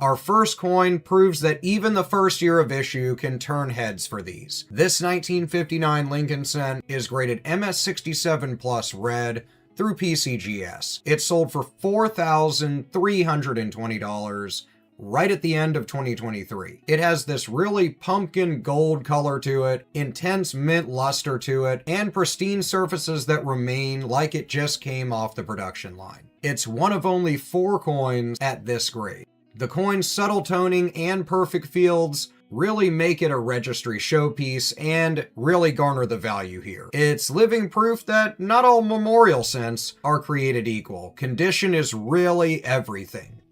Our first coin proves that even the first year of issue can turn heads for these. This 1959 Lincoln cent is graded MS67 Plus red through PCGS. It sold for $4,320 right at the end of 2023. It has this really pumpkin gold color to it, intense mint luster to it, and pristine surfaces that remain like it just came off the production line. It's one of only 4 coins at this grade. The coin's subtle toning and perfect fields really make it a registry showpiece and really garner the value here. It's living proof that not all memorial cents are created equal. Condition is really everything.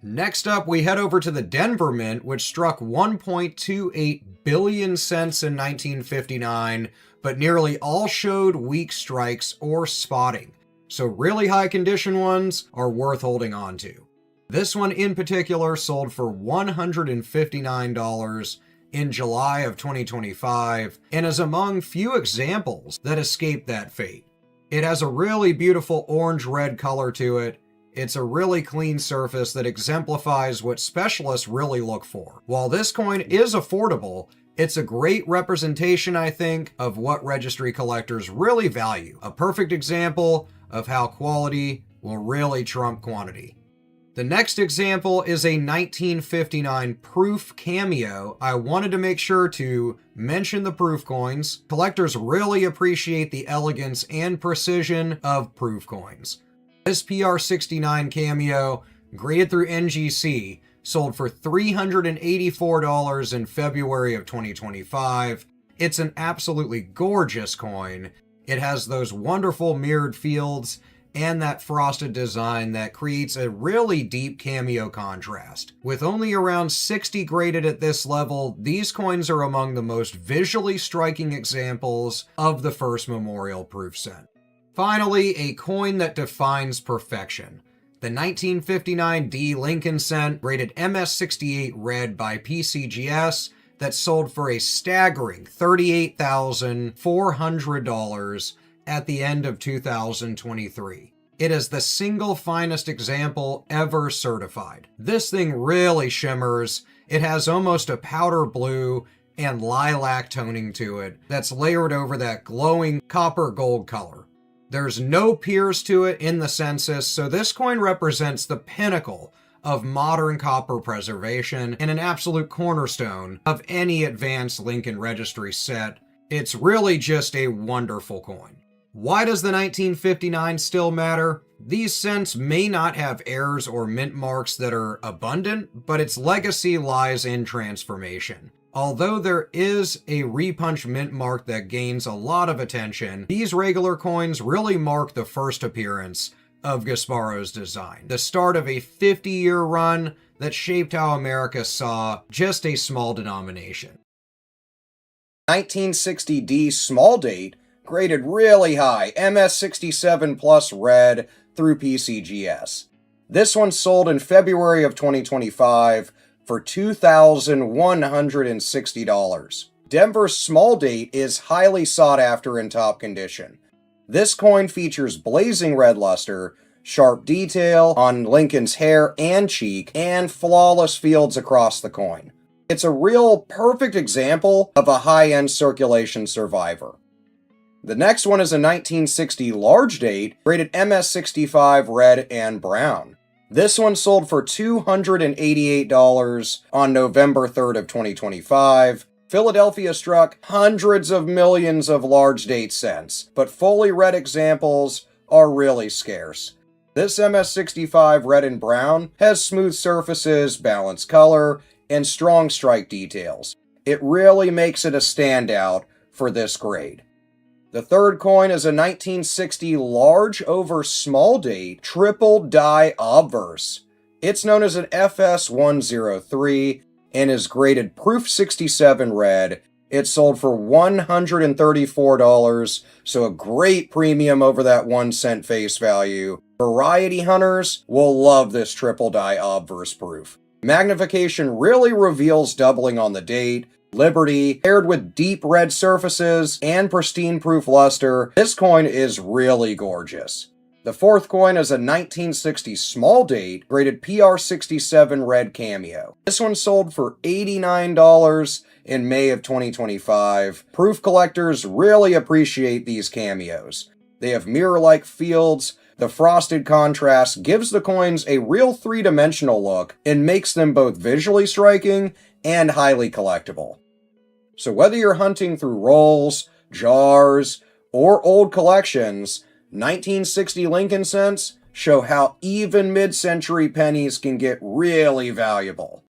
Next up, we head over to the Denver Mint, which struck 1.28 billion cents in 1959, but nearly all showed weak strikes or spotting. So really high condition ones are worth holding on to. This one in particular sold for $159 in July of 2025 and is among few examples that escaped that fate. It has a really beautiful orange-red color to it. It's a really clean surface that exemplifies what specialists really look for. While this coin is affordable, it's a great representation, I think, of what registry collectors really value. A perfect example of how quality will really trump quantity. The next example is a 1959 proof cameo. I wanted to make sure to mention the proof coins. Collectors really appreciate the elegance and precision of proof coins. This PR69 cameo, graded through NGC, sold for $384 in February of 2025. It's an absolutely gorgeous coin. It has those wonderful mirrored fields and that frosted design that creates a really deep cameo contrast. With only around 60 graded at this level, these coins are among the most visually striking examples of the first memorial proof cent. Finally, a coin that defines perfection. The 1959 D Lincoln cent, rated MS68 red by PCGS, that sold for a staggering $38,400 at the end of 2023. It is the single finest example ever certified. This thing really shimmers. It has almost a powder blue and lilac toning to it that's layered over that glowing copper gold color. There's no peers to it in the census, so this coin represents the pinnacle of modern copper preservation and an absolute cornerstone of any advanced Lincoln registry set. It's really just a wonderful coin. Why does the 1959 still matter? These cents may not have errors or mint marks that are abundant, but its legacy lies in transformation. Although there is a repunch mint mark that gains a lot of attention, these regular coins really mark the first appearance of Gasparo's design, the start of a 50-year run that shaped how America saw just a small denomination. 1960 D small date, graded really high, MS67 Plus red through PCGS. This one sold in February of 2025 for $2,160. Denver's small date is highly sought after in top condition. This coin features blazing red luster, sharp detail on Lincoln's hair and cheek, and flawless fields across the coin. It's a real perfect example of a high-end circulation survivor. The next one is a 1960 large date, rated MS65 red and brown. This one sold for $288 on November 3rd of 2025. Philadelphia struck hundreds of millions of large date cents, but fully red examples are really scarce. This MS65 red and brown has smooth surfaces, balanced color, and strong strike details. It really makes it a standout for this grade. The third coin is a 1960 large over small date triple die obverse. It's known as an FS103 and is graded proof 67 red. It sold for $134, so a great premium over that 1 cent face value. Variety hunters will love this triple die obverse proof. Magnification really reveals doubling on the date. Liberty, paired with deep red surfaces and pristine proof luster, this coin is really gorgeous. The fourth coin is a 1960 small date graded PR67 red cameo. This one sold for $89 in May of 2025. Proof collectors really appreciate these cameos. They have mirror-like fields. The frosted contrast gives the coins a real three-dimensional look and makes them both visually striking and highly collectible. So whether you're hunting through rolls, jars, or old collections, 1960 Lincoln cents show how even mid-century pennies can get really valuable.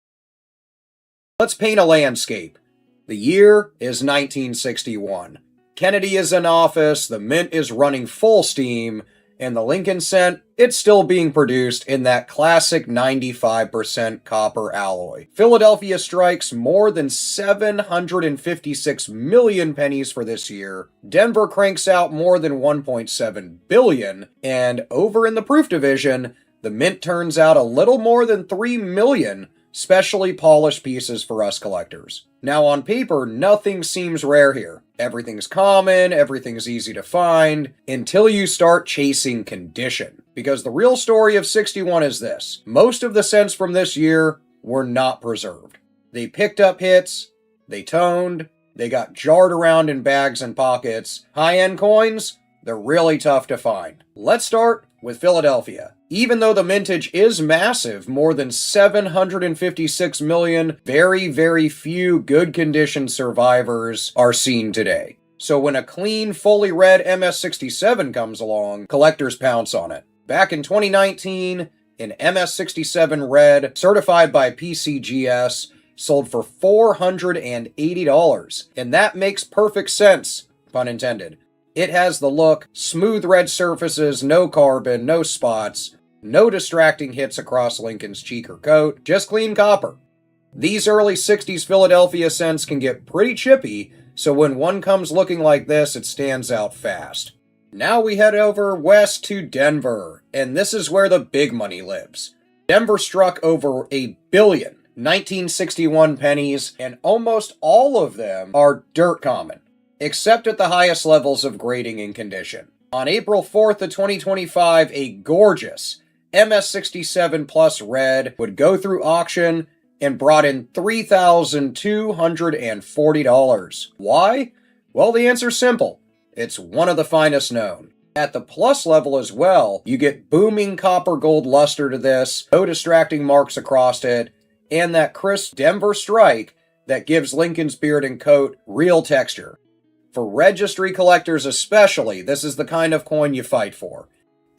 Let's paint a landscape. The year is 1961. Kennedy is in office, the mint is running full steam, and the Lincoln cent, it's still being produced in that classic 95% copper alloy. Philadelphia strikes more than 756 million pennies for this year. Denver cranks out more than 1.7 billion. And over in the proof division, the mint turns out a little more than 3 million specially polished pieces for us collectors. Now on paper, nothing seems rare here. Everything's common, everything's easy to find, until you start chasing condition. Because the real story of 61 is this. Most of the cents from this year were not preserved. They picked up hits, they toned, they got jarred around in bags and pockets. High-end coins, they're really tough to find. Let's start with Philadelphia. Even though the mintage is massive, more than 756 million, very, very few good condition survivors are seen today. So when a clean, fully red MS-67 comes along, collectors pounce on it. Back in 2019, an MS-67 red, certified by PCGS, sold for $480. And that makes perfect sense, pun intended. It has the look, smooth red surfaces, no carbon, no spots, no distracting hits across Lincoln's cheek or coat, just clean copper. These early 60s Philadelphia cents can get pretty chippy, so when one comes looking like this, it stands out fast. Now we head over west to Denver, and this is where the big money lives. Denver struck over 1 billion 1961 pennies, and almost all of them are dirt common, except at the highest levels of grading and condition. On April 4th of 2025, a gorgeous MS-67 Plus red would go through auction and brought in $3,240. Why? Well, the answer's simple. It's one of the finest known. At the plus level as well, you get booming copper gold luster to this, no distracting marks across it, and that crisp Denver strike that gives Lincoln's beard and coat real texture. For registry collectors especially, this is the kind of coin you fight for.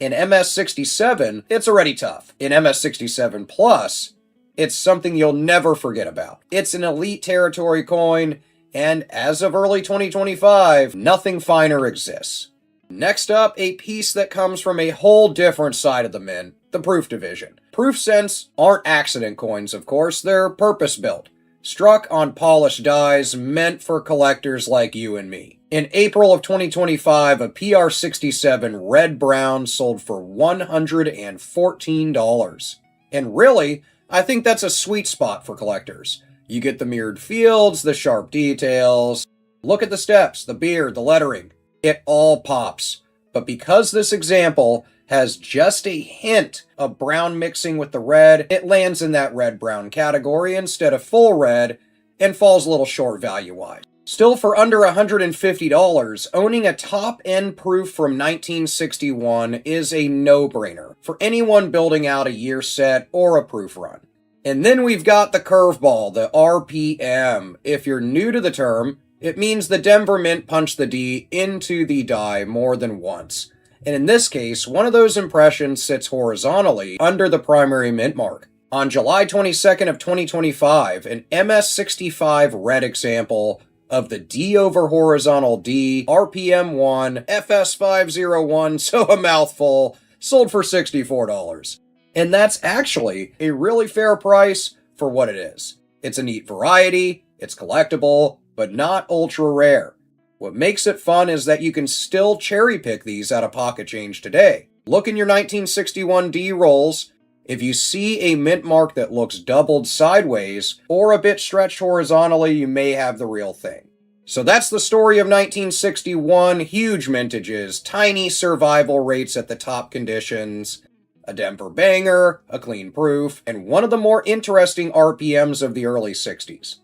In MS-67, it's already tough. In MS-67 Plus, it's something you'll never forget about. It's an elite territory coin, and as of early 2025, nothing finer exists. Next up, a piece that comes from a whole different side of the mint, the proof division. Proof cents aren't accident coins, of course, they're purpose-built. Struck on polished dies meant for collectors like you and me. In April of 2025, a PR67 red-brown sold for $114. And really, I think that's a sweet spot for collectors. You get the mirrored fields, the sharp details. Look at the steps, the beard, the lettering. It all pops. But because this example has just a hint of brown mixing with the red, it lands in that red-brown category instead of full red and falls a little short value-wise. Still, for under $150, owning a top-end proof from 1961 is a no-brainer for anyone building out a year set or a proof run. And then we've got the curveball, the RPM. If you're new to the term, it means the Denver Mint punched the D into the die more than once. And in this case, one of those impressions sits horizontally under the primary mint mark. On July 22nd of 2025, an MS-65 red example of the D over horizontal D, RPM 1, FS501, so a mouthful, sold for $64. And that's actually a really fair price for what it is. It's a neat variety, it's collectible, but not ultra rare. What makes it fun is that you can still cherry pick these out of pocket change today. Look in your 1961 D rolls. If you see a mint mark that looks doubled sideways or a bit stretched horizontally, you may have the real thing. So that's the story of 1961, huge mintages, tiny survival rates at the top conditions, a Denver banger, a clean proof, and one of the more interesting RPMs of the early 60s.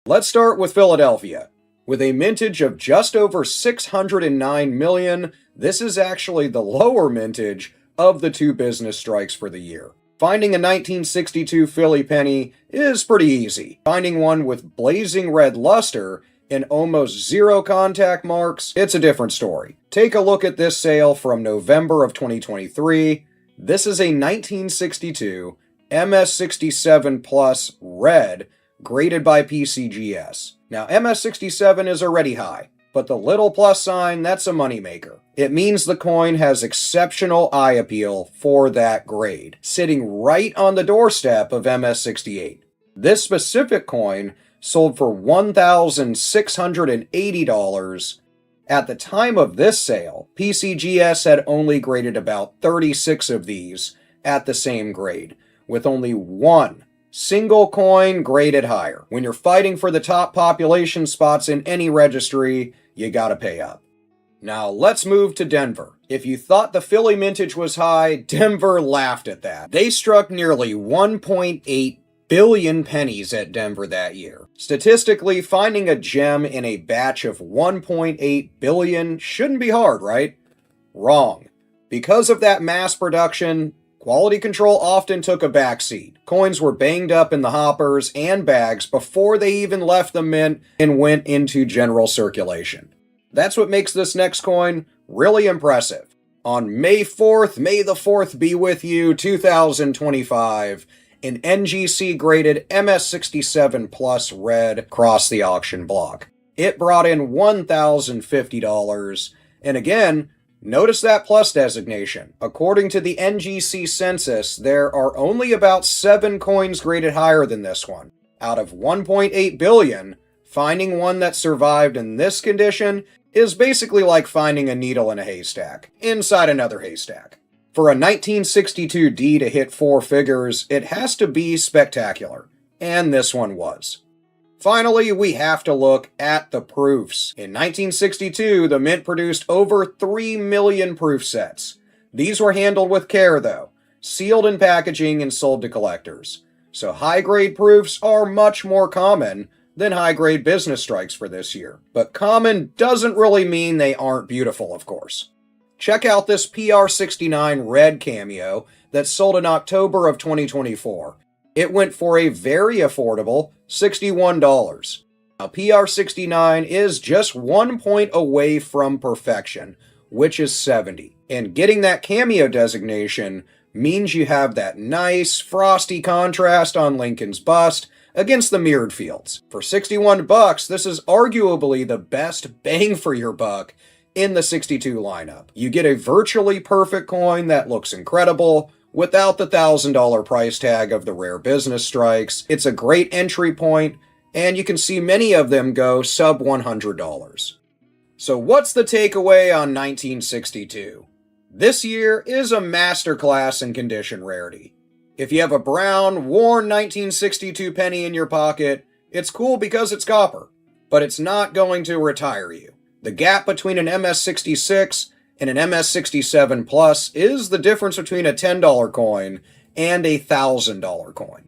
Let's start with Philadelphia. With a mintage of just over 609 million, this is actually the lower mintage of the two business strikes for the year. Finding a 1962 Philly penny is pretty easy. Finding one with blazing red luster and almost zero contact marks, it's a different story. Take a look at this sale from November of 2023. This is a 1962 MS67 Plus red, graded by PCGS. Now, MS67 is already high, but the little plus sign, that's a moneymaker. It means the coin has exceptional eye appeal for that grade, sitting right on the doorstep of MS68. This specific coin sold for $1,680. At the time of this sale, PCGS had only graded about 36 of these at the same grade, with only one single coin graded higher. When you're fighting for the top population spots in any registry, you gotta pay up. Now let's move to Denver. If you thought the Philly mintage was high, Denver laughed at that. They struck nearly 1.8 billion pennies at Denver that year. Statistically, finding a gem in a batch of 1.8 billion shouldn't be hard, right? Wrong. Because of that mass production, quality control often took a backseat. Coins were banged up in the hoppers and bags before they even left the mint and went into general circulation. That's what makes this next coin really impressive. On May 4th, May the 4th be with you, 2025, an NGC graded MS67 Plus red crossed the auction block. It brought in $1,050, and again, notice that plus designation. According to the NGC census, there are only about 7 coins graded higher than this one. Out of 1.8 billion, finding one that survived in this condition is basically like finding a needle in a haystack, inside another haystack. For a 1962 D to hit 4 figures, it has to be spectacular, and this one was. Finally, we have to look at the proofs. In 1962, the mint produced over 3 million proof sets. These were handled with care, though, sealed in packaging and sold to collectors. So high-grade proofs are much more common than high-grade business strikes for this year. But common doesn't really mean they aren't beautiful, of course. Check out this PR69 red cameo that sold in October of 2024. It went for a very affordable $61. Now, PR69 is just 1 point away from perfection, which is 70. And getting that cameo designation means you have that nice, frosty contrast on Lincoln's bust against the mirrored fields. For $61, this is arguably the best bang for your buck in the 62 lineup. You get a virtually perfect coin that looks incredible without the $1,000 price tag of the rare business strikes. It's a great entry point, and you can see many of them go sub $100. So what's the takeaway on 1962? This year is a masterclass in condition rarity. If you have a brown, worn 1962 penny in your pocket, it's cool because it's copper, but it's not going to retire you. The gap between an MS66 and an MS67 Plus is the difference between a $10 coin and a $1,000 coin.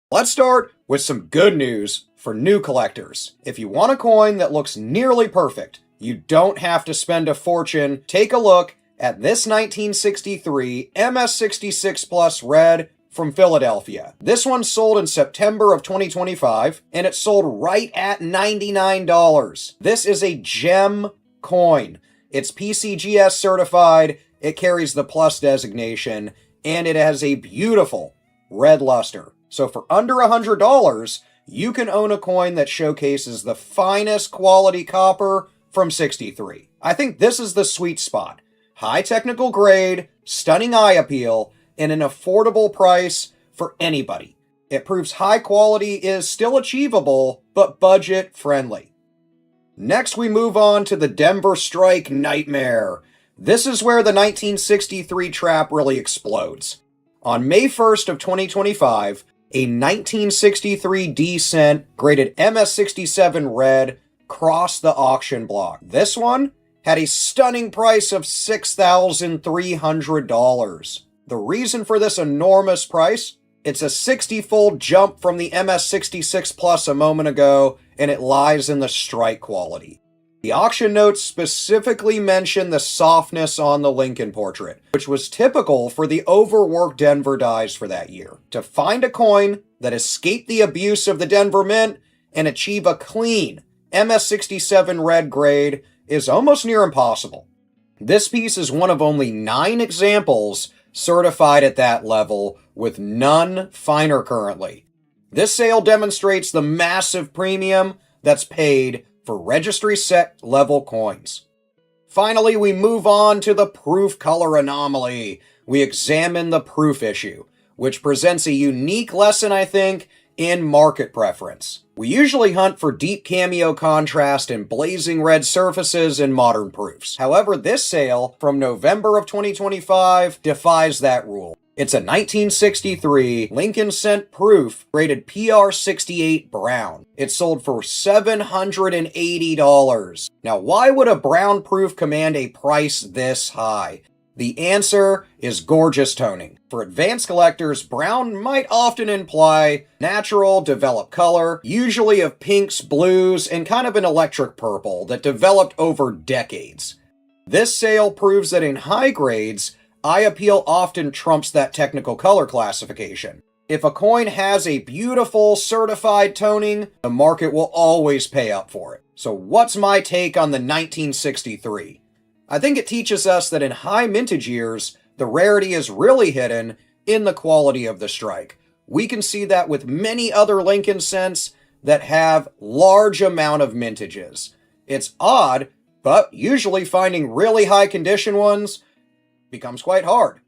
Let's start with some good news for new collectors. If you want a coin that looks nearly perfect, you don't have to spend a fortune. Take a look at this 1963 MS66 Plus red from Philadelphia. This one sold in September of 2025, and it sold right at $99. This is a gem coin. It's PCGS certified, it carries the plus designation, and it has a beautiful red luster. So for under $100, you can own a coin that showcases the finest quality copper from 63. I think this is the sweet spot. High technical grade, stunning eye appeal, and an affordable price for anybody. It proves high quality is still achievable, but budget friendly. Next, we move on to the Denver Strike Nightmare. This is where the 1963 trap really explodes. On May 1st of 2025, a 1963 D cent graded MS67 red crossed the auction block. This one had a stunning price of $6,300. The reason for this enormous price? It's a 60-fold jump from the MS66 Plus a moment ago, and it lies in the strike quality. The auction notes specifically mention the softness on the Lincoln portrait, which was typical for the overworked Denver dies for that year. To find a coin that escaped the abuse of the Denver Mint and achieve a clean MS67 red grade is almost near impossible. This piece is one of only 9 examples certified at that level, with none finer currently. This sale demonstrates the massive premium that's paid for registry set level coins. Finally, we move on to the proof color anomaly. We examine the proof issue, which presents a unique lesson, I think, in market preference. We usually hunt for deep cameo contrast and blazing red surfaces in modern proofs. However, this sale from November of 2025 defies that rule. It's a 1963 Lincoln cent proof rated PR 68 brown. It sold for $780. Now, why would a brown proof command a price this high? The answer is gorgeous toning. For advanced collectors, brown might often imply natural, developed color, usually of pinks, blues, and kind of an electric purple that developed over decades. This sale proves that in high grades, eye appeal often trumps that technical color classification. If a coin has a beautiful certified toning, the market will always pay up for it. So what's my take on the 1963? I think it teaches us that in high mintage years, the rarity is really hidden in the quality of the strike. We can see that with many other Lincoln cents that have large amount of mintages. It's odd, but usually finding really high condition ones becomes quite hard.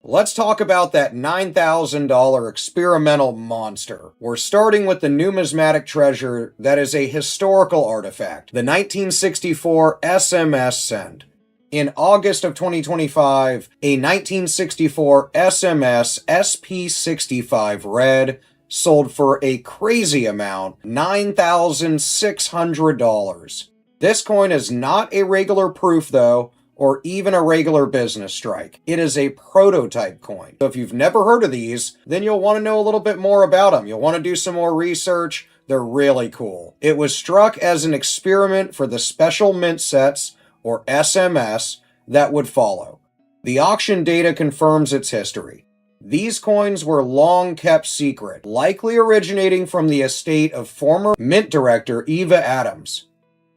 Let's talk about that $9,000 experimental monster. We're starting with the numismatic treasure that is a historical artifact, the 1964 SMS cent. In August of 2025, a 1964 SMS SP65 red sold for a crazy amount, $9,600. This coin is not a regular proof though, or even a regular business strike. It is a prototype coin. So if you've never heard of these, then you'll want to know a little bit more about them. You'll want to do some more research. They're really cool. It was struck as an experiment for the special mint sets, or SMS, that would follow. The auction data confirms its history. These coins were long kept secret, likely originating from the estate of former mint director V.E.R.A.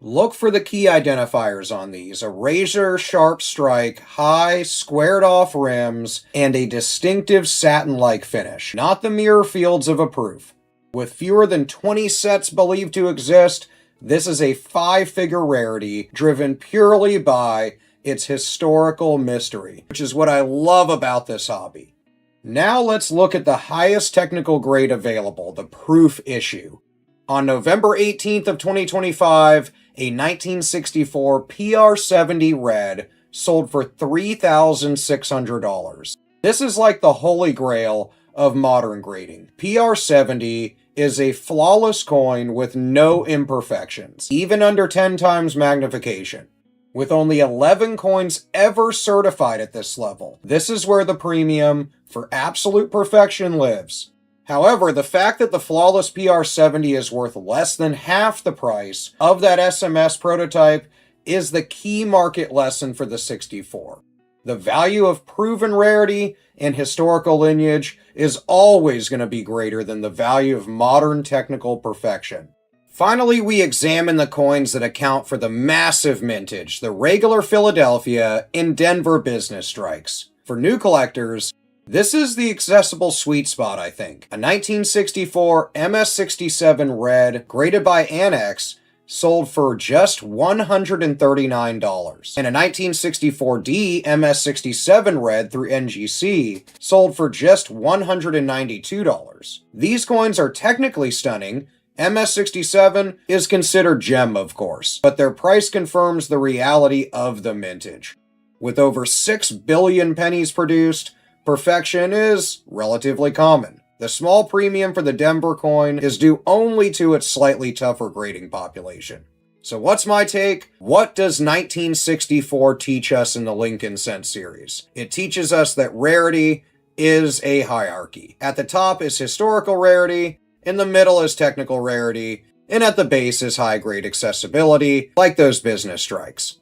Look for the key identifiers on these: a razor-sharp strike, high, squared-off rims, and a distinctive satin-like finish, not the mirror fields of a proof. With fewer than 20 sets believed to exist, this is a 5-figure rarity driven purely by its historical mystery, which is what I love about this hobby. Now let's look at the highest technical grade available, the proof issue. On November 18th of 2025, a 1964 PR70 red sold for $3,600. This is like the holy grail of modern grading. PR70 is a flawless coin with no imperfections, even under 10 times magnification. With only 11 coins ever certified at this level, this is where the premium for absolute perfection lives. However, the fact that the flawless PR70 is worth less than half the price of that SMS prototype is the key market lesson for the 64. The value of proven rarity and historical lineage is always going to be greater than the value of modern technical perfection. Finally, we examine the coins that account for the massive mintage, the regular Philadelphia and Denver business strikes. For new collectors, this is the accessible sweet spot, I think. A 1964 MS67 red, graded by Annex, sold for just $139. And a 1964D MS67 red through NGC sold for just $192. These coins are technically stunning. MS67 is considered gem, of course, but their price confirms the reality of the mintage. With over 6 billion pennies produced, perfection is relatively common. The small premium for the Denver coin is due only to its slightly tougher grading population. So what's my take? What does 1964 teach us in the Lincoln Cent series? It teaches us that rarity is a hierarchy. At the top is historical rarity, in the middle is technical rarity, and at the base is high-grade accessibility, like those business strikes.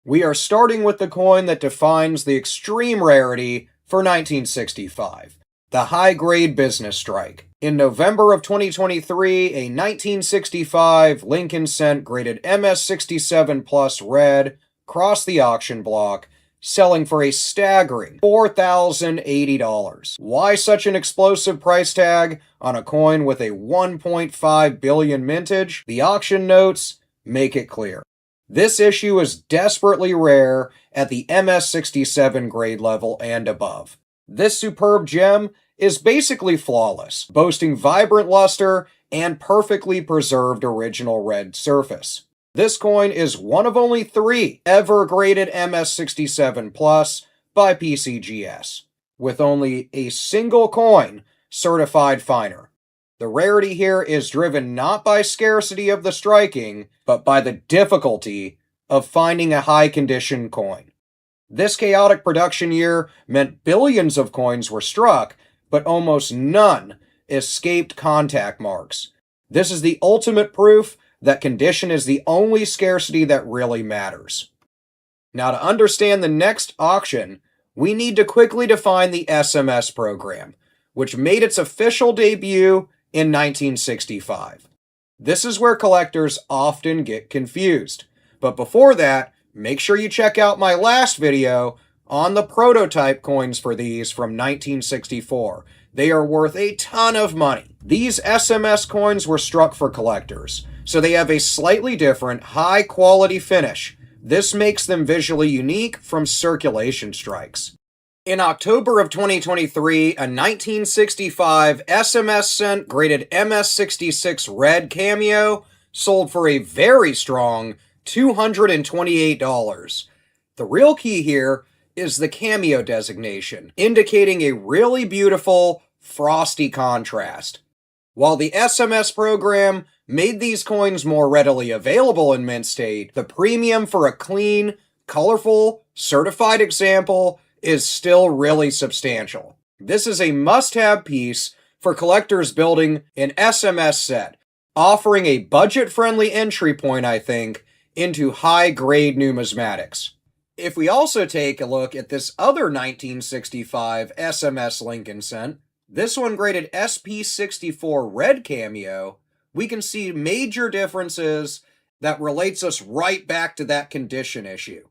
We are starting with the coin that defines the extreme rarity for 1965, the high-grade business strike. In November of 2023, a 1965 Lincoln Cent graded MS67 Plus red crossed the auction block, selling for a staggering $4,080. Why such an explosive price tag on a coin with a 1.5 billion mintage? The auction notes make it clear. This issue is desperately rare at the MS67 grade level and above. This superb gem is basically flawless, boasting vibrant luster and perfectly preserved original red surface. This coin is one of only 3 ever graded MS67 Plus by PCGS, with only a single coin certified finer. The rarity here is driven not by scarcity of the striking, but by the difficulty of finding a high-condition coin. This chaotic production year meant billions of coins were struck, but almost none escaped contact marks. This is the ultimate proof that condition is the only scarcity that really matters. Now, to understand the next auction, we need to quickly define the SMS program, which made its official debut in 1965. This is where collectors often get confused. But before that, make sure you check out my last video on the prototype coins for these from 1964. They are worth a ton of money. These SMS coins were struck for collectors, so they have a slightly different, high-quality finish. This makes them visually unique from circulation strikes. In October of 2023, a 1965 SMS cent graded MS66 red cameo sold for a very strong $228. The real key here is the cameo designation, indicating a really beautiful, frosty contrast. While the SMS program made these coins more readily available in mint state, the premium for a clean, colorful, certified example is still really substantial. This is a must-have piece for collectors building an SMS set, offering a budget-friendly entry point, I think, into high-grade numismatics. If we also take a look at this other 1965 SMS Lincoln Cent, this one graded SP64 red cameo, we can see major differences that relates us right back to that condition issue.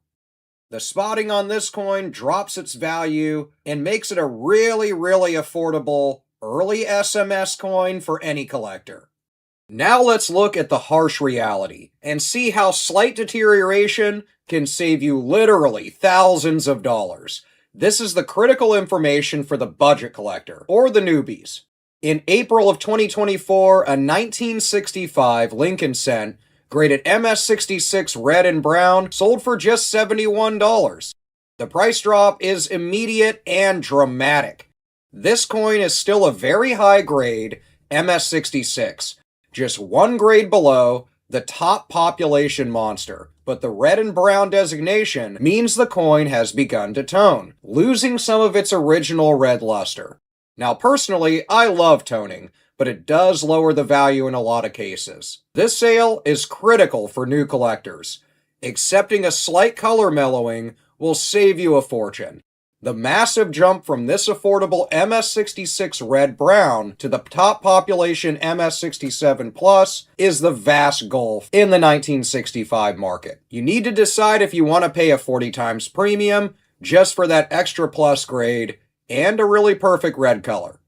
The spotting on this coin drops its value and makes it a really affordable early SMS coin for any collector. Now let's look at the harsh reality and see how slight deterioration can save you literally thousands of dollars. This is the critical information for the budget collector, or the newbies. In April of 2024, a 1965 Lincoln Cent graded MS66 red and brown sold for just $71. The price drop is immediate and dramatic. This coin is still a very high grade MS66, just one grade below the top population monster, but the red and brown designation means the coin has begun to tone, losing some of its original red luster. Now personally, I love toning, but it does lower the value in a lot of cases. This sale is critical for new collectors. Accepting a slight color mellowing will save you a fortune. The massive jump from this affordable MS66 red-brown to the top population MS67 Plus is the vast gulf in the 1965 market. You need to decide if you want to pay a 40 times premium just for that extra plus grade and a really perfect red color.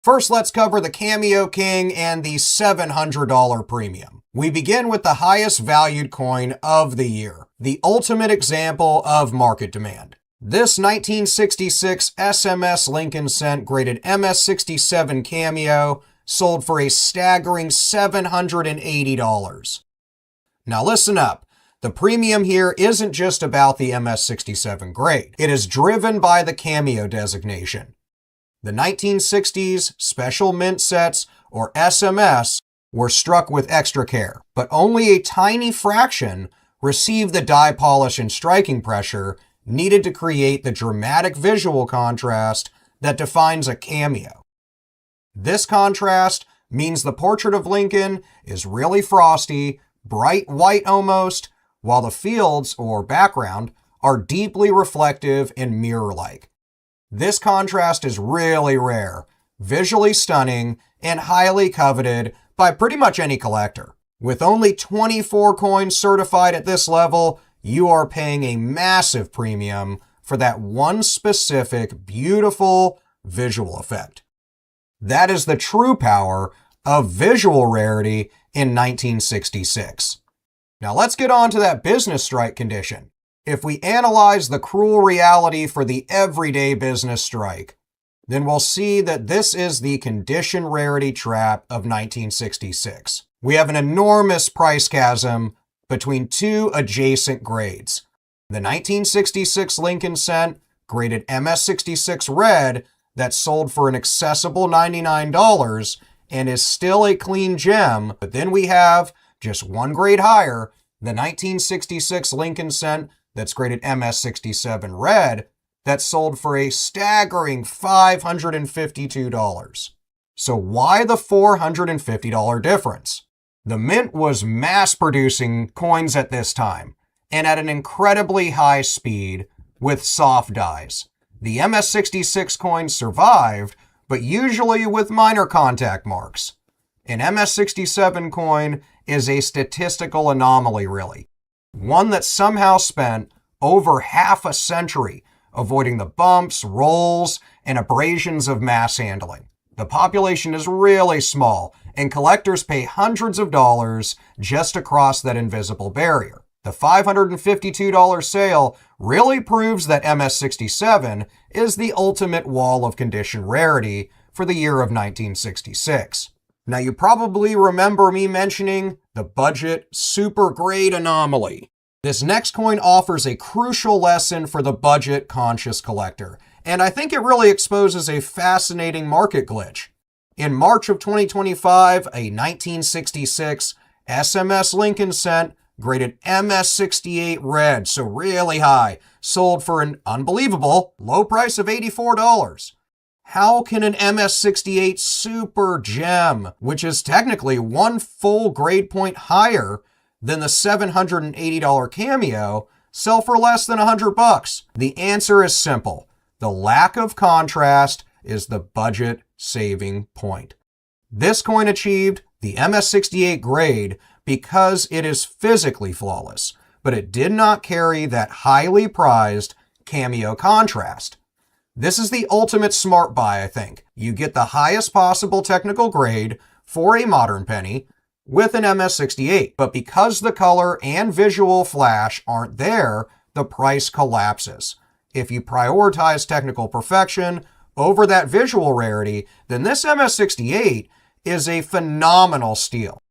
First, let's cover the Cameo King and the $700 premium. We begin with the highest valued coin of the year, the ultimate example of market demand. This 1966 SMS Lincoln Cent graded MS67 Cameo sold for a staggering $780. Now listen up. The premium here isn't just about the MS67 grade. It is driven by the Cameo designation. The 1960s special mint sets, or SMS, were struck with extra care, but only a tiny fraction received the die polish and striking pressure needed to create the dramatic visual contrast that defines a cameo. This contrast means the portrait of Lincoln is really frosty, bright white almost, while the fields, or background, are deeply reflective and mirror-like. This contrast is really rare, visually stunning, and highly coveted by pretty much any collector. With only 24 coins certified at this level, you are paying a massive premium for that one specific, beautiful visual effect. That is the true power of visual rarity in 1966. Now let's get on to that business strike condition. If we analyze the cruel reality for the everyday business strike, then we'll see that this is the condition rarity trap of 1966. We have an enormous price chasm between two adjacent grades. The 1966 Lincoln cent, graded MS66 red, that sold for an accessible $99 and is still a clean gem, but then we have, just one grade higher, the 1966 Lincoln cent that's graded MS67 red, that sold for a staggering $552. So why the $450 difference? The mint was mass producing coins at this time, and at an incredibly high speed with soft dies. The MS66 coins survived, but usually with minor contact marks. An MS67 coin is a statistical anomaly, really. One that somehow spent over half a century avoiding the bumps, rolls, and abrasions of mass handling. The population is really small, and collectors pay hundreds of dollars just to cross that invisible barrier. The $552 sale really proves that MS67 is the ultimate wall of condition rarity for the year of 1966. Now, you probably remember me mentioning the budget super grade anomaly. This next coin offers a crucial lesson for the budget-conscious collector, and I think it really exposes a fascinating market glitch. In March of 2025, a 1966 SMS Lincoln cent, graded MS68 red, so really high, sold for an unbelievable low price of $84. How can an MS68 super gem, which is technically one full grade point higher than the $780 cameo, sell for less than $100? The answer is simple. The lack of contrast is the budget saving point. This coin achieved the MS68 grade because it is physically flawless, but it did not carry that highly prized cameo contrast. This is the ultimate smart buy, I think. You get the highest possible technical grade for a modern penny with an MS68, but because the color and visual flash aren't there, the price collapses. If you prioritize technical perfection over that visual rarity, then this MS68 is a phenomenal steal.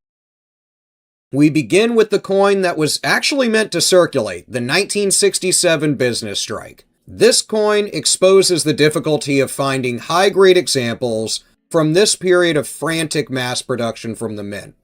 We begin with the coin that was actually meant to circulate, the 1967 business strike. This coin exposes the difficulty of finding high-grade examples from this period of frantic mass production from the mint.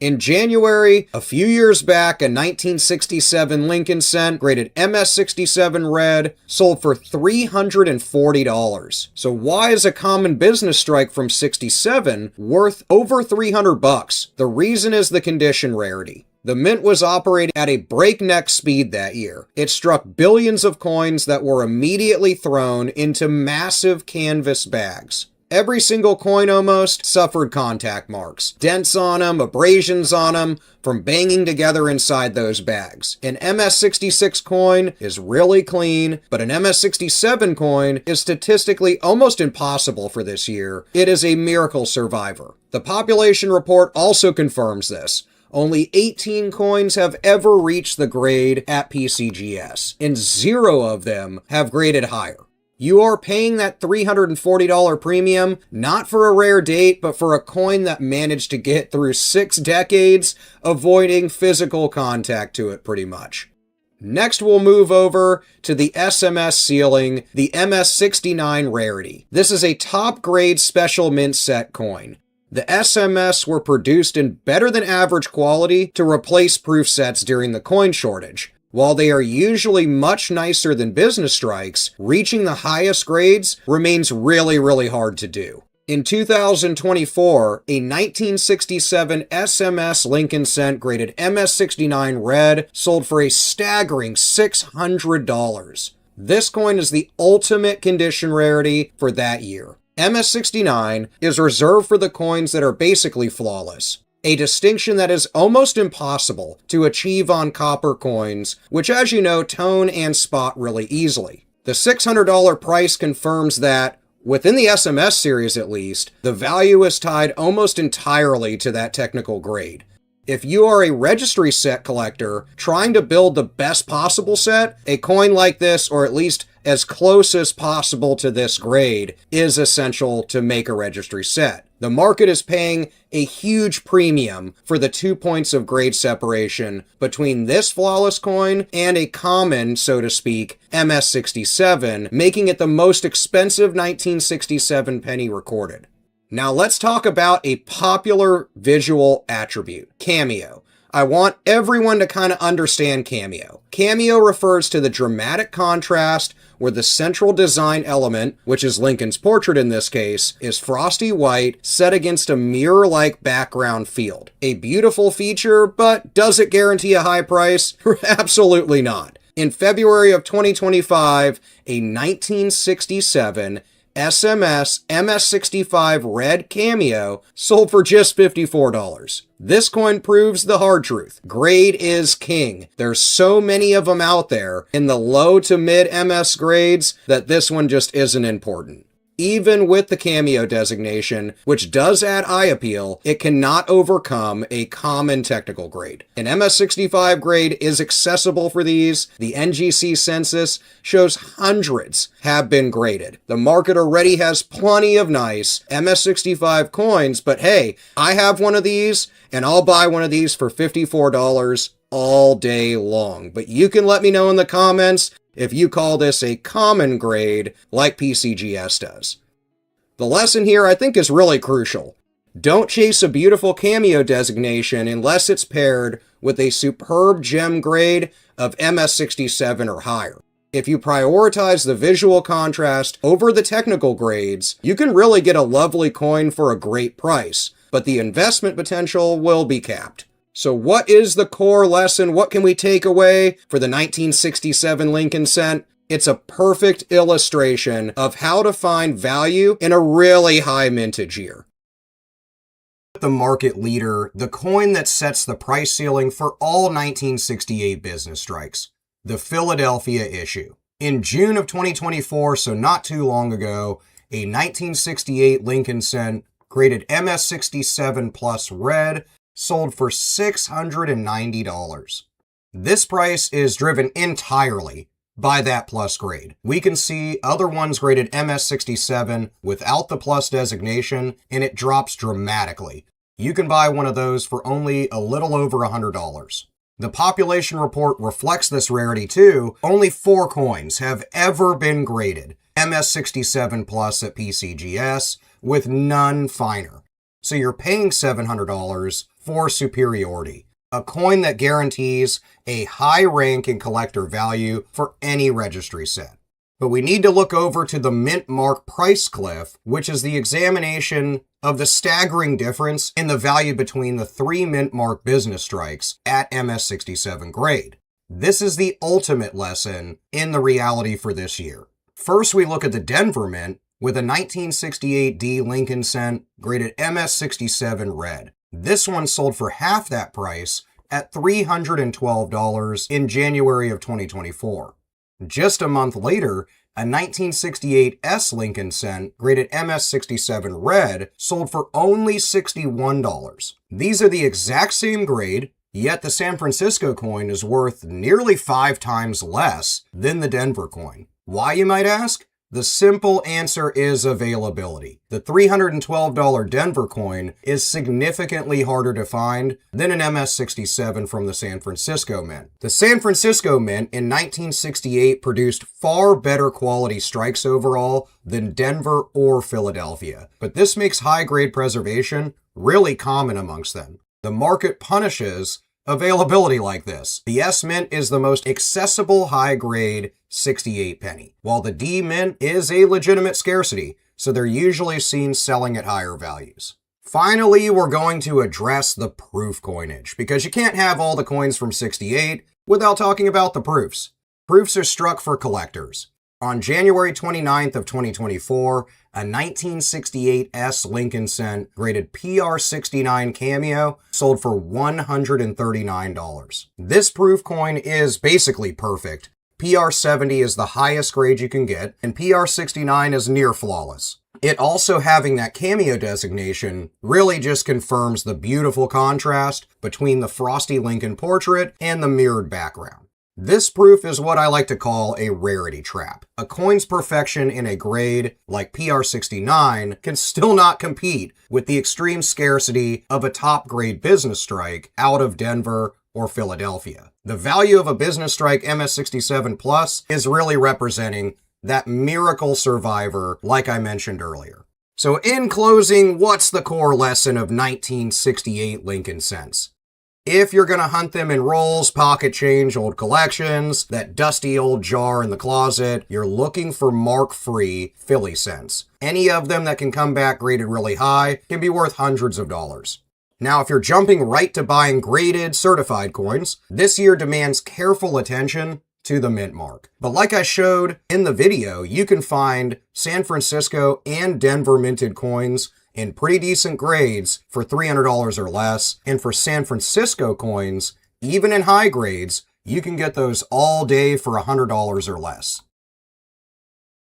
In January, a few years back, a 1967 Lincoln cent, graded MS67 red, sold for $340. So why is a common business strike from 67 worth over $300? The reason is the condition rarity. The mint was operating at a breakneck speed that year. It struck billions of coins that were immediately thrown into massive canvas bags. Every single coin almost suffered contact marks, dents on them, abrasions on them, from banging together inside those bags. An MS66 coin is really clean, but an MS67 coin is statistically almost impossible for this year. It is a miracle survivor. The population report also confirms this. Only 18 coins have ever reached the grade at PCGS, and 0 of them have graded higher. You are paying that $340 premium, not for a rare date, but for a coin that managed to get through 6 decades, avoiding physical contact to it pretty much. Next, we'll move over to the SMS sealing, the MS69 Rarity. This is a top-grade special mint set coin. The SMS were produced in better than average quality to replace proof sets during the coin shortage. While they are usually much nicer than business strikes, reaching the highest grades remains really hard to do. In 2024, a 1967 SMS Lincoln Cent graded MS69 Red sold for a staggering $600. This coin is the ultimate condition rarity for that year. MS69 is reserved for the coins that are basically flawless, a distinction that is almost impossible to achieve on copper coins, which, as you know, tone and spot really easily. The $600 price confirms that, within the SMS series at least, the value is tied almost entirely to that technical grade. If you are a registry set collector trying to build the best possible set, a coin like this, or at least as close as possible to this grade, is essential to make a registry set. The market is paying a huge premium for the 2 points of grade separation between this flawless coin and a common, so to speak, MS67, making it the most expensive 1967 penny recorded. Now let's talk about a popular visual attribute, cameo. I want everyone to kind of understand cameo. Cameo refers to the dramatic contrast where the central design element, which is Lincoln's portrait in this case, is frosty white set against a mirror-like background field. A beautiful feature, but does it guarantee a high price? Absolutely not. In February of 2025, a 1967 SMS MS65 Red Cameo sold for just $54. This coin proves the hard truth. Grade is king. There's so many of them out there in the low to mid MS grades that this one just isn't important. Even with the cameo designation, which does add eye appeal, it cannot overcome a common technical grade. An MS65 grade is accessible for these. The NGC census shows hundreds have been graded. The market already has plenty of nice MS65 coins, but hey, I have one of these, and I'll buy one of these for $54 all day long. But you can let me know in the comments if you call this a common grade like PCGS does. The lesson here I think is really crucial. Don't chase a beautiful cameo designation unless it's paired with a superb gem grade of MS67 or higher. If you prioritize the visual contrast over the technical grades, you can really get a lovely coin for a great price, but the investment potential will be capped. So what is the core lesson? What can we take away for the 1967 Lincoln Cent? It's a perfect illustration of how to find value in a really high mintage year. The market leader, the coin that sets the price ceiling for all 1968 business strikes, the Philadelphia issue. In June of 2024, so not too long ago, a 1968 Lincoln Cent graded MS67 Plus Red sold for $690. This price is driven entirely by that plus grade. We can see other ones graded MS67 without the plus designation, and it drops dramatically. You can buy one of those for only a little over $100. The population report reflects this rarity too. Only 4 coins have ever been graded MS67 Plus at PCGS, with none finer. So you're paying $700 for superiority, a coin that guarantees a high rank in collector value for any registry set. But we need to look over to the mint mark price cliff, which is the examination of the staggering difference in the value between the 3 mint mark business strikes at MS67 grade. This is the ultimate lesson in the reality for this year. First, we look at the Denver Mint with a 1968 D Lincoln Cent graded MS67 Red. This one sold for half that price at $312 in January of 2024. Just a month later, a 1968 S Lincoln Cent graded MS67 Red sold for only $61. These are the exact same grade, yet the San Francisco coin is worth nearly 5 times less than the Denver coin. Why, you might ask? The simple answer is availability. The $312 Denver coin is significantly harder to find than an MS-67 from the San Francisco Mint. The San Francisco Mint in 1968 produced far better quality strikes overall than Denver or Philadelphia, but this makes high-grade preservation really common amongst them. The market punishes availability like this. The S Mint is the most accessible high-grade 68 penny, while the D Mint is a legitimate scarcity, so they're usually seen selling at higher values. Finally, we're going to address the proof coinage, because you can't have all the coins from 68 without talking about the proofs. Proofs are struck for collectors. On January 29th of 2024, a 1968 S Lincoln Cent graded PR69 Cameo sold for $139. This proof coin is basically perfect. PR70 is the highest grade you can get, and PR69 is near flawless. It also having that Cameo designation really just confirms the beautiful contrast between the frosty Lincoln portrait and the mirrored background. This proof is what I like to call a rarity trap. A coin's perfection in a grade like PR69 can still not compete with the extreme scarcity of a top grade business strike out of Denver or Philadelphia. The value of a business strike MS67 Plus is really representing that miracle survivor like I mentioned earlier. So in closing, what's the core lesson of 1968 Lincoln Cents? If you're going to hunt them in rolls, pocket change, old collections, that dusty old jar in the closet, you're looking for mark-free Philly cents. Any of them that can come back graded really high can be worth hundreds of dollars. Now, if you're jumping right to buying graded, certified coins, this year demands careful attention to the mint mark. But like I showed in the video, you can find San Francisco and Denver minted coins in pretty decent grades for $300 or less. And for San Francisco coins, even in high grades, you can get those all day for $100 or less.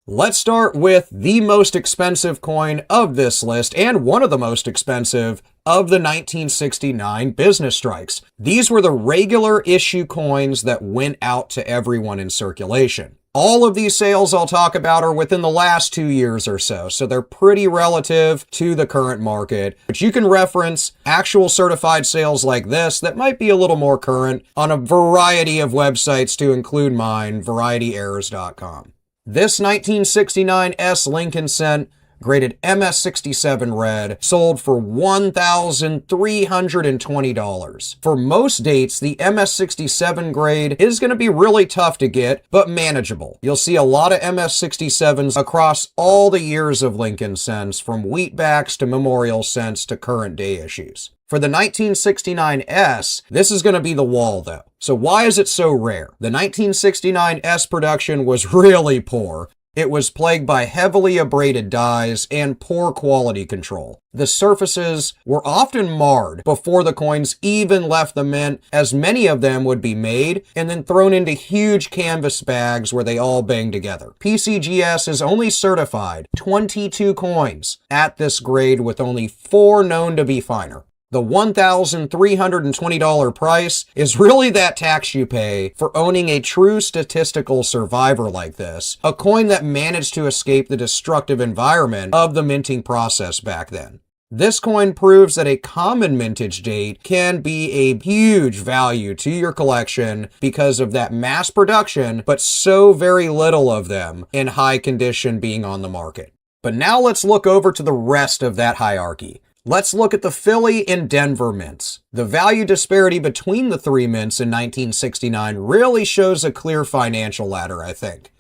Let's start with the most expensive coin of this list and one of the most expensive of the 1969 business strikes. These were the regular issue coins that went out to everyone in circulation. All of these sales I'll talk about are within the last 2 years or so they're pretty relative to the current market. But you can reference actual certified sales like this that might be a little more current on a variety of websites to include mine, VarietyErrors.com. This 1969 S Lincoln Cent graded MS67 red, sold for $1,320. For most dates, the MS67 grade is going to be really tough to get, but manageable. You'll see a lot of MS67s across all the years of Lincoln Cents, from wheatbacks to memorial cents to current day issues. For the 1969 S, this is going to be the wall though. So why is it so rare? The 1969 S production was really poor. It was plagued by heavily abraded dies and poor quality control. The surfaces were often marred before the coins even left the mint, as many of them would be made and then thrown into huge canvas bags where they all bang together. PCGS has only certified 22 coins at this grade, with only 4 known to be finer. The $1,320 price is really that tax you pay for owning a true statistical survivor like this, a coin that managed to escape the destructive environment of the minting process back then. This coin proves that a common mintage date can be a huge value to your collection because of that mass production, but so very little of them in high condition being on the market. But now let's look over to the rest of that hierarchy. Let's look at the Philly and Denver mints. The value disparity between the three mints in 1969 really shows a clear financial ladder, I think.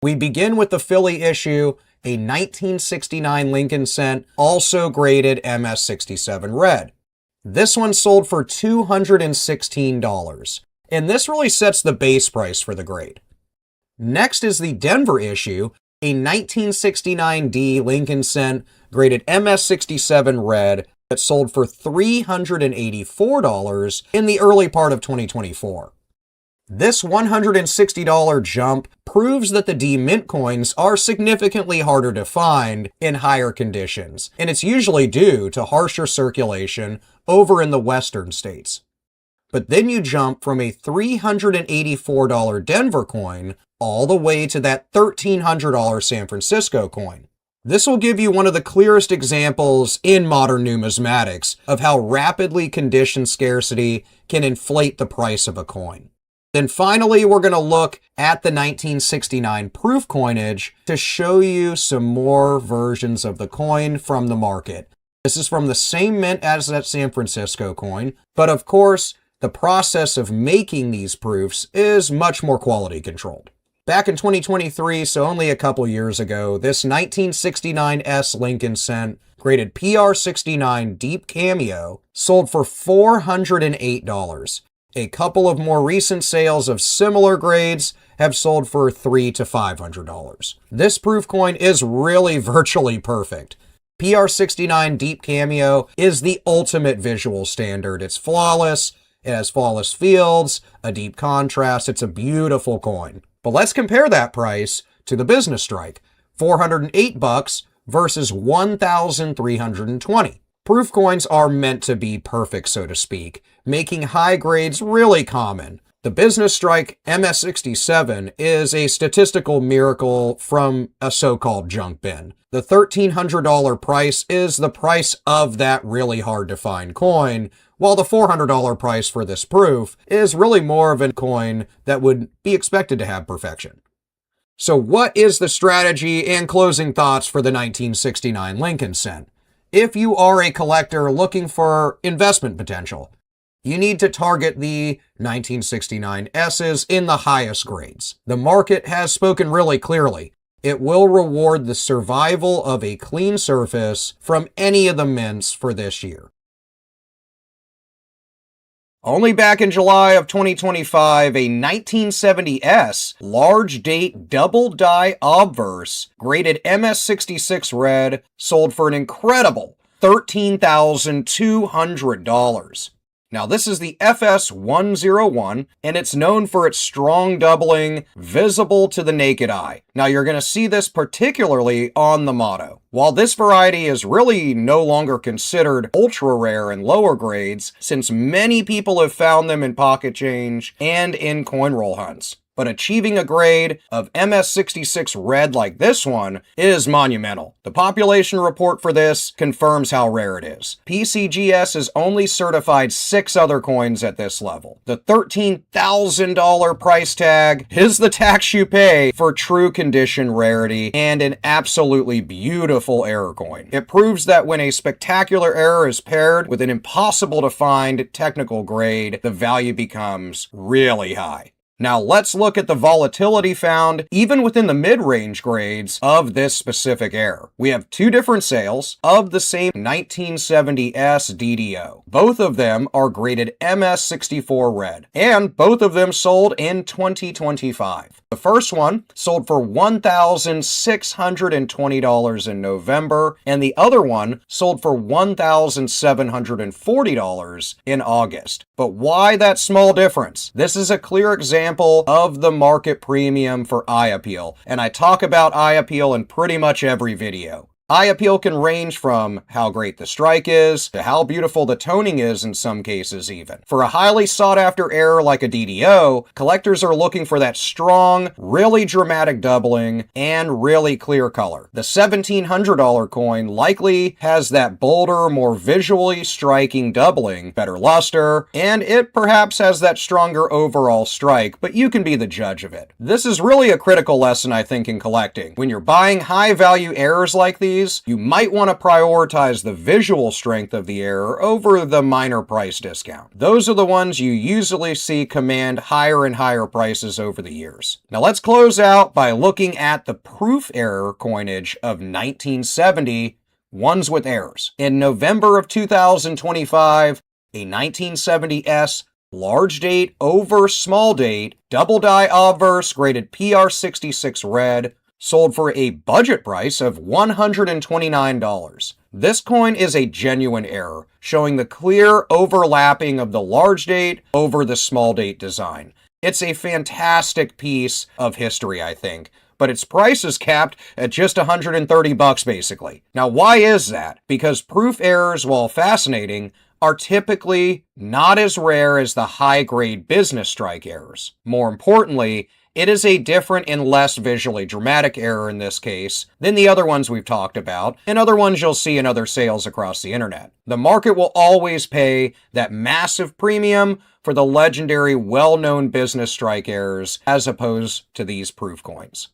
We begin with the Philly issue, a 1969 Lincoln Cent, also graded MS67 red. This one sold for $216, and this really sets the base price for the grade. Next is the Denver issue, a 1969 D Lincoln Cent, graded MS67 red, that sold for $384 in the early part of 2024. This $160 jump proves that the D mint coins are significantly harder to find in higher conditions, and it's usually due to harsher circulation over in the western states. But then you jump from a $384 Denver coin all the way to that $1,300 San Francisco coin. This will give you one of the clearest examples in modern numismatics of how rapidly conditioned scarcity can inflate the price of a coin. Then finally, we're going to look at the 1969 proof coinage to show you some more versions of the coin from the market. This is from the same mint as that San Francisco coin, but of course, the process of making these proofs is much more quality controlled. Back in 2023, so only a couple years ago, this 1969 S Lincoln cent, graded PR69 Deep Cameo, sold for $408. A couple of more recent sales of similar grades have sold for $300 to $500. This proof coin is really virtually perfect. PR69 Deep Cameo is the ultimate visual standard. It's flawless, it has flawless fields, a deep contrast, it's a beautiful coin. But let's compare that price to the business strike, $408 versus $1,320. Proof coins are meant to be perfect, so to speak, making high grades really common. The business strike MS67 is a statistical miracle from a so-called junk bin. The $1,300 price is the price of that really hard to find coin, while the $400 price for this proof is really more of a coin that would be expected to have perfection. So what is the strategy and closing thoughts for the 1969 Lincoln cent? If you are a collector looking for investment potential, you need to target the 1969 S's in the highest grades. The market has spoken really clearly. It will reward the survival of a clean surface from any of the mints for this year. Only back in July of 2025, a 1970S large date double die obverse graded MS66 red sold for an incredible $13,200. Now this is the FS101 and it's known for its strong doubling visible to the naked eye. Now you're going to see this particularly on the motto. While this variety is really no longer considered ultra rare in lower grades, since many people have found them in pocket change and in coin roll hunts. But achieving a grade of MS66 red like this one is monumental. The population report for this confirms how rare it is. PCGS has only certified 6 other coins at this level. The $13,000 price tag is the tax you pay for true condition rarity and an absolutely beautiful error coin. It proves that when a spectacular error is paired with an impossible to find technical grade, the value becomes really high. Now let's look at the volatility found even within the mid-range grades of this specific error. We have 2 different sales of the same 1970S DDO. Both of them are graded MS64 red, and both of them sold in 2025. The first one sold for $1,620 in November, and the other one sold for $1,740 in August. But why that small difference? This is a clear example of the market premium for eye appeal, and I talk about eye appeal in pretty much every video. Eye appeal can range from how great the strike is to how beautiful the toning is in some cases even. For a highly sought after error like a DDO, collectors are looking for that strong, really dramatic doubling and really clear color. The $1,700 coin likely has that bolder, more visually striking doubling, better luster, and it perhaps has that stronger overall strike, but you can be the judge of it. This is really a critical lesson, I think, in collecting. When you're buying high value errors like these, you might want to prioritize the visual strength of the error over the minor price discount. Those are the ones you usually see command higher and higher prices over the years. Now let's close out by looking at the proof error coinage of 1970, ones with errors. In November of 2025, a 1970S large date over small date double die obverse graded PR66 red sold for a budget price of $129. This coin is a genuine error, showing the clear overlapping of the large date over the small date design. It's a fantastic piece of history, I think, but its price is capped at just $130 basically. Now, why is that? Because proof errors, while fascinating, are typically not as rare as the high-grade business strike errors. More importantly, it is a different and less visually dramatic error in this case than the other ones we've talked about, and other ones you'll see in other sales across the internet. The market will always pay that massive premium for the legendary, well-known business strike errors as opposed to these proof coins.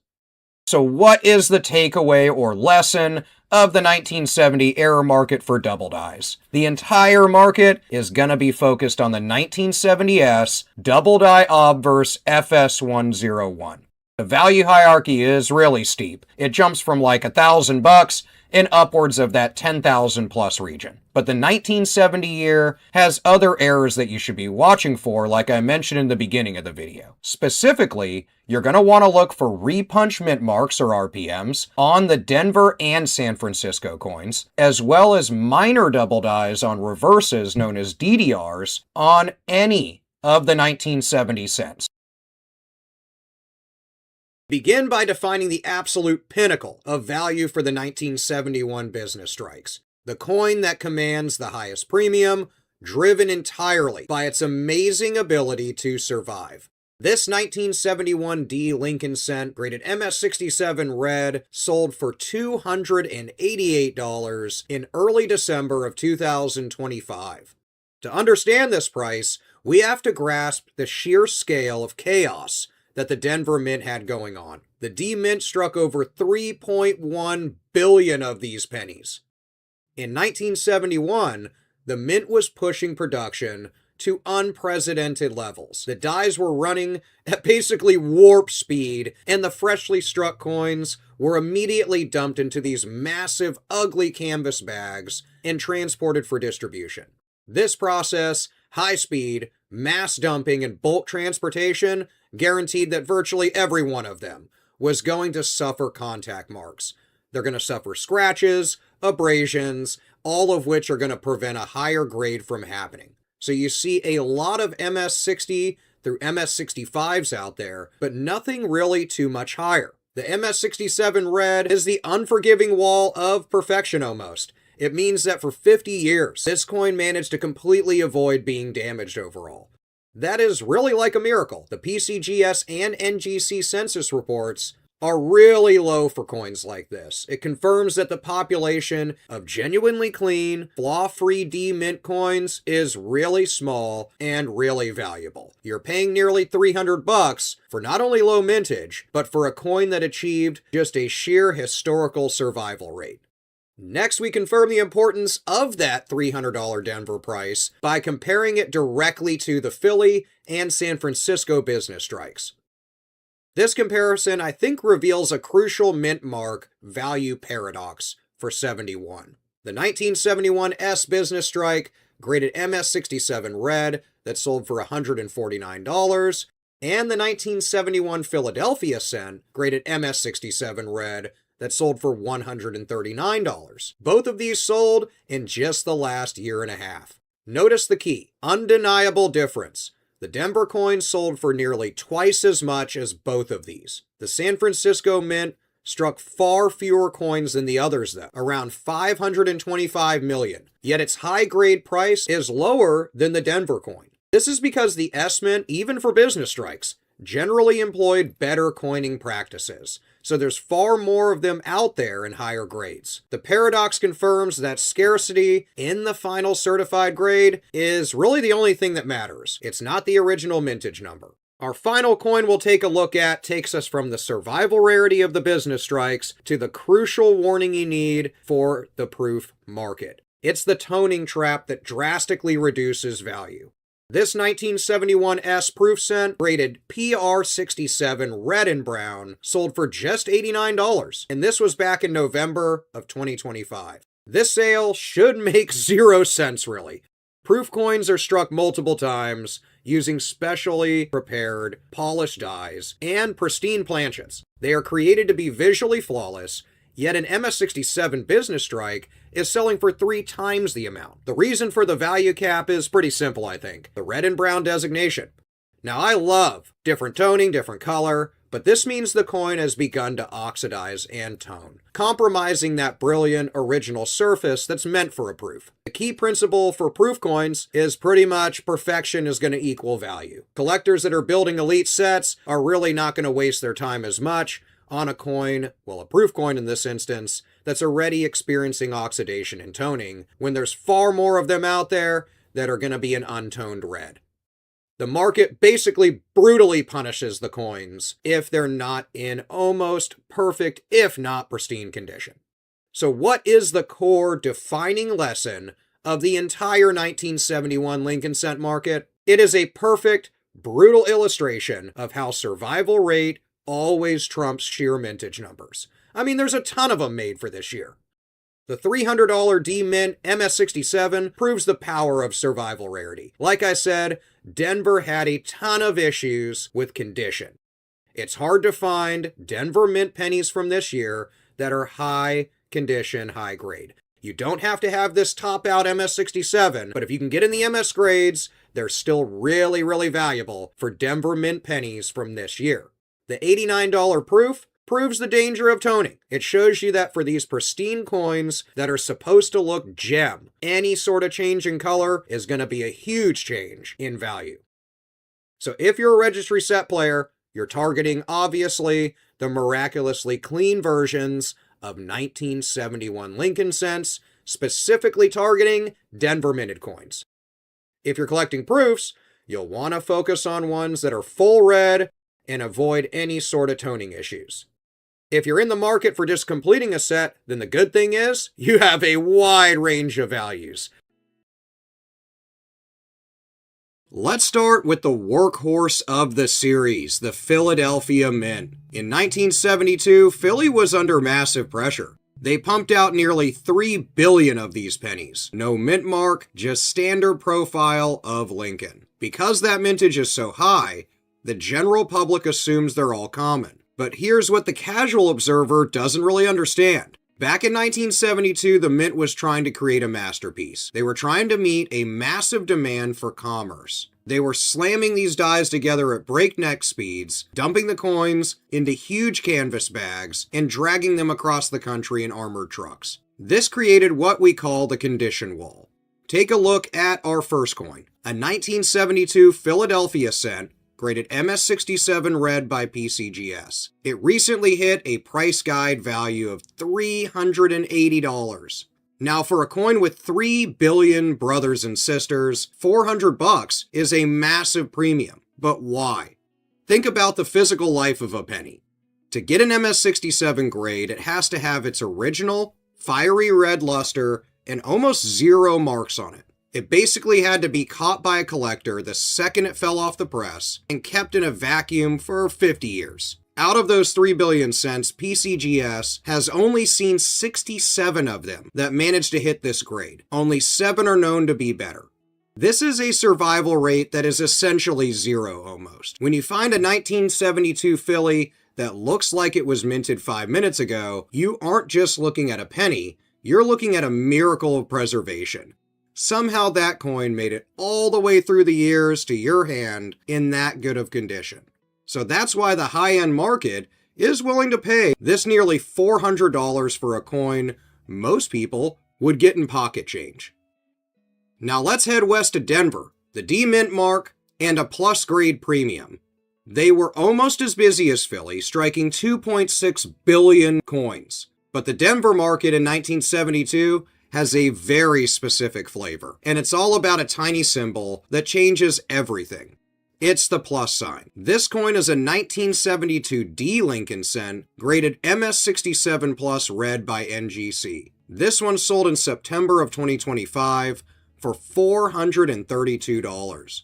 So what is the takeaway or lesson of the 1970 error market for double dies? The entire market is going to be focused on the 1970s double die obverse FS101. The value hierarchy is really steep. It jumps from like $1,000 and upwards of that 10,000 plus region. But the 1970 year has other errors that you should be watching for, like I mentioned in the beginning of the video. Specifically, you're going to want to look for repunch mint marks or RPMs on the Denver and San Francisco coins, as well as minor double dies on reverses known as DDRs on any of the 1970 cents. Begin by defining the absolute pinnacle of value for the 1971 business strikes. The coin that commands the highest premium, driven entirely by its amazing ability to survive. This 1971 D Lincoln cent, graded MS67 red, sold for $288 in early December of 2025. To understand this price, we have to grasp the sheer scale of chaos that the Denver Mint had going on. The D Mint struck over 3.1 billion of these pennies. In 1971, the Mint was pushing production to unprecedented levels. The dies were running at basically warp speed, and the freshly struck coins were immediately dumped into these massive, ugly canvas bags and transported for distribution. This process, high speed, mass dumping, and bulk transportation guaranteed that virtually every one of them was going to suffer contact marks. They're going to suffer scratches, abrasions, all of which are going to prevent a higher grade from happening. So you see a lot of MS60 through MS65s out there, but nothing really too much higher. The MS67 red is the unforgiving wall of perfection almost. It means that for 50 years, this coin managed to completely avoid being damaged overall. That is really like a miracle. The PCGS and NGC census reports are really low for coins like this. It confirms that the population of genuinely clean, flaw-free D Mint coins is really small and really valuable. You're paying nearly $300 for not only low mintage, but for a coin that achieved just a sheer historical survival rate. Next, we confirm the importance of that $300 Denver price by comparing it directly to the Philly and San Francisco business strikes. This comparison, I think, reveals a crucial mint mark value paradox for 71. The 1971 S business strike, graded MS67 red, that sold for $149, and the 1971 Philadelphia cent, graded MS67 red, that sold for $139. Both of these sold in just the last year and a half. Notice the key, undeniable difference. The Denver coin sold for nearly twice as much as both of these. The San Francisco Mint struck far fewer coins than the others though, around 525 million, yet its high-grade price is lower than the Denver coin. This is because the S Mint, even for business strikes, generally employed better coining practices, so there's far more of them out there in higher grades. The paradox confirms that scarcity in the final certified grade is really the only thing that matters. It's not the original mintage number. Our final coin we'll take a look at takes us from the survival rarity of the business strikes to the crucial warning you need for the proof market. It's the toning trap that drastically reduces value. This 1971 S proof cent, rated PR67 red and brown, sold for just $89, and this was back in November of 2025. This sale should make 0 cents really. Proof coins are struck multiple times using specially prepared, polished dies and pristine planchets. They are created to be visually flawless, yet an MS67 business strike is selling for 3 times the amount. The reason for the value cap is pretty simple, I think. The red and brown designation. Now, I love different toning, different color, but this means the coin has begun to oxidize and tone, compromising that brilliant original surface that's meant for a proof. The key principle for proof coins is pretty much perfection is going to equal value. Collectors that are building elite sets are really not going to waste their time as much on a coin, well, a proof coin in this instance, that's already experiencing oxidation and toning, when there's far more of them out there that are going to be an untoned red. The market basically brutally punishes the coins if they're not in almost perfect, if not pristine condition. So what is the core defining lesson of the entire 1971 Lincoln cent market? It is a perfect, brutal illustration of how survival rate always trumps sheer mintage numbers. I mean, there's a ton of them made for this year. The $300 D-Mint MS67 proves the power of survival rarity. Like I said, Denver had a ton of issues with condition. It's hard to find Denver mint pennies from this year that are high condition, high grade. You don't have to have this top-out MS67, but if you can get in the MS grades, they're still really, really valuable for Denver mint pennies from this year. The $89 proof proves the danger of toning. It shows you that for these pristine coins that are supposed to look gem, any sort of change in color is going to be a huge change in value. So if you're a registry set player, you're targeting, obviously, the miraculously clean versions of 1971 Lincoln cents, specifically targeting Denver minted coins. If you're collecting proofs, you'll want to focus on ones that are full red and avoid any sort of toning issues. If you're in the market for just completing a set, then the good thing is you have a wide range of values. Let's start with the workhorse of the series, the Philadelphia Mint. In 1972, Philly was under massive pressure. They pumped out nearly 3 billion of these pennies. No mint mark, just standard profile of Lincoln. Because that mintage is so high, the general public assumes they're all common. But here's what the casual observer doesn't really understand. Back in 1972, the Mint was trying to create a masterpiece. They were trying to meet a massive demand for commerce. They were slamming these dies together at breakneck speeds, dumping the coins into huge canvas bags, and dragging them across the country in armored trucks. This created what we call the condition wall. Take a look at our first coin, a 1972 Philadelphia cent, graded MS67 red by PCGS. It recently hit a price guide value of $380. Now, for a coin with 3 billion brothers and sisters, $400 is a massive premium. But why? Think about the physical life of a penny. To get an MS67 grade, it has to have its original, fiery red luster and almost zero marks on it. It basically had to be caught by a collector the second it fell off the press and kept in a vacuum for 50 years. Out of those 3 billion cents, PCGS has only seen 67 of them that managed to hit this grade. Only 7 are known to be better. This is a survival rate that is essentially zero almost. When you find a 1972 Philly that looks like it was minted 5 minutes ago, you aren't just looking at a penny, you're looking at a miracle of preservation. Somehow that coin made it all the way through the years to your hand in that good of condition. So that's why the high-end market is willing to pay this nearly $400 for a coin most people would get in pocket change. Now let's head west to Denver, the D-Mint mark, and a plus grade premium. They were almost as busy as Philly, striking 2.6 billion coins. But the Denver market in 1972 has a very specific flavor, and it's all about a tiny symbol that changes everything. It's the plus sign. This coin is a 1972 D Lincoln cent, graded MS67 Plus red by NGC. This one sold in September of 2025 for $432.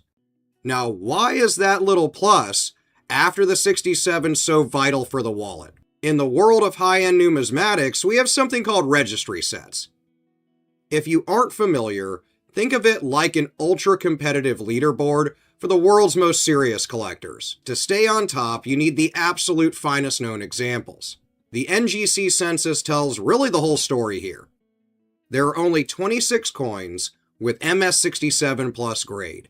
Now, why is that little plus after the 67 so vital for the wallet? In the world of high-end numismatics, we have something called registry sets. If you aren't familiar, think of it like an ultra-competitive leaderboard for the world's most serious collectors. To stay on top, you need the absolute finest known examples. The NGC census tells really the whole story here. There are only 26 coins with MS67 plus grade.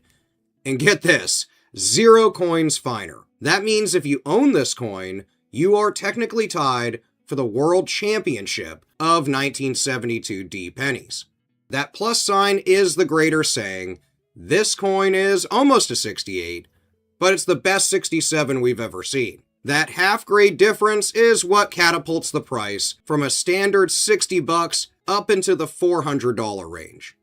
And get this, 0 coins finer. That means if you own this coin, you are technically tied for the World Championship of 1972 D pennies. That plus sign is the greater saying, this coin is almost a 68, but it's the best 67 we've ever seen. That half-grade difference is what catapults the price from a standard $60 up into the $400 range.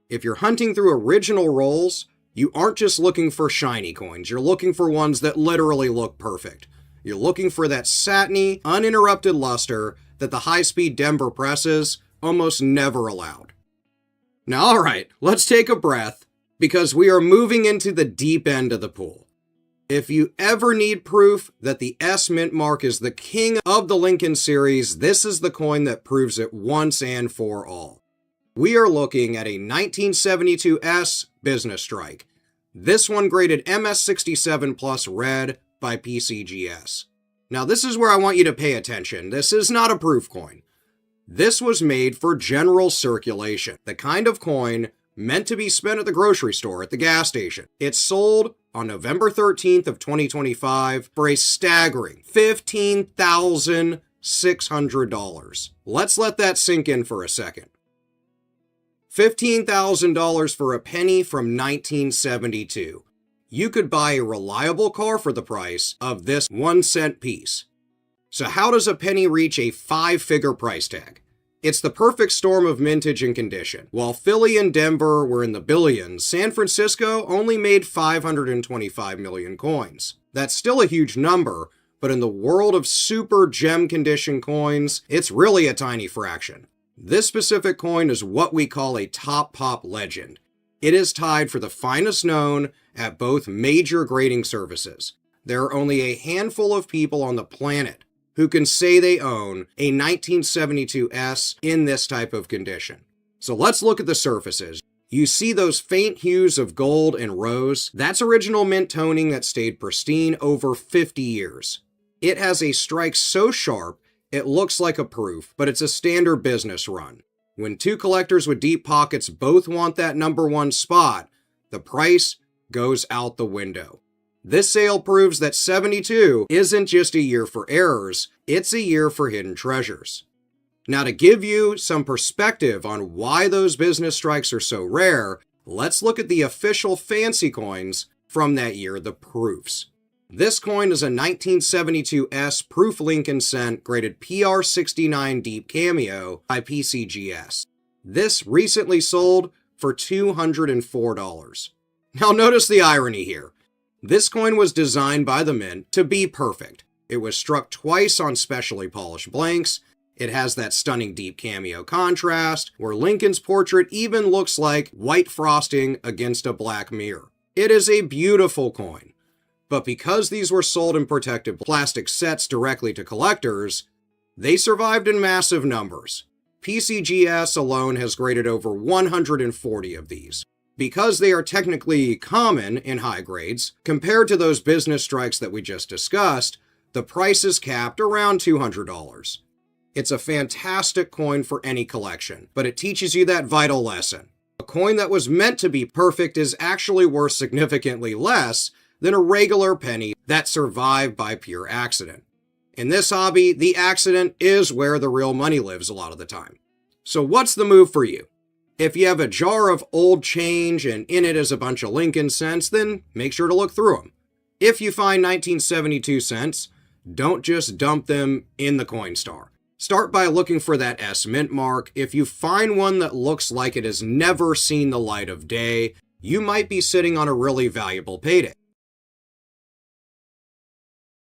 If you're hunting through original rolls, you aren't just looking for shiny coins, you're looking for ones that literally look perfect. You're looking for that satiny, uninterrupted luster that the high-speed Denver presses almost never allowed. Now, alright, let's take a breath, because we are moving into the deep end of the pool. If you ever need proof that the S mint mark is the king of the Lincoln series, this is the coin that proves it once and for all. We are looking at a 1972 S business strike. This one graded MS67 plus red by PCGS. Now this is where I want you to pay attention. This is not a proof coin. This was made for general circulation, the kind of coin meant to be spent at the grocery store, at the gas station. It sold on November 13th of 2025 for a staggering $15,600. Let's let that sink in for a second. $15,000 for a penny from 1972. You could buy a reliable car for the price of this 1-cent piece. So how does a penny reach a 5-figure price tag? It's the perfect storm of mintage and condition. While Philly and Denver were in the billions, San Francisco only made 525 million coins. That's still a huge number, but in the world of super gem condition coins, it's really a tiny fraction. This specific coin is what we call a top pop legend. It is tied for the finest known at both major grading services. There are only a handful of people on the planet who can say they own a 1972 S in this type of condition. So let's look at the surfaces. You see those faint hues of gold and rose? That's original mint toning that stayed pristine over 50 years. It has a strike so sharp, it looks like a proof, but it's a standard business run. When two collectors with deep pockets both want that #1 spot, the price goes out the window. This sale proves that 72 isn't just a year for errors, it's a year for hidden treasures. Now to give you some perspective on why those business strikes are so rare, let's look at the official fancy coins from that year, the proofs. This coin is a 1972 S proof Lincoln cent graded PR69 deep cameo by PCGS. This recently sold for $204. Now notice the irony here. This coin was designed by the mint to be perfect. It was struck twice on specially polished blanks. It has that stunning deep cameo contrast, where Lincoln's portrait even looks like white frosting against a black mirror. It is a beautiful coin. But because these were sold in protected plastic sets directly to collectors, they survived in massive numbers. PCGS alone has graded over 140 of these. Because they are technically common in high grades, compared to those business strikes that we just discussed, the price is capped around $200. It's a fantastic coin for any collection, but it teaches you that vital lesson. A coin that was meant to be perfect is actually worth significantly less than a regular penny that survived by pure accident. In this hobby, the accident is where the real money lives a lot of the time. So what's the move for you? If you have a jar of old change and in it is a bunch of Lincoln cents, then make sure to look through them. If you find 1972 cents, don't just dump them in the Coinstar. Start by looking for that S mint mark. If you find one that looks like it has never seen the light of day, you might be sitting on a really valuable payday.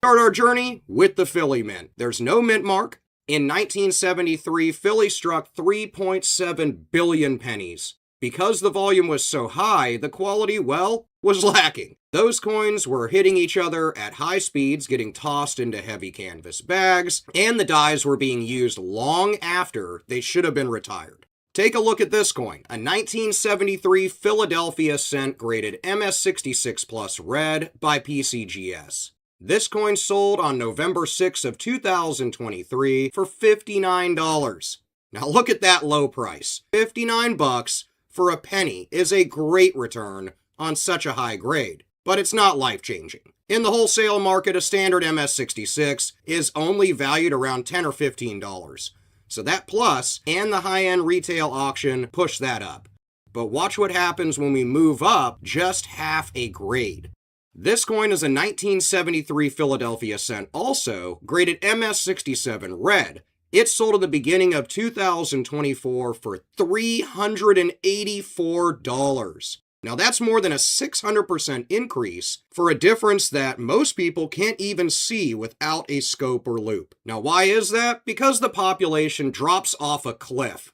Start our journey with the Philly mint. There's no mint mark. In 1973, Philly struck 3.7 billion pennies. Because the volume was so high, the quality, well, was lacking. Those coins were hitting each other at high speeds, getting tossed into heavy canvas bags, and the dies were being used long after they should have been retired. Take a look at this coin, a 1973 Philadelphia cent graded MS66 plus red by PCGS. This coin sold on November 6th of 2023 for $59. Now look at that low price. $59 for a penny is a great return on such a high grade. but it's not life-changing. In the wholesale market, a standard MS-66 is only valued around $10 or $15. So that plus and the high-end retail auction push that up. But watch what happens when we move up just half a grade. This coin is a 1973 Philadelphia cent, also graded MS-67 red. It sold at the beginning of 2024 for $384. Now that's more than a 600% increase for a difference that most people can't even see without a scope or loop. Now why is that? Because the population drops off a cliff.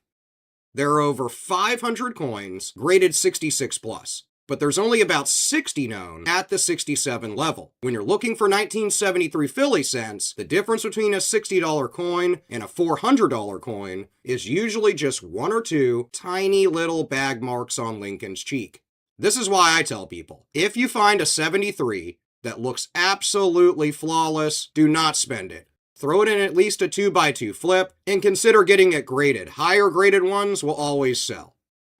There are over 500 coins graded 66 plus, but there's only about 60 known at the 67 level. When you're looking for 1973 Philly cents, the difference between a $60 coin and a $400 coin is usually just one or two tiny little bag marks on Lincoln's cheek. This is why I tell people, if you find a 73 that looks absolutely flawless, do not spend it. Throw it in at least a 2x2 flip and consider getting it graded. Higher graded ones will always sell.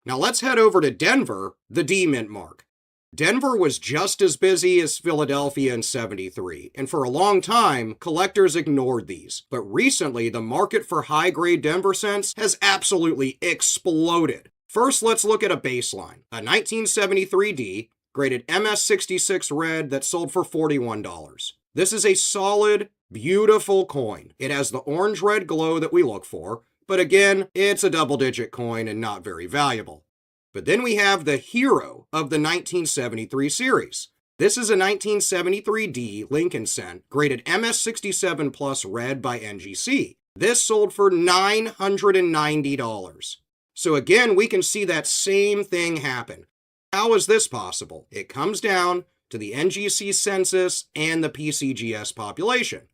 Now let's head over to Denver, the D mint mark. Denver was just as busy as Philadelphia in 73, and for a long time, collectors ignored these. But recently, the market for high-grade Denver cents has absolutely exploded. First, let's look at a baseline. A 1973 D, graded MS-66 red that sold for $41. This is a solid, beautiful coin. It has the orange-red glow that we look for, but again, it's a double-digit coin and not very valuable. But then we have the hero of the 1973 series. This is a 1973 D Lincoln cent, graded MS-67 plus red by NGC. This sold for $990. So again, we can see that same thing happen. How is this possible? It comes down to the NGC census and the PCGS population.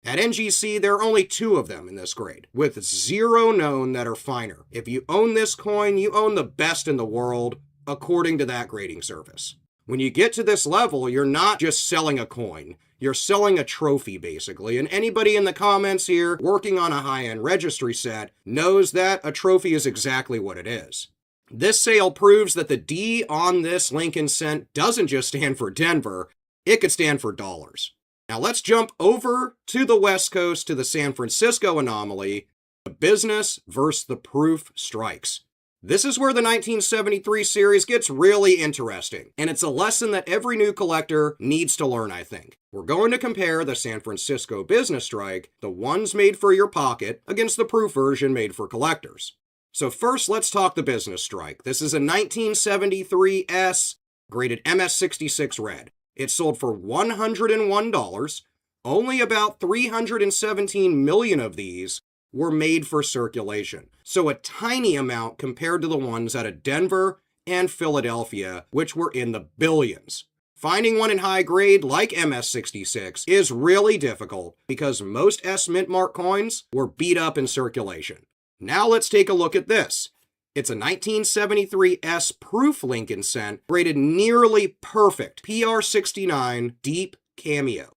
At NGC, there are only 2 of them in this grade, with 0 known that are finer. If you own this coin, you own the best in the world, according to that grading service. When you get to this level, you're not just selling a coin. You're selling a trophy, basically, and anybody in the comments here working on a high-end registry set knows that a trophy is exactly what it is. This sale proves that the D on this Lincoln cent doesn't just stand for Denver, it could stand for dollars. Now let's jump over to the West Coast to the San Francisco anomaly, the business versus the proof strikes. This is where the 1973 series gets really interesting, and it's a lesson that every new collector needs to learn, I think. We're going to compare the San Francisco business strike, the ones made for your pocket, against the proof version made for collectors. So first, let's talk the business strike. This is a 1973 S, graded MS-66 red. It sold for $101. Only about 317 million of these were made for circulation. So a tiny amount compared to the ones out of Denver and Philadelphia, which were in the billions. Finding one in high grade like MS-66 is really difficult because most S mint mark coins were beat up in circulation. Now let's take a look at this. It's a 1973 S proof Lincoln cent, graded nearly perfect PR69 deep cameo.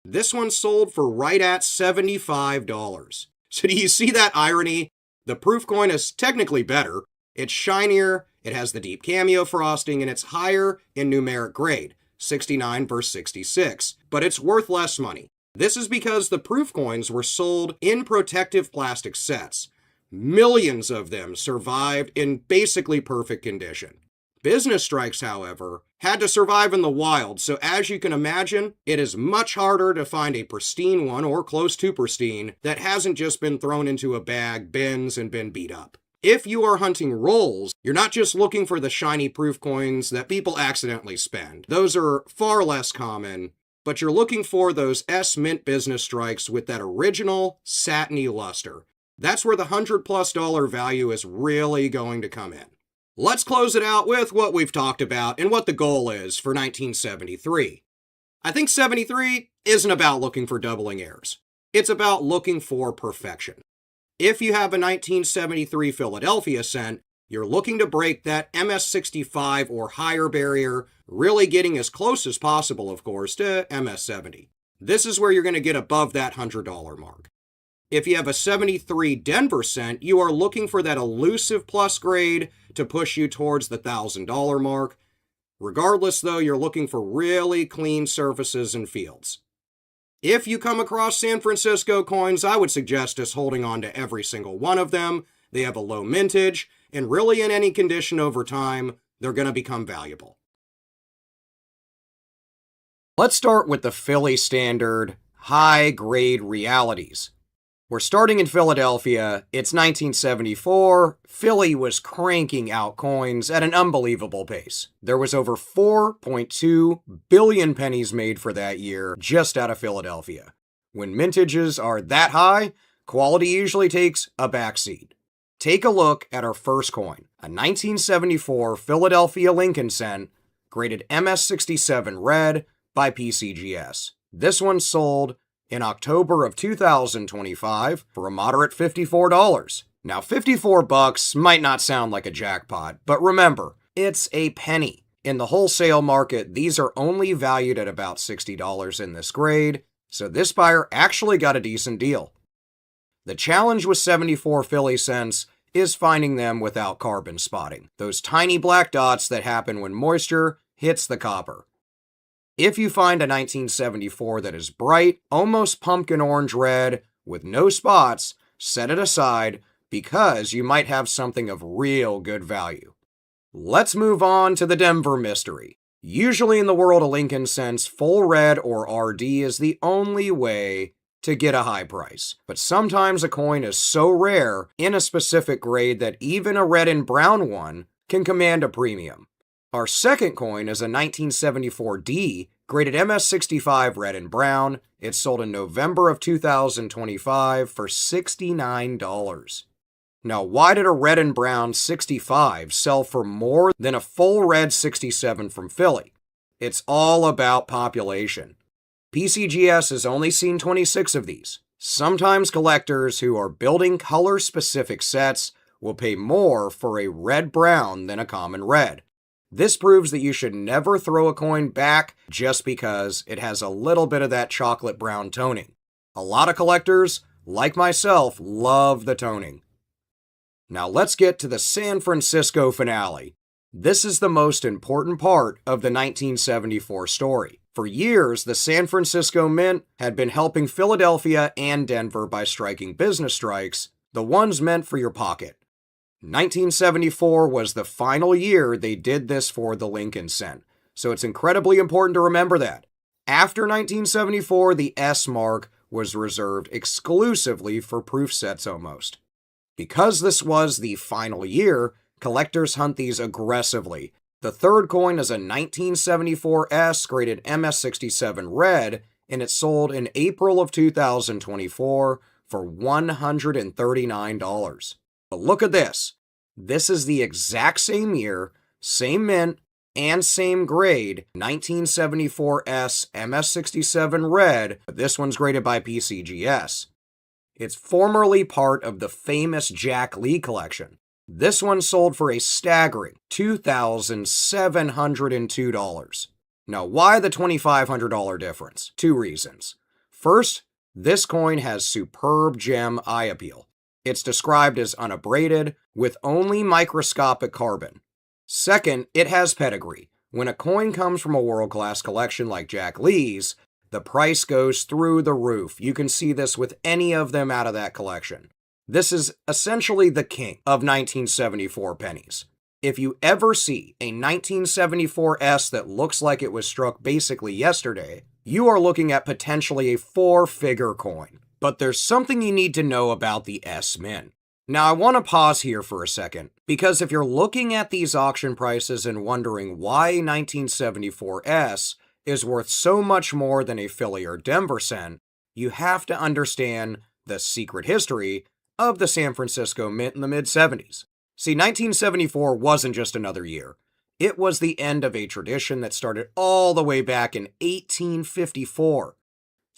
This one sold for right at $75. So do you see that irony? The proof coin is technically better. It's shinier, it has the deep cameo frosting, and it's higher in numeric grade, 69 versus 66, but it's worth less money. This is because the proof coins were sold in protective plastic sets. Millions of them survived in basically perfect condition. Business strikes, however, had to survive in the wild, so as you can imagine, it is much harder to find a pristine one or close to pristine that hasn't just been thrown into a bag, bins, and been beat up. If you are hunting rolls, you're not just looking for the shiny proof coins that people accidentally spend. Those are far less common, but you're looking for those S mint business strikes with that original satiny luster. That's where the $100+ value is really going to come in. Let's close it out with what we've talked about and what the goal is for 1973. I think 73 isn't about looking for doubling errors. It's about looking for perfection. If you have a 1973 Philadelphia cent, you're looking to break that MS-65 or higher barrier, really getting as close as possible, of course, to MS-70. This is where you're going to get above that $100 mark. If you have a 73 Denver cent, you are looking for that elusive plus grade to push you towards the $1,000 mark. Regardless, though, you're looking for really clean surfaces and fields. If you come across San Francisco coins, I would suggest just holding on to every single one of them. They have a low mintage, and really in any condition over time, they're going to become valuable. Let's start with the Philly standard high-grade realities. We're starting in Philadelphia. It's 1974. Philly was cranking out coins at an unbelievable pace. There was over 4.2 billion pennies made for that year just out of Philadelphia. When mintages are that high, quality usually takes a backseat. Take a look at our first coin, a 1974 Philadelphia Lincoln cent, graded MS67 red by PCGS. This one sold in October of 2025 for a moderate $54. Now, $54 might not sound like a jackpot, but remember, it's a penny. In the wholesale market, these are only valued at about $60 in this grade, so this buyer actually got a decent deal. The challenge with 74 Philly cents is finding them without carbon spotting, those tiny black dots that happen when moisture hits the copper. If you find a 1974 that is bright, almost pumpkin orange red, with no spots, set it aside because you might have something of real good value. Let's move on to the Denver mystery. Usually in the world of Lincoln cents, full red or RD is the only way to get a high price. But sometimes a coin is so rare in a specific grade that even a red and brown one can command a premium. Our second coin is a 1974D, graded MS65 red and brown. It sold in November of 2025 for $69. Now, why did a red and brown 65 sell for more than a full red 67 from Philly? It's all about population. PCGS has only seen 26 of these. Sometimes collectors who are building color-specific sets will pay more for a red-brown than a common red. This proves that you should never throw a coin back just because it has a little bit of that chocolate brown toning. A lot of collectors, like myself, love the toning. Now let's get to the San Francisco finale. This is the most important part of the 1974 story. For years, the San Francisco Mint had been helping Philadelphia and Denver by striking business strikes, the ones meant for your pocket. 1974 was the final year they did this for the Lincoln cent, so it's incredibly important to remember that. After 1974, the S mark was reserved exclusively for proof sets almost. Because this was the final year, collectors hunt these aggressively. The third coin is a 1974 S graded MS67 red, and it sold in April of 2024 for $139. But look at this. This is the exact same year, same mint, and same grade, 1974 S MS67 red, but this one's graded by PCGS. It's formerly part of the famous Jack Lee collection. This one sold for a staggering $2,702. Now, why the $2,500 difference? Two reasons. First, this coin has superb gem eye appeal. It's described as unabraded, with only microscopic carbon. Second, it has pedigree. When a coin comes from a world-class collection like Jack Lee's, the price goes through the roof. You can see this with any of them out of that collection. This is essentially the king of 1974 pennies. If you ever see a 1974 S that looks like it was struck basically yesterday, you are looking at potentially a four-figure coin. But there's something you need to know about the S Mint. Now, I want to pause here for a second, because if you're looking at these auction prices and wondering why a 1974 S is worth so much more than a Philly or Denver cent, you have to understand the secret history of the San Francisco Mint in the mid-70s. See, 1974 wasn't just another year. It was the end of a tradition that started all the way back in 1854.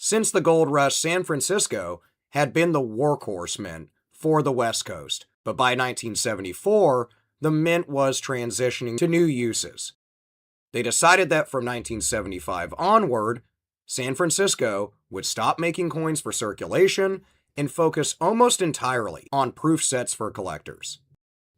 Since the gold rush, San Francisco had been the workhorse mint for the West Coast, but by 1974, the mint was transitioning to new uses. They decided that from 1975 onward, San Francisco would stop making coins for circulation and focus almost entirely on proof sets for collectors.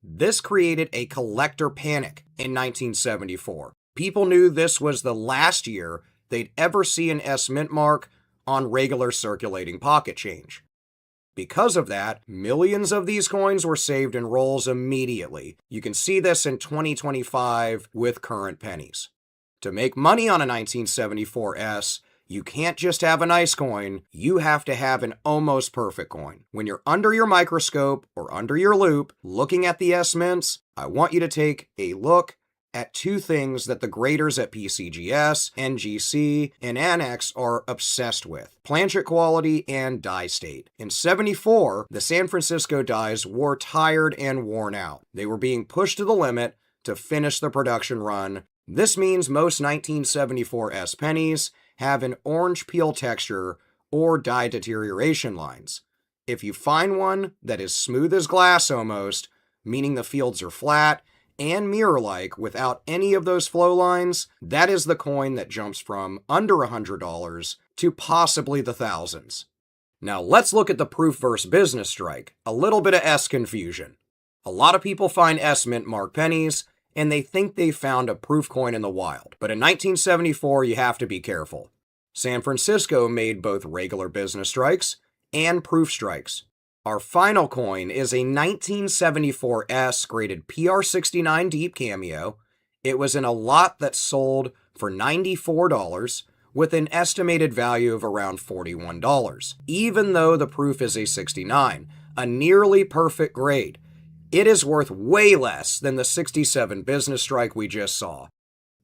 This created a collector panic in 1974. People knew this was the last year they'd ever see an S mint mark on regular circulating pocket change. Because of that, millions of these coins were saved in rolls immediately. You can see this in 2025 with current pennies. To make money on a 1974 S, you can't just have a nice coin, you have to have an almost perfect coin. When you're under your microscope or under your loupe looking at the S mints, I want you to take a look at two things that the graders at PCGS, NGC, and Annex are obsessed with: planchet quality and die state. In 74, the San Francisco dies were tired and worn out. They were being pushed to the limit to finish the production run. This means most 1974 S pennies have an orange peel texture or die deterioration lines. If you find one that is smooth as glass almost, meaning the fields are flat and mirror-like without any of those flow lines, that is the coin that jumps from under $100 to possibly the thousands. Now let's look at the proof versus business strike. A little bit of S confusion. A lot of people find S mint mark pennies and they think they found a proof coin in the wild. But in 1974, you have to be careful. San Francisco made both regular business strikes and proof strikes. Our final coin is a 1974 S graded PR69 Deep Cameo. It was in a lot that sold for $94 with an estimated value of around $41, even though the proof is a 69, a nearly perfect grade. It is worth way less than the 67 business strike we just saw.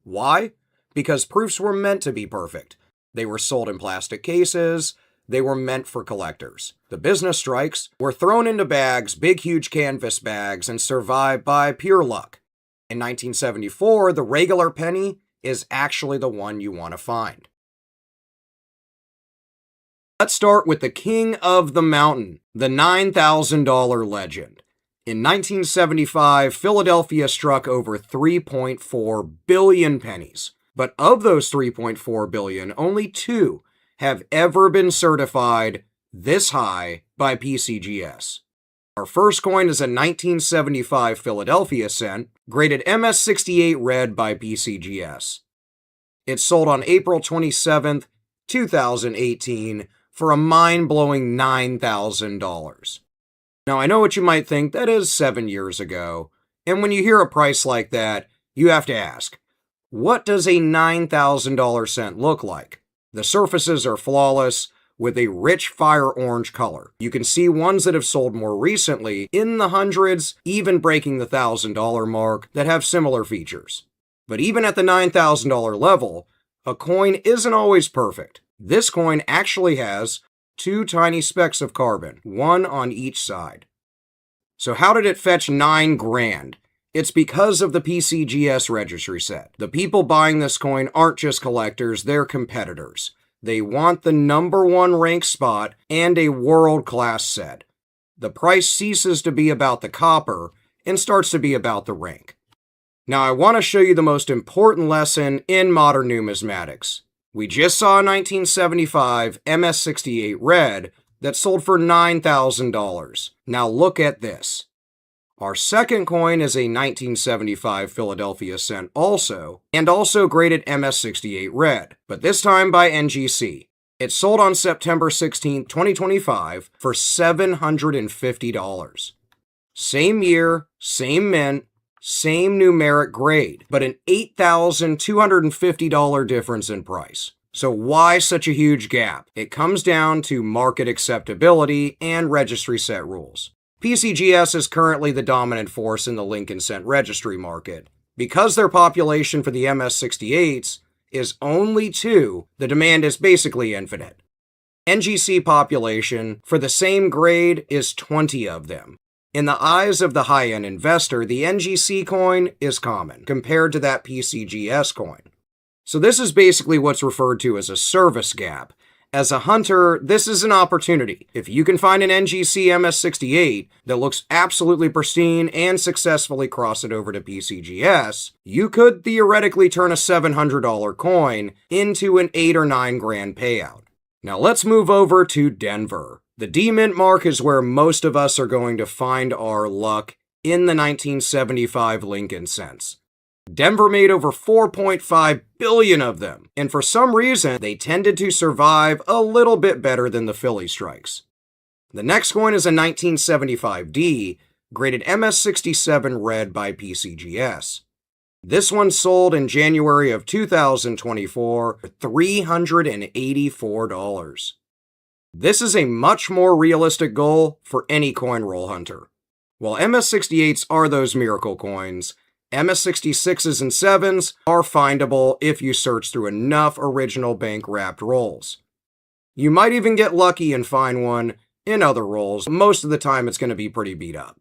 Why? Because proofs were meant to be perfect. They were sold in plastic cases. They were meant for collectors. The business strikes were thrown into bags, big huge canvas bags, and survived by pure luck. In 1974, the regular penny is actually the one you want to find. Let's start with the king of the mountain, the $9,000 legend. In 1975, Philadelphia struck over 3.4 billion pennies. But of those 3.4 billion, only 2 have ever been certified this high by PCGS. Our first coin is a 1975 Philadelphia cent, graded MS68 red by PCGS. It sold on April 27th, 2018 for a mind-blowing $9,000. Now I know what you might think, that is 7 years ago, and when you hear a price like that, you have to ask, what does a $9,000 cent look like? The surfaces are flawless with a rich fire orange color. You can see ones that have sold more recently in the hundreds, even breaking the $1,000 mark, that have similar features. But even at the $9,000 level, a coin isn't always perfect. This coin actually has 2 tiny specks of carbon, one on each side. So how did it fetch $9 grand? It's because of the PCGS registry set. The people buying this coin aren't just collectors, they're competitors. They want the #1 rank spot and a world-class set. The price ceases to be about the copper and starts to be about the rank. Now I want to show you the most important lesson in modern numismatics. We just saw a 1975 MS68 red that sold for $9,000. Now look at this. Our second coin is a 1975 Philadelphia cent also graded MS68 red, but this time by NGC. It sold on September 16, 2025 for $750. Same year, same mint, same numeric grade, but an $8,250 difference in price. So why such a huge gap? It comes down to market acceptability and registry set rules. PCGS is currently the dominant force in the Lincoln cent registry market. Because their population for the MS68s is only 2, the demand is basically infinite. NGC population for the same grade is 20 of them. In the eyes of the high-end investor, the NGC coin is common compared to that PCGS coin. So this is basically what's referred to as a service gap. As a hunter, this is an opportunity. If you can find an NGC MS68 that looks absolutely pristine and successfully cross it over to PCGS, you could theoretically turn a $700 coin into an 8 or 9 grand payout. Now let's move over to Denver. The D-Mint mark is where most of us are going to find our luck in the 1975 Lincoln cents. Denver made over 4.5 billion of them, and for some reason, they tended to survive a little bit better than the Philly strikes. The next coin is a 1975D, graded MS67 red by PCGS. This one sold in January of 2024 for $384. This is a much more realistic goal for any coin roll hunter. While MS68s are those miracle coins, MS66s and 7s are findable if you search through enough original bank-wrapped rolls. You might even get lucky and find one in other rolls. Most of the time it's going to be pretty beat up.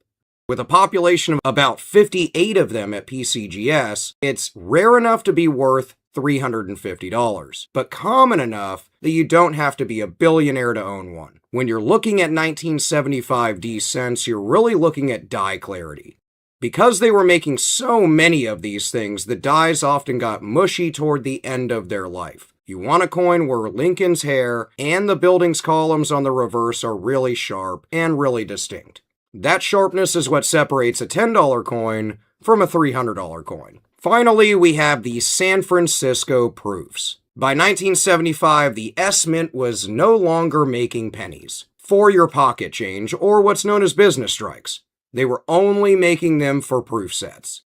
With a population of about 58 of them at PCGS, it's rare enough to be worth $350, but common enough that you don't have to be a billionaire to own one. When you're looking at 1975D cents, you're really looking at die clarity. Because they were making so many of these things, the dies often got mushy toward the end of their life. You want a coin where Lincoln's hair and the building's columns on the reverse are really sharp and really distinct. That sharpness is what separates a $10 coin from a $300 coin. Finally, we have the San Francisco proofs. By 1975, the S-Mint was no longer making pennies for your pocket change or what's known as business strikes. They were only making them for proof sets.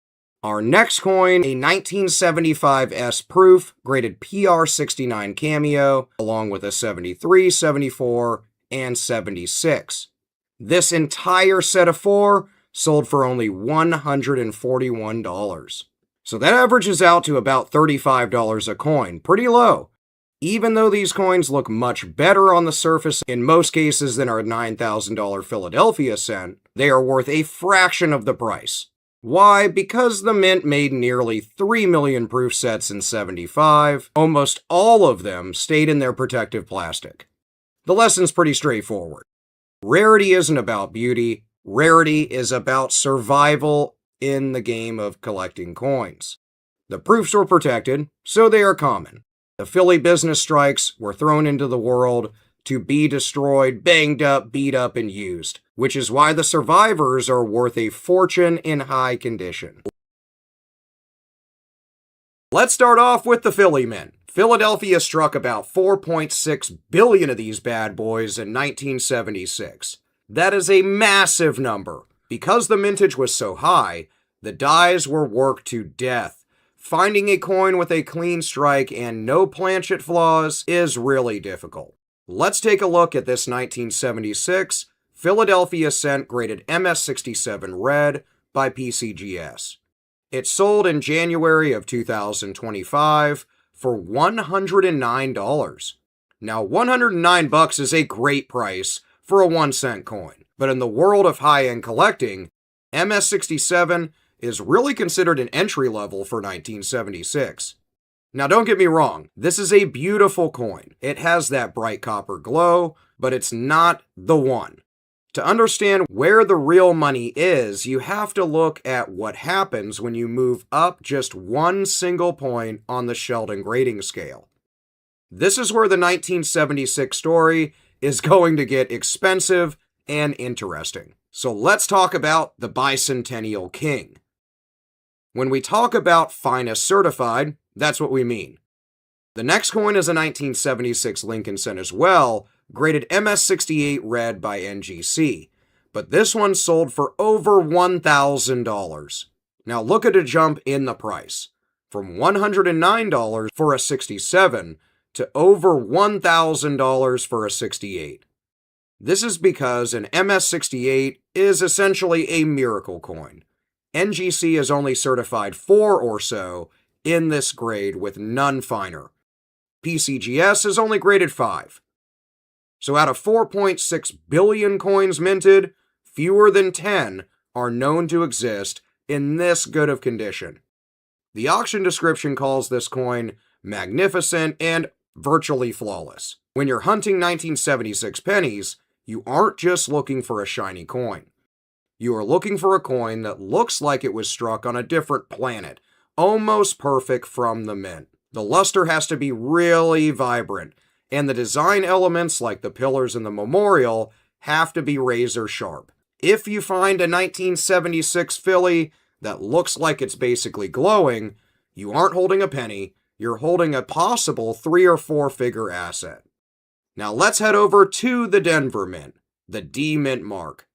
Our next coin, a 1975 S proof, graded PR69 Cameo, along with a 73, 74, and 76. This entire set of 4 sold for only $141. So that averages out to about $35 a coin, pretty low. Even though these coins look much better on the surface in most cases than our $9,000 Philadelphia cent, they are worth a fraction of the price. Why? Because the mint made nearly 3 million proof sets in '75. Almost all of them stayed in their protective plastic. The lesson's pretty straightforward. Rarity isn't about beauty. Rarity is about survival in the game of collecting coins. The proofs were protected, so they are common. The Philly business strikes were thrown into the world to be destroyed, banged up, beat up, and used, which is why the survivors are worth a fortune in high condition. Let's start off with the Philly Mint. Philadelphia struck about 4.6 billion of these bad boys in 1976. That is a massive number. Because the mintage was so high, the dies were worked to death. Finding a coin with a clean strike and no planchet flaws is really difficult. Let's take a look at this 1976 Philadelphia cent graded MS67 red by PCGS. It sold in January of 2025 for $109. Now, $109 is a great price for a 1 cent coin, but in the world of high-end collecting, MS67 is really considered an entry level for 1976. Now, don't get me wrong, this is a beautiful coin. It has that bright copper glow, but it's not the one. To understand where the real money is, you have to look at what happens when you move up just one single point on the Sheldon grading scale. This is where the 1976 story is going to get expensive and interesting. So let's talk about the Bicentennial King. When we talk about finest certified, that's what we mean. The next coin is a 1976 Lincoln cent as well, graded MS68 red by NGC, but this one sold for over $1,000. Now look at a jump in the price, from $109 for a 67 to over $1,000 for a 68. This is because an MS68 is essentially a miracle coin. NGC has only certified 4 or so in this grade, with none finer. PCGS has only graded 5. So out of 4.6 billion coins minted, fewer than 10 are known to exist in this good of condition. The auction description calls this coin magnificent and virtually flawless. When you're hunting 1976 pennies, you aren't just looking for a shiny coin. You are looking for a coin that looks like it was struck on a different planet, almost perfect from the mint. The luster has to be really vibrant, and the design elements like the pillars and the memorial have to be razor sharp. If you find a 1976 Philly that looks like it's basically glowing, you aren't holding a penny, you're holding a possible 3 or 4 figure asset. Now let's head over to the Denver Mint, the D Mint mark.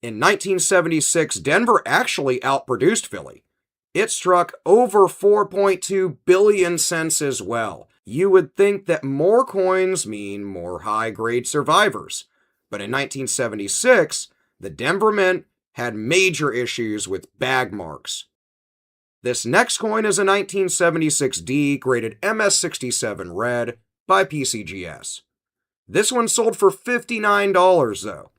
In 1976, Denver actually outproduced Philly. It struck over 4.2 billion cents as well. You would think that more coins mean more high-grade survivors. But in 1976, the Denver Mint had major issues with bag marks. This next coin is a 1976 D graded MS67 red by PCGS. This one sold for $59 though.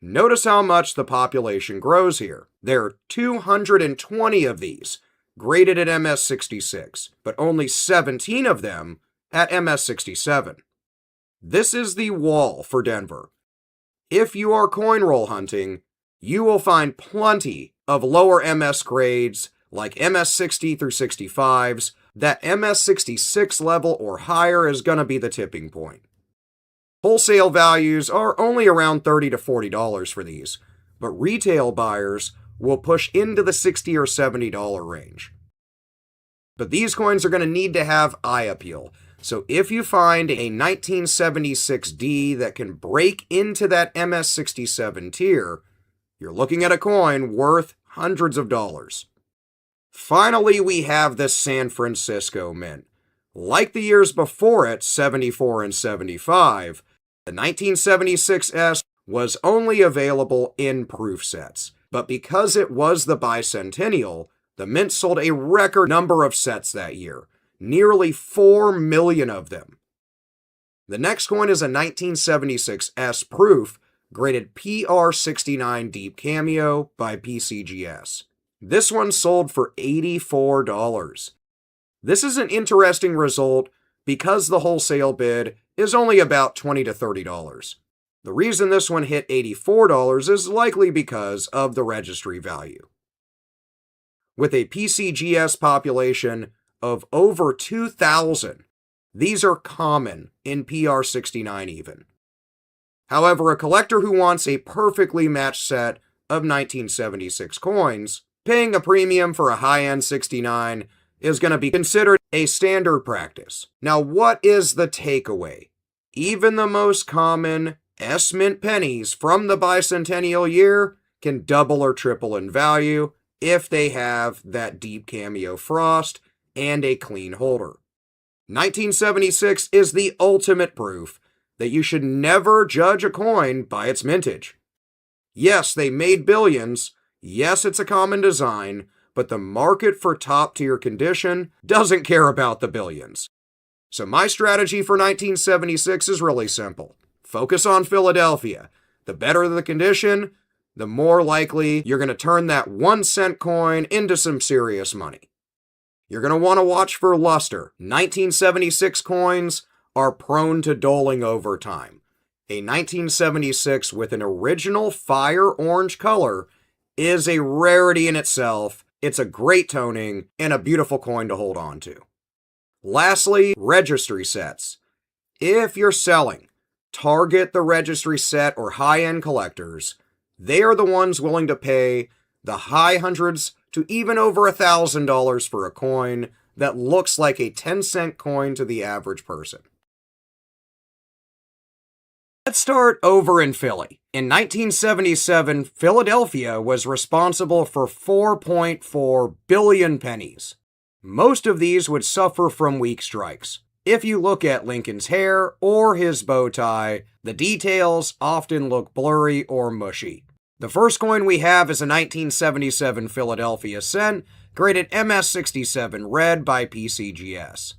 Notice how much the population grows here. There are 220 of these graded at MS66, but only 17 of them at MS67. This is the wall for Denver. If you are coin roll hunting, you will find plenty of lower MS grades like MS60 through 65s. That MS66 level or higher is going to be the tipping point. Wholesale values are only around $30 to $40 for these, but retail buyers will push into the $60 or $70 range. But these coins are going to need to have eye appeal. So if you find a 1976 D that can break into that MS67 tier, you're looking at a coin worth hundreds of dollars. Finally, we have the San Francisco Mint. Like the years before it, 74 and 75, the 1976S was only available in proof sets. But because it was the Bicentennial, the Mint sold a record number of sets that year, nearly 4 million of them. The next coin is a 1976S proof, graded PR69 Deep Cameo by PCGS. This one sold for $84. This is an interesting result because the wholesale bid is only about $20 to $30. The reason this one hit $84 is likely because of the registry value. With a PCGS population of over 2,000, these are common in PR69 even. However, a collector who wants a perfectly matched set of 1976 coins, paying a premium for a high-end 69 is going to be considered a standard practice. Now, what is the takeaway? Even the most common S-Mint pennies from the Bicentennial year can double or triple in value if they have that deep cameo frost and a clean holder. 1976 is the ultimate proof that you should never judge a coin by its mintage. Yes, they made billions. Yes, it's a common design, but the market for top-tier condition doesn't care about the billions. So my strategy for 1976 is really simple. Focus on Philadelphia. The better the condition, the more likely you're going to turn that 1-cent coin into some serious money. You're going to want to watch for luster. 1976 coins are prone to doling over time. A 1976 with an original fire orange color is a rarity in itself. It's a great toning and a beautiful coin to hold on to. Lastly, registry sets. If you're selling, target the registry set or high-end collectors. They are the ones willing to pay the high hundreds to even over $1,000 for a coin that looks like a 10-cent coin to the average person. Let's start over in Philly. In 1977, Philadelphia was responsible for 4.4 billion pennies. Most of these would suffer from weak strikes. If you look at Lincoln's hair or his bow tie, the details often look blurry or mushy. The first coin we have is a 1977 Philadelphia cent, graded MS67 red by PCGS.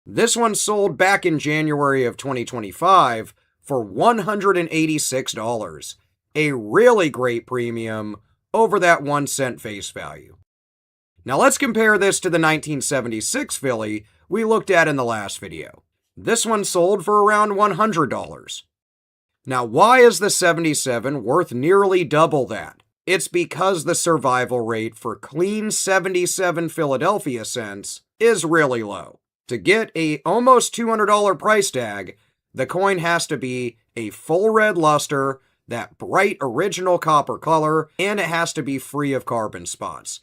This one sold back in January of 2025 for $186, a really great premium over that 1-cent face value. Now let's compare this to the 1976 Philly we looked at in the last video. This one sold for around $100. Now why is the 77 worth nearly double that? It's because the survival rate for clean 77 Philadelphia cents is really low. To get a almost $200 price tag, the coin has to be a full red luster, that bright original copper color, and it has to be free of carbon spots.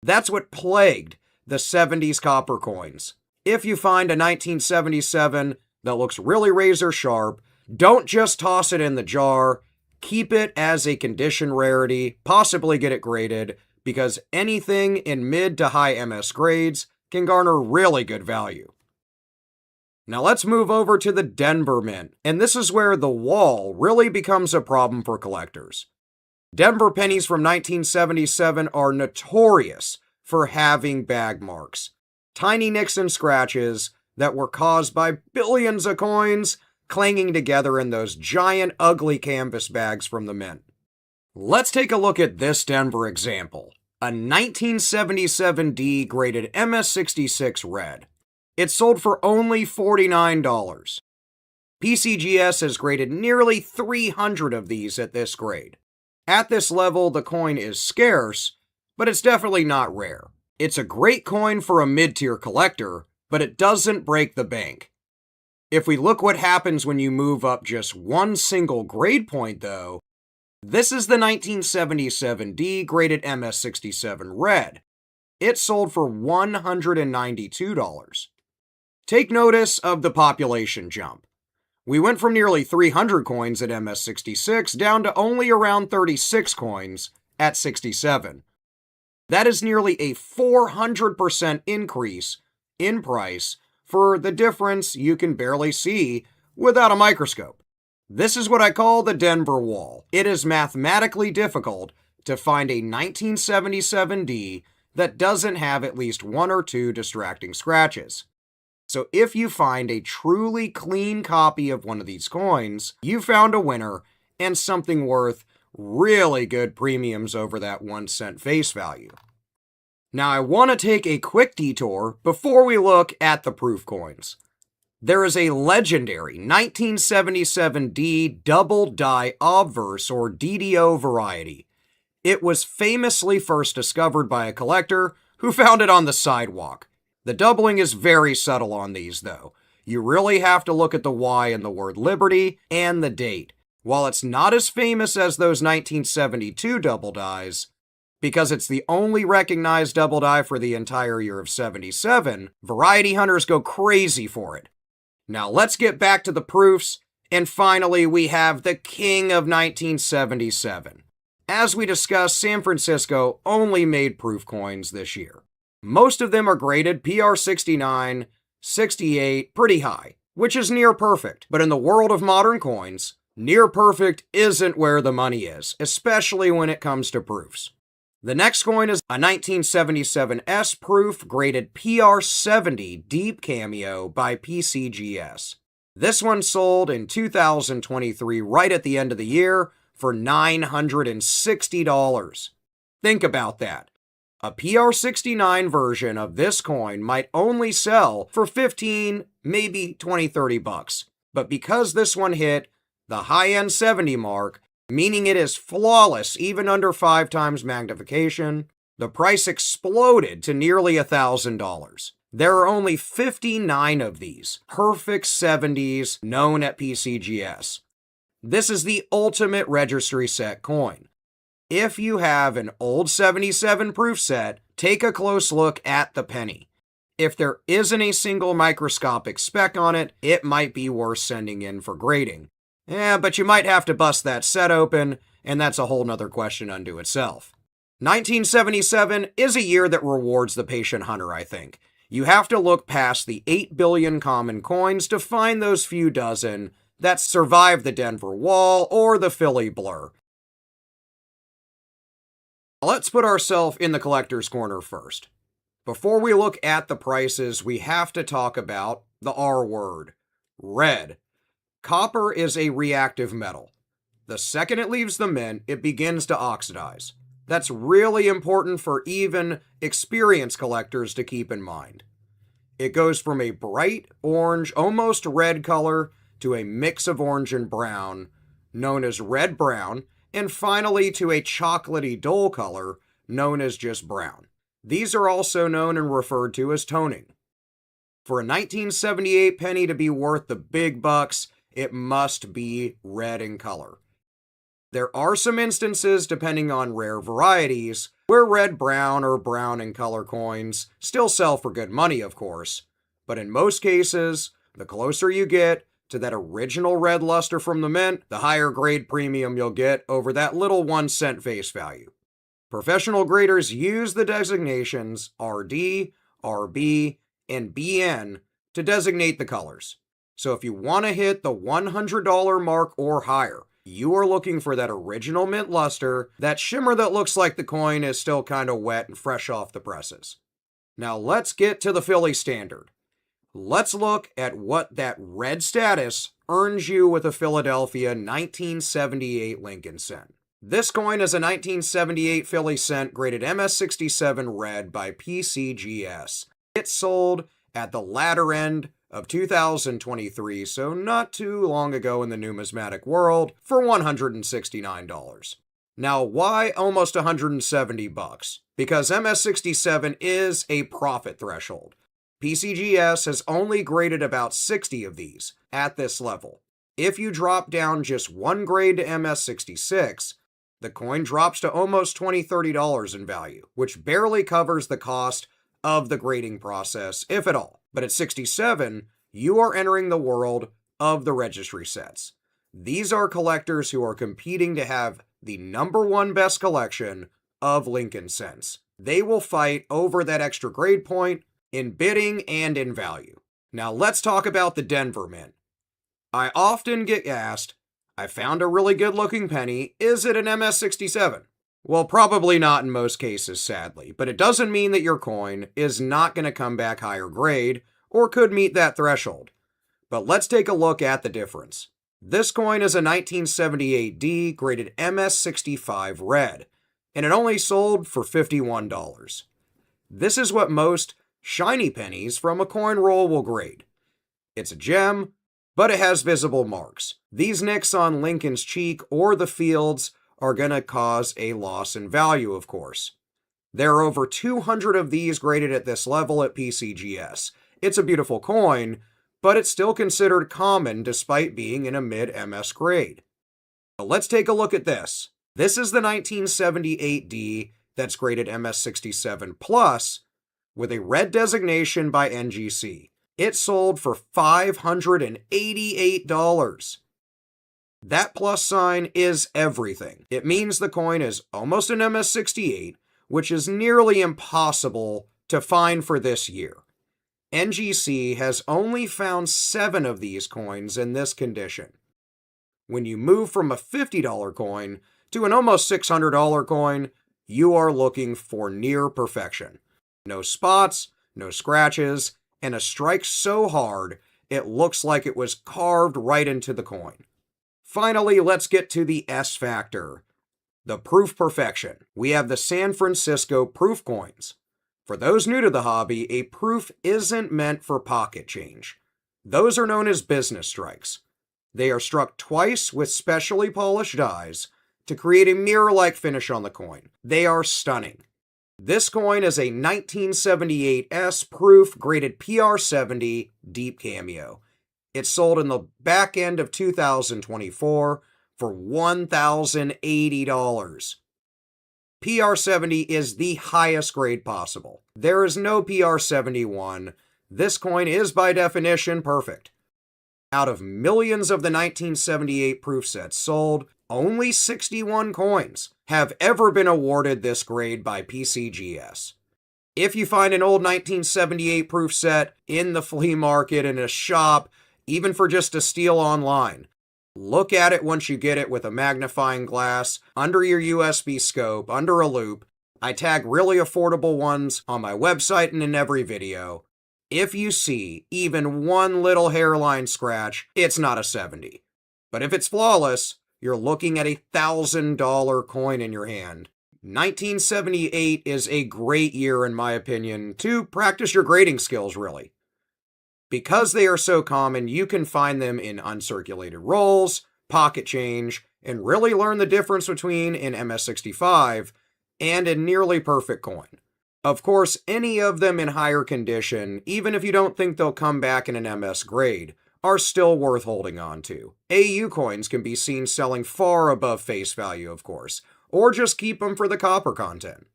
That's what plagued the 70s copper coins. If you find a 1977 that looks really razor sharp, don't just toss it in the jar. Keep it as a condition rarity, possibly get it graded, because anything in mid to high MS grades can garner really good value. Now let's move over to the Denver Mint, and this is where the wall really becomes a problem for collectors. Denver pennies from 1977 are notorious for having bag marks, tiny nicks and scratches that were caused by billions of coins clanging together in those giant ugly canvas bags from the mint. Let's take a look at this Denver example, a 1977D graded MS66 red. It's sold for only $49. PCGS has graded nearly 300 of these at this grade. At this level, the coin is scarce, but it's definitely not rare. It's a great coin for a mid-tier collector, but it doesn't break the bank. If we look what happens when you move up just one single grade point, though, this is the 1977D graded MS67 red. It sold for $192. Take notice of the population jump. We went from nearly 300 coins at MS66 down to only around 36 coins at 67. That is nearly a 400% increase in price for the difference you can barely see without a microscope. This is what I call the Denver wall. It is mathematically difficult to find a 1977D that doesn't have at least one or two distracting scratches. So if you find a truly clean copy of one of these coins, you found a winner and something worth really good premiums over that 1 cent face value. Now I want to take a quick detour before we look at the proof coins. There is a legendary 1977D double die obverse or DDO variety. It was famously first discovered by a collector who found it on the sidewalk. The doubling is very subtle on these, though. You really have to look at the Y in the word Liberty and the date. While it's not as famous as those 1972 double dies, because it's the only recognized double die for the entire year of 77, variety hunters go crazy for it. Now let's get back to the proofs, and finally we have the king of 1977. As we discussed, San Francisco only made proof coins this year. Most of them are graded PR 69, 68, pretty high, which is near perfect. But in the world of modern coins, near perfect isn't where the money is, especially when it comes to proofs. The next coin is a 1977S proof graded PR 70 Deep Cameo by PCGS. This one sold in 2023, right at the end of the year, for $960. Think about that. A PR69 version of this coin might only sell for 15, maybe 20, 30 bucks. But because this one hit the high-end 70 mark, meaning it is flawless even under 5 times magnification, the price exploded to nearly $1,000. There are only 59 of these perfect 70s known at PCGS. This is the ultimate registry set coin. If you have an old 77 proof set, take a close look at the penny. If there isn't a single microscopic speck on it, it might be worth sending in for grading. But you might have to bust that set open, and that's a whole nother question unto itself. 1977 is a year that rewards the patient hunter, I think. You have to look past the 8 billion common coins to find those few dozen that survive the Denver wall or the Philly blur. Let's put ourselves in the collector's corner first. Before we look at the prices, we have to talk about the R word, red. Copper is a reactive metal. The second it leaves the mint, it begins to oxidize. That's really important for even experienced collectors to keep in mind. It goes from a bright orange, almost red color to a mix of orange and brown, known as red-brown, and finally to a chocolatey dull color, known as just brown. These are also known and referred to as toning. For a 1978 penny to be worth the big bucks, it must be red in color. There are some instances, depending on rare varieties, where red-brown or brown in color coins still sell for good money, of course. But in most cases, the closer you get to that original red luster from the mint, the higher grade premium you'll get over that little 1 cent face value. Professional graders use the designations RD, RB, and BN to designate the colors. So if you want to hit the $100 mark or higher, you are looking for that original mint luster, that shimmer that looks like the coin is still kind of wet and fresh off the presses. Now let's get to the Philly Standard. Let's look at what that red status earns you with a Philadelphia 1978 Lincoln cent. This coin is a 1978 Philly cent graded MS67 red by PCGS. It sold at the latter end of 2023, so not too long ago in the numismatic world, for $169. Now, why almost $170? Because MS67 is a profit threshold. PCGS has only graded about 60 of these at this level. If you drop down just one grade to MS66, the coin drops to almost $20-$30 in value, which barely covers the cost of the grading process, if at all. But at 67, you are entering the world of the registry sets. These are collectors who are competing to have the #1 best collection of Lincoln cents. They will fight over that extra grade point in bidding and in value. Now let's talk about the Denver Mint. I often get asked, I found a really good looking penny, is it an MS67? Well, probably not in most cases, sadly, but it doesn't mean that your coin is not going to come back higher grade or could meet that threshold. But let's take a look at the difference. This coin is a 1978D graded MS65 red, and it only sold for $51. This is what most shiny pennies from a coin roll will grade. It's a gem, but it has visible marks. These nicks on Lincoln's cheek or the fields are going to cause a loss in value, of course. There are over 200 of these graded at this level at PCGS. It's a beautiful coin, but it's still considered common despite being in a mid-MS grade. But let's take a look at this. This is the 1978D that's graded MS67 Plus with a red designation by NGC. It sold for $588. That plus sign is everything. It means the coin is almost an MS68, which is nearly impossible to find for this year. NGC has only found 7 of these coins in this condition. When you move from a $50 coin to an almost $600 coin, you are looking for near perfection. No spots, no scratches, and a strike so hard it looks like it was carved right into the coin. Finally, let's get to the S factor, the proof perfection. We have the San Francisco proof coins. For those new to the hobby, a proof isn't meant for pocket change. Those are known as business strikes. They are struck twice with specially polished dies to create a mirror-like finish on the coin. They are stunning. This coin is a 1978 S proof graded PR70 deep cameo. It sold in the back end of 2024 for $1,080. PR70 is the highest grade possible. There is no PR71. This coin is by definition perfect. Out of millions of the 1978 proof sets sold, only 61 coins have ever been awarded this grade by PCGS. If you find an old 1978 proof set in the flea market, in a shop, even for just a steal online, look at it once you get it with a magnifying glass, under your USB scope, under a loop. I tag really affordable ones on my website and in every video. If you see even one little hairline scratch, it's not a 70. But if it's flawless, you're looking at a $1,000 coin in your hand. 1978 is a great year, in my opinion, to practice your grading skills, really. Because they are so common, you can find them in uncirculated rolls, pocket change, and really learn the difference between an MS65 and a nearly perfect coin. Of course, any of them in higher condition, even if you don't think they'll come back in an MS grade, are still worth holding on to. AU coins can be seen selling far above face value, of course, or just keep them for the copper content.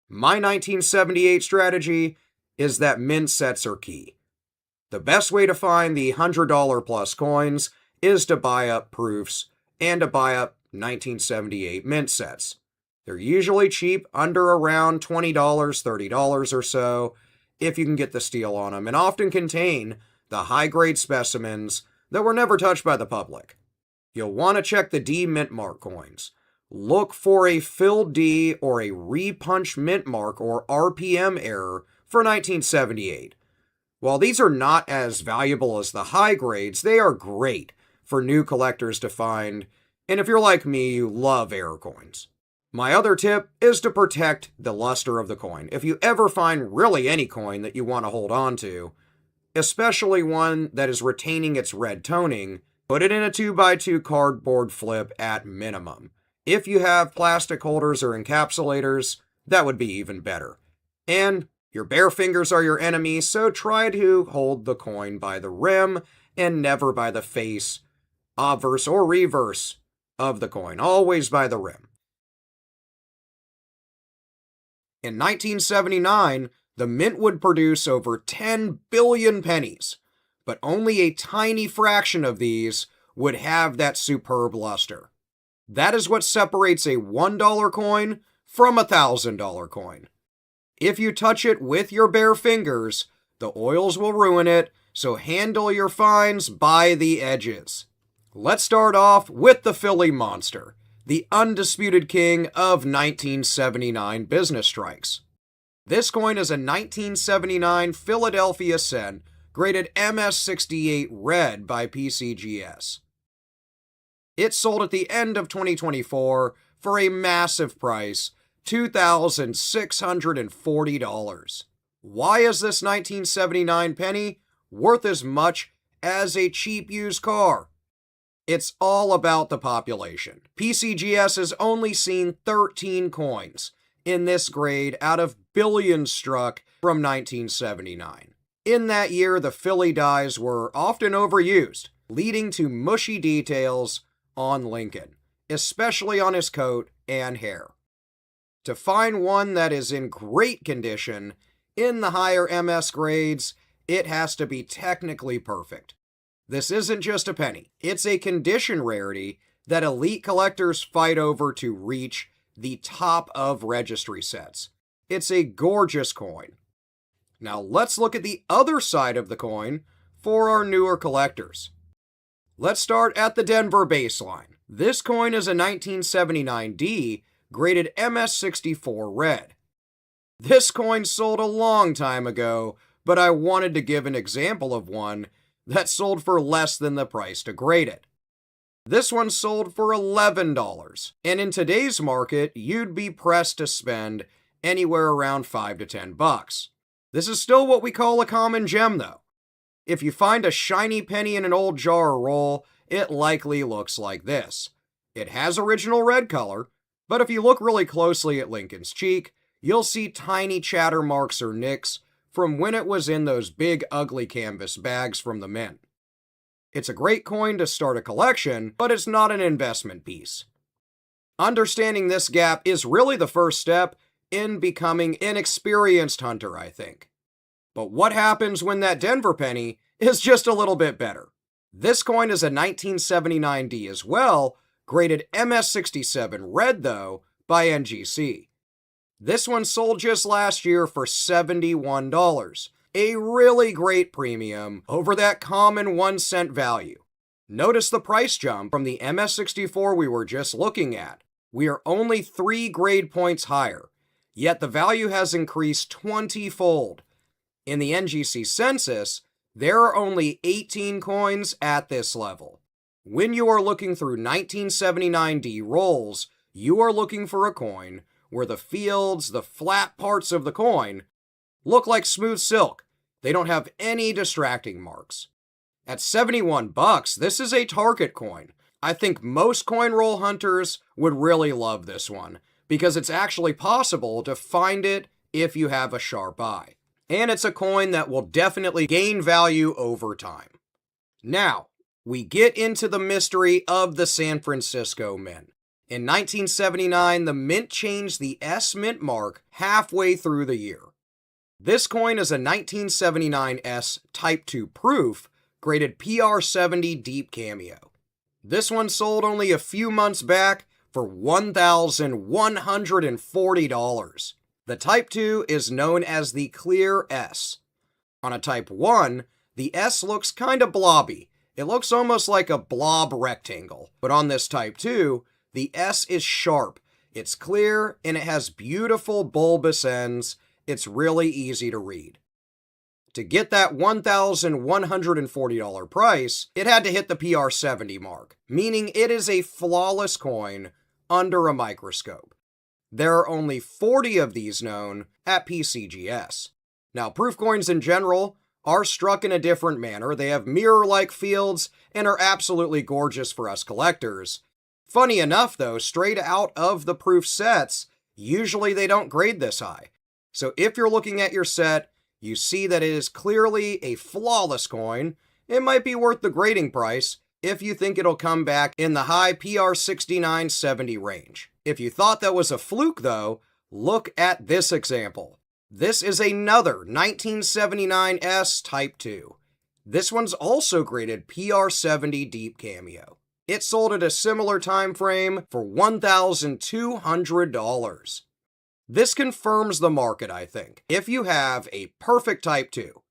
My 1978 strategy is that mint sets are key. The best way to find the $100 plus coins is to buy up proofs and to buy up 1978 mint sets. They're usually cheap, under around $20, $30 or so, if you can get the steal on them, and often contain the high-grade specimens that were never touched by the public. You'll want to check the D mint mark coins. Look for a filled D or a repunch mint mark or RPM error for 1978. While these are not as valuable as the high grades, they are great for new collectors to find, and if you're like me, you love error coins. My other tip is to protect the luster of the coin. If you ever find really any coin that you want to hold on to, especially one that is retaining its red toning, put it in a 2x2 cardboard flip at minimum. If you have plastic holders or encapsulators, that would be even better. And your bare fingers are your enemy, so try to hold the coin by the rim and never by the face, obverse or reverse of the coin, always by the rim. In 1979, the mint would produce over 10 billion pennies, but only a tiny fraction of these would have that superb luster. That is what separates a $1 coin from a $1,000 coin. If you touch it with your bare fingers, the oils will ruin it, so handle your finds by the edges. Let's start off with the Philly Monster, the undisputed king of 1979 business strikes. This coin is a 1979 Philadelphia cent, graded MS68 red by PCGS. It sold at the end of 2024 for a massive price, $2,640. Why is this 1979 penny worth as much as a cheap used car? It's all about the population. PCGS has only seen 13 coins in this grade out of billions struck from 1979. In that year, the Philly dies were often overused, leading to mushy details on Lincoln, especially on his coat and hair. To find one that is in great condition in the higher MS grades, it has to be technically perfect. This isn't just a penny, it's a condition rarity that elite collectors fight over to reach the top of registry sets. It's a gorgeous coin. Now let's look at the other side of the coin for our newer collectors. Let's start at the Denver baseline. This coin is a 1979D graded MS64 red. This coin sold a long time ago, but I wanted to give an example of one that sold for less than the price to grade it. This one sold for $11, and in today's market, you'd be pressed to spend anywhere around $5 to $10. This is still what we call a common gem, though. If you find a shiny penny in an old jar or roll, it likely looks like this. It has original red color, but if you look really closely at Lincoln's cheek, you'll see tiny chatter marks or nicks from when it was in those big ugly canvas bags from the mint. It's a great coin to start a collection, but it's not an investment piece. Understanding this gap is really the first step in becoming an experienced hunter, I think. But what happens when that Denver penny is just a little bit better? This coin is a 1979D as well, graded MS67 red though by NGC. This one sold just last year for $71, a really great premium over that common 1 cent value. Notice the price jump from the MS64 we were just looking at. We are only 3 grade points higher, yet the value has increased 20-fold. In the NGC census, there are only 18 coins at this level. When you are looking through 1979D rolls, you are looking for a coin where the fields, the flat parts of the coin, look like smooth silk. They don't have any distracting marks. At $71, this is a target coin. I think most coin roll hunters would really love this one, because it's actually possible to find it if you have a sharp eye. And it's a coin that will definitely gain value over time. Now, we get into the mystery of the San Francisco Mint. In 1979, the Mint changed the S Mint mark halfway through the year. This coin is a 1979 S Type 2 proof, graded PR70 Deep Cameo. This one sold only a few months back for $1,140. The Type 2 is known as the Clear S. On a Type 1, the S looks kinda blobby. It looks almost like a blob rectangle. But on this Type 2, the S is sharp, it's clear, and it has beautiful bulbous ends. It's really easy to read. To get that $1,140 price, it had to hit the PR70 mark, meaning it is a flawless coin under a microscope. There are only 40 of these known at PCGS. Now, proof coins in general are struck in a different manner. They have mirror-like fields and are absolutely gorgeous for us collectors. Funny enough, though, straight out of the proof sets, usually they don't grade this high. So if you're looking at your set, you see that it is clearly a flawless coin, it might be worth the grading price if you think it'll come back in the high PR69-70 range. If you thought that was a fluke, though, look at this example. This is another 1979 S Type 2. This one's also graded PR70 Deep Cameo. It sold at a similar time frame for $1,200. This confirms the market, I think. If you have a perfect Type 2,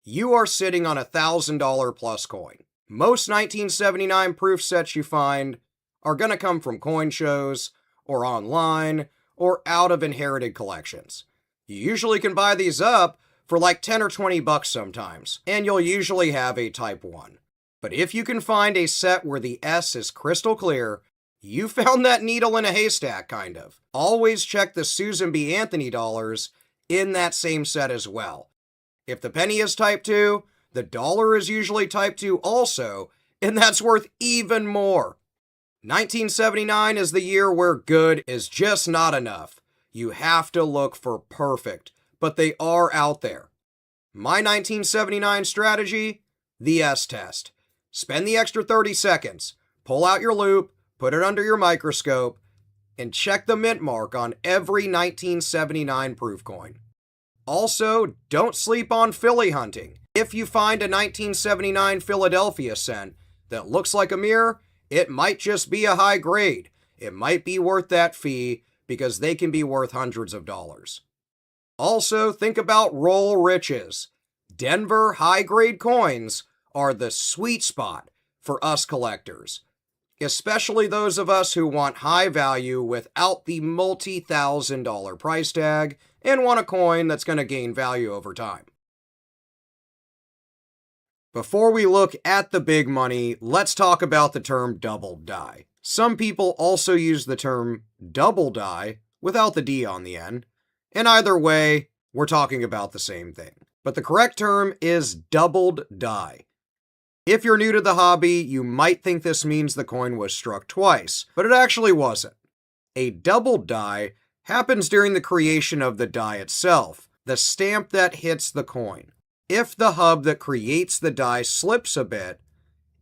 you are sitting on a $1,000 plus coin. Most 1979 proof sets you find are going to come from coin shows, or online, or out of inherited collections. You usually can buy these up for like 10 or 20 bucks sometimes, and you'll usually have a Type 1. But if you can find a set where the S is crystal clear, you found that needle in a haystack, kind of. Always check the Susan B. Anthony dollars in that same set as well. If the penny is Type 2, the dollar is usually Type 2 also, and that's worth even more. 1979 is the year where good is just not enough. You have to look for perfect, but they are out there. My 1979 strategy? The S-test. Spend the extra 30 seconds, pull out your loupe, put it under your microscope, and check the mint mark on every 1979 proof coin. Also, don't sleep on Philly hunting. If you find a 1979 Philadelphia cent that looks like a mirror, it might just be a high grade. It might be worth that fee because they can be worth hundreds of dollars. Also, think about roll riches. Denver high-grade coins are the sweet spot for us collectors, especially those of us who want high value without the multi-$1,000 price tag and want a coin that's going to gain value over time. Before we look at the big money, let's talk about the term double die. Some people also use the term double die without the D on the end, and either way, we're talking about the same thing. But the correct term is doubled die. If you're new to the hobby, you might think this means the coin was struck twice, but it actually wasn't. A doubled die happens during the creation of the die itself, the stamp that hits the coin. If the hub that creates the die slips a bit,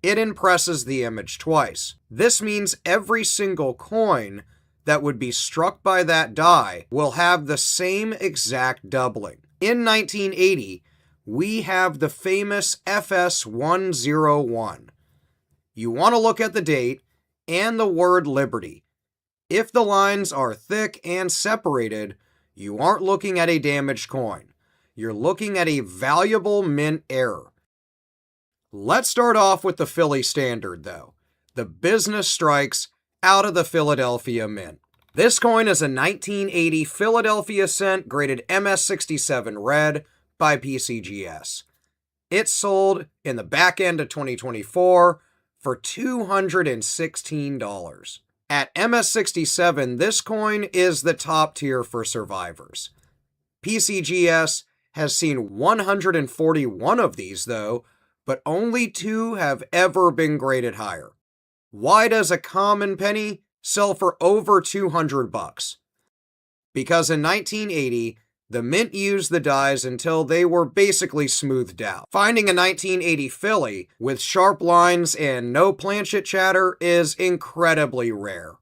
it impresses the image twice. This means every single coin that would be struck by that die will have the same exact doubling. In 1980, we have the famous FS101. You want to look at the date and the word Liberty. If the lines are thick and separated, you aren't looking at a damaged coin. You're looking at a valuable mint error. Let's start off with the Philly standard, though. The business strikes out of the Philadelphia Mint. This coin is a 1980 Philadelphia cent graded MS67 red by PCGS. It sold in the back end of 2024 for $216. At MS67, this coin is the top tier for survivors. PCGS has seen 141 of these, though, but only 2 have ever been graded higher. Why does a common penny sell for over $200? Because in 1980, The mint used the dies until they were basically smoothed out. Finding a 1980 Philly with sharp lines and no planchet chatter is incredibly rare.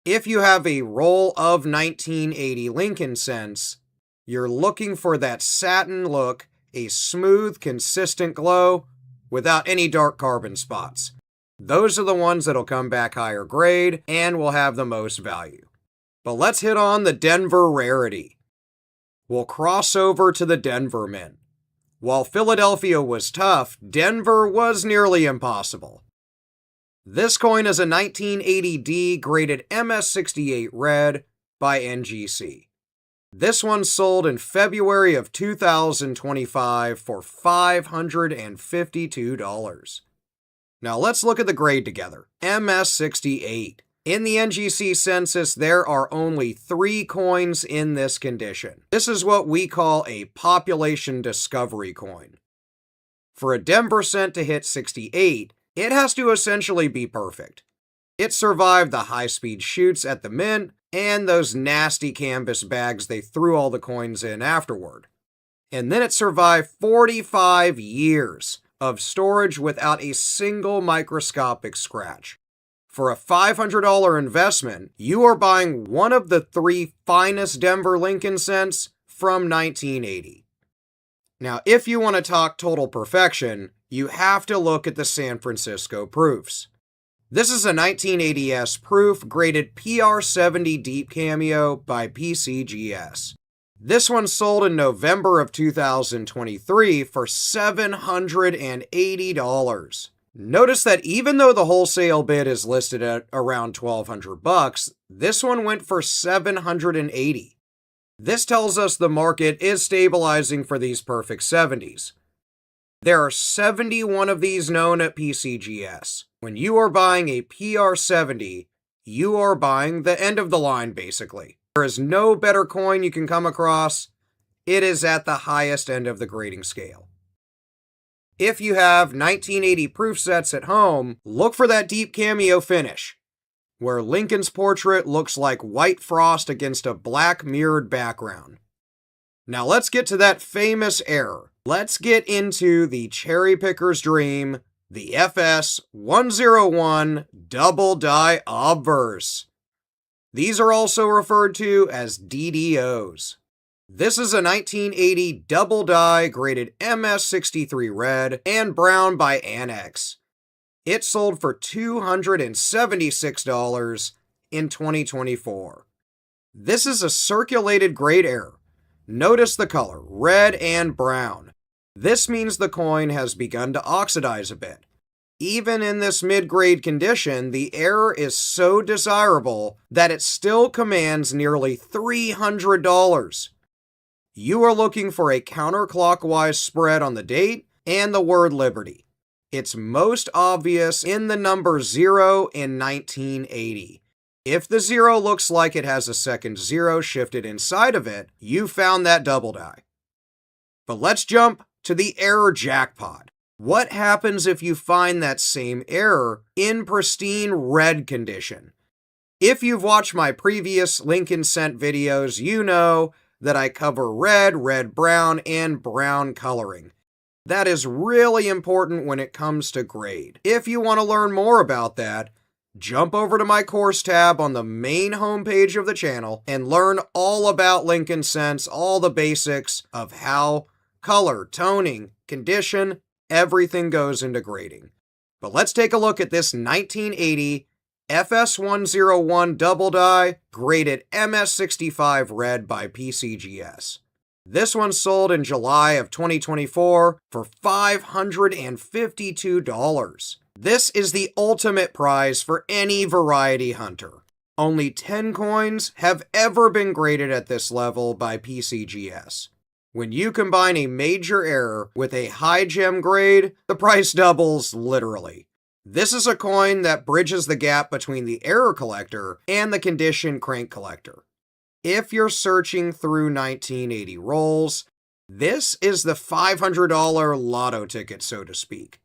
If you have a roll of 1980 Lincoln cents, you're looking for that satin look, a smooth, consistent glow without any dark carbon spots. Those are the ones that'll come back higher grade and will have the most value. But let's hit on the Denver rarity. We'll cross over to the Denver Mint. While Philadelphia was tough, Denver was nearly impossible. This coin is a 1980D graded MS68 red by NGC. This one sold in February of 2025 for $552. Now let's look at the grade together. MS68. In the NGC census, there are only 3 coins in this condition. This is what we call a population discovery coin. For a Denver cent to hit 68, it has to essentially be perfect. It survived the high-speed shoots at the mint and those nasty canvas bags they threw all the coins in afterward. And then it survived 45 years of storage without a single microscopic scratch. For a $500 investment, you are buying one of the 3 finest Denver Lincoln cents from 1980. Now, if you want to talk total perfection, you have to look at the San Francisco proofs. This is a 1980s proof graded PR70 Deep Cameo by PCGS. This one sold in November of 2023 for $780. Notice that even though the wholesale bid is listed at around $1,200, this one went for $780. This tells us the market is stabilizing for these perfect 70s. There are 71 of these known at PCGS. When you are buying a PR70, you are buying the end of the line basically. There is no better coin you can come across. It is at the highest end of the grading scale. If you have 1980 proof sets at home, look for that deep cameo finish, where Lincoln's portrait looks like white frost against a black mirrored background. Now let's get to that famous error. Let's get into the cherry picker's dream, the FS101 double die obverse. These are also referred to as DDOs. This is a 1980 double die graded MS63 red and brown by Annex. It sold for $276 in 2024. This is a circulated grade error. Notice the color, red and brown. This means the coin has begun to oxidize a bit. Even in this mid-grade condition, the error is so desirable that it still commands nearly $300. You are looking for a counterclockwise spread on the date and the word Liberty. It's most obvious in the number 0 in 1980. If the 0 looks like it has a second 0 shifted inside of it, you found that double die. But let's jump to the error jackpot. What happens if you find that same error in pristine red condition? If you've watched my previous Lincoln cent videos, you know that I cover red, red-brown, and brown coloring. That is really important when it comes to grade. If you want to learn more about that, jump over to my course tab on the main homepage of the channel and learn all about Lincoln cents, all the basics of how color, toning, condition, everything goes into grading. But let's take a look at this 1980 FS101 double die graded MS65 red by PCGS. This one sold in July of 2024 for $552. This is the ultimate prize for any variety hunter. Only 10 coins have ever been graded at this level by PCGS. When you combine a major error with a high gem grade, the price doubles literally. This is a coin that bridges the gap between the error collector and the condition crank collector. If you're searching through 1980 rolls, this is the $500 lotto ticket, so to speak.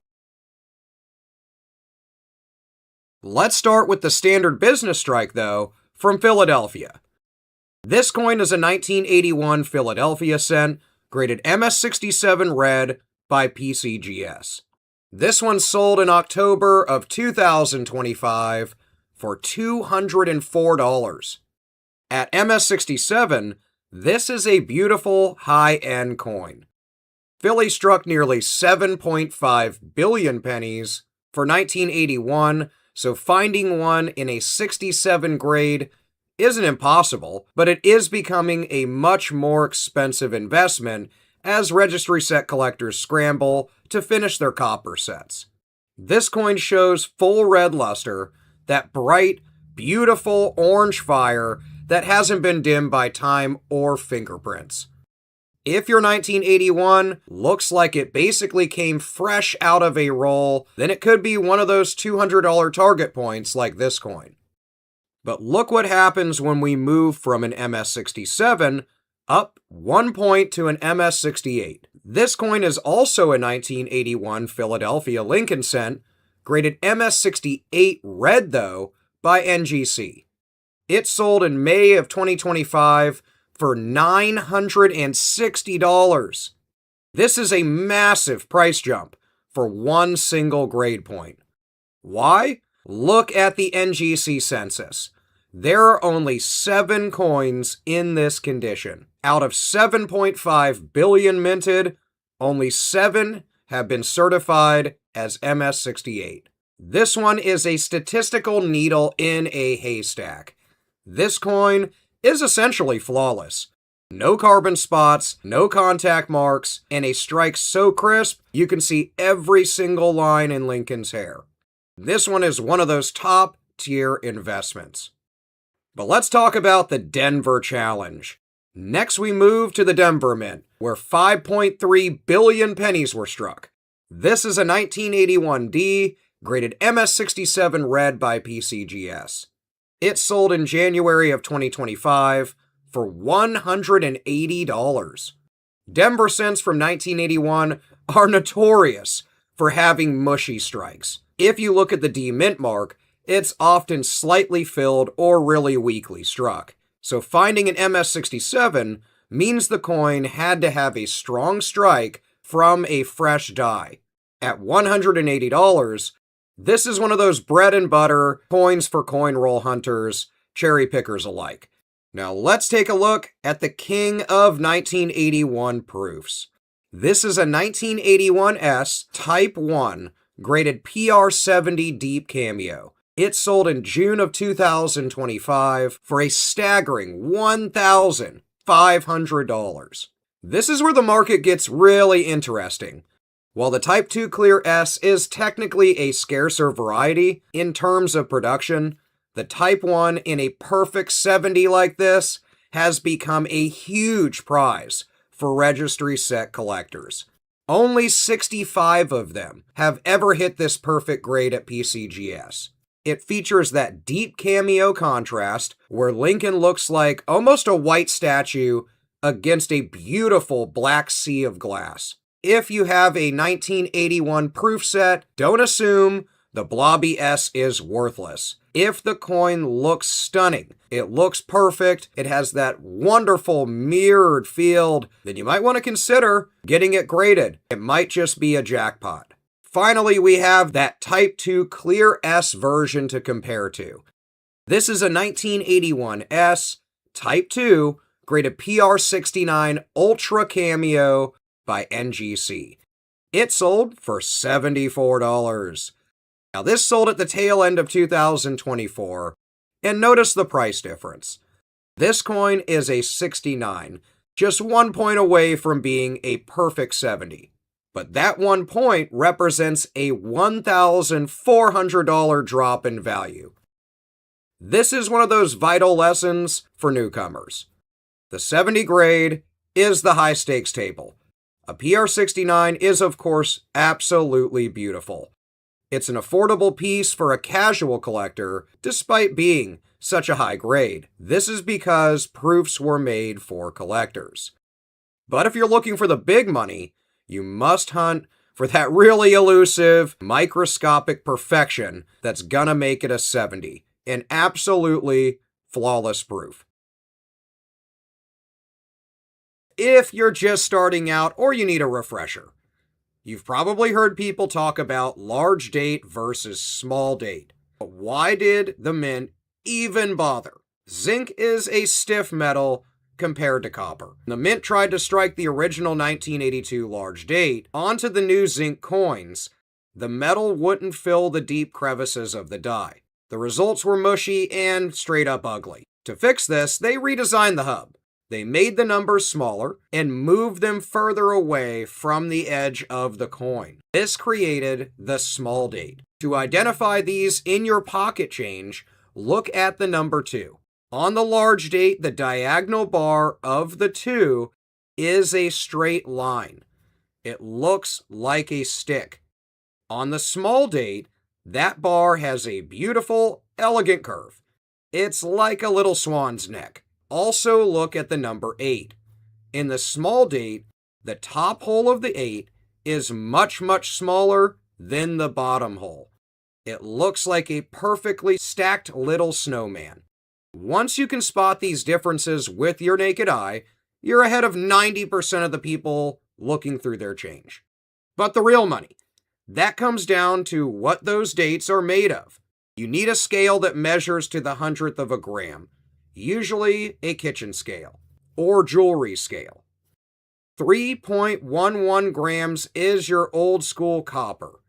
Let's start with the standard business strike, though, from Philadelphia. This coin is a 1981 Philadelphia cent, graded MS67 red by PCGS. This one sold in October of 2025 for $204. At MS67, this is a beautiful high-end coin. Philly struck nearly 7.5 billion pennies for 1981, so finding one in a 67 grade isn't impossible, but it is becoming a much more expensive investment as registry set collectors scramble to finish their copper sets. This coin shows full red luster, that bright, beautiful orange fire that hasn't been dimmed by time or fingerprints. If your 1981 looks like it basically came fresh out of a roll, then it could be one of those $200 target points like this coin. But look what happens when we move from an MS67 up 1 point to an MS68. This coin is also a 1981 Philadelphia Lincoln cent, graded MS68 red though by NGC. It sold in May of 2025 for $960. This is a massive price jump for one single grade point. Why? Look at the NGC census. There are only 7 coins in this condition. Out of 7.5 billion minted, only 7 have been certified as MS68. This one is a statistical needle in a haystack. This coin is essentially flawless. No carbon spots, no contact marks, and a strike so crisp you can see every single line in Lincoln's hair. This one is one of those top-tier investments. But let's talk about the Denver Challenge. Next we move to the Denver Mint, where 5.3 billion pennies were struck. This is a 1981D, graded MS67 red by PCGS. It sold in January of 2025 for $180. Denver cents from 1981 are notorious for having mushy strikes. If you look at the D mint mark, it's often slightly filled or really weakly struck. So finding an MS67 means the coin had to have a strong strike from a fresh die. At $180, this is one of those bread and butter coins for coin roll hunters, cherry pickers alike. Now let's take a look at the king of 1981 proofs. This is a 1981S Type 1 graded PR70 deep cameo. It sold in June of 2025 for a staggering $1,500. This is where the market gets really interesting. While the Type 2 Clear S is technically a scarcer variety in terms of production, the Type 1 in a perfect 70 like this has become a huge prize for registry set collectors. Only 65 of them have ever hit this perfect grade at PCGS. It features that deep cameo contrast where Lincoln looks like almost a white statue against a beautiful black sea of glass. If you have a 1981 proof set, don't assume the blobby S is worthless. If the coin looks stunning, it looks perfect, it has that wonderful mirrored field, then you might want to consider getting it graded. It might just be a jackpot. Finally, we have that Type 2 Clear S version to compare to. This is a 1981 S Type 2 graded PR69 Ultra Cameo by NGC. It sold for $74. Now this sold at the tail end of 2024, and notice the price difference. This coin is a 69, just 1 point away from being a perfect 70. But that 1 point represents a $1,400 drop in value. This is one of those vital lessons for newcomers. The 70 grade is the high stakes table. A PR69 is, of course, absolutely beautiful. It's an affordable piece for a casual collector, despite being such a high grade. This is because proofs were made for collectors. But if you're looking for the big money, you must hunt for that really elusive, microscopic perfection that's gonna make it a 70. An absolutely flawless proof. if you're just starting out or you need a refresher. You've probably heard people talk about large date versus small date. But why did the mint even bother? Zinc is a stiff metal compared to copper. The mint tried to strike the original 1982 large date onto the new zinc coins. The metal wouldn't fill the deep crevices of the die. The results were mushy and straight up ugly. To fix this, they redesigned the hub. They made the numbers smaller and moved them further away from the edge of the coin. This created the small date. To identify these in your pocket change, look at the number 2. On the large date, the diagonal bar of the 2 is a straight line. It looks like a stick. On the small date, that bar has a beautiful, elegant curve. It's like a little swan's neck. Also look at the number 8. In the small date, the top hole of the 8 is much, much smaller than the bottom hole. It looks like a perfectly stacked little snowman. Once you can spot these differences with your naked eye, you're ahead of 90% of the people looking through their change. But the real money, that comes down to what those dates are made of. You need a scale that measures to the 100th of a gram, usually a kitchen scale or jewelry scale. 3.11 grams is your old school copper.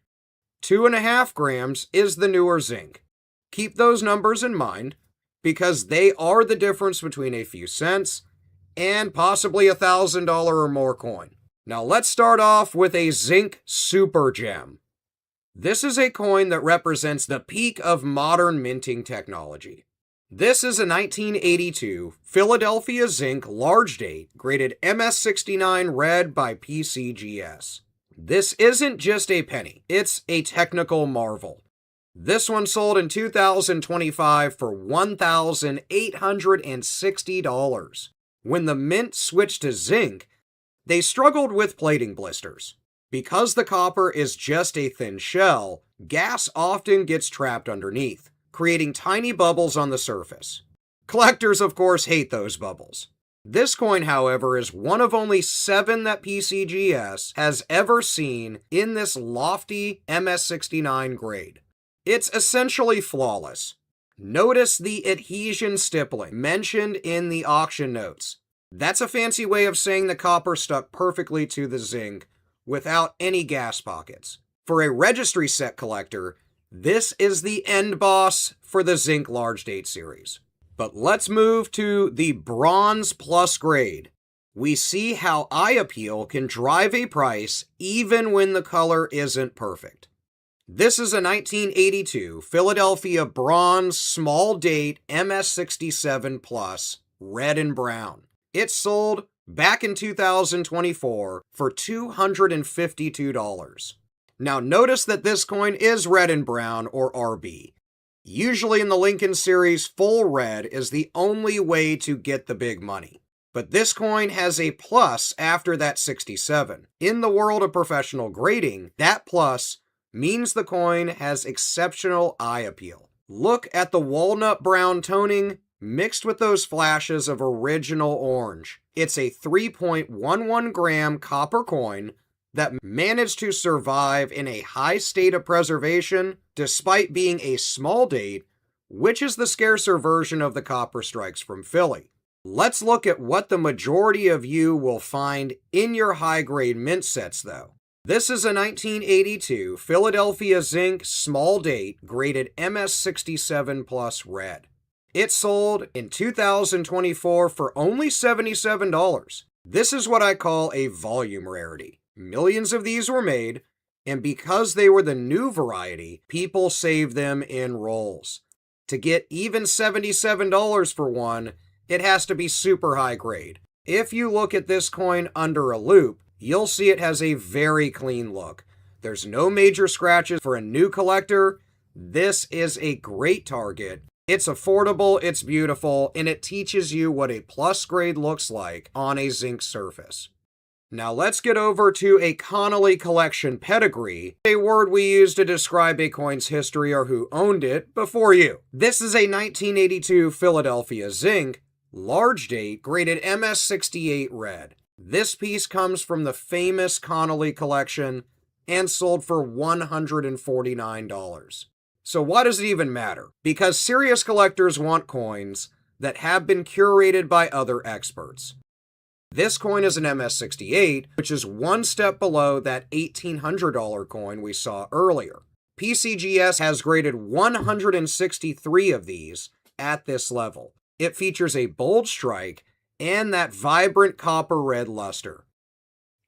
2.5 grams is the newer zinc. Keep those numbers in mind because they are the difference between a few cents and possibly $1,000 or more coin. Now let's start off with a zinc super gem. This is a coin that represents the peak of modern minting technology. This is a 1982 Philadelphia zinc large date graded MS69 red by PCGS. This isn't just a penny, it's a technical marvel. This one sold in 2025 for $1,860. When the mint switched to zinc, they struggled with plating blisters. Because the copper is just a thin shell, gas often gets trapped underneath, creating tiny bubbles on the surface. Collectors, of course, hate those bubbles. This coin, however, is one of only 7 that PCGS has ever seen in this lofty MS69 grade. It's essentially flawless. Notice the adhesion stippling mentioned in the auction notes. That's a fancy way of saying the copper stuck perfectly to the zinc without any gas pockets. For a registry set collector, this is the end boss for the zinc large date series. But let's move to the bronze plus grade. We see how eye appeal can drive a price even when the color isn't perfect. This is a 1982 Philadelphia bronze small date MS67 plus red and brown. It sold back in 2024 for $252. Now notice that this coin is red and brown or RB. Usually in the Lincoln series, full red is the only way to get the big money. But this coin has a plus after that 67. In the world of professional grading, that plus means the coin has exceptional eye appeal. Look at the walnut brown toning mixed with those flashes of original orange. It's a 3.11 gram copper coin that managed to survive in a high state of preservation despite being a small date, which is the scarcer version of the copper strikes from Philly. Let's look at what the majority of you will find in your high-grade mint sets, though. This is a 1982 Philadelphia zinc small date graded MS67 plus red. It sold in 2024 for only $77. This is what I call a volume rarity. Millions of these were made, and because they were the new variety, people saved them in rolls. To get even $77 for one, it has to be super high grade. If you look at this coin under a loupe, you'll see it has a very clean look. There's no major scratches for a new collector. This is a great target. It's affordable, it's beautiful, and it teaches you what a plus grade looks like on a zinc surface. Now let's get over to a Connolly collection pedigree, a word we use to describe a coin's history or who owned it before you. This is a 1982 Philadelphia zinc, large date, graded MS68 red. This piece comes from the famous Connolly collection and sold for $149. So why does it even matter? Because serious collectors want coins that have been curated by other experts. This coin is an MS-68, which is one step below that $1,800 coin we saw earlier. PCGS has graded 163 of these at this level. It features a bold strike and that vibrant copper red luster.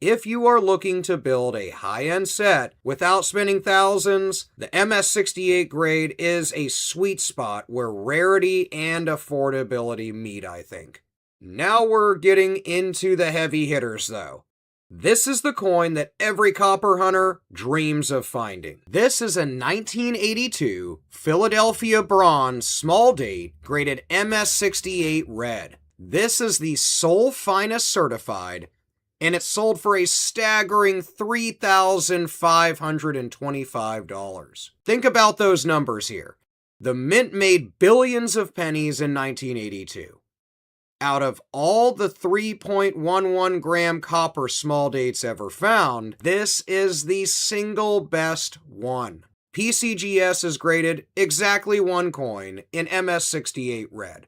If you are looking to build a high-end set without spending thousands, the MS-68 grade is a sweet spot where rarity and affordability meet, I think. Now we're getting into the heavy hitters, though. This is the coin that every copper hunter dreams of finding. This is a 1982 Philadelphia bronze small date graded MS-68 red. This is the sole finest certified, and it sold for a staggering $3,525. Think about those numbers here. The mint made billions of pennies in 1982. Out of all the 3.11 gram copper small dates ever found, this is the single best one. PCGS is graded exactly one coin in MS-68 red,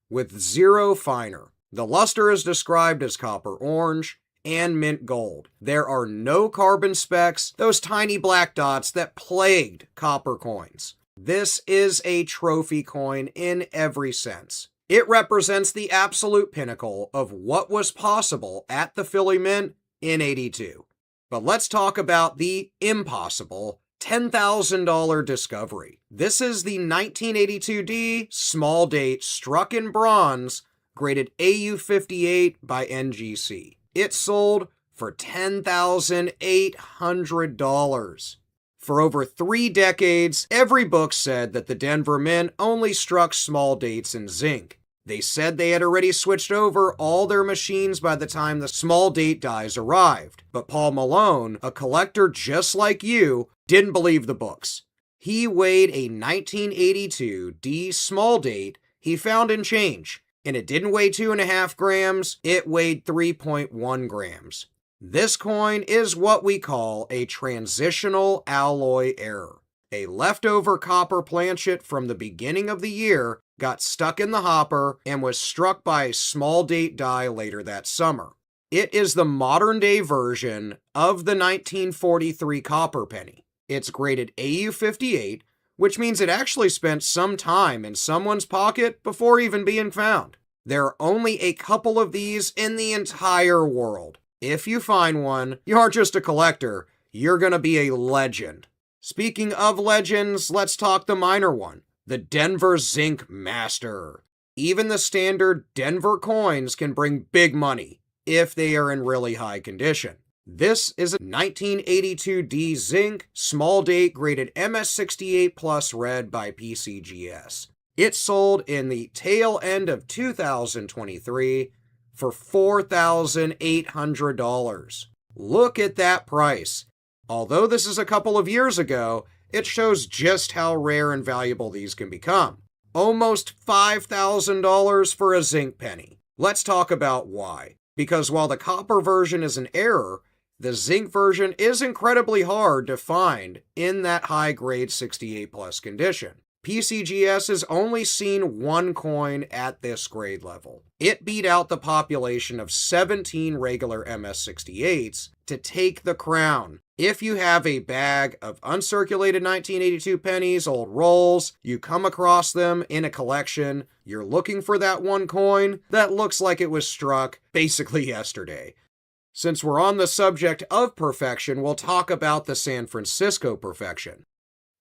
with 0 finer. The luster is described as copper orange and mint gold. There are no carbon specks, those tiny black dots that plagued copper coins. This is a trophy coin in every sense. It represents the absolute pinnacle of what was possible at the Philly Mint in '82. But let's talk about the impossible $10,000 discovery. This is the 1982D small date struck in bronze, graded AU58 by NGC. It sold for $10,800. For over 3 decades, every book said that the Denver Mint only struck small dates in zinc. They said they had already switched over all their machines by the time the small date dies arrived. But Paul Malone, a collector just like you, didn't believe the books. He weighed a 1982 D small date he found in change, and it didn't weigh 2.5 grams, it weighed 3.1 grams. This coin is what we call a transitional alloy error. A leftover copper planchet from the beginning of the year got stuck in the hopper and was struck by a small date die later that summer. It is the modern day version of the 1943 copper penny. It's graded AU58, which means it actually spent some time in someone's pocket before even being found. There are only a couple of these in the entire world. If you find one, you aren't just a collector, you're gonna be a legend. Speaking of legends, let's talk the minor one, the Denver Zinc Master. Even the standard Denver coins can bring big money if they are in really high condition. This is a 1982D zinc small date graded MS-68 plus red by PCGS. It sold in the tail end of 2023 for $4,800. Look at that price. Although this is a couple of years ago, it shows just how rare and valuable these can become. Almost $5,000 for a zinc penny. Let's talk about why. Because while the copper version is an error, the zinc version is incredibly hard to find in that high grade 68 plus condition. PCGS has only seen one coin at this grade level. It beat out the population of 17 regular MS-68s to take the crown. If you have a bag of uncirculated 1982 pennies, old rolls, you come across them in a collection, you're looking for that one coin that looks like it was struck basically yesterday. Since we're on the subject of perfection, we'll talk about the San Francisco perfection.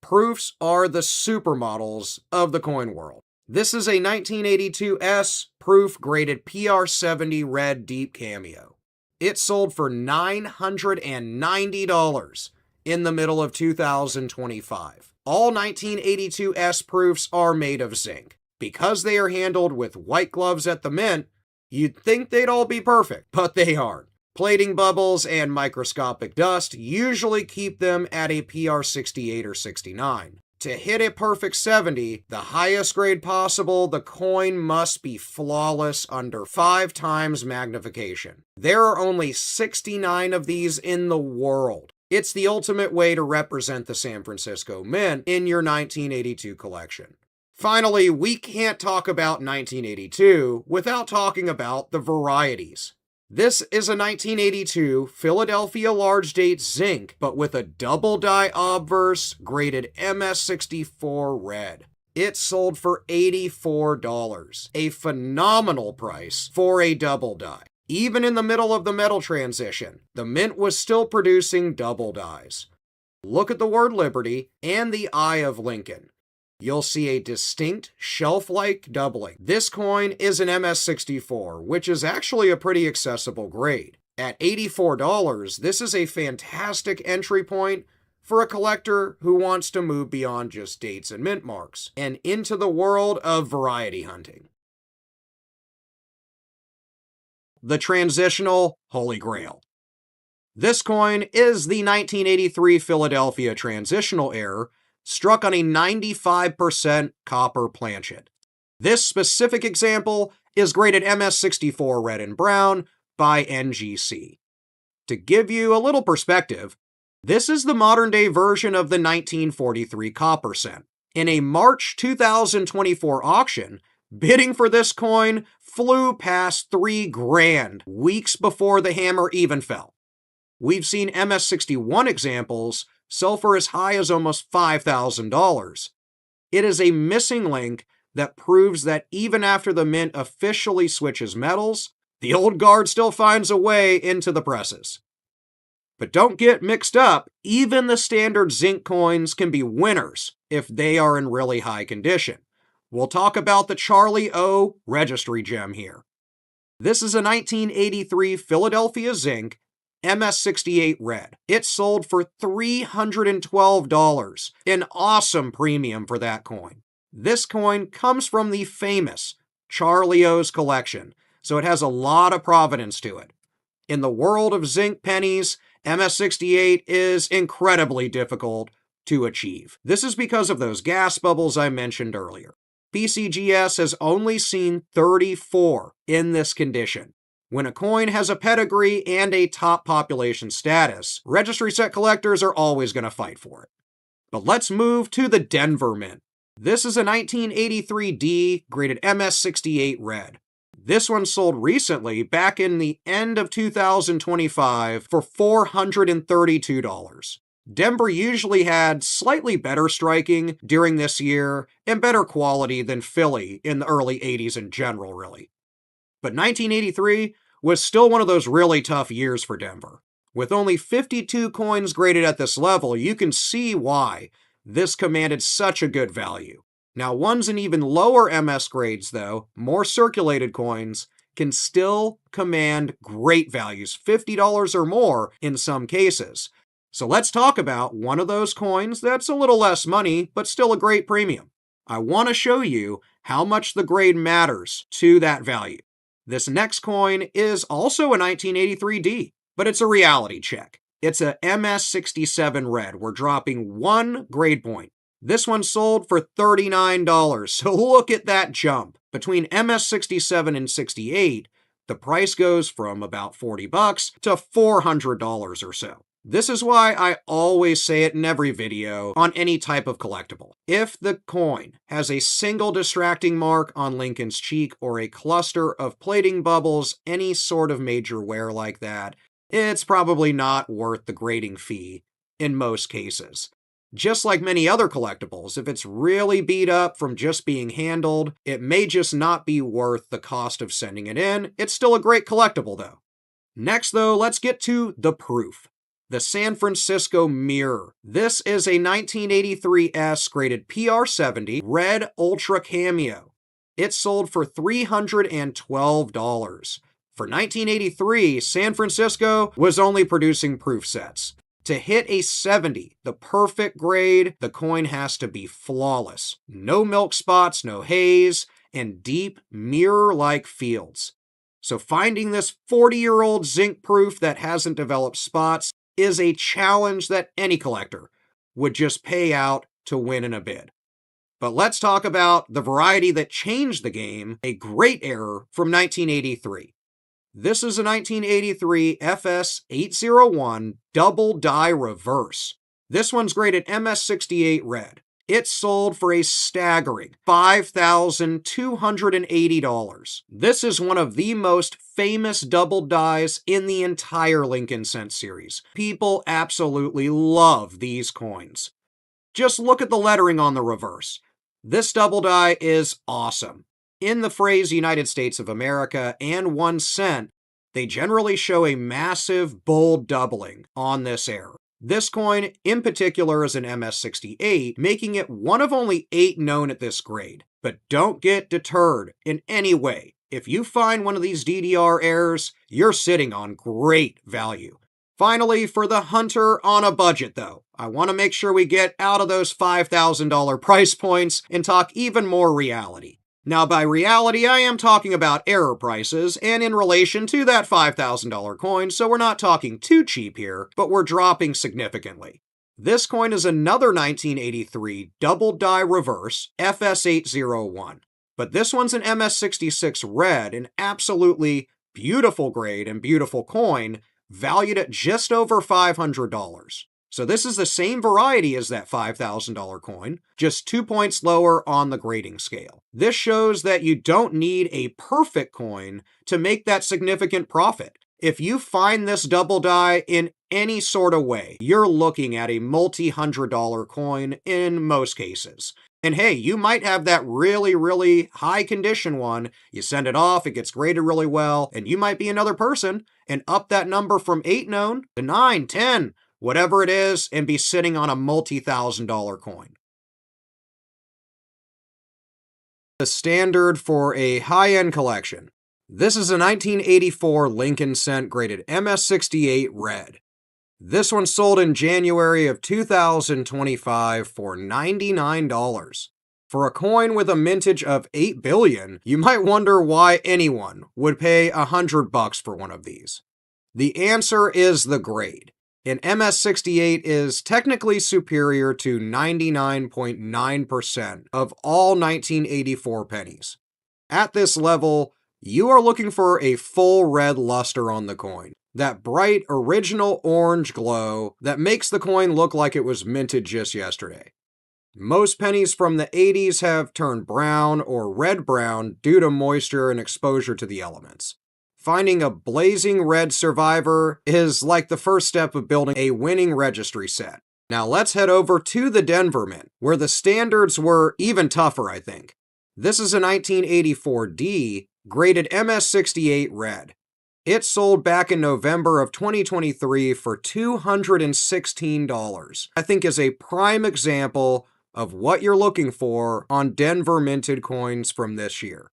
Proofs are the supermodels of the coin world. This is a 1982 S proof graded PR70 red deep cameo. It sold for $990 in the middle of 2025. All 1982 S proofs are made of zinc. Because they are handled with white gloves at the mint, you'd think they'd all be perfect, but they aren't. Plating bubbles and microscopic dust usually keep them at a PR68 or 69. To hit a perfect 70, the highest grade possible, the coin must be flawless under 5 times magnification. There are only 69 of these in the world. It's the ultimate way to represent the San Francisco Mint in your 1982 collection. Finally, we can't talk about 1982 without talking about the varieties. This is a 1982 Philadelphia large date zinc, but with a double die obverse graded MS64 red. It sold for $84, a phenomenal price for a double die. Even in the middle of the metal transition, the Mint was still producing double dies. Look at the word Liberty and the Eye of Lincoln. You'll see a distinct shelf-like doubling. This coin is an MS64, which is actually a pretty accessible grade. At $84, this is a fantastic entry point for a collector who wants to move beyond just dates and mint marks and into the world of variety hunting. The transitional Holy Grail. This coin is the 1983 Philadelphia transitional error, struck on a 95% copper planchet. This specific example is graded MS64 red and brown by NGC. To give you a little perspective, this is the modern-day version of the 1943 copper cent. In a March 2024 auction, bidding for this coin flew past $3,000 weeks before the hammer even fell. We've seen MS61 examples sell for as high as almost $5,000. It is a missing link that proves that even after the mint officially switches metals, the old guard still finds a way into the presses. But don't get mixed up, even the standard zinc coins can be winners if they are in really high condition. We'll talk about the Charlie O registry gem here. This is a 1983 Philadelphia zinc MS68 red. It sold for $312, an awesome premium for that coin. This coin comes from the famous Charlie O's collection, so it has a lot of provenance to it. In the world of zinc pennies, MS68 is incredibly difficult to achieve. This is because of those gas bubbles I mentioned earlier. PCGS has only seen 34 in this condition. When a coin has a pedigree and a top population status, registry set collectors are always going to fight for it. But let's move to the Denver Mint. This is a 1983 D graded MS68 red. This one sold recently, back in the end of 2025, for $432. Denver usually had slightly better striking during this year and better quality than Philly in the early 80s in general, really. But 1983 was still one of those really tough years for Denver. With only 52 coins graded at this level, you can see why this commanded such a good value. Now, ones in even lower MS grades, though, more circulated coins, can still command great values, $50 or more in some cases. So let's talk about one of those coins that's a little less money, but still a great premium. I want to show you how much the grade matters to that value. This next coin is also a 1983 D, but it's a reality check. It's a MS67 red. We're dropping 1 grade point. This one sold for $39, so look at that jump. Between MS67 and 68, the price goes from about $40 to $400 or so. This is why I always say it in every video on any type of collectible. If the coin has a single distracting mark on Lincoln's cheek or a cluster of plating bubbles, any sort of major wear like that, it's probably not worth the grading fee in most cases. Just like many other collectibles, if it's really beat up from just being handled, it may just not be worth the cost of sending it in. It's still a great collectible though. Next though, let's get to the proof. The San Francisco Mirror. This is a 1983 S graded PR70 red ultra cameo. It sold for $312. For 1983, San Francisco was only producing proof sets. To hit a 70, the perfect grade, the coin has to be flawless. No milk spots, no haze, and deep mirror-like fields. So finding this 40-year-old zinc proof that hasn't developed spots is a challenge that any collector would just pay out to win in a bid. But let's talk about the variety that changed the game, a great error from 1983. This is a 1983 FS801 double die reverse. This one's graded MS68 red. It sold for a staggering $5,280. This is one of the most famous double dies in the entire Lincoln Cent series. People absolutely love these coins. Just look at the lettering on the reverse. This double die is awesome. In the phrase United States of America and 1 cent, they generally show a massive, bold doubling on this error. This coin, in particular, is an MS68, making it one of only 8 known at this grade. But don't get deterred in any way. If you find one of these DDR errors, you're sitting on great value. Finally, for the hunter on a budget, though, I want to make sure we get out of those $5,000 price points and talk even more reality. Now, by reality, I am talking about error prices and in relation to that $5,000 coin, so we're not talking too cheap here, but we're dropping significantly. This coin is another 1983 double die reverse FS801, but this one's an MS66 red, an absolutely beautiful grade and beautiful coin, valued at just over $500. So this is the same variety as that $5,000 coin, just 2 points lower on the grading scale. This shows that you don't need a perfect coin to make that significant profit. If you find this double die in any sort of way, you're looking at a multi-$100 coin in most cases. And hey, you might have that really, really high condition one. You send it off, it gets graded really well, and you might be another person and up that number from 8 known to 9, 10, whatever it is, and be sitting on a multi-$1,000 coin. The standard for a high-end collection. This is a 1984 Lincoln Cent graded MS68 red. This one sold in January of 2025 for $99. For a coin with a mintage of 8 billion, you might wonder why anyone would pay $100 for one of these. The answer is the grade. An MS68 is technically superior to 99.9% of all 1984 pennies. At this level, you are looking for a full red luster on the coin. That bright, original orange glow that makes the coin look like it was minted just yesterday. Most pennies from the 80s have turned brown or red-brown due to moisture and exposure to the elements. Finding a blazing red survivor is like the first step of building a winning registry set. Now let's head over to the Denver Mint, where the standards were even tougher, I think. This is a 1984 D, graded MS68 red. It sold back in November of 2023 for $216. I think is a prime example of what you're looking for on Denver minted coins from this year.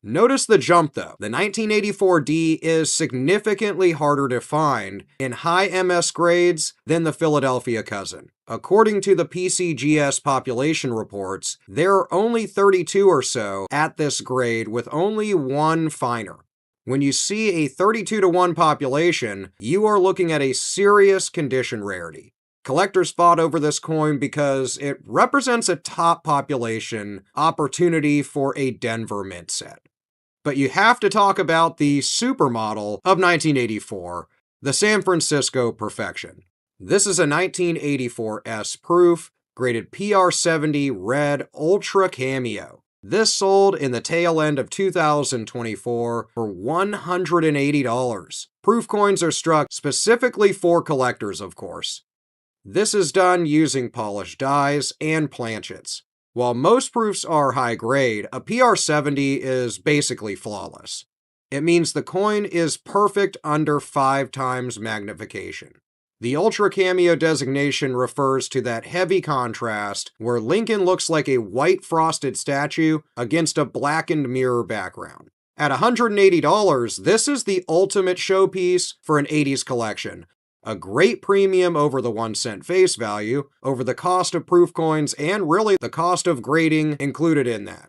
Notice the jump though. The 1984 D is significantly harder to find in high MS grades than the Philadelphia cousin. According to the PCGS population reports, there are only 32 or so at this grade with only one finer. When you see a 32-to-1 population, you are looking at a serious condition rarity. Collectors fought over this coin because it represents a top population opportunity for a Denver mint set. But you have to talk about the supermodel of 1984, the San Francisco Perfection. This is a 1984 S proof, graded PR70 red ultra cameo. This sold in the tail end of 2024 for $180. Proof coins are struck specifically for collectors, of course. This is done using polished dies and planchets. While most proofs are high grade, a PR70 is basically flawless. It means the coin is perfect under 5 times magnification. The Ultra Cameo designation refers to that heavy contrast where Lincoln looks like a white frosted statue against a blackened mirror background. At $180, this is the ultimate showpiece for an 80s collection. A great premium over the 1 cent face value, over the cost of proof coins, and really the cost of grading included in that.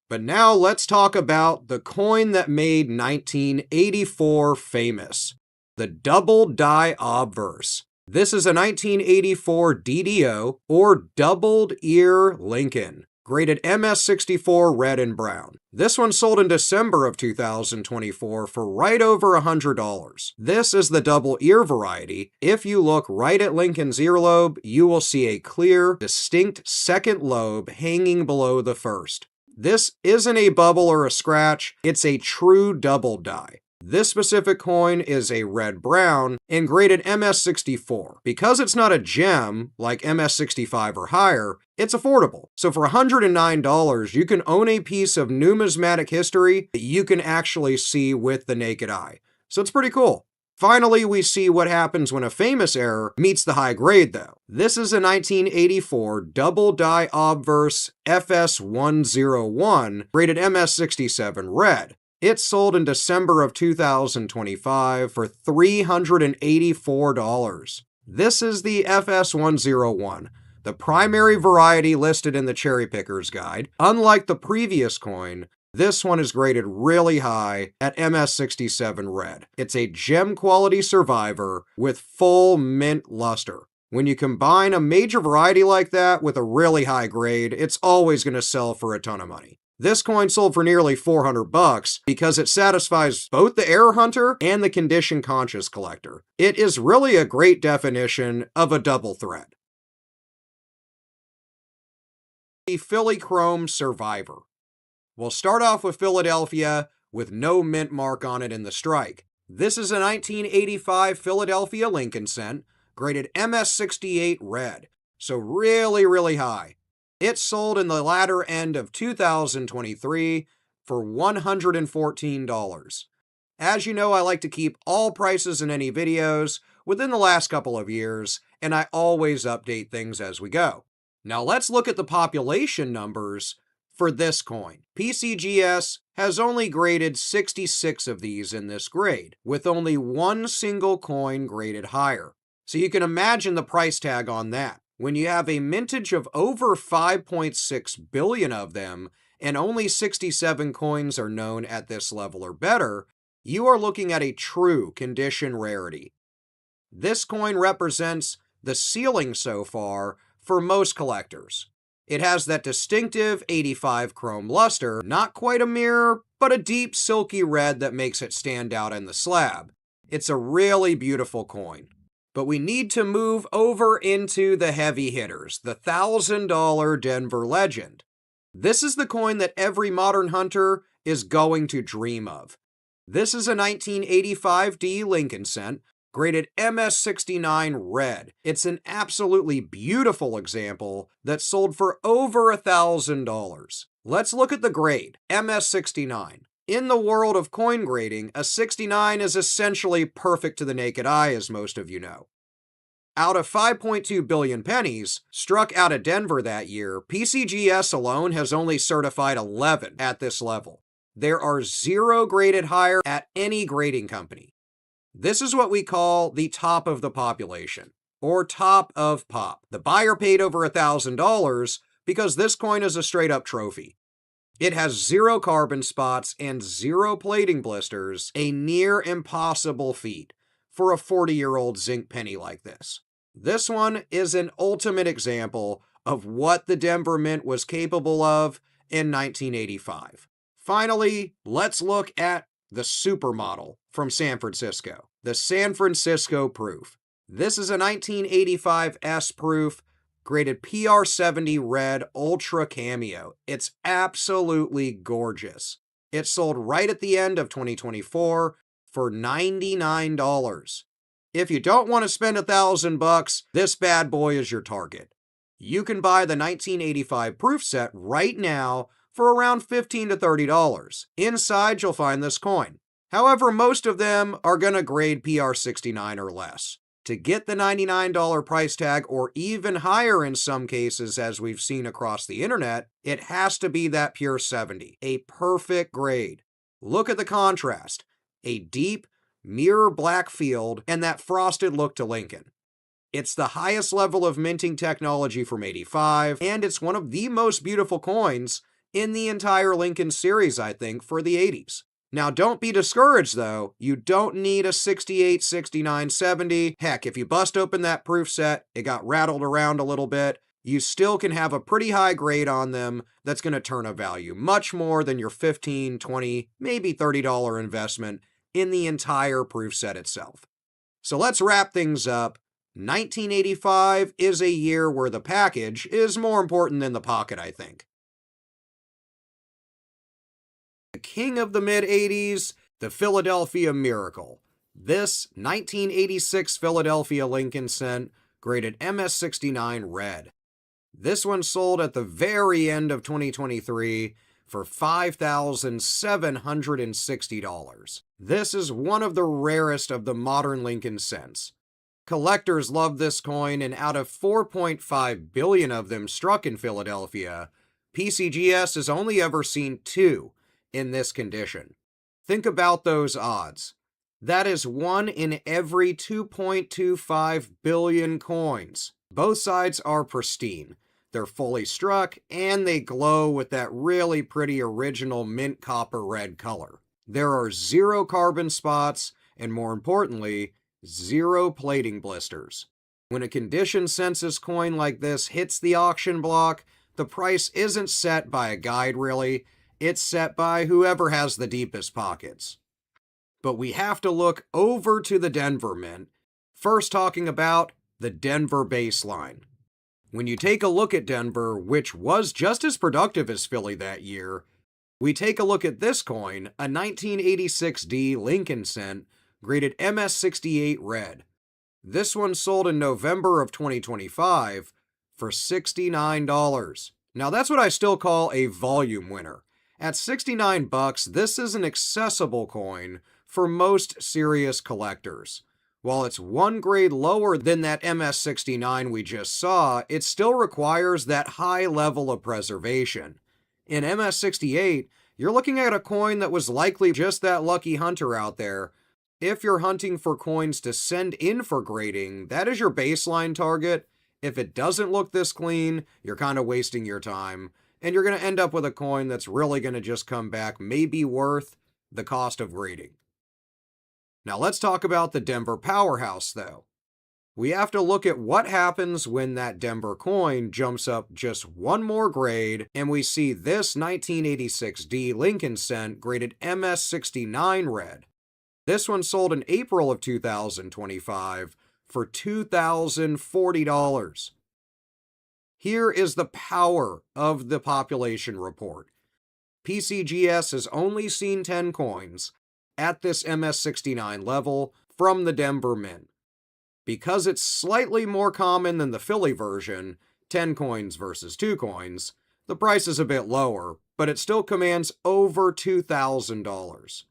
But now let's talk about the coin that made 1984 famous. The double die obverse. This is a 1984 DDO, or doubled ear Lincoln, graded MS64 red and brown. This one sold in December of 2024 for right over $100. This is the double ear variety. If you look right at Lincoln's earlobe, you will see a clear, distinct second lobe hanging below the first. This isn't a bubble or a scratch, it's a true double die. This specific coin is a red-brown and graded MS64. Because it's not a gem like MS65 or higher, it's affordable. So for $109, you can own a piece of numismatic history that you can actually see with the naked eye. So it's pretty cool. Finally, we see what happens when a famous error meets the high grade, though. This is a 1984 double die obverse FS101, rated MS67 red. It sold in December of 2025 for $384. This is the FS101, the primary variety listed in the Cherry Picker's Guide. Unlike the previous coin, this one is graded really high at MS67 red. It's a gem quality survivor with full mint luster. When you combine a major variety like that with a really high grade, it's always going to sell for a ton of money. This coin sold for nearly $400 because it satisfies both the error hunter and the condition conscious collector. It is really a great definition of a double threat. The Philly Chrome Survivor. We'll start off with Philadelphia with no mint mark on it in the strike. This is a 1985 Philadelphia Lincoln cent, graded MS68 red, so really high. It sold in the latter end of 2023 for $114. As you know, I like to keep all prices in any videos within the last couple of years, and I always update things as we go. Now let's look at the population numbers for this coin. PCGS has only graded 66 of these in this grade, with only one single coin graded higher. So you can imagine the price tag on that. When you have a mintage of over 5.6 billion of them, and only 67 coins are known at this level or better, you are looking at a true condition rarity. This coin represents the ceiling so far for most collectors. It has that distinctive 85 chrome luster, not quite a mirror, but a deep silky red that makes it stand out in the slab. It's a really beautiful coin. But we need to move over into the heavy hitters, the $1,000 Denver Legend. This is the coin that every modern hunter is going to dream of. This is a 1985 D Lincoln cent, graded MS69 red. It's an absolutely beautiful example that sold for over $1,000. Let's look at the grade, MS69. In the world of coin grading, a 69 is essentially perfect to the naked eye, as most of you know. Out of 5.2 billion pennies struck out of Denver that year, PCGS alone has only certified 11 at this level. There are 0 graded higher at any grading company. This is what we call the top of the population, or top of pop. The buyer paid over $1,000 because this coin is a straight-up trophy. It has 0 carbon spots and 0 plating blisters, a near impossible feat for a 40-year-old zinc penny like this. This one is an ultimate example of what the Denver Mint was capable of in 1985. Finally, let's look at the supermodel from San Francisco, the San Francisco Proof. This is a 1985 S Proof, graded PR70 red ultra cameo. It's absolutely gorgeous. It sold right at the end of 2024 for $99. If you don't want to spend $1,000, this bad boy is your target. You can buy the 1985 proof set right now for around $15 to $30. Inside, you'll find this coin. However, most of them are going to grade PR69 or less. To get the $99 price tag, or even higher in some cases as we've seen across the internet, it has to be that pure 70, a perfect grade. Look at the contrast, a deep, mirror black field and that frosted look to Lincoln. It's the highest level of minting technology from 85, and it's one of the most beautiful coins in the entire Lincoln series, I think, for the 80s. Now, don't be discouraged, though. You don't need a 68, 69, 70. Heck, if you bust open that proof set, it got rattled around a little bit, you still can have a pretty high grade on them that's going to turn a value much more than your $15, $20, maybe $30 investment in the entire proof set itself. So let's wrap things up. 1985 is a year where the package is more important than the pocket, I think. The king of the mid-80s, the Philadelphia Miracle. This 1986 Philadelphia Lincoln cent, graded MS69 red. This one sold at the very end of 2023 for $5,760. This is one of the rarest of the modern Lincoln cents. Collectors love this coin, and out of 4.5 billion of them struck in Philadelphia, PCGS has only ever seen 2 in this condition. Think about those odds. That is 1 in every 2.25 billion coins. Both sides are pristine. They're fully struck, and they glow with that really pretty original mint copper red color. There are 0 carbon spots, and more importantly, 0 plating blisters. When a condition census coin like this hits the auction block, the price isn't set by a guide really, it's set by whoever has the deepest pockets. But we have to look over to the Denver Mint, first talking about the Denver baseline. When you take a look at Denver, which was just as productive as Philly that year, we take a look at this coin, a 1986D Lincoln cent, graded MS68 red. This one sold in November of 2025 for $69. Now that's what I still call a volume winner. At $69, this is an accessible coin for most serious collectors. While it's 1 grade lower than that MS69 we just saw, it still requires that high level of preservation. In MS68, you're looking at a coin that was likely just that lucky hunter out there. If you're hunting for coins to send in for grading, that is your baseline target. If it doesn't look this clean, you're kind of wasting your time, and you're going to end up with a coin that's really going to just come back maybe worth the cost of grading. Now let's talk about the Denver powerhouse, though. We have to look at what happens when that Denver coin jumps up just 1 more grade, and we see this 1986D Lincoln cent graded MS69 red. This one sold in April of 2025 for $2,040. Here is the power of the population report. PCGS has only seen 10 coins at this MS69 level from the Denver Mint. Because it's slightly more common than the Philly version, 10 coins versus 2 coins, the price is a bit lower, but it still commands over $2,000.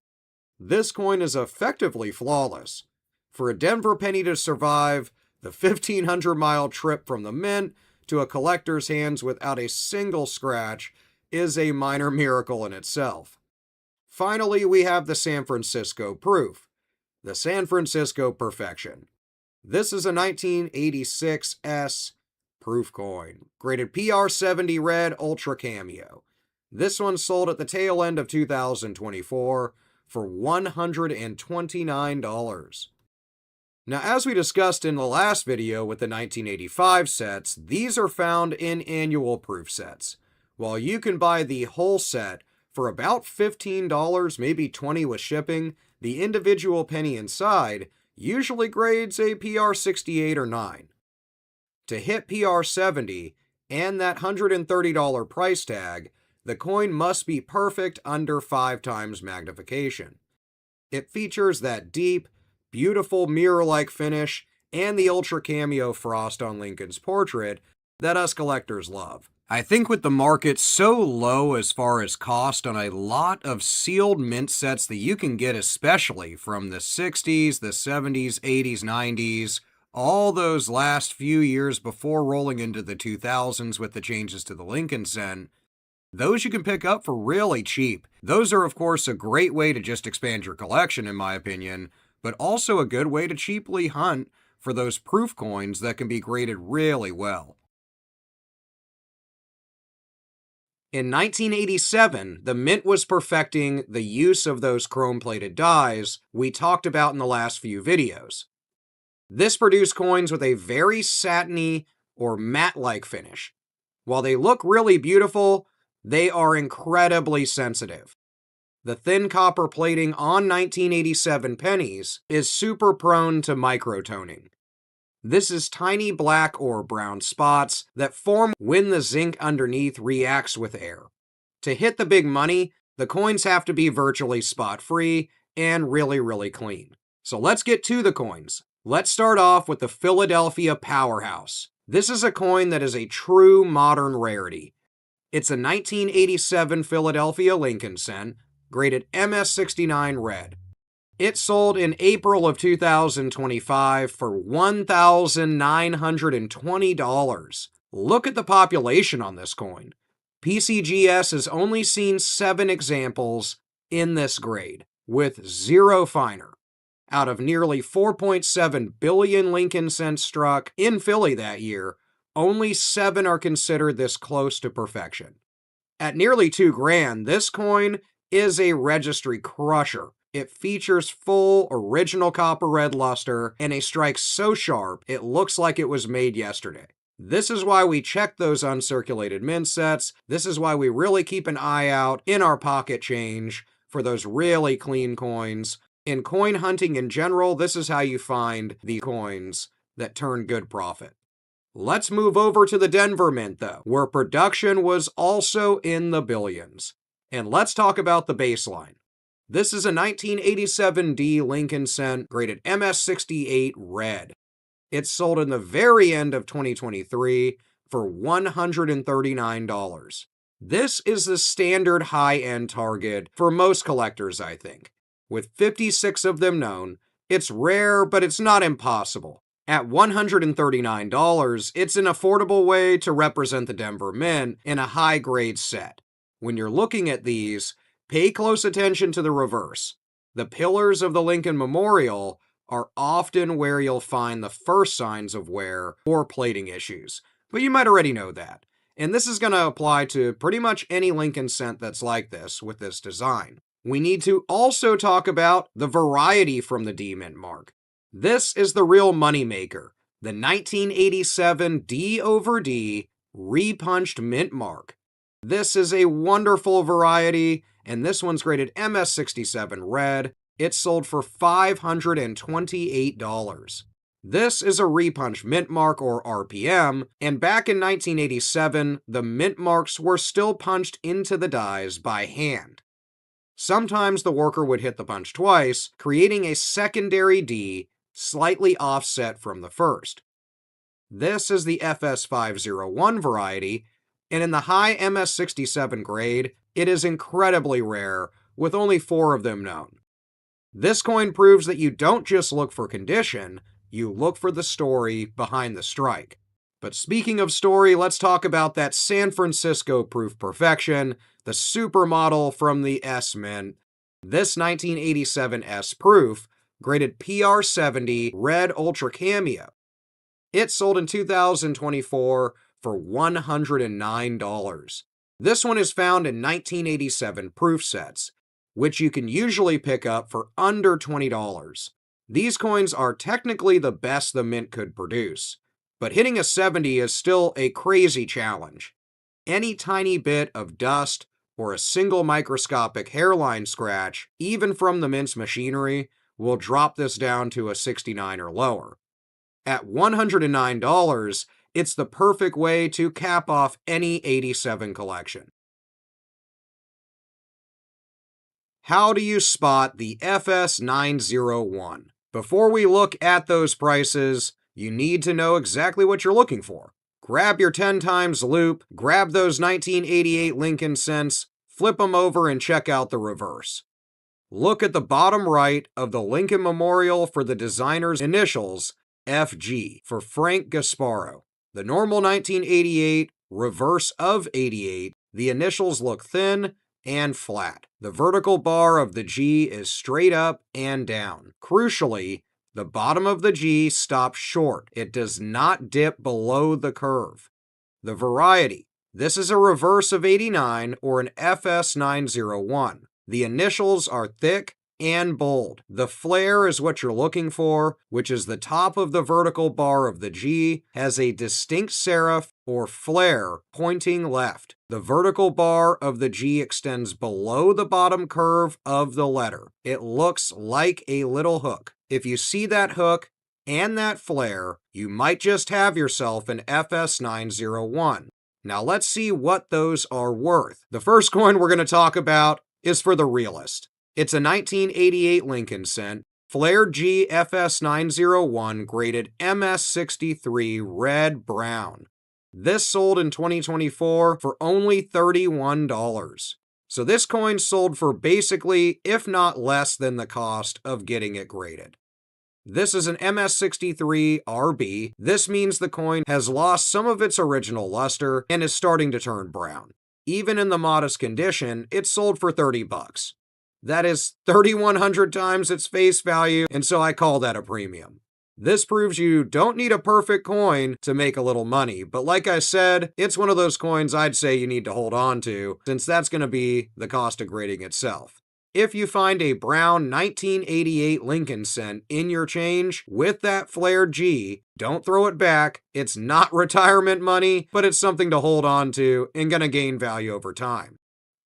This coin is effectively flawless. For a Denver penny to survive the 1,500-mile trip from the mint to a collector's hands without a single scratch is a minor miracle in itself. Finally, we have the San Francisco proof, the San Francisco Perfection. This is a 1986S proof coin, graded PR70 red ultra cameo. This one sold at the tail end of 2024 for $129. Now, as we discussed in the last video with the 1985 sets, these are found in annual proof sets. While you can buy the whole set for about $15, maybe $20 with shipping, the individual penny inside usually grades a PR68 or 9. To hit PR70 and that $130 price tag, the coin must be perfect under 5 times magnification. It features that deep, beautiful mirror-like finish and the ultra cameo frost on Lincoln's portrait that us collectors love. I think with the market so low as far as cost on a lot of sealed mint sets that you can get, especially from the 60s, the 70s, 80s, 90s, all those last few years before rolling into the 2000s with the changes to the Lincoln cent, those you can pick up for really cheap. Those are, of course, a great way to just expand your collection, in my opinion, but also a good way to cheaply hunt for those proof coins that can be graded really well. In 1987, the Mint was perfecting the use of those chrome-plated dies we talked about in the last few videos. This produced coins with a very satiny or matte-like finish. While they look really beautiful, they are incredibly sensitive. The thin copper plating on 1987 pennies is super prone to microtoning. This is tiny black or brown spots that form when the zinc underneath reacts with air. To hit the big money, the coins have to be virtually spot-free and really clean. So let's get to the coins. Let's start off with the Philadelphia Powerhouse. This is a coin that is a true modern rarity. It's a 1987 Philadelphia Lincoln cent, graded MS69 red. It sold in April of 2025 for $1,920. Look at the population on this coin. PCGS has only seen 7 examples in this grade, with 0 finer. Out of nearly 4.7 billion Lincoln cents struck in Philly that year, only 7 are considered this close to perfection. At nearly $2,000, this coin is a registry crusher. It features full original copper red luster and a strike so sharp it looks like it was made yesterday. This is why we check those uncirculated mint sets. This is why we really keep an eye out in our pocket change for those really clean coins. In coin hunting in general, this is how you find the coins that turn good profit. Let's move over to the Denver Mint, though, where production was also in the billions. And let's talk about the baseline. This is a 1987 D Lincoln cent graded MS68 red. It sold in the very end of 2023 for $139. This is the standard high-end target for most collectors, I think. With 56 of them known, it's rare, but it's not impossible. At $139, it's an affordable way to represent the Denver Mint in a high-grade set. When you're looking at these, pay close attention to the reverse. The pillars of the Lincoln Memorial are often where you'll find the first signs of wear or plating issues, but you might already know that. And this is going to apply to pretty much any Lincoln cent that's like this with this design. We need to also talk about the variety from the D Mint mark. This is the real moneymaker, the 1987 D over D repunched mint mark. This is a wonderful variety, and this one's graded MS67 red. It sold for $528. This is a repunch mint mark or RPM, and back in 1987, the mint marks were still punched into the dies by hand. Sometimes the worker would hit the punch twice, creating a secondary D slightly offset from the first. This is the FS501 variety, and in the high MS67 grade, it is incredibly rare, with only 4 of them known. This coin proves that you don't just look for condition, you look for the story behind the strike. But speaking of story, let's talk about that San Francisco proof perfection, the supermodel from the S Mint. This 1987 S proof, graded PR70 red ultra cameo. It sold in 2024 for $109. This one is found in 1987 proof sets, which you can usually pick up for under $20. These coins are technically the best the Mint could produce, but hitting a 70 is still a crazy challenge. Any tiny bit of dust or a single microscopic hairline scratch, even from the Mint's machinery, will drop this down to a 69 or lower. At $109, it's the perfect way to cap off any 87 collection. How do you spot the FS901? Before we look at those prices, you need to know exactly what you're looking for. Grab your 10 times loop, grab those 1988 Lincoln cents, flip them over and check out the reverse. Look at the bottom right of the Lincoln Memorial for the designer's initials, FG, for Frank Gasparo. The normal 1988, reverse of 88, the initials look thin and flat. The vertical bar of the G is straight up and down. Crucially, the bottom of the G stops short. It does not dip below the curve. The variety. This is a reverse of 89 or an FS901. The initials are thick and bold. The flare is what you're looking for, which is the top of the vertical bar of the G, has a distinct serif or flare pointing left. The vertical bar of the G extends below the bottom curve of the letter. It looks like a little hook. If you see that hook and that flare, you might just have yourself an FS901. Now let's see what those are worth. The first coin we're going to talk about is for the realist. It's a 1988 Lincoln cent, flared G FS901, graded MS63 red brown. This sold in 2024 for only $31. So this coin sold for basically, if not less than the cost of getting it graded. This is an MS63 RB. This means the coin has lost some of its original luster and is starting to turn brown. Even in the modest condition, it sold for $30. That is 3,100 times its face value, and so I call that a premium. This proves you don't need a perfect coin to make a little money, but like I said, it's one of those coins I'd say you need to hold on to, since that's going to be the cost of grading itself. If you find a brown 1988 Lincoln cent in your change with that flared G, don't throw it back. It's not retirement money, but it's something to hold on to and going to gain value over time.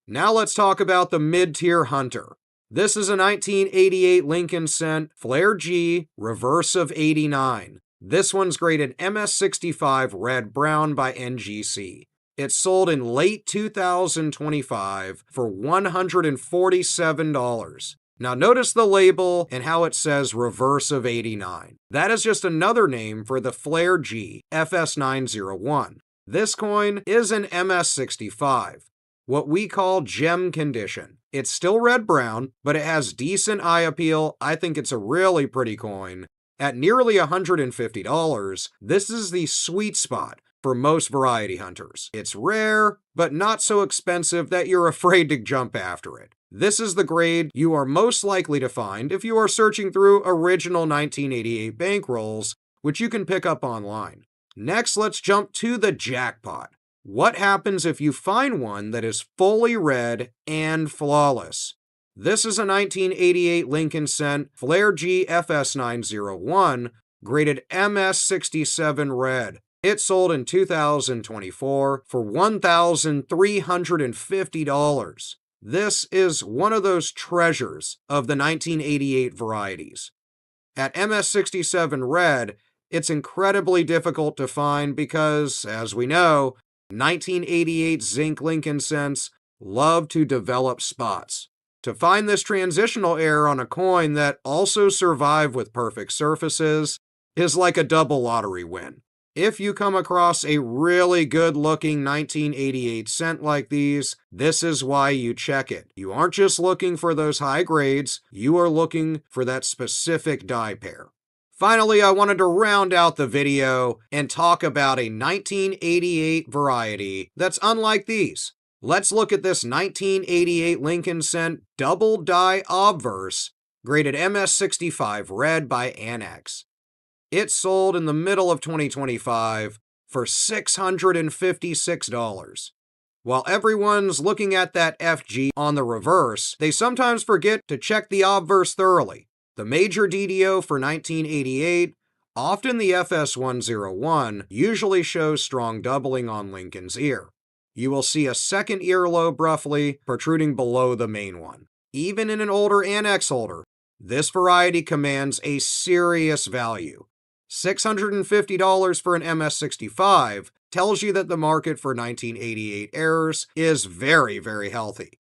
Now let's talk about the mid-tier hunter. This is a 1988 Lincoln cent, flared G, reverse of 89. This one's graded MS65 red brown by NGC. It sold in late 2025 for $147. Now notice the label and how it says reverse of 89. That is just another name for the flared G, FS901. This coin is an MS65. What we call gem condition. It's still red-brown, but it has decent eye appeal. I think it's a really pretty coin. At nearly $150, this is the sweet spot for most variety hunters. It's rare, but not so expensive that you're afraid to jump after it. This is the grade you are most likely to find if you are searching through original 1988 bankrolls, which you can pick up online. Next, let's jump to the jackpot. What happens if you find one that is fully red and flawless? This is a 1988 Lincoln cent, flared G FS901, graded MS67 red. It sold in 2024 for $1,350. This is one of those treasures of the 1988 varieties. At MS67 red, it's incredibly difficult to find because, as we know, 1988 zinc Lincoln cents love to develop spots. To find this transitional error on a coin that also survived with perfect surfaces is like a double lottery win. If you come across a really good-looking 1988 cent like these, this is why you check it. You aren't just looking for those high grades, you are looking for that specific die pair. Finally, I wanted to round out the video and talk about a 1988 variety that's unlike these. Let's look at this 1988 Lincoln cent double die obverse, graded MS65 red by Annex. It sold in the middle of 2025 for $656. While everyone's looking at that FG on the reverse, they sometimes forget to check the obverse thoroughly. The major DDO for 1988, often the FS101, usually shows strong doubling on Lincoln's ear. You will see a second earlobe roughly protruding below the main one. Even in an older Annex holder, this variety commands a serious value. $650 for an MS65 tells you that the market for 1988 errors is very, very healthy.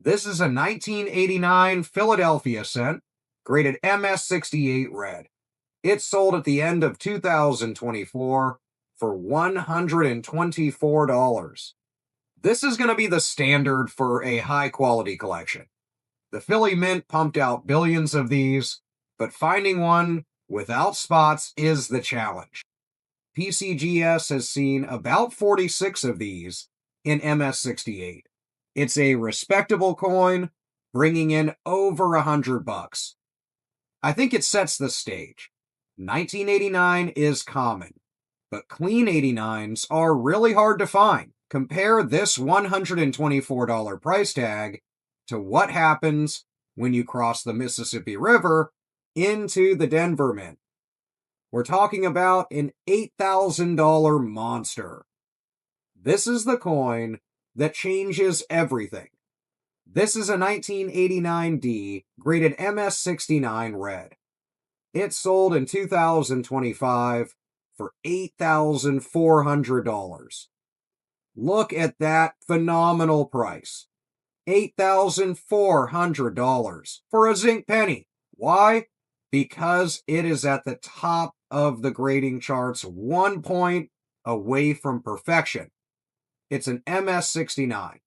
This is a 1989 Philadelphia cent, graded MS68 red. It sold at the end of 2024 for $124. This is going to be the standard for a high-quality collection. The Philly Mint pumped out billions of these, but finding one without spots is the challenge. PCGS has seen about 46 of these in MS68. It's a respectable coin, bringing in over $100. I think it sets the stage. 1989 is common. But clean 89s are really hard to find. Compare this $124 price tag to what happens when you cross the Mississippi River into the Denver Mint. We're talking about an $8,000 monster. This is the coin that changes everything. This is a 1989D graded MS69 red. It sold in 2025 for $8,400. Look at that phenomenal price. $8,400 for a zinc penny. Why? Because it is at the top of the grading charts, 1 point away from perfection. It's an MS69.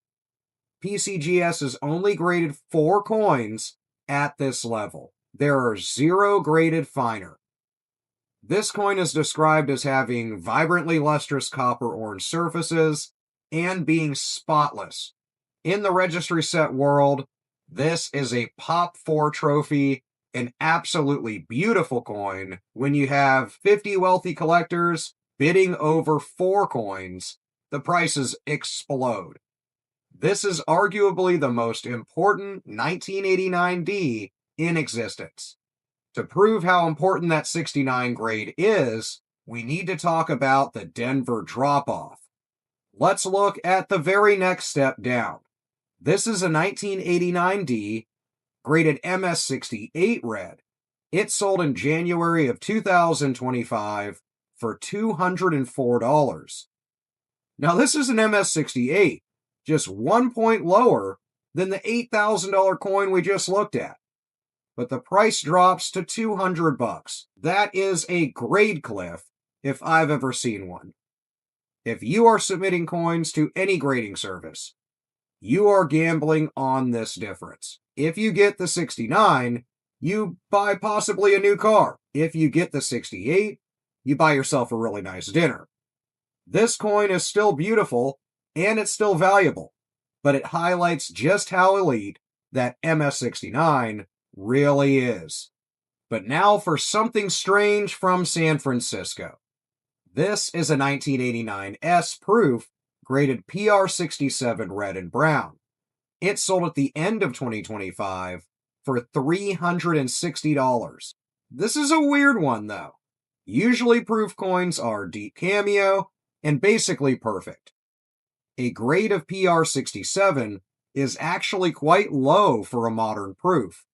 PCGS has only graded 4 coins at this level. There are 0 graded finer. This coin is described as having vibrantly lustrous copper-orange surfaces and being spotless. In the registry set world, this is a Pop 4 trophy, an absolutely beautiful coin. When you have 50 wealthy collectors bidding over 4 coins, the prices explode. This is arguably the most important 1989D in existence. To prove how important that 69 grade is, we need to talk about the Denver drop-off. Let's look at the very next step down. This is a 1989D graded MS68 red. It sold in January of 2025 for $204. Now this is an MS68, just 1 point lower than the $8,000 coin we just looked at. But the price drops to $200. That is a grade cliff if I've ever seen one. If you are submitting coins to any grading service, you are gambling on this difference. If you get the 69, you buy possibly a new car. If you get the 68, you buy yourself a really nice dinner. This coin is still beautiful and it's still valuable, but it highlights just how elite that MS69 really is. But now for something strange from San Francisco. This is a 1989 S proof graded PR67 red and brown. It sold at the end of 2025 for $360. This is a weird one though. Usually proof coins are deep cameo and basically perfect. A grade of PR67 is actually quite low for a modern proof.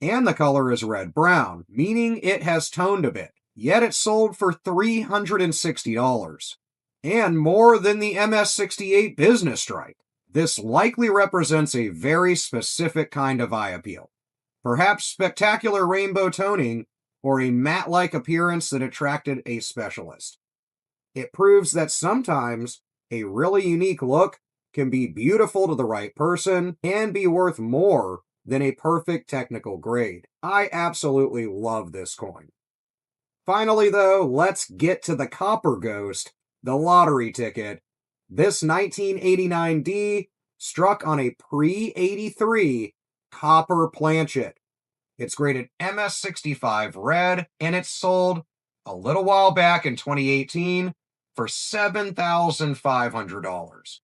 And the color is red-brown, meaning it has toned a bit. Yet it sold for $360, and more than the MS68 business stripe. This likely represents a very specific kind of eye appeal. Perhaps spectacular rainbow toning, or a matte-like appearance that attracted a specialist. It proves that sometimes a really unique look can be beautiful to the right person and be worth more than a perfect technical grade. I absolutely love this coin. Finally, though, let's get to the Copper Ghost, the lottery ticket. This 1989D struck on a pre-83 copper planchet. It's graded MS65 red, and it sold a little while back in 2018 for $7,500.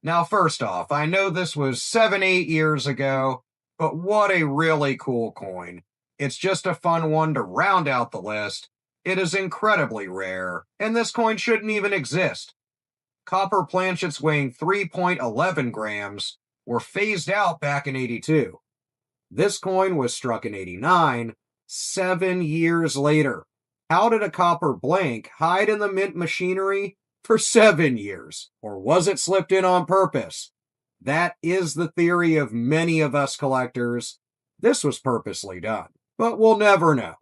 Now, first off, I know this was 7-8 years ago, but what a really cool coin. It's just a fun one to round out the list. It is incredibly rare, and this coin shouldn't even exist. Copper planchets weighing 3.11 grams were phased out back in 82. This coin was struck in 89, 7 years later. How did a copper blank hide in the mint machinery for 7 years? Or was it slipped in on purpose? That is the theory of many of us collectors. This was purposely done, but we'll never know.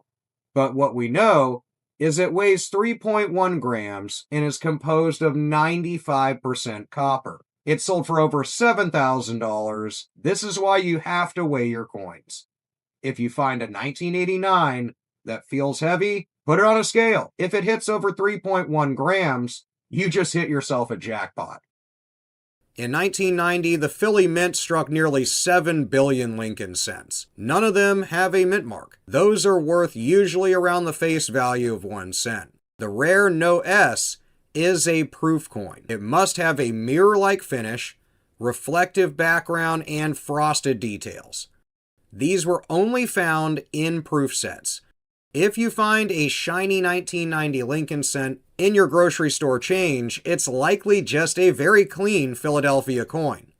But what we know is it weighs 3.1 grams and is composed of 95% copper. It sold for over $7,000. This is why you have to weigh your coins. If you find a 1989 that feels heavy, put it on a scale. If it hits over 3.1 grams, you just hit yourself a jackpot. In 1990, the Philly Mint struck nearly 7 billion Lincoln cents. None of them have a mint mark. Those are worth usually around the face value of 1 cent. The rare No S is a proof coin. It must have a mirror-like finish, reflective background, and frosted details. These were only found in proof sets. If you find a shiny 1990 Lincoln cent in your grocery store change, it's likely just a very clean Philadelphia coin.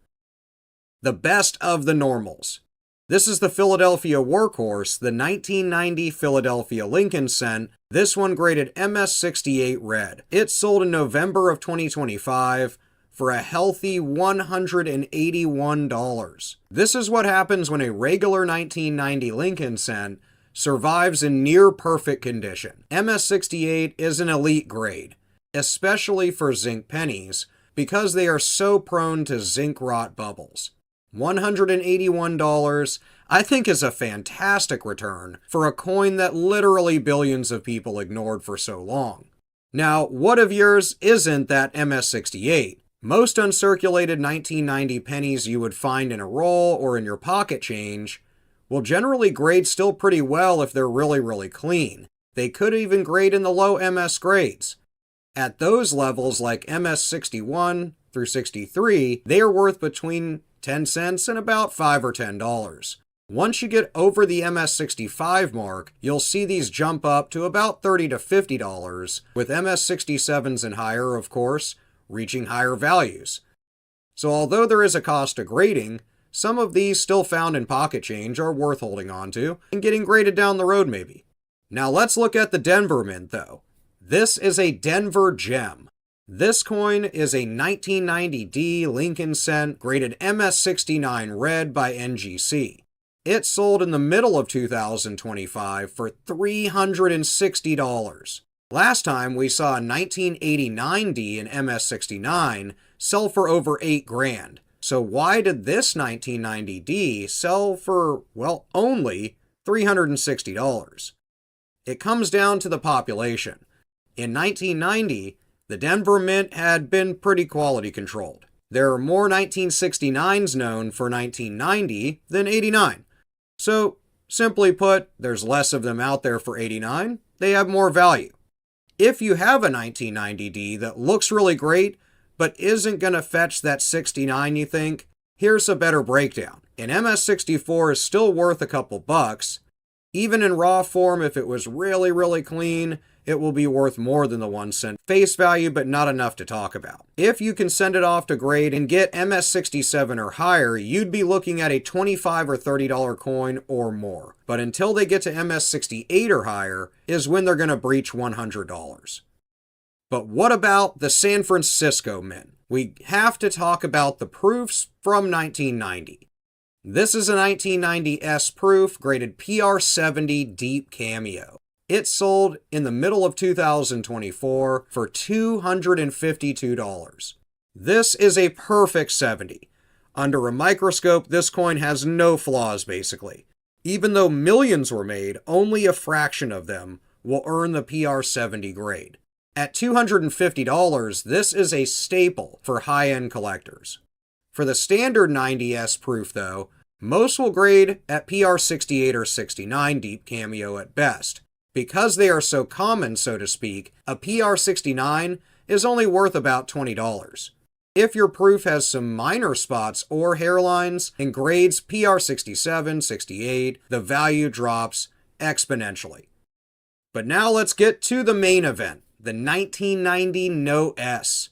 The best of the normals. This is the Philadelphia workhorse, the 1990 Philadelphia Lincoln cent. This one graded MS68 red. It sold in November of 2025 for a healthy $181. This is what happens when a regular 1990 Lincoln cent survives in near perfect condition. MS68 is an elite grade, especially for zinc pennies, because they are so prone to zinc rot bubbles. $181, I think, is a fantastic return for a coin that literally billions of people ignored for so long. Now, what of yours isn't that MS68? Most uncirculated 1990 pennies you would find in a roll or in your pocket change will generally grade still pretty well if they're really clean. They could even grade in the low MS grades. At those levels, like MS61 through 63, they are worth between 10 cents and about $5 or $10. Once you get over the MS65 mark, you'll see these jump up to about $30 to $50, with MS67s and higher, of course, reaching higher values. So although there is a cost to grading, some of these still found in pocket change are worth holding on to and getting graded down the road maybe. Now let's look at the Denver Mint though. This is a Denver gem. This coin is a 1990D Lincoln cent graded MS69 red by NGC. It sold in the middle of 2025 for $360. Last time we saw a 1989D in MS69 sell for over $8,000. So why did this 1990D sell for, well, only $360? It comes down to the population. In 1990, the Denver Mint had been pretty quality controlled. There are more 1969s known for 1990 than 89. So, simply put, there's less of them out there for 89. They have more value. If you have a 1990D that looks really great, but isn't going to fetch that 69 you think, here's a better breakdown. An MS64 is still worth a couple bucks. Even in raw form, if it was really clean, it will be worth more than the 1 cent face value, but not enough to talk about. If you can send it off to grade and get MS67 or higher, you'd be looking at a $25 or $30 coin or more. But until they get to MS68 or higher is when they're going to breach $100. But what about the San Francisco Mint? We have to talk about the proofs from 1990. This is a 1990 S proof graded PR70 Deep Cameo. It sold in the middle of 2024 for $252. This is a perfect 70. Under a microscope, this coin has no flaws basically. Even though millions were made, only a fraction of them will earn the PR70 grade. At $250, this is a staple for high-end collectors. For the standard 90S proof though, most will grade at PR68 or 69 Deep Cameo at best. Because they are so common, so to speak, a PR69 is only worth about $20. If your proof has some minor spots or hairlines and grades PR67, 68, the value drops exponentially. But now let's get to the main event, the 1990 No S.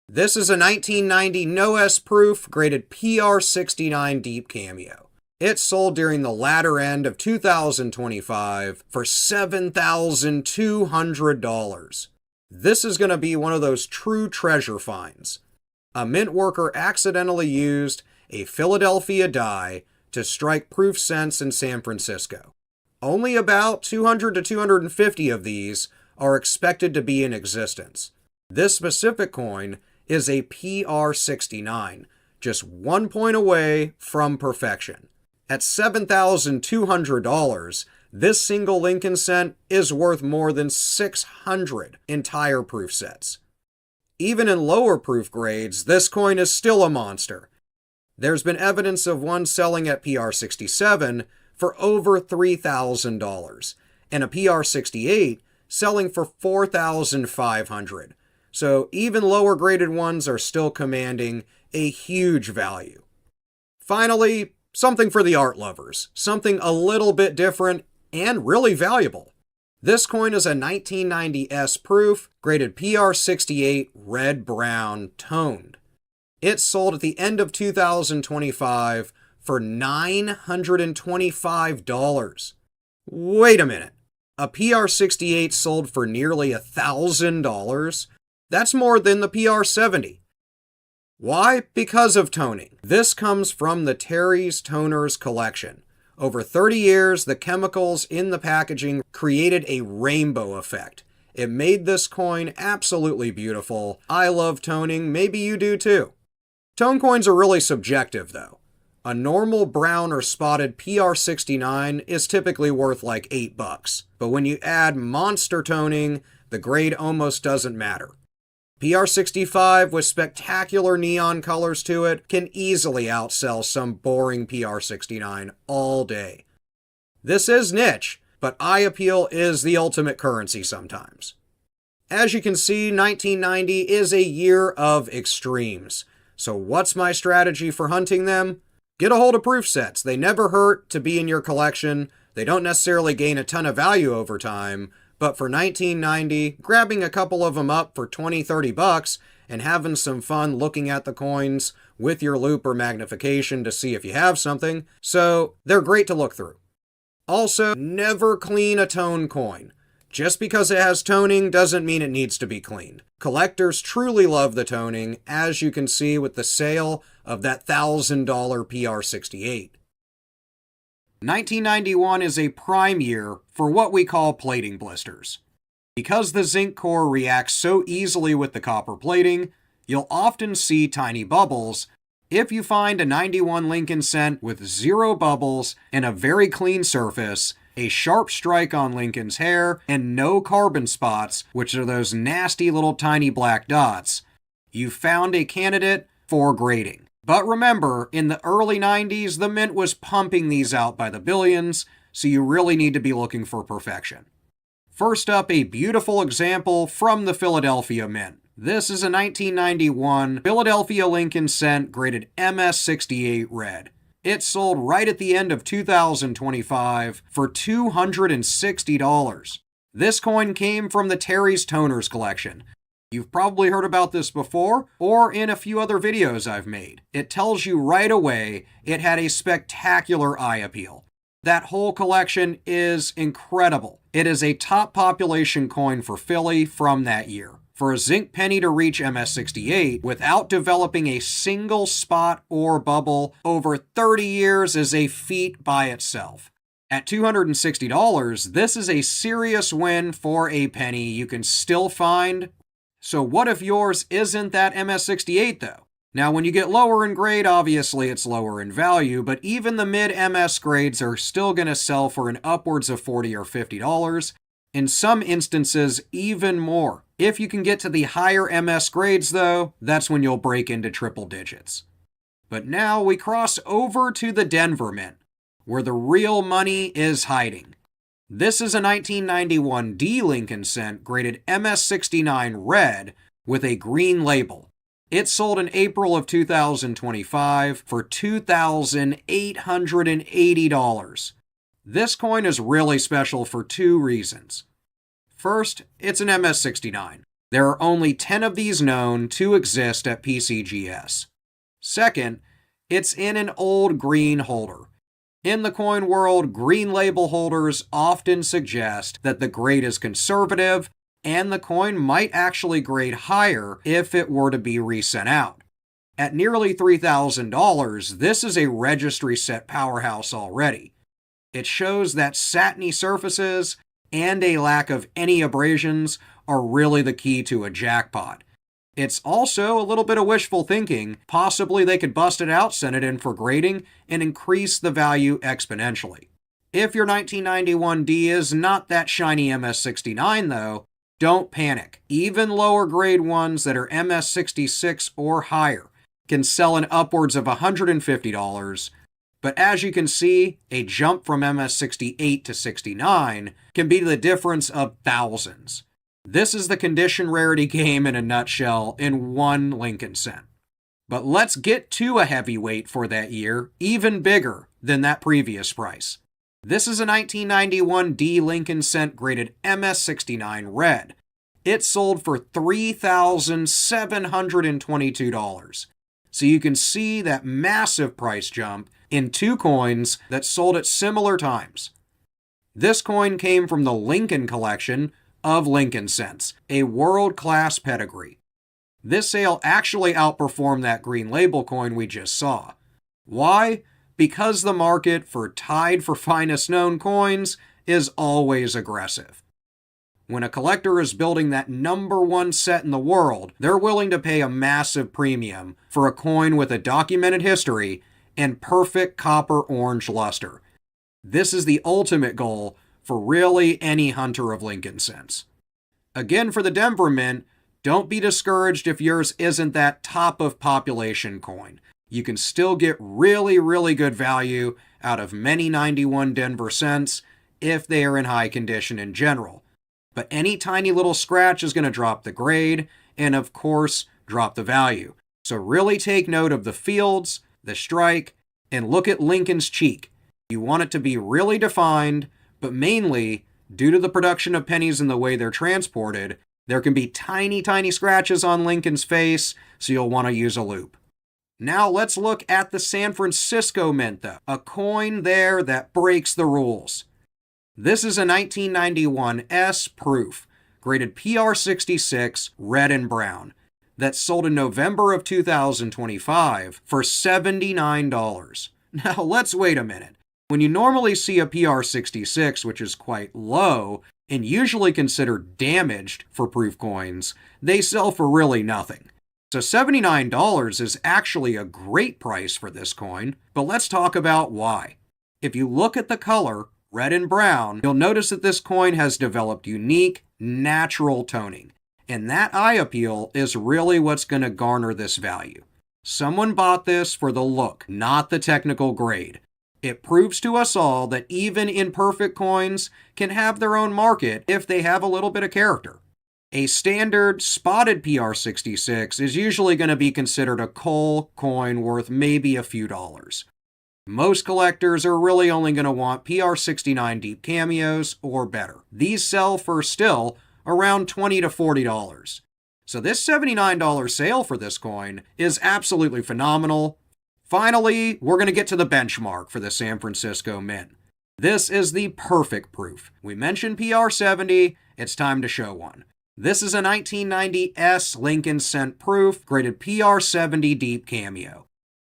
This is a 1990 No S proof graded PR69 Deep Cameo. It sold during the latter end of 2025 for $7,200. This is going to be one of those true treasure finds. A mint worker accidentally used a Philadelphia die to strike proof cents in San Francisco. Only about 200 to 250 of these are expected to be in existence. This specific coin is a PR69, just 1 point away from perfection. At $7,200, this single Lincoln cent is worth more than 600 entire proof sets. Even in lower proof grades, this coin is still a monster. There's been evidence of one selling at PR67 for over $3,000, and a PR68 selling for $4,500. So even lower graded ones are still commanding a huge value. Finally, something for the art lovers, something a little bit different and really valuable. This coin is a 1990 S proof, graded PR68 red-brown toned. It sold at the end of 2025 for $925. Wait a minute. A PR68 sold for nearly $1,000? That's more than the PR70. Why? Because of toning. This comes from the Terry's Toners collection. Over 30 years, the chemicals in the packaging created a rainbow effect. It made this coin absolutely beautiful. I love toning, maybe you do too. Tone coins are really subjective though. A normal brown or spotted PR69 is typically worth like $8, but when you add monster toning, the grade almost doesn't matter. PR65 with spectacular neon colors to it can easily outsell some boring PR69 all day. This is niche, but eye appeal is the ultimate currency sometimes. As you can see, 1990 is a year of extremes. So what's my strategy for hunting them? Get a hold of proof sets. They never hurt to be in your collection. They don't necessarily gain a ton of value over time, but for 1990, grabbing a couple of them up for $20-$30 and having some fun looking at the coins with your loupe or magnification to see if you have something, so they're great to look through. Also, never clean a tone coin. Just because it has toning doesn't mean it needs to be cleaned. Collectors truly love the toning, as you can see with the sale of that $1,000 PR68. 1991 is a prime year for what we call plating blisters. Because the zinc core reacts so easily with the copper plating, you'll often see tiny bubbles. If you find a 91 Lincoln cent with 0 bubbles and a very clean surface, a sharp strike on Lincoln's hair, and no carbon spots, which are those nasty little tiny black dots, you found a candidate for grading. But remember, in the early 90s, the mint was pumping these out by the billions, so you really need to be looking for perfection. First up, a beautiful example from the Philadelphia Mint. This is a 1991 Philadelphia Lincoln cent graded MS68 red. It sold right at the end of 2025 for $260. This coin came from the Terry's Toners collection. You've probably heard about this before, or in a few other videos I've made. It tells you right away it had a spectacular eye appeal. That whole collection is incredible. It is a top population coin for Philly from that year. For a zinc penny to reach MS68 without developing a single spot or bubble over 30 years is a feat by itself. At $260, this is a serious win for a penny you can still find. So what if yours isn't that MS68 though? Now when you get lower in grade, obviously it's lower in value, but even the mid-MS grades are still going to sell for an upwards of $40 or $50. In some instances, even more. If you can get to the higher MS grades though, that's when you'll break into triple digits. But now we cross over to the Denver Mint, where the real money is hiding. This is a 1991 D Lincoln cent graded MS69 red with a green label. It sold in April of 2025 for $2,880. This coin is really special for 2 reasons. First, it's an MS69. There are only 10 of these known to exist at PCGS. Second, it's in an old green holder. In the coin world, green label holders often suggest that the grade is conservative and the coin might actually grade higher if it were to be resent out. At nearly $3,000, this is a registry set powerhouse already. It shows that satiny surfaces and a lack of any abrasions are really the key to a jackpot. It's also a little bit of wishful thinking. Possibly they could bust it out, send it in for grading, and increase the value exponentially. If your 1991D is not that shiny MS69 though, don't panic. Even lower grade ones that are MS66 or higher can sell in upwards of $150, But as you can see, a jump from MS68 to 69 can be the difference of thousands. This is the condition rarity game in a nutshell in one Lincoln cent. But let's get to a heavyweight for that year, even bigger than that previous price. This is a 1991 D Lincoln cent graded MS69 red. It sold for $3,722. So you can see that massive price jump in two coins that sold at similar times. This coin came from the Lincoln collection of Lincoln cents, a world-class pedigree. This sale actually outperformed that green label coin we just saw. Why? Because the market for tied for finest known coins is always aggressive. When a collector is building that #1 set in the world, they're willing to pay a massive premium for a coin with a documented history and perfect copper-orange luster. This is the ultimate goal for really any hunter of Lincoln cents. Again, for the Denver Mint, don't be discouraged if yours isn't that top of population coin. You can still get really, really good value out of many 91 Denver cents if they are in high condition in general. But any tiny little scratch is going to drop the grade and, of course, drop the value. So really take note of the fields, the strike, and look at Lincoln's cheek. You want it to be really defined, but mainly, due to the production of pennies and the way they're transported, there can be tiny, tiny scratches on Lincoln's face, so you'll want to use a loupe. Now let's look at the San Francisco Mint, though, a coin there that breaks the rules. This is a 1991 S proof, graded PR66, red and brown, that sold in November of 2025 for $79. Now let's wait a minute. When you normally see a PR66, which is quite low and usually considered damaged for proof coins, they sell for really nothing. So $79 is actually a great price for this coin, but let's talk about why. If you look at the color, red and brown, you'll notice that this coin has developed unique, natural toning. And that eye appeal is really what's going to garner this value. Someone bought this for the look, not the technical grade. It proves to us all that even imperfect coins can have their own market if they have a little bit of character. A standard spotted PR66 is usually going to be considered a coal coin worth maybe a few dollars. Most collectors are really only going to want PR69 deep cameos or better. These sell for still around $20 to $40. So this $79 sale for this coin is absolutely phenomenal. Finally, we're going to get to the benchmark for the San Francisco Mint. This is the perfect proof. We mentioned PR70, it's time to show one. This is a 1990 S Lincoln cent proof, graded PR70 deep cameo.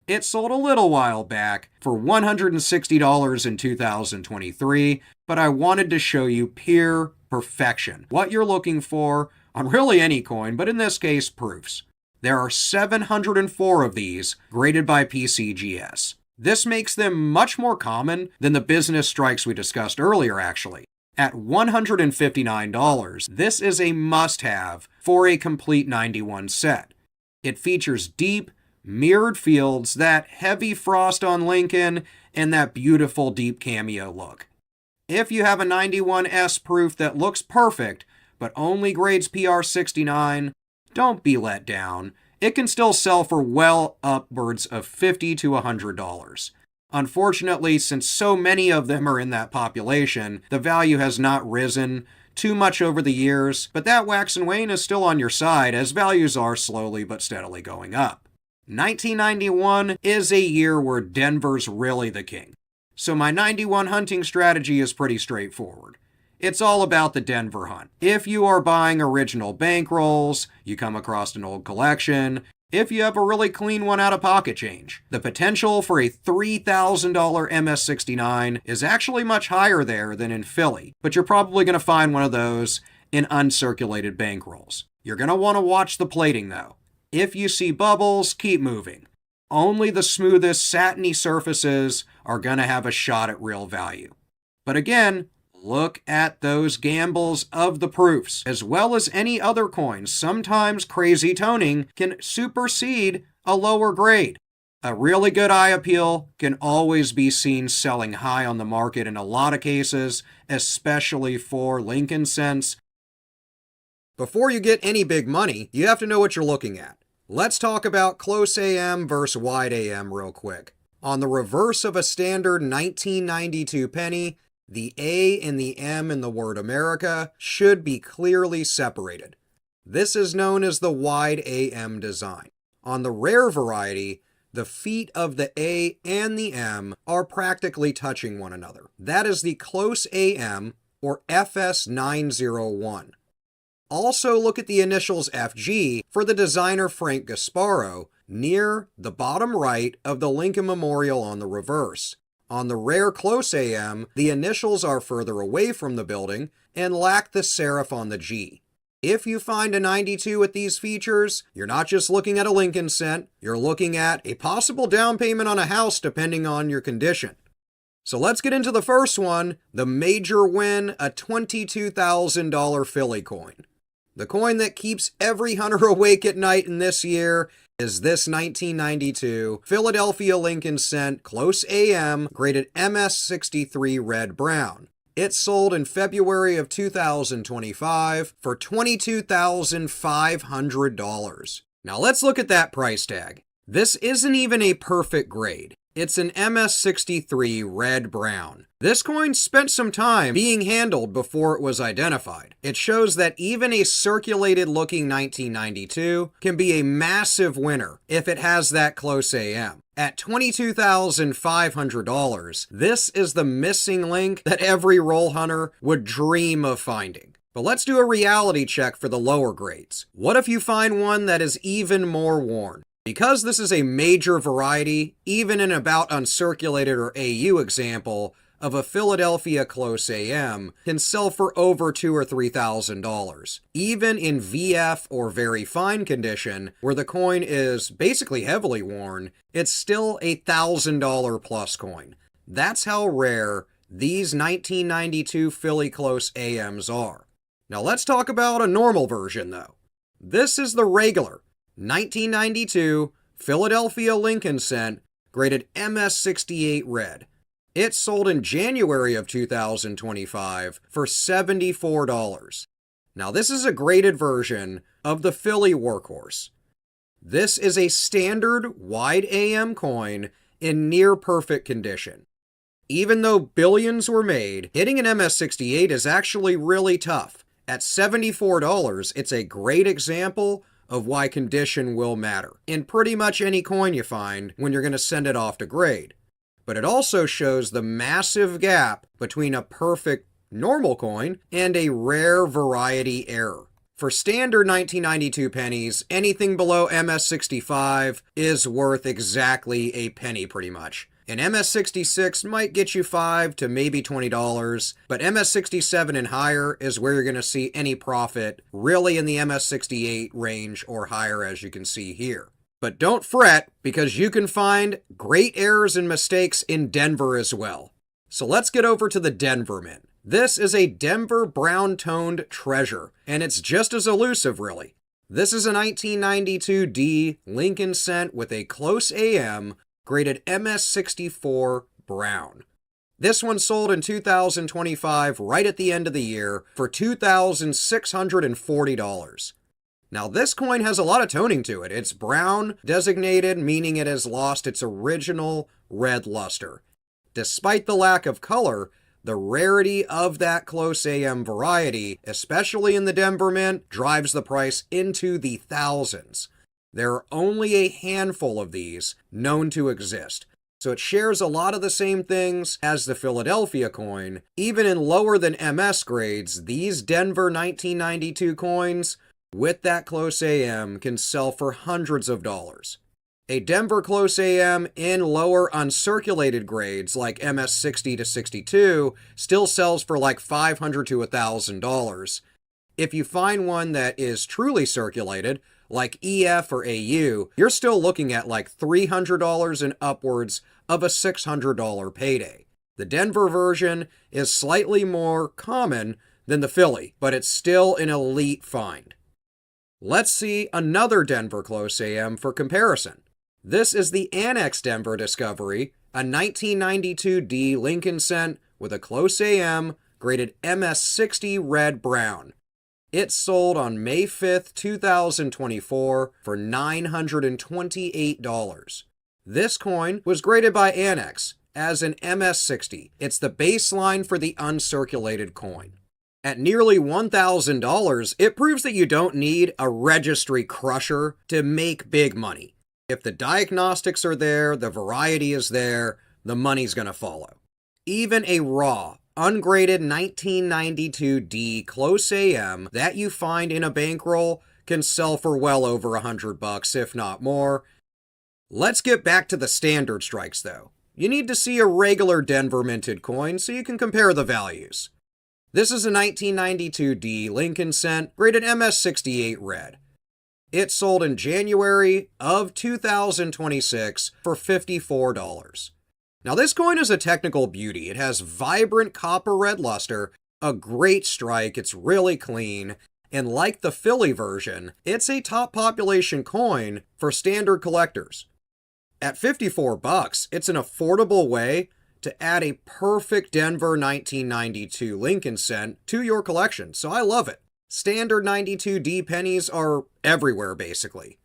It sold a little while back for $160 in 2023, but I wanted to show you pure perfection, what you're looking for on really any coin, but in this case, proofs. There are 704 of these graded by PCGS. This makes them much more common than the business strikes we discussed earlier, actually. At $159, this is a must-have for a complete 91 set. It features deep, mirrored fields, that heavy frost on Lincoln, and that beautiful deep cameo look. If you have a 91S proof that looks perfect, but only grades PR69, don't be let down. It can still sell for well upwards of $50 to $100. Unfortunately, since so many of them are in that population, the value has not risen too much over the years, but that wax and wane is still on your side as values are slowly but steadily going up. 1991 is a year where Denver's really the king. So my 91 hunting strategy is pretty straightforward. It's all about the Denver hunt. If you are buying original bankrolls, you come across an old collection, if you have a really clean one out of pocket change, the potential for a $3,000 MS69 is actually much higher there than in Philly, but you're probably going to find one of those in uncirculated bankrolls. You're going to want to watch the plating though. If you see bubbles, keep moving. Only the smoothest, satiny surfaces are going to have a shot at real value. But again, look at those gambles of the proofs. As well as any other coins, sometimes crazy toning can supersede a lower grade. A really good eye appeal can always be seen selling high on the market in a lot of cases, especially for Lincoln cents. Before you get any big money, you have to know what you're looking at. Let's talk about close AM versus wide AM real quick. On the reverse of a standard 1992 penny, the A and the M in the word America should be clearly separated. This is known as the wide AM design. On the rare variety, the feet of the A and the M are practically touching one another. That is the close AM, or FS901. Also look at the initials FG for the designer Frank Gasparo near the bottom right of the Lincoln Memorial on the reverse. On the rare close AM, the initials are further away from the building and lack the serif on the G. If you find a 92 with these features, you're not just looking at a Lincoln cent, you're looking at a possible down payment on a house depending on your condition. So let's get into the first one, the major win, a $22,000 Philly coin. The coin that keeps every hunter awake at night in this year is this 1992 Philadelphia Lincoln cent close AM graded MS63 red brown. It sold in February of 2025 for $22,500. Now let's look at that price tag. This isn't even a perfect grade. It's an MS63 red brown. This coin spent some time being handled before it was identified. It shows that even a circulated looking 1992 can be a massive winner if it has that close AM. At $22,500, this is the missing link that every roll hunter would dream of finding. But let's do a reality check for the lower grades. What if you find one that is even more worn? Because this is a major variety, even an about uncirculated or AU example of a Philadelphia close AM can sell for over $2,000 or $3,000. Even in VF or very fine condition, where the coin is basically heavily worn, it's still a $1,000 plus coin. That's how rare these 1992 Philly close AMs are. Now let's talk about a normal version though. This is the regular 1992 Philadelphia Lincoln cent graded MS68 red. It sold in January of 2025 for $74. Now this is a graded version of the Philly workhorse. This is a standard wide AM coin in near perfect condition. Even though billions were made, hitting an MS68 is actually really tough. At $74, it's a great example of why condition will matter in pretty much any coin you find when you're going to send it off to grade. But it also shows the massive gap between a perfect normal coin and a rare variety error. For standard 1992 pennies, anything below MS65 is worth exactly a penny pretty much. An MS66 might get you $5 to maybe $20, but MS67 and higher is where you're going to see any profit, really in the MS68 range or higher, as you can see here. But don't fret, because you can find great errors and mistakes in Denver as well. So let's get over to the Denver Mint. This is a Denver brown-toned treasure, and it's just as elusive, really. This is a 1992D Lincoln cent with a close AM graded MS64 brown. This one sold in 2025, right at the end of the year, for $2,640. Now this coin has a lot of toning to it. It's brown designated, meaning it has lost its original red luster. Despite the lack of color, the rarity of that close AM variety, especially in the Denver Mint, drives the price into the thousands. There are only a handful of these known to exist, so it shares a lot of the same things as the Philadelphia coin. Even in lower than MS grades, these Denver 1992 coins with that close AM can sell for hundreds of dollars. A Denver close AM in lower uncirculated grades like MS60 to 62 still sells for like $500 to $1,000. If you find one that is truly circulated, like EF or AU, you're still looking at like $300 and upwards of a $600 payday. The Denver version is slightly more common than the Philly, but it's still an elite find. Let's see another Denver close AM for comparison. This is the Annex Denver Discovery, a 1992D Lincoln cent with a close AM, graded MS60 red-brown. It sold on May 5th, 2024 for $928. This coin was graded by Annex as an MS60. It's the baseline for the uncirculated coin. At nearly $1,000, it proves that you don't need a registry crusher to make big money. If the diagnostics are there, the variety is there, the money's gonna follow. Even a raw, ungraded 1992D close AM that you find in a bankroll can sell for well over $100, if not more. Let's get back to the standard strikes though. You need to see a regular Denver minted coin so you can compare the values. This is a 1992D Lincoln cent, graded MS68 red. It sold in January of 2026 for $54. Now this coin is a technical beauty. It has vibrant copper red luster, a great strike, it's really clean, and like the Philly version, it's a top population coin for standard collectors. At $54, it's an affordable way to add a perfect Denver 1992 Lincoln cent to your collection, so I love it. Standard 92D pennies are everywhere basically.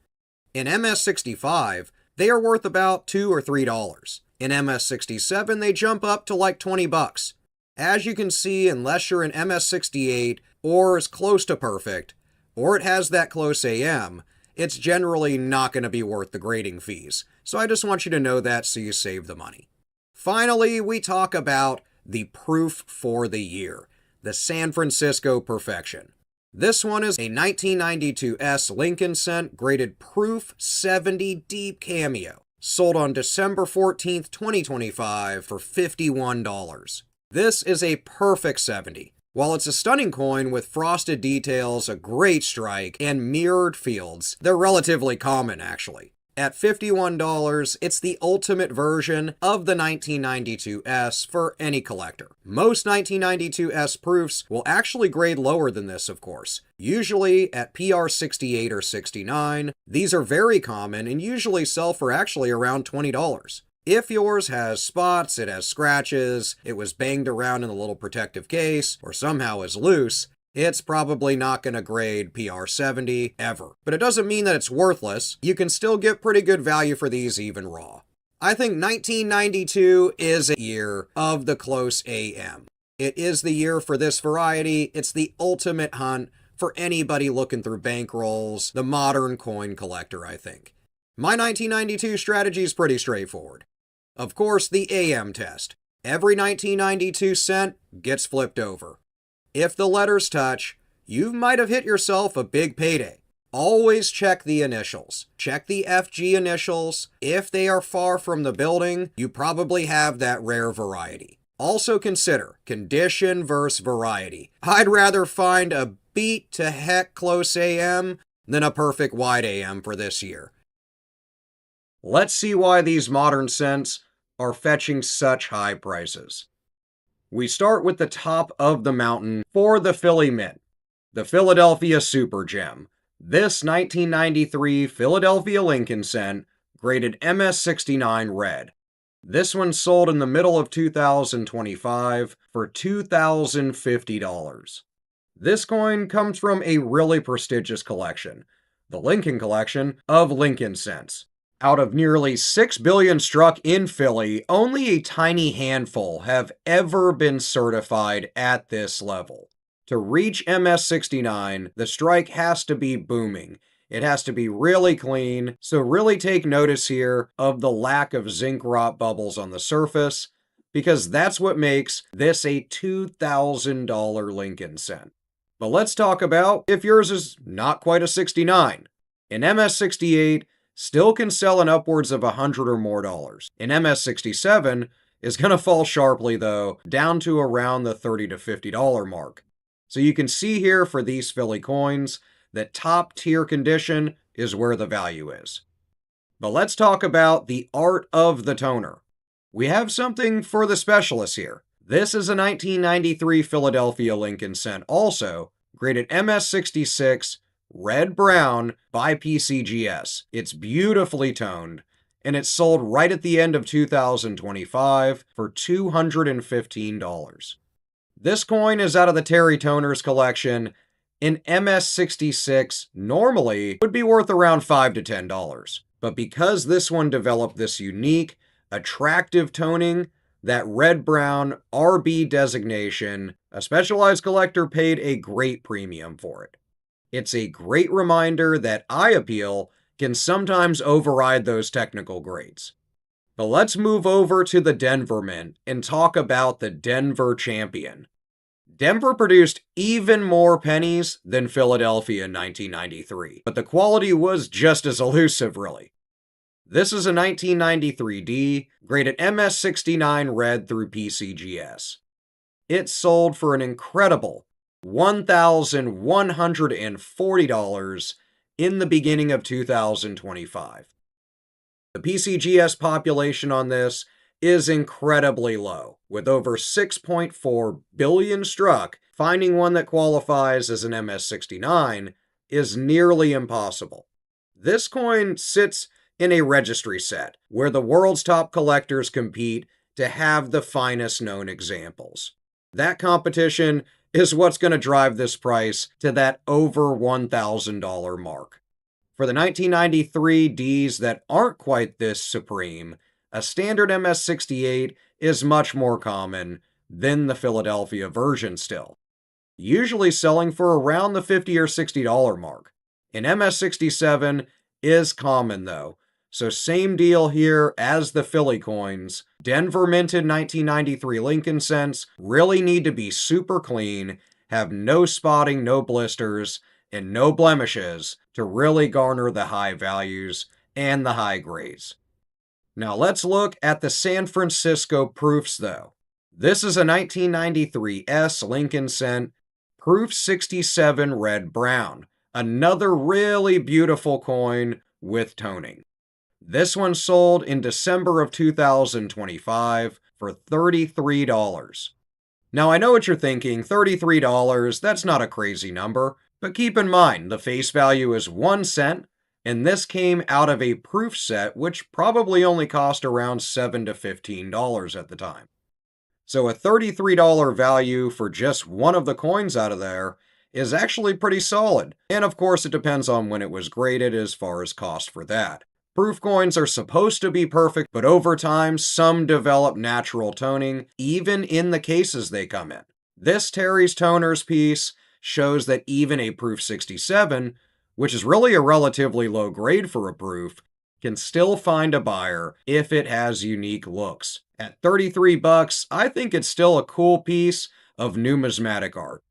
In MS65, they are worth about $2 or $3. In MS67, they jump up to like $20. As you can see, unless you're in MS68 or is close to perfect, or it has that close AM, it's generally not going to be worth the grading fees. So I just want you to know that so you save the money. Finally, we talk about the proof for the year, the San Francisco Perfection. This one is a 1992S Lincoln cent graded proof 70 deep cameo, sold on December 14th, 2025 for $51. This is a perfect 70. While it's a stunning coin with frosted details, a great strike, and mirrored fields, they're relatively common actually. At $51, it's the ultimate version of the 1992S for any collector. Most 1992S proofs will actually grade lower than this, of course. Usually at PR 68 or 69, these are very common and usually sell for actually around $20. If yours has spots, it has scratches, it was banged around in a little protective case, or somehow is loose, it's probably not going to grade PR 70 ever. But it doesn't mean that it's worthless. You can still get pretty good value for these even raw. I think 1992 is a year of the close AM. It is the year for this variety. It's the ultimate hunt for anybody looking through bankrolls, the modern coin collector, I think. My 1992 strategy is pretty straightforward. Of course, the AM test. Every 1992 cent gets flipped over. If the letters touch, you might have hit yourself a big payday. Always check the initials. Check the FG initials. If they are far from the building, you probably have that rare variety. Also consider condition versus variety. I'd rather find a beat to heck close AM than a perfect wide AM for this year. Let's see why these modern cents are fetching such high prices. We start with the top of the mountain for the Philly Mint, the Philadelphia Super Gem. This 1993 Philadelphia Lincoln cent, graded MS69 red. This one sold in the middle of 2025 for $2,050. This coin comes from a really prestigious collection, the Lincoln Collection of Lincoln cents. Out of nearly 6 billion struck in Philly, only a tiny handful have ever been certified at this level. To reach MS69, the strike has to be booming. It has to be really clean, so really take notice here of the lack of zinc rot bubbles on the surface, because that's what makes this a $2,000 Lincoln cent. But let's talk about if yours is not quite a 69. In MS68, still can sell in upwards of $100 or more. In MS67 is going to fall sharply though, down to around the $30 to $50 mark. So you can see here for these Philly coins that top tier condition is where the value is. But let's talk about the art of the toner. We have something for the specialists here. This is a 1993 Philadelphia Lincoln cent also, graded MS66 red-brown by PCGS. It's beautifully toned, and it sold right at the end of 2025 for $215. This coin is out of the Terry Toner's collection. An MS66 normally would be worth around $5 to $10, but because this one developed this unique, attractive toning, that red-brown RB designation, a specialized collector paid a great premium for it. It's a great reminder that eye appeal can sometimes override those technical grades. But let's move over to the Denver Mint and talk about the Denver Champion. Denver produced even more pennies than Philadelphia in 1993, but the quality was just as elusive, really. This is a 1993D, graded MS69 red through PCGS. It sold for an incredible $1,140 in the beginning of 2025. The PCGS population on this is incredibly low, with over 6.4 billion struck. Finding one that qualifies as an MS69 is nearly impossible. This coin sits in a registry set, where the world's top collectors compete to have the finest known examples. That competition is what's going to drive this price to that over $1,000 mark. For the 1993 Ds that aren't quite this supreme, a standard MS68 is much more common than the Philadelphia version still, usually selling for around the $50 or $60 mark. An MS67 is common though, so same deal here as the Philly coins. Denver minted 1993 Lincoln cents really need to be super clean, have no spotting, no blisters, and no blemishes to really garner the high values and the high grades. Now let's look at the San Francisco proofs though. This is a 1993 S Lincoln cent, proof 67 red brown. Another really beautiful coin with toning. This one sold in December of 2025 for $33. Now I know what you're thinking, $33, that's not a crazy number, but keep in mind the face value is 1 cent, and this came out of a proof set which probably only cost around $7 to $15 at the time. So a $33 value for just one of the coins out of there is actually pretty solid, and of course it depends on when it was graded as far as cost for that. Proof coins are supposed to be perfect, but over time, some develop natural toning, even in the cases they come in. This Terry's Toners piece shows that even a proof 67, which is really a relatively low grade for a proof, can still find a buyer if it has unique looks. At $33, I think it's still a cool piece of numismatic art.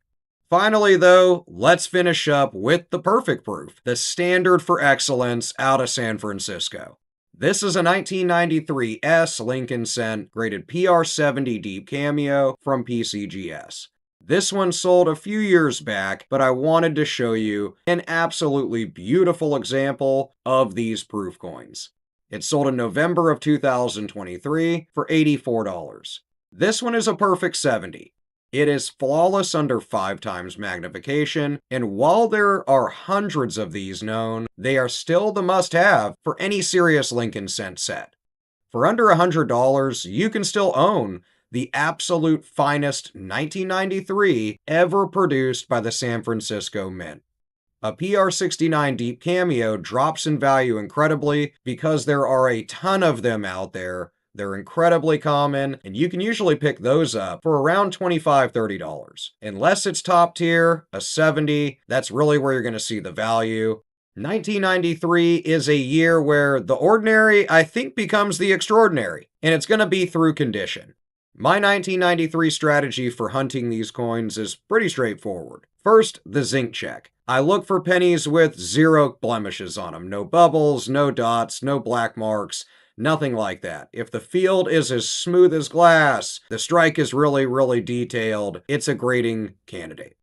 Finally, though, let's finish up with the perfect proof, the standard for excellence out of San Francisco. This is a 1993 S Lincoln cent, graded PR70 deep cameo from PCGS. This one sold a few years back, but I wanted to show you an absolutely beautiful example of these proof coins. It sold in November of 2023 for $84. This one is a perfect 70. It is flawless under 5 times magnification, and while there are hundreds of these known, they are still the must-have for any serious Lincoln cent set. For under $100, you can still own the absolute finest 1993 ever produced by the San Francisco Mint. A PR69 deep cameo drops in value incredibly because there are a ton of them out there. They're incredibly common, and you can usually pick those up for around $25, $30. Unless it's top tier, a 70, that's really where you're going to see the value. 1993 is a year where the ordinary, I think, becomes the extraordinary, and it's going to be through condition. My 1993 strategy for hunting these coins is pretty straightforward. First, the zinc check. I look for pennies with 0 blemishes on them. No bubbles, no dots, no black marks. Nothing like that. If the field is as smooth as glass, the strike is really detailed, it's a grading candidate.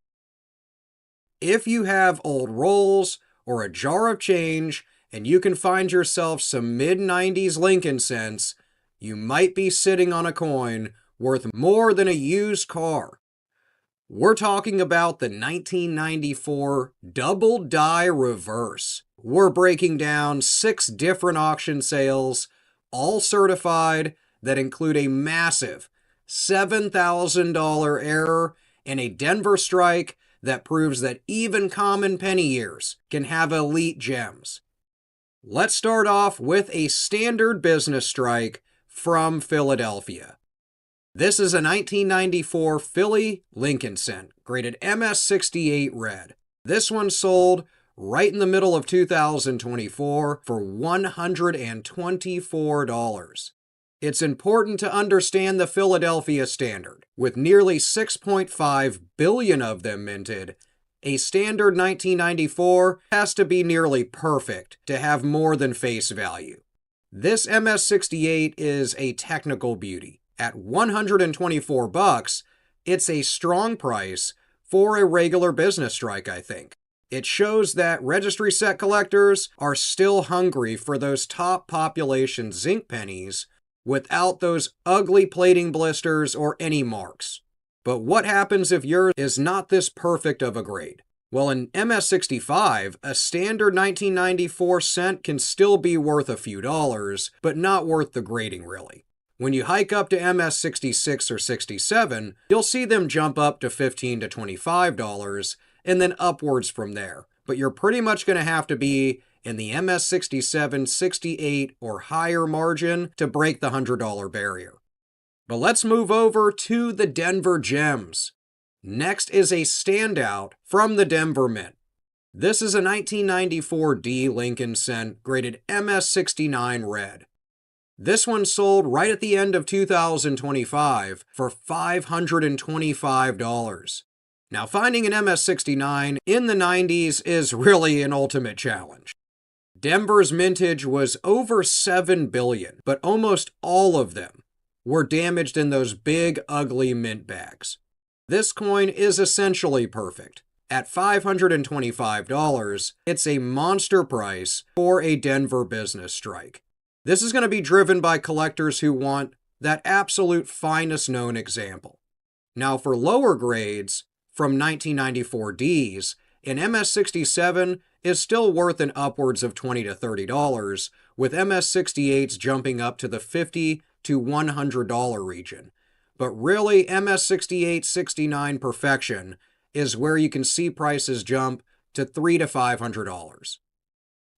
If you have old rolls or a jar of change and you can find yourself some mid-90s Lincoln cents, you might be sitting on a coin worth more than a used car. We're talking about the 1994 double die reverse. We're breaking down 6 different auction sales all certified, that include a massive $7,000 error and a Denver strike that proves that even common penny years can have elite gems. Let's start off with a standard business strike from Philadelphia. This is a 1994 Philly Lincoln cent, graded MS68 red. This one sold right in the middle of 2024 for $124. It's important to understand the Philadelphia standard. With nearly 6.5 billion of them minted, a standard 1994 has to be nearly perfect to have more than face value. This MS68 is a technical beauty. At $124, it's a strong price for a regular business strike, I think. It shows that registry set collectors are still hungry for those top population zinc pennies without those ugly plating blisters or any marks. But what happens if yours is not this perfect of a grade? Well, in MS65, a standard 1994 cent can still be worth a few dollars, but not worth the grading really. When you hike up to MS66 or 67, you'll see them jump up to $15 to $25 and then upwards from there. But you're pretty much going to have to be in the MS67, 68 or higher margin to break the $100 barrier. But let's move over to the Denver gems. Next is a standout from the Denver Mint. This is a 1994 D Lincoln cent graded MS69 red. This one sold right at the end of 2025 for $525. Now, finding an MS69 in the 90s is really an ultimate challenge. Denver's mintage was over 7 billion, but almost all of them were damaged in those big, ugly mint bags. This coin is essentially perfect. At $525, it's a monster price for a Denver business strike. This is going to be driven by collectors who want that absolute finest known example. Now, for lower grades from 1994 Ds, an MS67 is still worth an upwards of $20 to $30, with MS68s jumping up to the $50 to $100 region. But really, MS68-69 perfection is where you can see prices jump to $300 to $500.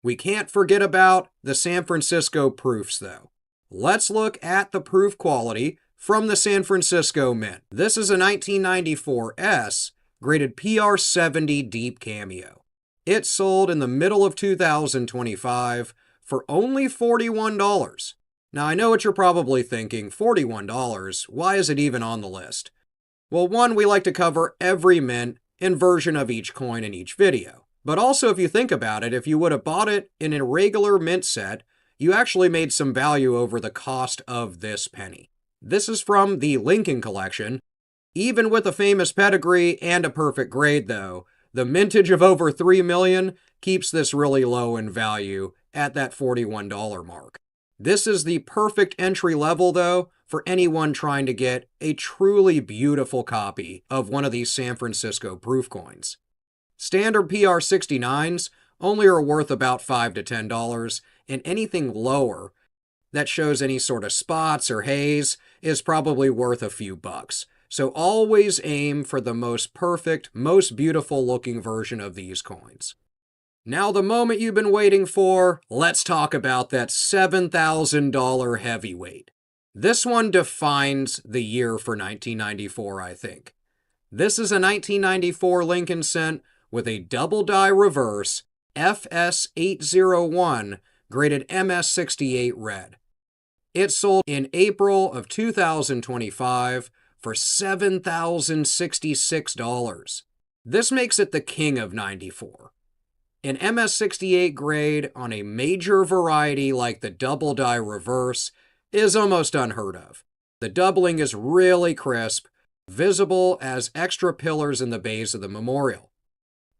We can't forget about the San Francisco proofs, though. Let's look at the proof quality from the San Francisco Mint. This is a 1994 S, graded PR70 Deep Cameo. It sold in the middle of 2025 for only $41. Now, I know what you're probably thinking, $41, why is it even on the list? Well, one, we like to cover every mint and version of each coin in each video. But also, if you think about it, if you would have bought it in a regular mint set, you actually made some value over the cost of this penny. This is from the Lincoln collection. Even with a famous pedigree and a perfect grade, though, the mintage of over 3 million keeps this really low in value at that $41 mark. This is the perfect entry level, though, for anyone trying to get a truly beautiful copy of one of these San Francisco proof coins. Standard PR69s only are worth about $5 to $10, and anything lower that shows any sort of spots or haze is probably worth a few bucks. So always aim for the most perfect, most beautiful looking version of these coins. Now the moment you've been waiting for, let's talk about that $7,000 heavyweight. This one defines the year for 1994, I think. This is a 1994 Lincoln cent with a double die reverse FS801 graded MS68 red. It sold in April of 2025 for $7,066. This makes it the king of 94. An MS68 grade on a major variety like the double die reverse is almost unheard of. The doubling is really crisp, visible as extra pillars in the base of the memorial.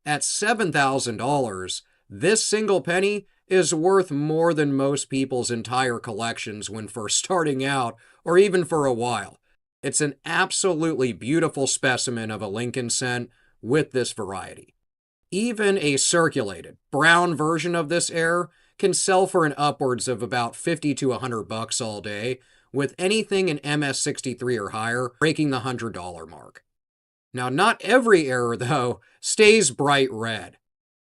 At $7,000, this single penny is worth more than most people's entire collections when first starting out, or even for a while. It's an absolutely beautiful specimen of a Lincoln cent with this variety. Even a circulated brown version of this error can sell for an upwards of about 50 to $100 all day, with anything in MS63 or higher breaking the $100 mark. Now, not every error, though, stays bright red.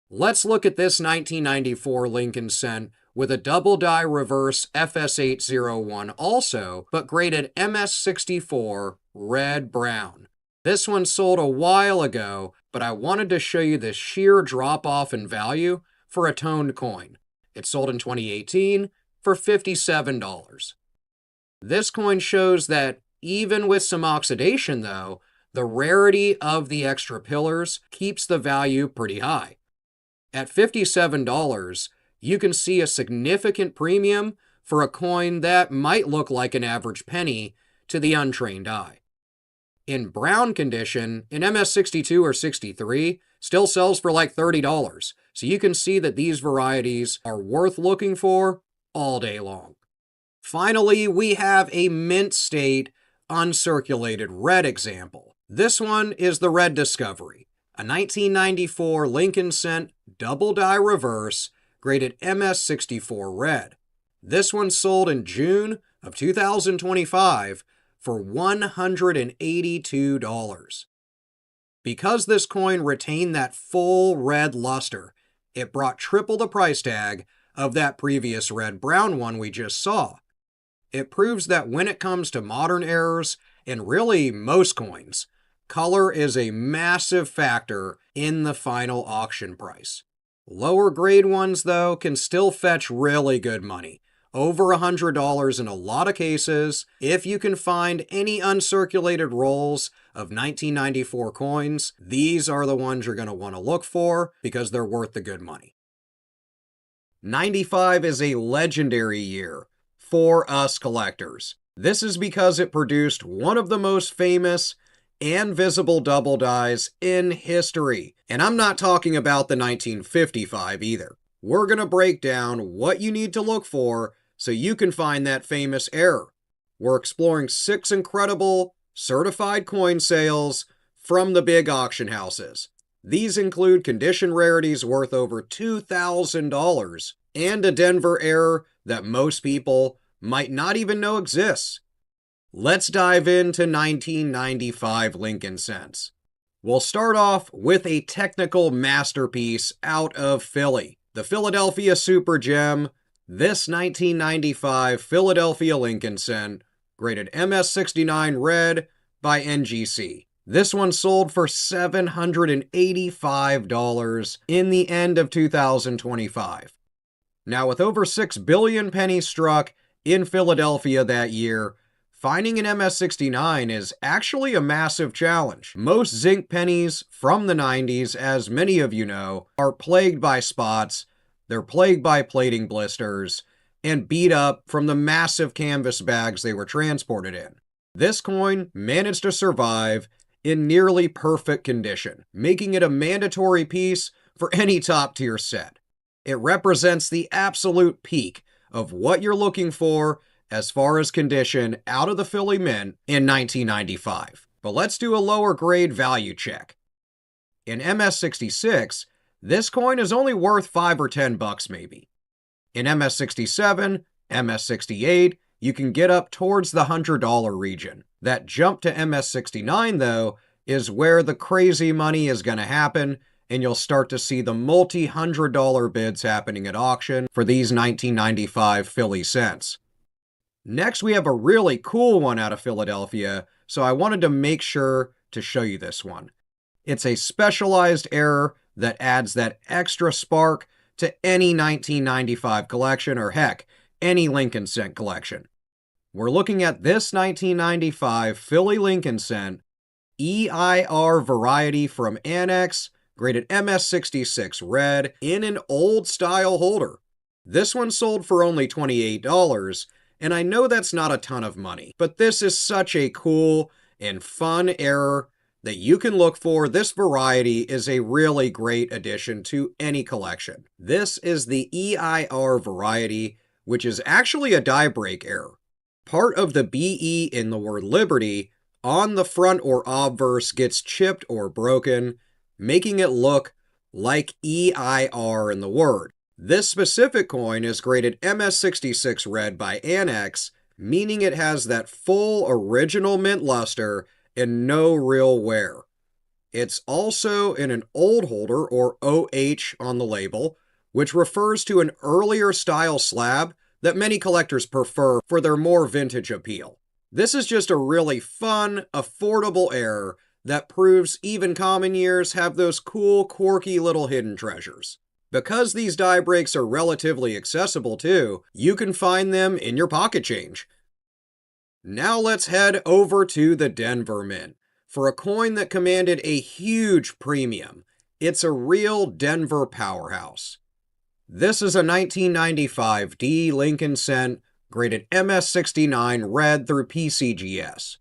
Let's look at this 1994 Lincoln Cent with a double die reverse FS801 also, but graded MS64 red-brown. This one sold a while ago, but I wanted to show you the sheer drop-off in value for a toned coin. It sold in 2018 for $57. This coin shows that even with some oxidation, though, the rarity of the extra pillars keeps the value pretty high. At $57, you can see a significant premium for a coin that might look like an average penny to the untrained eye. In brown condition, an MS62 or 63 still sells for like $30, so you can see that these varieties are worth looking for all day long. Finally, we have a mint state uncirculated red example. This one is the Red Discovery, a 1994 Lincoln Cent double die reverse graded MS64 red. This one sold in June of 2025 for $182. Because this coin retained that full red luster, it brought triple the price tag of that previous red-brown one we just saw. It proves that when it comes to modern errors, and really most coins, color is a massive factor in the final auction price. Lower grade ones, though, can still fetch really good money, over $100 in a lot of cases, if you can find any uncirculated rolls of 1994 coins. These are the ones you're going to want to look for because they're worth the good money. 95 is a legendary year for us collectors. This is because it produced one of the most famous and visible double dies in history. And I'm not talking about the 1955 either. We're going to break down what you need to look for so you can find that famous error. We're exploring 6 incredible certified coin sales from the big auction houses. These include condition rarities worth over $2,000 and a Denver error that most people might not even know exists. Let's dive into 1995 Lincoln Cents. We'll start off with a technical masterpiece out of Philly, the Philadelphia Super Gem. This 1995 Philadelphia Lincoln Cent, graded MS69 red by NGC. This one sold for $785 in the end of 2025. Now, with over 6 billion pennies struck in Philadelphia that year, finding an MS69 is actually a massive challenge. Most zinc pennies from the 90s, as many of you know, are plagued by spots, they're plagued by plating blisters, and beat up from the massive canvas bags they were transported in. This coin managed to survive in nearly perfect condition, making it a mandatory piece for any top-tier set. It represents the absolute peak of what you're looking for as far as condition out of the Philly Mint in 1995. But let's do a lower grade value check. In MS66, this coin is only worth $5 or $10 maybe. In MS67, MS68, you can get up towards the $100 region. That jump to MS69, though, is where the crazy money is going to happen, and you'll start to see the multi-$100 bids happening at auction for these 1995 Philly cents. Next, we have a really cool one out of Philadelphia, so I wanted to make sure to show you this one. It's a specialized error that adds that extra spark to any 1995 collection, or heck, any Lincoln Cent collection. We're looking at this 1995 Philly Lincoln Cent E.I.R. variety from Annex, graded MS66 red, in an old style holder. This one sold for only $28, and I know that's not a ton of money, but this is such a cool and fun error that you can look for. This variety is a really great addition to any collection. This is the E.I.R. variety, which is actually a die break error. Part of the BE in the word Liberty on the front or obverse gets chipped or broken, making it look like EIR in the word. This specific coin is graded MS66 red by Annex, meaning it has that full original mint luster and no real wear. It's also in an old holder, or OH on the label, which refers to an earlier style slab that many collectors prefer for their more vintage appeal. This is just a really fun, affordable error that proves even common years have those cool, quirky little hidden treasures. Because these die breaks are relatively accessible too, you can find them in your pocket change. Now let's head over to the Denver Mint for a coin that commanded a huge premium. It's a real Denver powerhouse. This is a 1995 D Lincoln Cent, graded MS69 red through PCGS.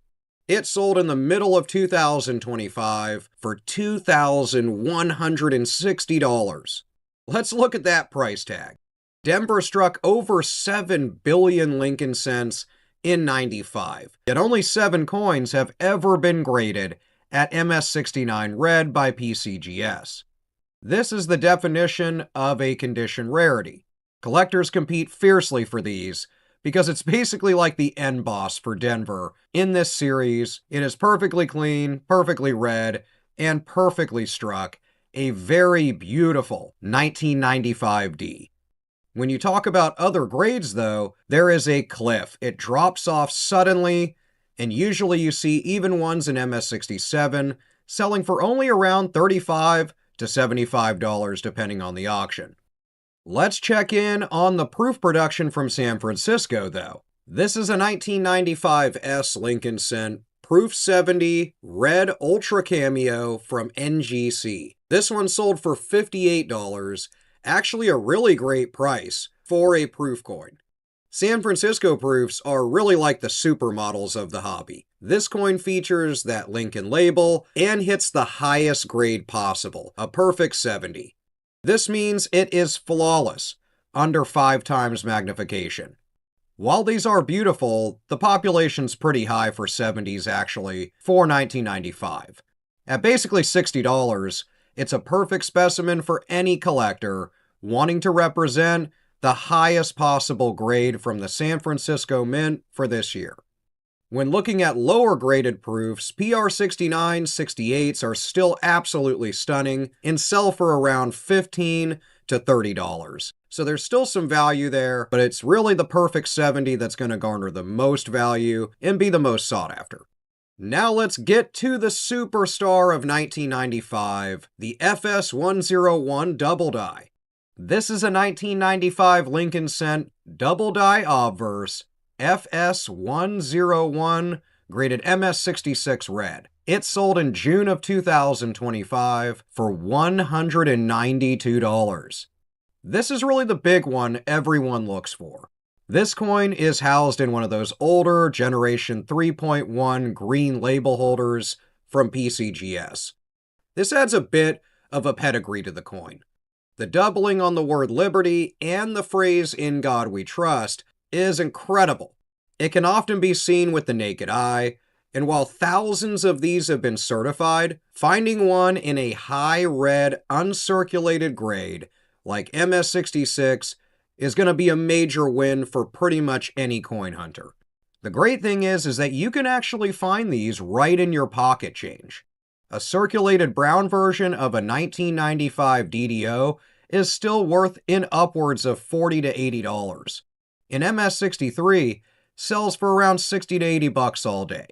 It sold in the middle of 2025 for $2,160. Let's look at that price tag. Denver struck over 7 billion Lincoln cents in 95, yet only 7 coins have ever been graded at MS69 red by PCGS. This is the definition of a condition rarity. Collectors compete fiercely for these because it's basically like the end boss for Denver in this series. It is perfectly clean, perfectly red, and perfectly struck. A very beautiful 1995 D. When you talk about other grades, though, there is a cliff. It drops off suddenly, and usually you see even ones in MS67 selling for only around $35 to $75 depending on the auction. Let's check in on the proof production from San Francisco, though. This is a 1995 S Lincoln Cent, proof 70, red ultra cameo from NGC. This one sold for $58, actually a really great price for a proof coin. San Francisco proofs are really like the supermodels of the hobby. This coin features that Lincoln label and hits the highest grade possible, a perfect 70. This means it is flawless, under 5 times magnification. While these are beautiful, the population's pretty high for 70s actually, for 1995. At basically $60, it's a perfect specimen for any collector wanting to represent the highest possible grade from the San Francisco Mint for this year. When looking at lower graded proofs, PR69, 68s are still absolutely stunning and sell for around $15 to $30. So there's still some value there, but it's really the perfect 70 that's going to garner the most value and be the most sought after. Now let's get to the superstar of 1995, the FS101 double die. This is a 1995 Lincoln Cent double die obverse FS101 graded MS66 red. It sold in June of 2025 for $192. This is really the big one everyone looks for. This coin is housed in one of those older Generation 3.1 green label holders from PCGS. This adds a bit of a pedigree to the coin. The doubling on the word liberty and the phrase "In God We Trust" is incredible. It can often be seen with the naked eye, and while thousands of these have been certified, finding one in a high red uncirculated grade like MS66 is going to be a major win for pretty much any coin hunter. The great thing is that you can actually find these right in your pocket change. A circulated brown version of a 1995 DDO is still worth in upwards of $40 to $80. An MS63 sells for around $60 to $80 all day.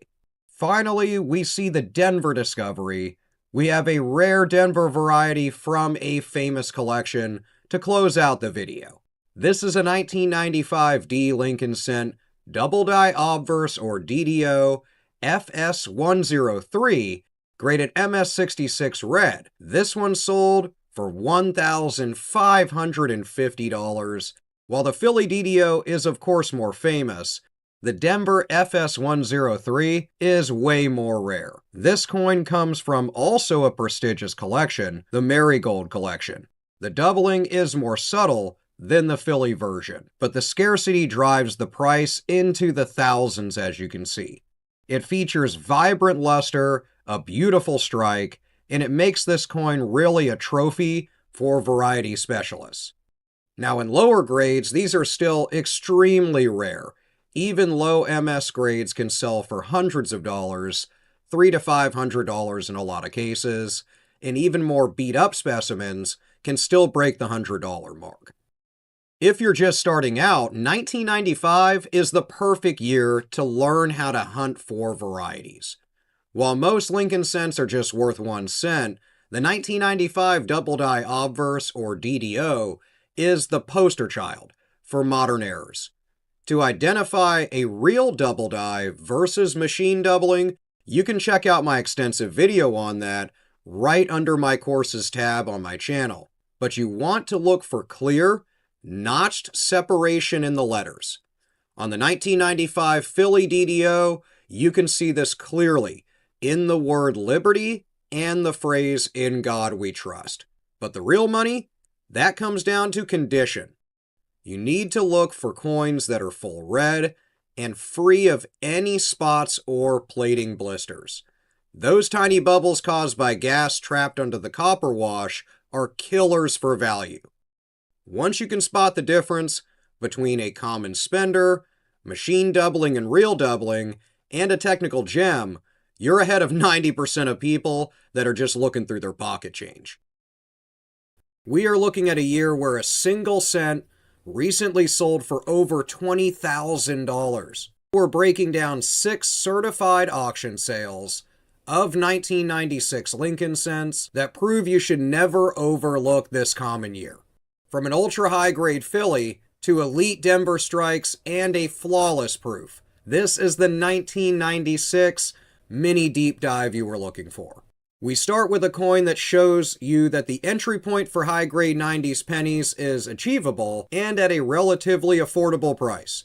Finally, we see the Denver discovery. We have a rare Denver variety from a famous collection to close out the video. This is a 1995 D Lincoln Cent double die obverse or DDO FS103 graded MS66 red. This one sold for $1,550. While the Philly DDO is of course more famous, the Denver FS103 is way more rare. This coin comes from also a prestigious collection, the Marigold collection. The doubling is more subtle than the Philly version, but the scarcity drives the price into the thousands, as you can see. It features vibrant luster, a beautiful strike, and it makes this coin really a trophy for variety specialists. Now in lower grades, these are still extremely rare. Even low MS grades can sell for hundreds of dollars, $300 to $500 in a lot of cases, and even more beat-up specimens can still break the $100 mark. If you're just starting out, 1995 is the perfect year to learn how to hunt for varieties. While most Lincoln cents are just worth 1 cent, the 1995 Double Die Obverse, or DDO, is the poster child for modern errors. To identify a real double die versus machine doubling, you can check out my extensive video on that right under my courses tab on my channel. But you want to look for clear, notched separation in the letters. On the 1995 Philly DDO, you can see this clearly in the word Liberty and the phrase "In God We Trust." But the real money? That comes down to condition. You need to look for coins that are full red and free of any spots or plating blisters. Those tiny bubbles caused by gas trapped under the copper wash are killers for value. Once you can spot the difference between a common spender, machine doubling and real doubling, and a technical gem, you're ahead of 90% of people that are just looking through their pocket change. We are looking at a year where a single cent recently sold for over $20,000. We're breaking down 6 certified auction sales of 1996 Lincoln cents that prove you should never overlook this common year. From an ultra-high grade Philly to elite Denver strikes and a flawless proof, this is the 1996 mini deep dive you were looking for. We start with a coin that shows you that the entry point for high-grade 90s pennies is achievable and at a relatively affordable price.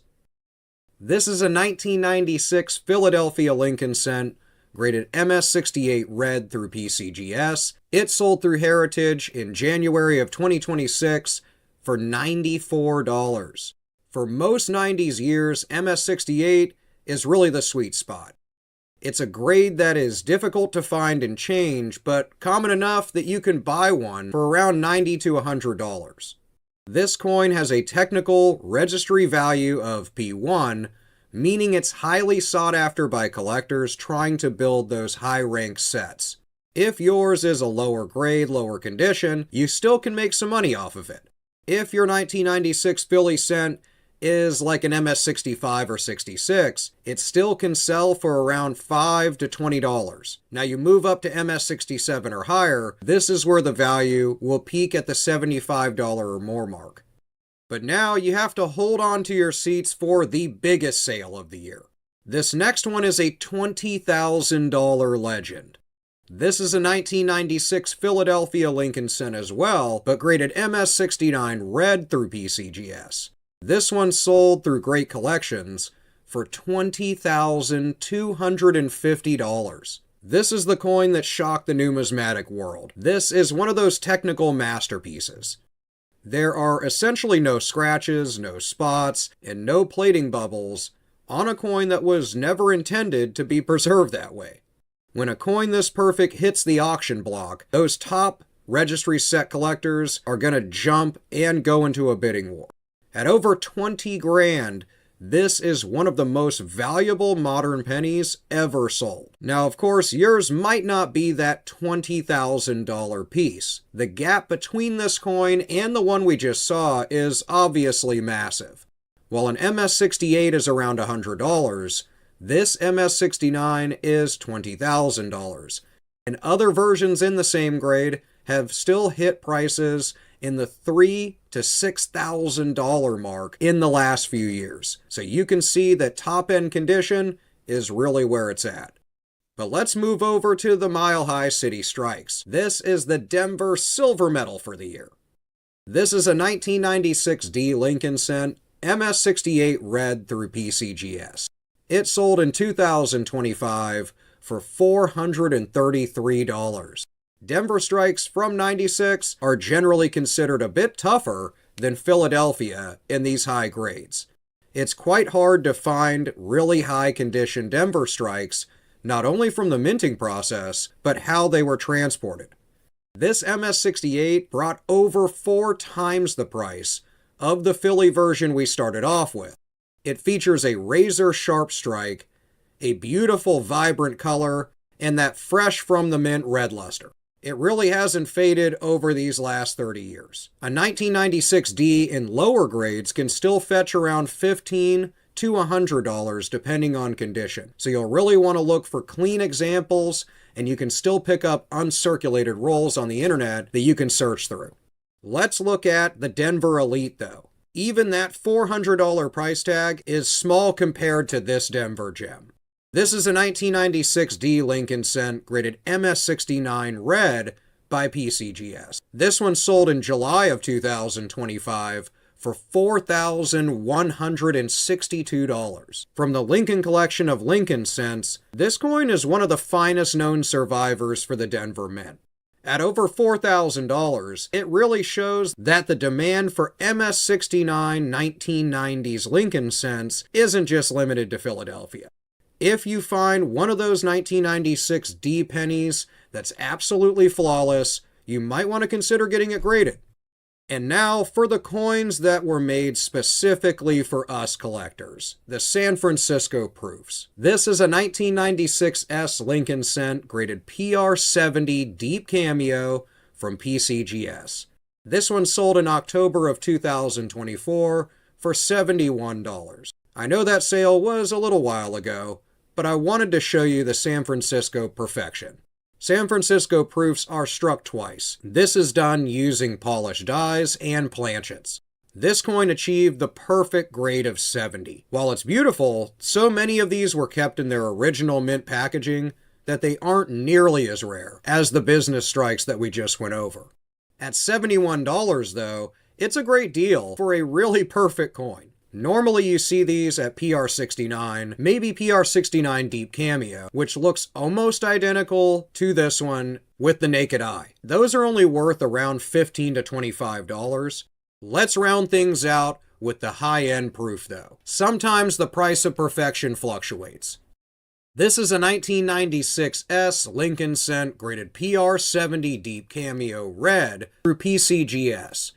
This is a 1996 Philadelphia Lincoln cent, graded MS68 red through PCGS. It sold through Heritage in January of 2026 for $94. For most 90s years, MS68 is really the sweet spot. It's a grade that is difficult to find and change, but common enough that you can buy one for around $90 to $100. This coin has a technical registry value of P1, meaning it's highly sought after by collectors trying to build those high-rank sets. If yours is a lower grade, lower condition, you still can make some money off of it. If your 1996 Philly cent is like an MS65 or 66, it still can sell for around $5 to $20. Now you move up to MS67 or higher, this is where the value will peak at the $75 or more mark. But now you have to hold on to your seats for the biggest sale of the year. This next one is a $20,000 legend. This is a 1996 Philadelphia Lincoln cent as well, but graded MS69 red through PCGS. This one sold through Great Collections for $20,250. This is the coin that shocked the numismatic world. This is one of those technical masterpieces. There are essentially no scratches, no spots, and no plating bubbles on a coin that was never intended to be preserved that way. When a coin this perfect hits the auction block, those top registry set collectors are going to jump and go into a bidding war. At over 20 grand, this is one of the most valuable modern pennies ever sold. Now, of course, yours might not be that $20,000 piece. The gap between this coin and the one we just saw is obviously massive. While an MS68 is around $100, this MS69 is $20,000. And other versions in the same grade have still hit prices in the $3,000 to $6,000 mark in the last few years. So you can see that top-end condition is really where it's at. But let's move over to the Mile High City Strikes. This is the Denver silver medal for the year. This is a 1996 D Lincoln cent, MS68 red through PCGS. It sold in 2025 for $433. Denver strikes from 96 are generally considered a bit tougher than Philadelphia in these high grades. It's quite hard to find really high condition Denver strikes, not only from the minting process, but how they were transported. This MS68 brought over 4 times the price of the Philly version we started off with. It features a razor sharp strike, a beautiful vibrant color, and that fresh from the mint red luster. It really hasn't faded over these last 30 years. A 1996 D in lower grades can still fetch around $15 to $100 depending on condition. So you'll really want to look for clean examples, and you can still pick up uncirculated rolls on the internet that you can search through. Let's look at the Denver Elite though. Even that $400 price tag is small compared to this Denver gem. This is a 1996 D Lincoln Cent graded MS69 red by PCGS. This one sold in July of 2025 for $4,162. From the Lincoln collection of Lincoln Cents, this coin is one of the finest known survivors for the Denver Mint. At over $4,000, it really shows that the demand for MS69 1990s Lincoln Cents isn't just limited to Philadelphia. If you find one of those 1996 D pennies that's absolutely flawless, you might want to consider getting it graded. And now for the coins that were made specifically for us collectors, the San Francisco Proofs. This is a 1996 S Lincoln Cent graded PR70 Deep Cameo from PCGS. This one sold in October of 2024 for $71. I know that sale was a little while ago, but I wanted to show you the San Francisco perfection. San Francisco proofs are struck twice. This is done using polished dies and planchets. This coin achieved the perfect grade of 70. While it's beautiful, so many of these were kept in their original mint packaging that they aren't nearly as rare as the business strikes that we just went over. At $71 though, it's a great deal for a really perfect coin. Normally you see these at PR69, maybe PR69 Deep Cameo, which looks almost identical to this one with the naked eye. Those are only worth around $15 to $25. Let's round things out with the high-end proof though. Sometimes the price of perfection fluctuates. This is a 1996 S Lincoln Cent graded PR70 Deep Cameo Red through PCGS.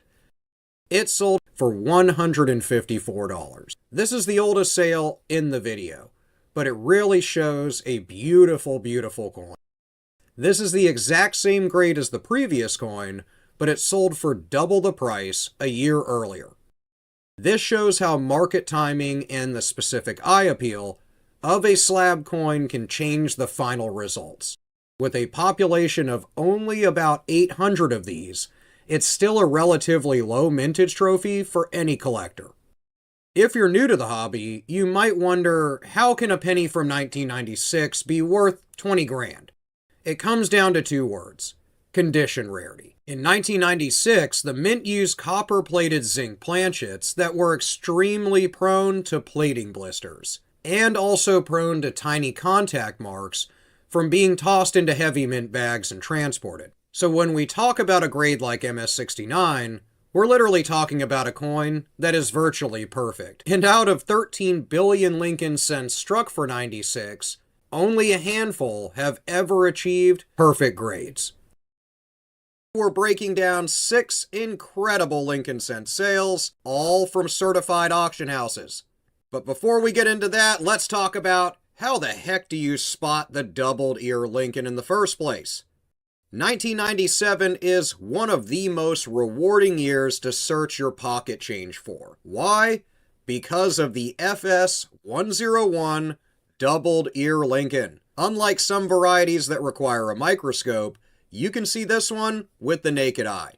It sold for $154. This is the oldest sale in the video, but it really shows a beautiful, beautiful coin. This is the exact same grade as the previous coin, but it sold for double the price a year earlier. This shows how market timing and the specific eye appeal of a slab coin can change the final results. With a population of only about 800 of these, it's still a relatively low mintage trophy for any collector. If you're new to the hobby, you might wonder, how can a penny from 1996 be worth 20 grand? It comes down to two words: condition rarity. In 1996, the mint used copper-plated zinc planchets that were extremely prone to plating blisters, and also prone to tiny contact marks from being tossed into heavy mint bags and transported. So when we talk about a grade like MS69, we're literally talking about a coin that is virtually perfect. And out of 13 billion Lincoln Cents struck for 96, only a handful have ever achieved perfect grades. We're breaking down 6 incredible Lincoln Cent sales, all from certified auction houses. But before we get into that, let's talk about how the heck do you spot the doubled ear Lincoln in the first place? 1997 is one of the most rewarding years to search your pocket change for. Why? Because of the FS101 doubled ear Lincoln. Unlike some varieties that require a microscope, you can see this one with the naked eye.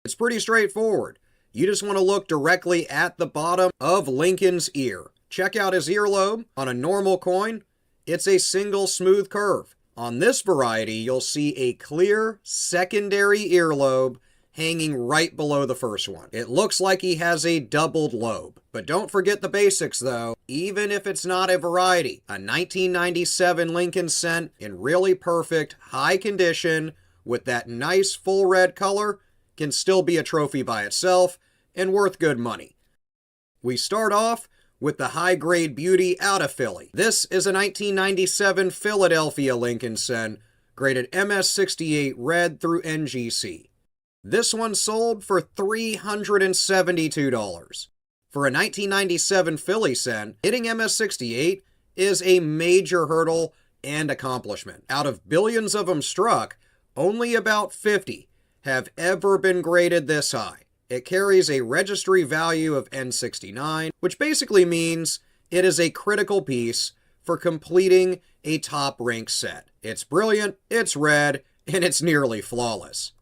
It's pretty straightforward. You just want to look directly at the bottom of Lincoln's ear. Check out his earlobe. On a normal coin, it's a single smooth curve. On this variety, you'll see a clear secondary earlobe hanging right below the first one. It looks like he has a doubled lobe. But don't forget the basics though. Even if it's not a variety, a 1997 Lincoln Cent in really perfect, high condition with that nice full red color can still be a trophy by itself and worth good money. We start off with the high-grade beauty out of Philly. This is a 1997 Philadelphia Lincoln Cent, graded MS68 red through NGC. This one sold for $372. For a 1997 Philly cent, hitting MS68 is a major hurdle and accomplishment. Out of billions of them struck, only about 50 have ever been graded this high. It carries a registry value of N69, which basically means it is a critical piece for completing a top-ranked set. It's brilliant, it's red, and it's nearly flawless.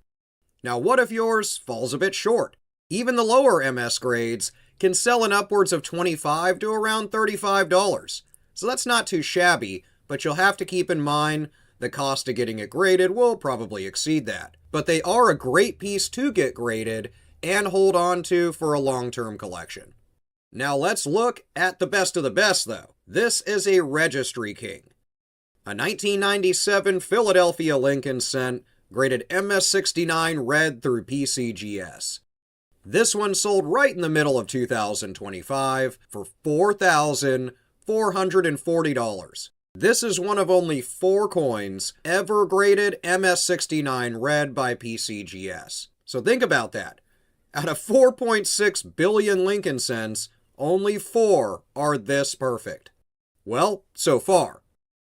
Now, what if yours falls a bit short? Even the lower MS grades can sell in upwards of $25 to around $35. So that's not too shabby, but you'll have to keep in mind the cost of getting it graded will probably exceed that. But they are a great piece to get graded and hold on to for a long-term collection. Now let's look at the best of the best though. This is a registry king. A 1997 Philadelphia Lincoln cent graded MS69 red through PCGS. This one sold right in the middle of 2025 for $4,440. This is one of only 4 coins ever graded MS69 red by PCGS. So think about that. Out of 4.6 billion Lincoln cents, only 4 are this perfect. Well, so far.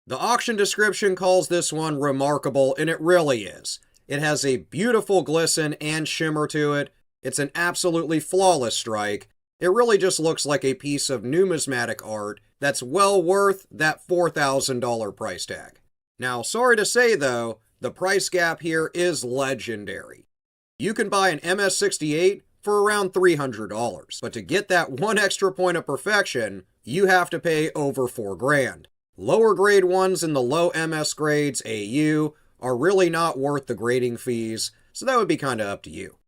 The auction description calls this one remarkable, and it really is. It has a beautiful glisten and shimmer to it. It's an absolutely flawless strike. It really just looks like a piece of numismatic art that's well worth that $4,000 price tag. Now, sorry to say though, the price gap here is legendary. You can buy an MS68 for around $300, but to get that one extra point of perfection, you have to pay over $4,000. Lower grade ones in the low MS grades, AU, are really not worth the grading fees, so that would be kinda up to you.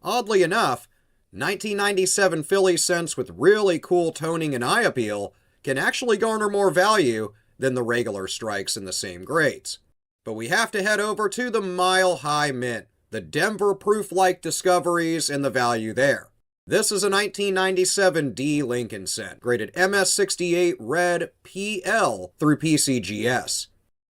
Oddly enough, 1997 Philly cents with really cool toning and eye appeal can actually garner more value than the regular strikes in the same grades. But we have to head over to the Mile High Mint, the Denver proof-like discoveries and the value there. This is a 1997 D Lincoln cent, graded MS68 red PL through PCGS.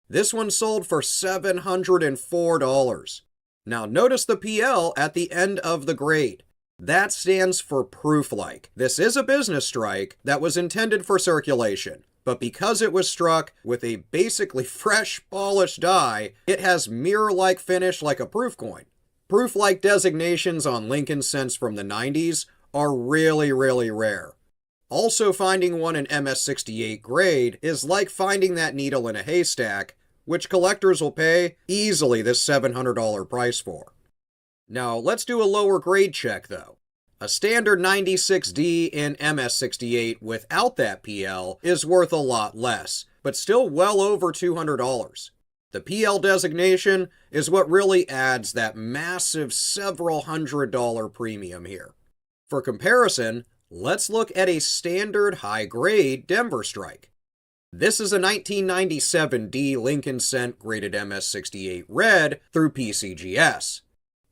This one sold for $704. Now notice the PL at the end of the grade. That stands for proof-like. This is a business strike that was intended for circulation, but because it was struck with a basically fresh, polished die, it has mirror-like finish like a proof coin. Proof-like designations on Lincoln cents from the 90s are really, really rare. Also, finding one in MS68 grade is like finding that needle in a haystack, which collectors will pay easily this $700 price for. Now, let's do a lower grade check though. A standard 96D in MS68 without that PL is worth a lot less, but still well over $200. The PL designation is what really adds that massive several $100 premium here. For comparison, let's look at a standard high-grade Denver strike. This is a 1997 D Lincoln cent graded MS68 red through PCGS.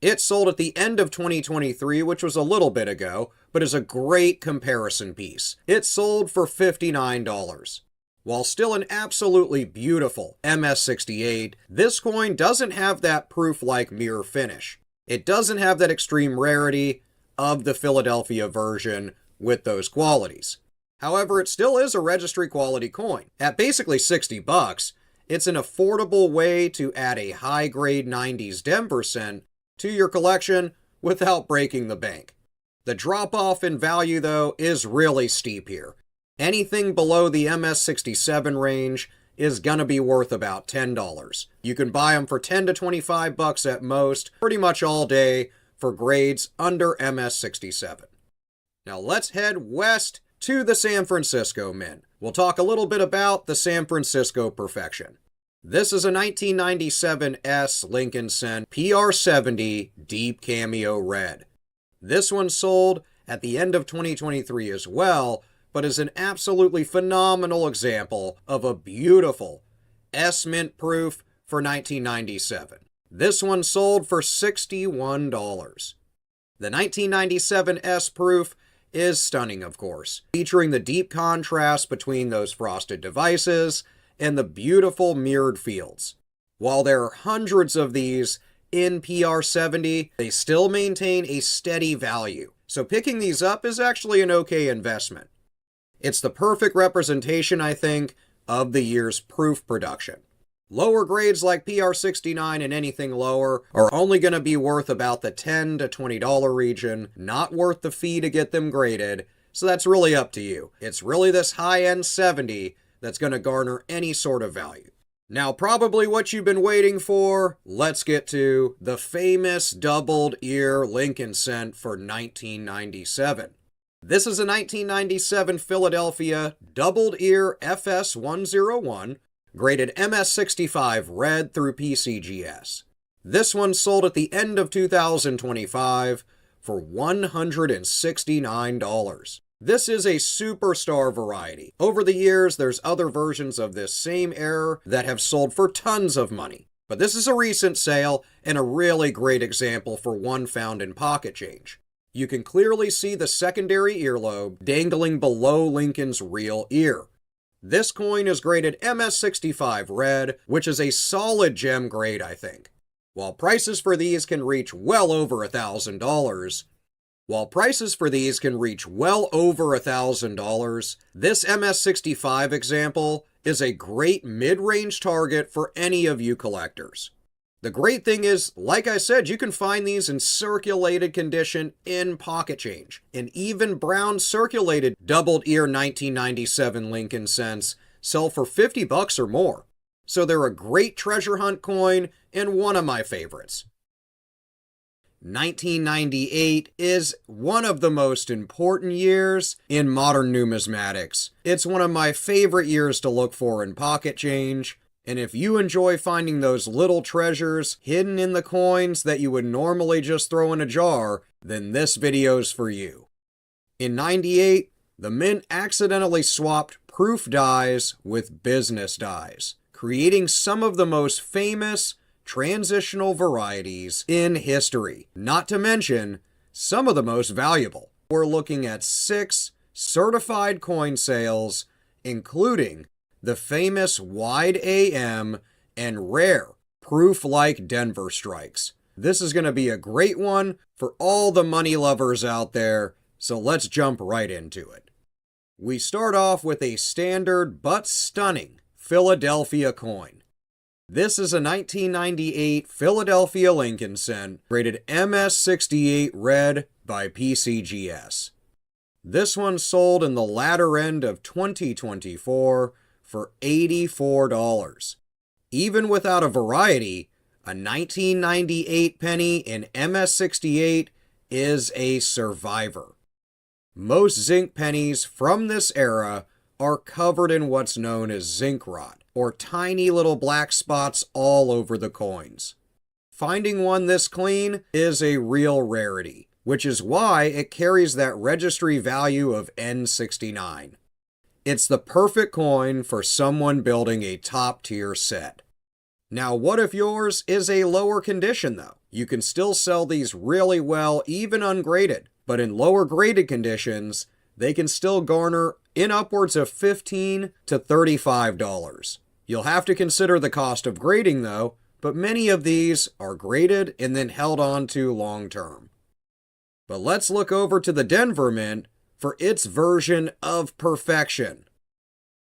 It sold at the end of 2023, which was a little bit ago, but is a great comparison piece. It sold for $59. While still an absolutely beautiful MS68, this coin doesn't have that proof-like mirror finish. It doesn't have that extreme rarity of the Philadelphia version with those qualities. However, it still is a registry quality coin. At basically $60, it's an affordable way to add a high-grade 90s Denver cent to your collection without breaking the bank. The drop-off in value, though, is really steep here. Anything below the MS67 range is gonna be worth about $10. You can buy them for $10 to $25 at most, pretty much all day, for grades under MS67. Now let's head west to the San Francisco Mint. We'll talk a little bit about the San Francisco Perfection. This is a 1997 S Lincoln cent PR70 Deep Cameo Red. This one sold at the end of 2023 as well, but is an absolutely phenomenal example of a beautiful S Mint proof for 1997. This one sold for $61. The 1997 S proof is stunning, of course, featuring the deep contrast between those frosted devices and the beautiful mirrored fields. While there are hundreds of these in PR70, they still maintain a steady value. So picking these up is actually an okay investment. It's the perfect representation, I think, of the year's proof production. Lower grades like PR69 and anything lower are only going to be worth about the $10 to $20 region, not worth the fee to get them graded, so that's really up to you. It's really this high-end 70 that's going to garner any sort of value. Now, probably what you've been waiting for, let's get to the famous doubled ear Lincoln cent for 1997. This is a 1997 Philadelphia doubled ear FS101, graded MS65 red through PCGS. This one sold at the end of 2025 for $169. This is a superstar variety. Over the years, there's other versions of this same error that have sold for tons of money. But this is a recent sale and a really great example for one found in pocket change. You can clearly see the secondary earlobe dangling below Lincoln's real ear. This coin is graded MS65 red, which is a solid gem grade, I think. While prices for these can reach well over $1,000, this MS65 example is a great mid-range target for any of you collectors. The great thing is, like I said, you can find these in circulated condition in pocket change. And even brown circulated doubled ear 1997 Lincoln cents sell for $50 or more. So they're a great treasure hunt coin and one of my favorites. 1998 is one of the most important years in modern numismatics. It's one of my favorite years to look for in pocket change. And if you enjoy finding those little treasures hidden in the coins that you would normally just throw in a jar, then this video's for you. In 98, the mint accidentally swapped proof dies with business dies, creating some of the most famous transitional varieties in history, not to mention some of the most valuable. We're looking at 6 certified coin sales, including the famous wide AM and rare proof-like Denver strikes. This is going to be a great one for all the money lovers out there, so let's jump right into it. We start off with a standard but stunning Philadelphia coin. This is a 1998 Philadelphia Lincoln cent, rated MS68 red by PCGS. This one sold in the latter end of 2024 for $84. Even without a variety, a 1998 penny in MS68 is a survivor. Most zinc pennies from this era are covered in what's known as zinc rot, or tiny little black spots all over the coins. Finding one this clean is a real rarity, which is why it carries that registry value of N69. It's the perfect coin for someone building a top-tier set. Now, what if yours is a lower condition, though? You can still sell these really well, even ungraded, but in lower graded conditions, they can still garner in upwards of $15 to $35. You'll have to consider the cost of grading, though, but many of these are graded and then held on to long-term. But let's look over to the Denver Mint for its version of perfection.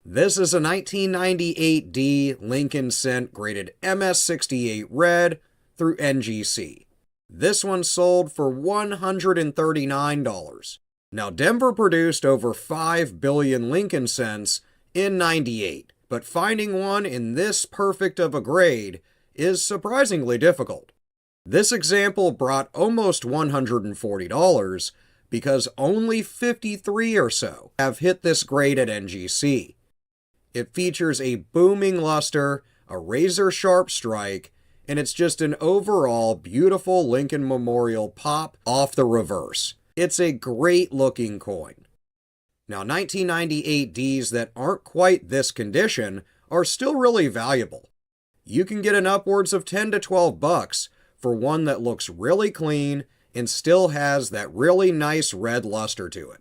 This is a 1998D Lincoln cent graded MS68 red through NGC. This one sold for $139. Now, Denver produced over 5 billion Lincoln cents in 98, but finding one in this perfect of a grade is surprisingly difficult. This example brought almost $140 because only 53 or so have hit this grade at NGC. It features a booming luster, a razor-sharp strike, and it's just an overall beautiful Lincoln Memorial pop off the reverse. It's a great-looking coin. Now, 1998 Ds that aren't quite this condition are still really valuable. You can get an upwards of $10 to $12 for one that looks really clean and still has that really nice red luster to it.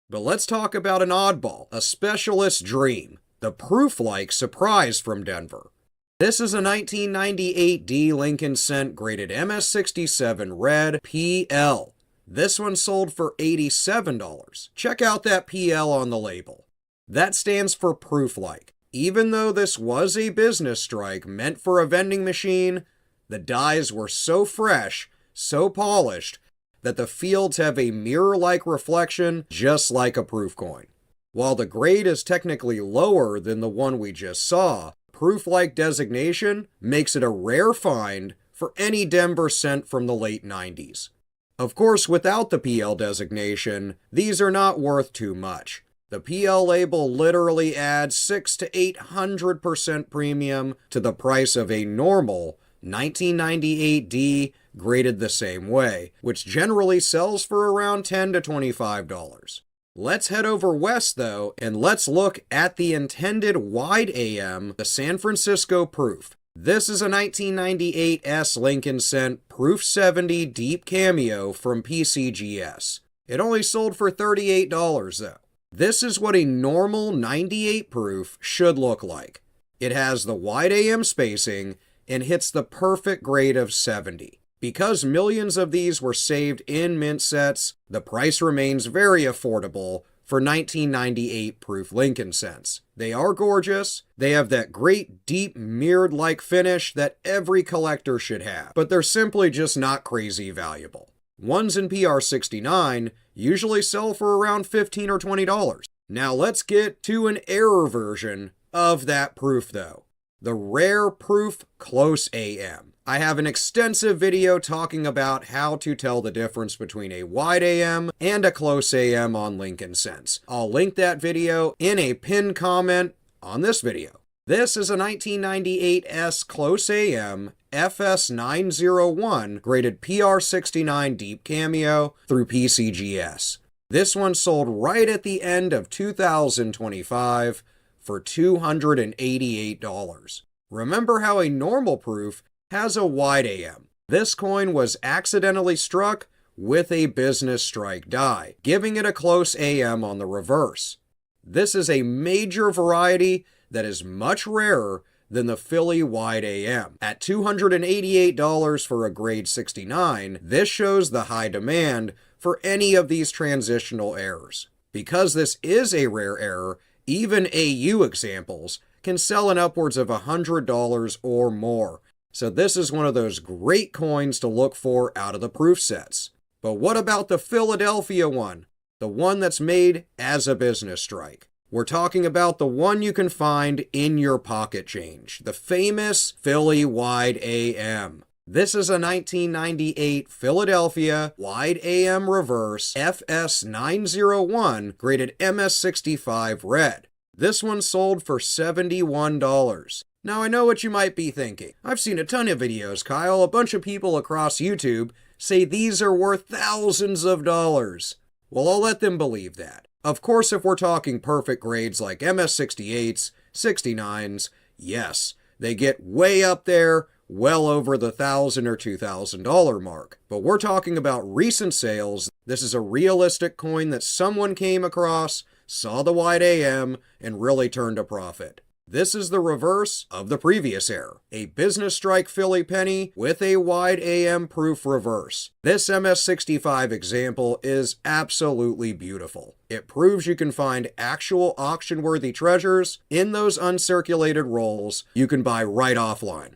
But let's talk about an oddball, a specialist dream, the proof-like surprise from Denver. This is a 1998 D Lincoln Cent graded MS67 red PL. This one sold for $87. Check out that PL on the label. That stands for proof-like. Even though this was a business strike meant for a vending machine, the dies were so fresh, so polished, that the fields have a mirror-like reflection just like a proof coin. While the grade is technically lower than the one we just saw, proof-like designation makes it a rare find for any Denver cent from the late 90s. Of course, without the PL designation, these are not worth too much. The PL label literally adds 600 to 800% premium to the price of a normal 1998 D graded the same way, which generally sells for around $10 to $25. Let's head over west though, and let's look at the intended wide AM, the San Francisco proof. This is a 1998 S Lincoln Cent Proof 70 Deep Cameo from PCGS. It only sold for $38 though. This is what a normal 98 proof should look like. It has the wide AM spacing and hits the perfect grade of 70. Because millions of these were saved in mint sets, the price remains very affordable for 1998 proof Lincoln Cents. They are gorgeous, they have that great deep mirrored-like finish that every collector should have, but they're simply just not crazy valuable. Ones in PR69 usually sell for around $15 or $20. Now let's get to an error version of that proof though. The rare proof close AM. I have an extensive video talking about how to tell the difference between a wide AM and a close AM on Lincoln Cents. I'll link that video in a pinned comment on this video. This is a 1998 S Close AM FS901 graded PR69 Deep Cameo through PCGS. This one sold right at the end of 2025 for $288. Remember how a normal proof has a wide AM. This coin was accidentally struck with a business strike die, giving it a close AM on the reverse. This is a major variety that is much rarer than the Philly wide AM. At $288 for a grade 69, this shows the high demand for any of these transitional errors. Because this is a rare error, even AU examples can sell in upwards of $100 or more. So this is one of those great coins to look for out of the proof sets. But what about the Philadelphia one? The one that's made as a business strike. We're talking about the one you can find in your pocket change. The famous Philly wide AM. This is a 1998 Philadelphia wide AM reverse FS901 graded MS65 red. This one sold for $71. Now I know what you might be thinking. I've seen a ton of videos, Kyle. A bunch of people across YouTube say these are worth thousands of dollars. Well, I'll let them believe that. Of course, if we're talking perfect grades like MS68s, 69s, yes, they get way up there, well over the $1,000 or $2,000 mark. But we're talking about recent sales. This is a realistic coin that someone came across, saw the wide AM, and really turned a profit. This is the reverse of the previous error, a business strike Philly penny with a wide AM proof reverse. This MS65 example is absolutely beautiful. It proves you can find actual auction-worthy treasures in those uncirculated rolls you can buy right offline.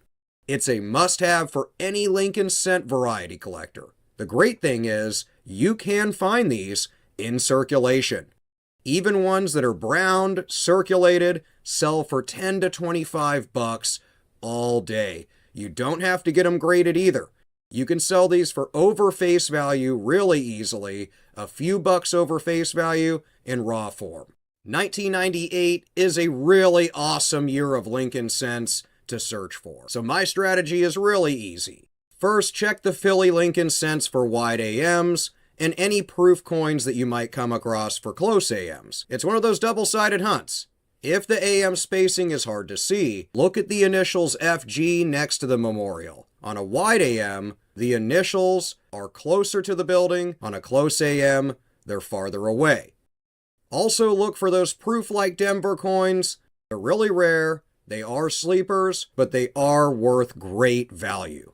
It's a must-have for any Lincoln Cent variety collector. The great thing is, you can find these in circulation. Even ones that are browned, circulated, sell for $10 to $25 all day. You don't have to get them graded either. You can sell these for over face value really easily, a few bucks over face value in raw form. 1998 is a really awesome year of Lincoln Cents to search for. So my strategy is really easy. First, check the Philly Lincoln Cents for wide AMs, and any proof coins that you might come across for close AMs. It's one of those double-sided hunts. If the AM spacing is hard to see, look at the initials FG next to the memorial. On a wide AM, the initials are closer to the building. On a close AM, they're farther away. Also look for those proof-like Denver coins. They're really rare, They are sleepers, but they are worth great value.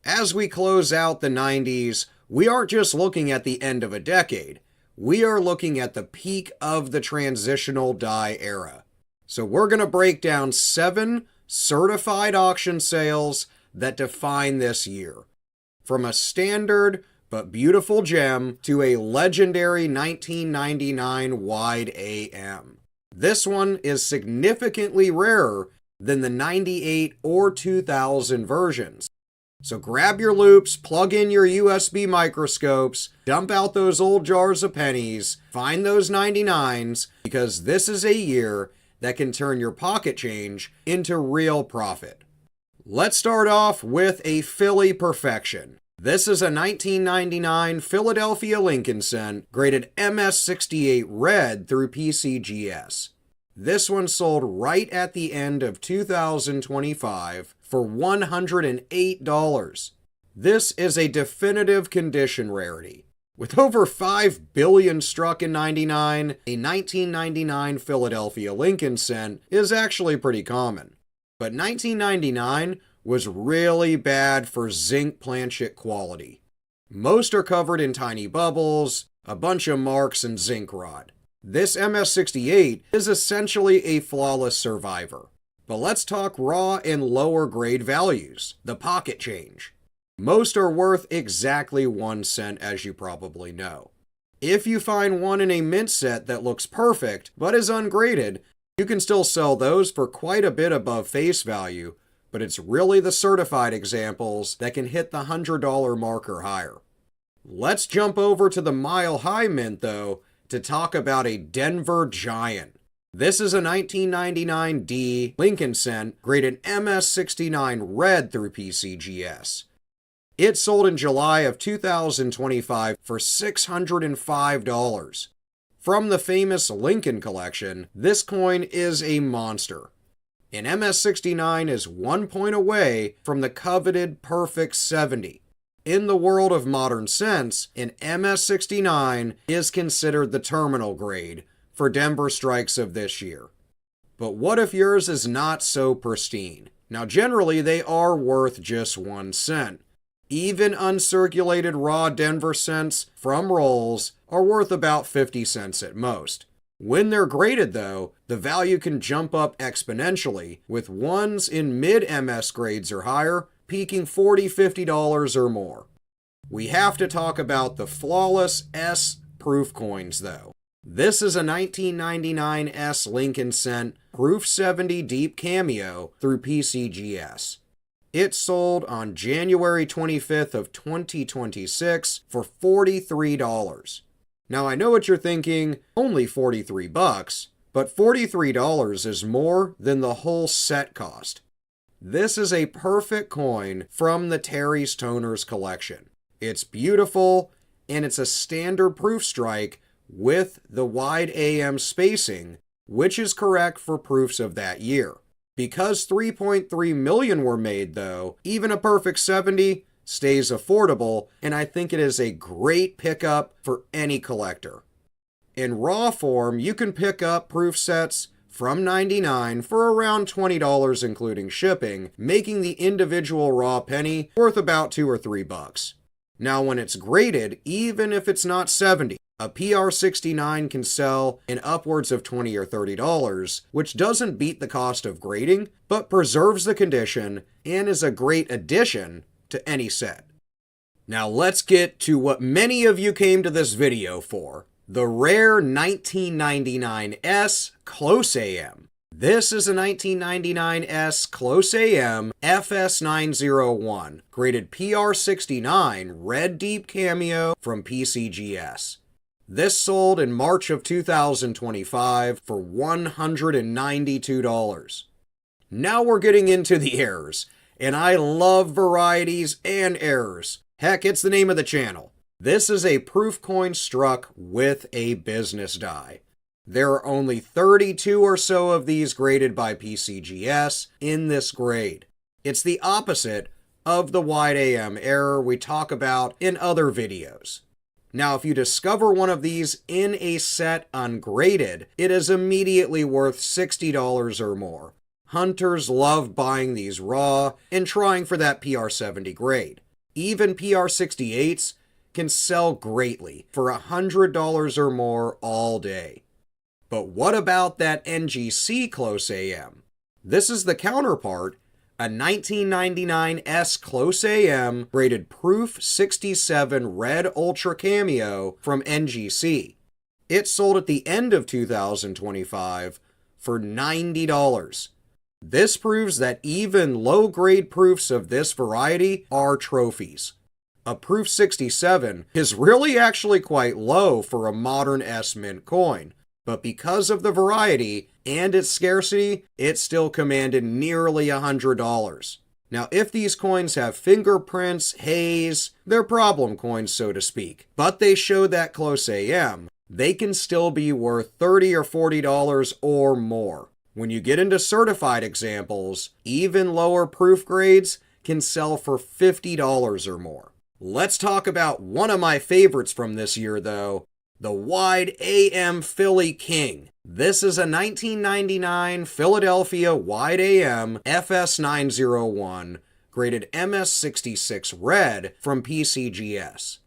As we close out the 90s, we aren't just looking at the end of a decade. We are looking at the peak of the transitional die era. So we're going to break down 7 certified auction sales that define this year. From a standard but beautiful gem to a legendary 1999 wide AM. This one is significantly rarer than the 98 or 2000 versions. So grab your loupes, plug in your USB microscopes, dump out those old jars of pennies, find those 99s, because this is a year that can turn your pocket change into real profit. Let's start off with a Philly perfection. This is a 1999 Philadelphia Lincoln Cent, graded MS68 red through PCGS. This one sold right at the end of 2025 for $108. This is a definitive condition rarity. With over 5 billion struck in 99, a 1999 Philadelphia Lincoln Cent is actually pretty common. But 1999 was really bad for zinc planchet quality. Most are covered in tiny bubbles, a bunch of marks, and zinc rot. This MS68 is essentially a flawless survivor. But let's talk raw and lower grade values, the pocket change. Most are worth exactly 1 cent, as you probably know. If you find one in a mint set that looks perfect but is ungraded, you can still sell those for quite a bit above face value, but it's really the certified examples that can hit the $100 mark or higher. Let's jump over to the Mile High Mint, though, to talk about a Denver Giant. This is a 1999 D Lincoln Cent, graded MS69 red through PCGS. It sold in July of 2025 for $605. From the famous Lincoln collection, this coin is a monster. An MS69 is 1 point away from the coveted perfect 70. In the world of modern cents, an MS69 is considered the terminal grade for Denver strikes of this year. But what if yours is not so pristine? Now generally they are worth just 1 cent. Even uncirculated raw Denver cents from rolls are worth about 50 cents at most. When they're graded though, the value can jump up exponentially, with ones in mid-MS grades or higher peaking $40-50 or more. We have to talk about the flawless S proof coins though. This is a 1999 S Lincoln Cent Proof 70 Deep Cameo through PCGS. It sold on January 25th of 2026 for $43. Now I know what you're thinking, only $43, but $43 is more than the whole set cost. This is a perfect coin from the Terry's Toners collection. It's beautiful, and it's a standard proof strike with the wide AM spacing, which is correct for proofs of that year. Because 3.3 million were made though, even a perfect 70 stays affordable, and I think it is a great pickup for any collector. In raw form, you can pick up proof sets from 99 for around $20 including shipping, making the individual raw penny worth about $2 or $3. Now when it's graded, even if it's not 70, a PR69 can sell in upwards of $20 or $30, which doesn't beat the cost of grading, but preserves the condition and is a great addition to any set. Now let's get to what many of you came to this video for, the rare 1999 S Close AM. This is a 1999 S Close AM FS901, graded PR69 Red Deep Cameo from PCGS. This sold in March of 2025 for $192. Now we're getting into the errors, and I love varieties and errors. Heck, it's the name of the channel. This is a proof coin struck with a business die. There are only 32 or so of these graded by PCGS in this grade. It's the opposite of the wide AM error we talk about in other videos. Now, if you discover one of these in a set ungraded, it is immediately worth $60 or more. Hunters love buying these raw and trying for that PR70 grade. Even PR68s can sell greatly for $100 or more all day. But what about that NGC Close AM? This is the counterpart, a 1999 S Close AM rated Proof 67 Red Ultra Cameo from NGC. It sold at the end of 2025 for $90. This proves that even low-grade proofs of this variety are trophies. A Proof 67 is really actually quite low for a modern S Mint coin, but because of the variety and its scarcity, it still commanded nearly $100. Now, if these coins have fingerprints, haze, they're problem coins, so to speak, but they show that Close AM, they can still be worth $30 or $40 or more. When you get into certified examples, even lower proof grades can sell for $50 or more. Let's talk about one of my favorites from this year, though, the Wide AM Philly King. This is a 1999 Philadelphia Wide AM FS901 graded MS66 Red from PCGS.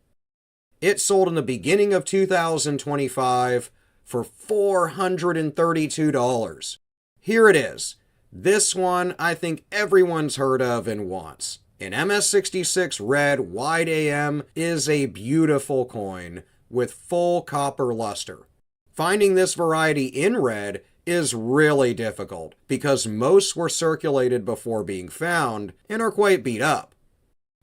It sold in the beginning of 2025 for $432. Here it is. This one I think everyone's heard of and wants. An MS66 Red Wide AM is a beautiful coin with full copper luster. Finding this variety in red is really difficult because most were circulated before being found and are quite beat up.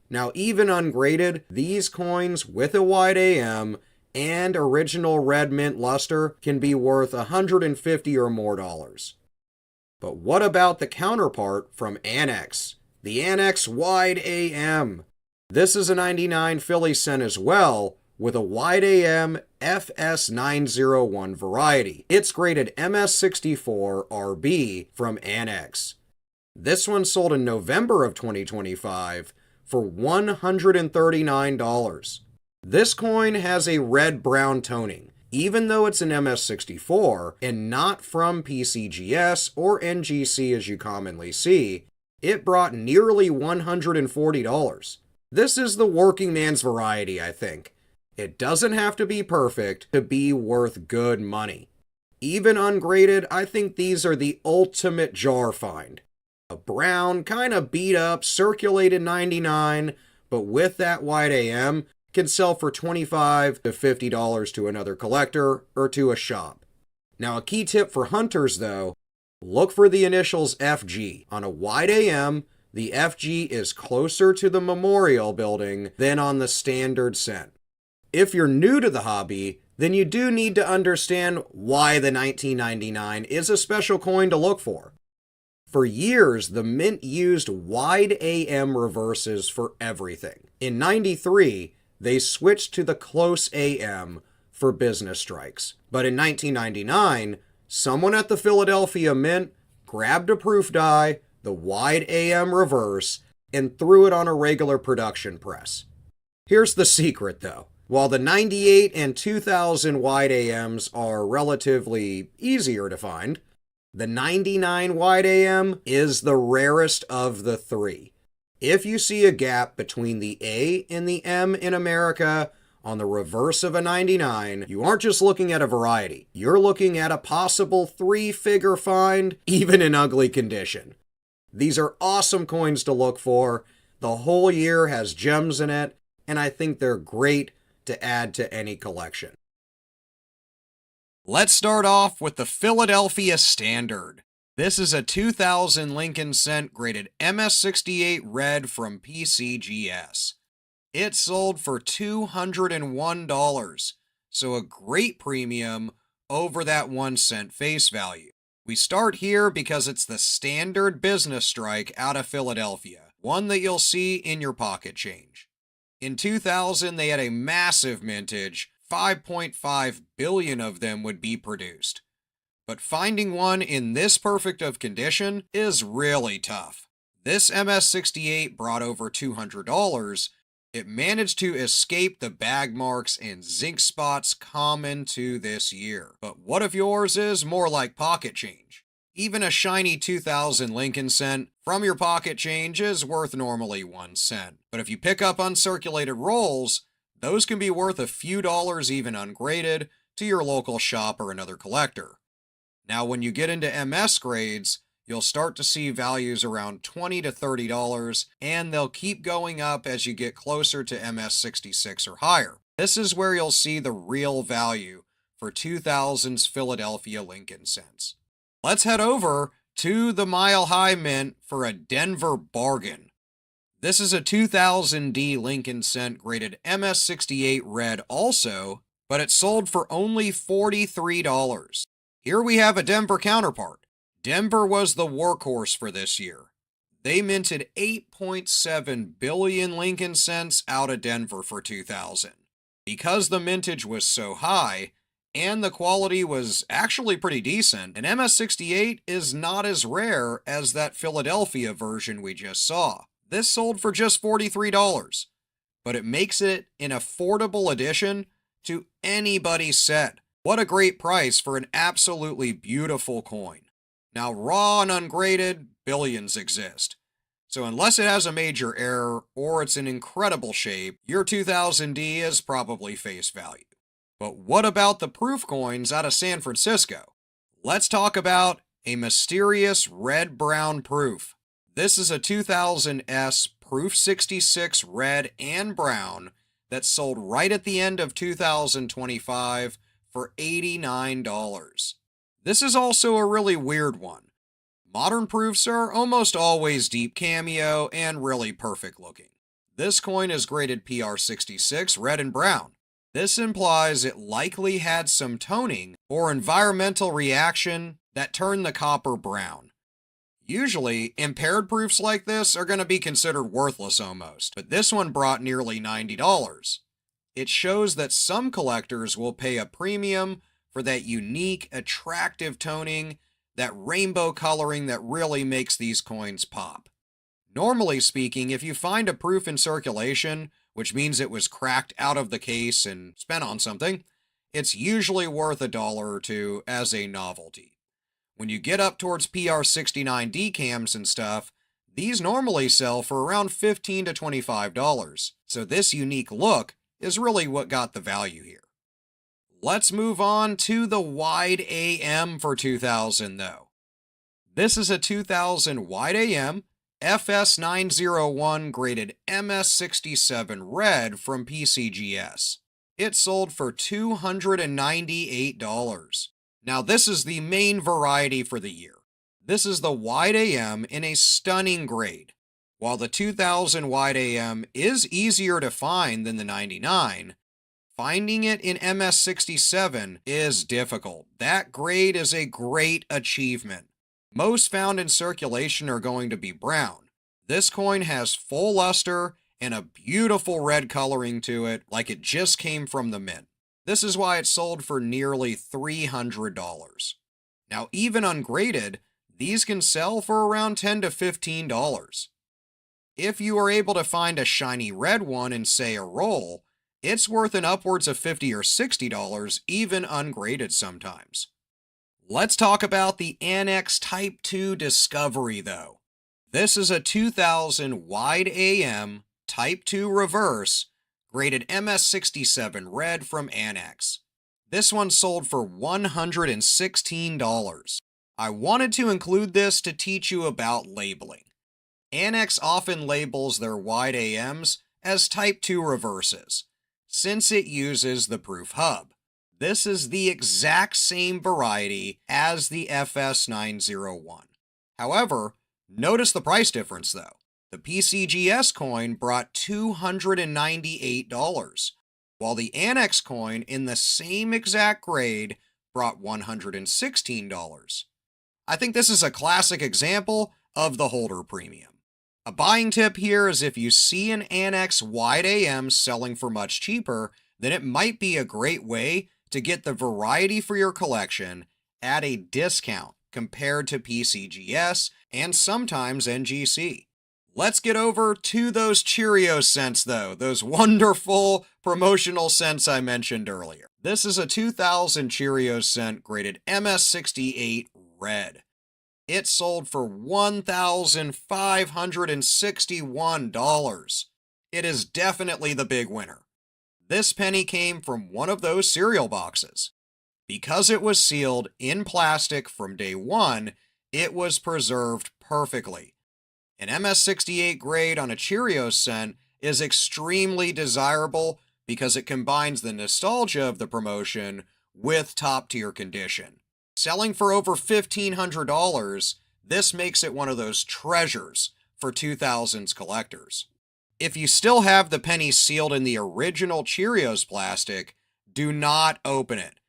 Now, even ungraded, these coins with a Wide AM and original red mint luster can be worth $150 or more dollars. But what about the counterpart from Annex? The Annex Wide AM. This is a 99 Philly cent as well, with a Wide AM FS901 variety. It's graded MS64 RB from Annex. This one sold in November of 2025 for $139. This coin has a red-brown toning, even though it's an MS64 and not from PCGS or NGC as you commonly see. It brought nearly $140. This is the working man's variety, I think. It doesn't have to be perfect to be worth good money. Even ungraded, I think these are the ultimate jar find. A brown, kind of beat up, circulated 99, but with that Wide AM, can sell for $25 to $50 to another collector or to a shop. Now, a key tip for hunters, though, look for the initials FG. On a Wide AM, the FG is closer to the memorial building than on the standard cent. If you're new to the hobby, then you do need to understand why the 1999 is a special coin to look for. For years, the mint used Wide AM reverses for everything. In '93, they switched to the Close AM for business strikes. But in 1999, someone at the Philadelphia Mint grabbed a proof die, the Wide AM reverse, and threw it on a regular production press. Here's the secret, though. While the 98 and 2000 Wide AMs are relatively easier to find, the 99 Wide AM is the rarest of the three. If you see a gap between the A and the M in America on the reverse of a 99, you aren't just looking at a variety. You're looking at a possible three-figure find, even in ugly condition. These are awesome coins to look for. The whole year has gems in it, and I think they're great to add to any collection. Let's start off with the Philadelphia Standard. This is a 2000 Lincoln cent graded MS68 Red from PCGS. It sold for $201, so a great premium over that 1 cent face value. We start here because it's the standard business strike out of Philadelphia, one that you'll see in your pocket change. In 2000, they had a massive mintage, 5.5 billion of them would be produced. But finding one in this perfect of condition is really tough. This MS68 brought over $200. It managed to escape the bag marks and zinc spots common to this year. But what if yours is more like pocket change? Even a shiny 2000 Lincoln cent from your pocket change is worth normally 1 cent. But if you pick up uncirculated rolls, those can be worth a few dollars even ungraded to your local shop or another collector. Now when you get into MS grades, you'll start to see values around $20 to $30, and they'll keep going up as you get closer to MS 66 or higher. This is where you'll see the real value for 2000's Philadelphia Lincoln cents. Let's head over to the Mile High Mint for a Denver bargain. This is a 2000D Lincoln cent graded MS 68 red also, but it sold for only $43. Here we have a Denver counterpart. Denver was the workhorse for this year. They minted 8.7 billion Lincoln cents out of Denver for 2000. Because the mintage was so high, and the quality was actually pretty decent, an MS-68 is not as rare as that Philadelphia version we just saw. This sold for just $43, but it makes it an affordable addition to anybody's set. What a great price for an absolutely beautiful coin. Now, raw and ungraded, billions exist. So unless it has a major error or it's in incredible shape, your 2000D is probably face value. But what about the proof coins out of San Francisco? Let's talk about a mysterious red-brown proof. This is a 2000S Proof 66 red and brown that sold right at the end of 2025 for $89. This is also a really weird one. Modern proofs are almost always deep cameo and really perfect looking. This coin is graded PR66 red and brown. This implies it likely had some toning or environmental reaction that turned the copper brown. Usually, impaired proofs like this are going to be considered worthless almost, but this one brought nearly $90. It shows that some collectors will pay a premium for that unique, attractive toning, that rainbow coloring that really makes these coins pop. Normally speaking, if you find a proof in circulation, which means it was cracked out of the case and spent on something, it's usually worth $1 or $2 as a novelty. When you get up towards PR69 decams and stuff, these normally sell for around $15 to $25, so this unique look is really what got the value here. Let's move on to the wide AM for 2000 though. This is a 2000 wide AM FS901 graded MS67 red from PCGS. It sold for $298. Now this is the main variety for the year. This is the wide AM in a stunning grade. While the 2000 wide AM is easier to find than the 99, finding it in MS67 is difficult. That grade is a great achievement. Most found in circulation are going to be brown. This coin has full luster and a beautiful red coloring to it, like it just came from the mint. This is why it sold for nearly $300. Now, even ungraded, these can sell for around $10 to $15. If you are able to find a shiny red one in, say, a roll, it's worth an upwards of $50 or $60, even ungraded sometimes. Let's talk about the Annex Type 2 Discovery, though. This is a 2000 wide AM Type 2 reverse, graded MS67 red from Annex. This one sold for $116. I wanted to include this to teach you about labeling. Annex often labels their wide AMs as Type 2 reverses, since it uses the proof hub. This is the exact same variety as the FS901. However, notice the price difference though. The PCGS coin brought $298, while the Annex coin in the same exact grade brought $116. I think this is a classic example of the holder premium. A buying tip here is if you see an Annex wide AM selling for much cheaper, then it might be a great way to get the variety for your collection at a discount compared to PCGS and sometimes NGC. Let's get over to those Cheerios cents though, those wonderful promotional cents I mentioned earlier. This is a 2000 Cheerios cent graded MS68 red. It sold for $1,561. It is definitely the big winner. This penny came from one of those cereal boxes. Because it was sealed in plastic from day one, it was preserved perfectly. An MS68 grade on a Cheerios cent is extremely desirable because it combines the nostalgia of the promotion with top-tier condition. Selling for over $1,500, this makes it one of those treasures for 2000s collectors. If you still have the penny sealed in the original Cheerios plastic, do not open it.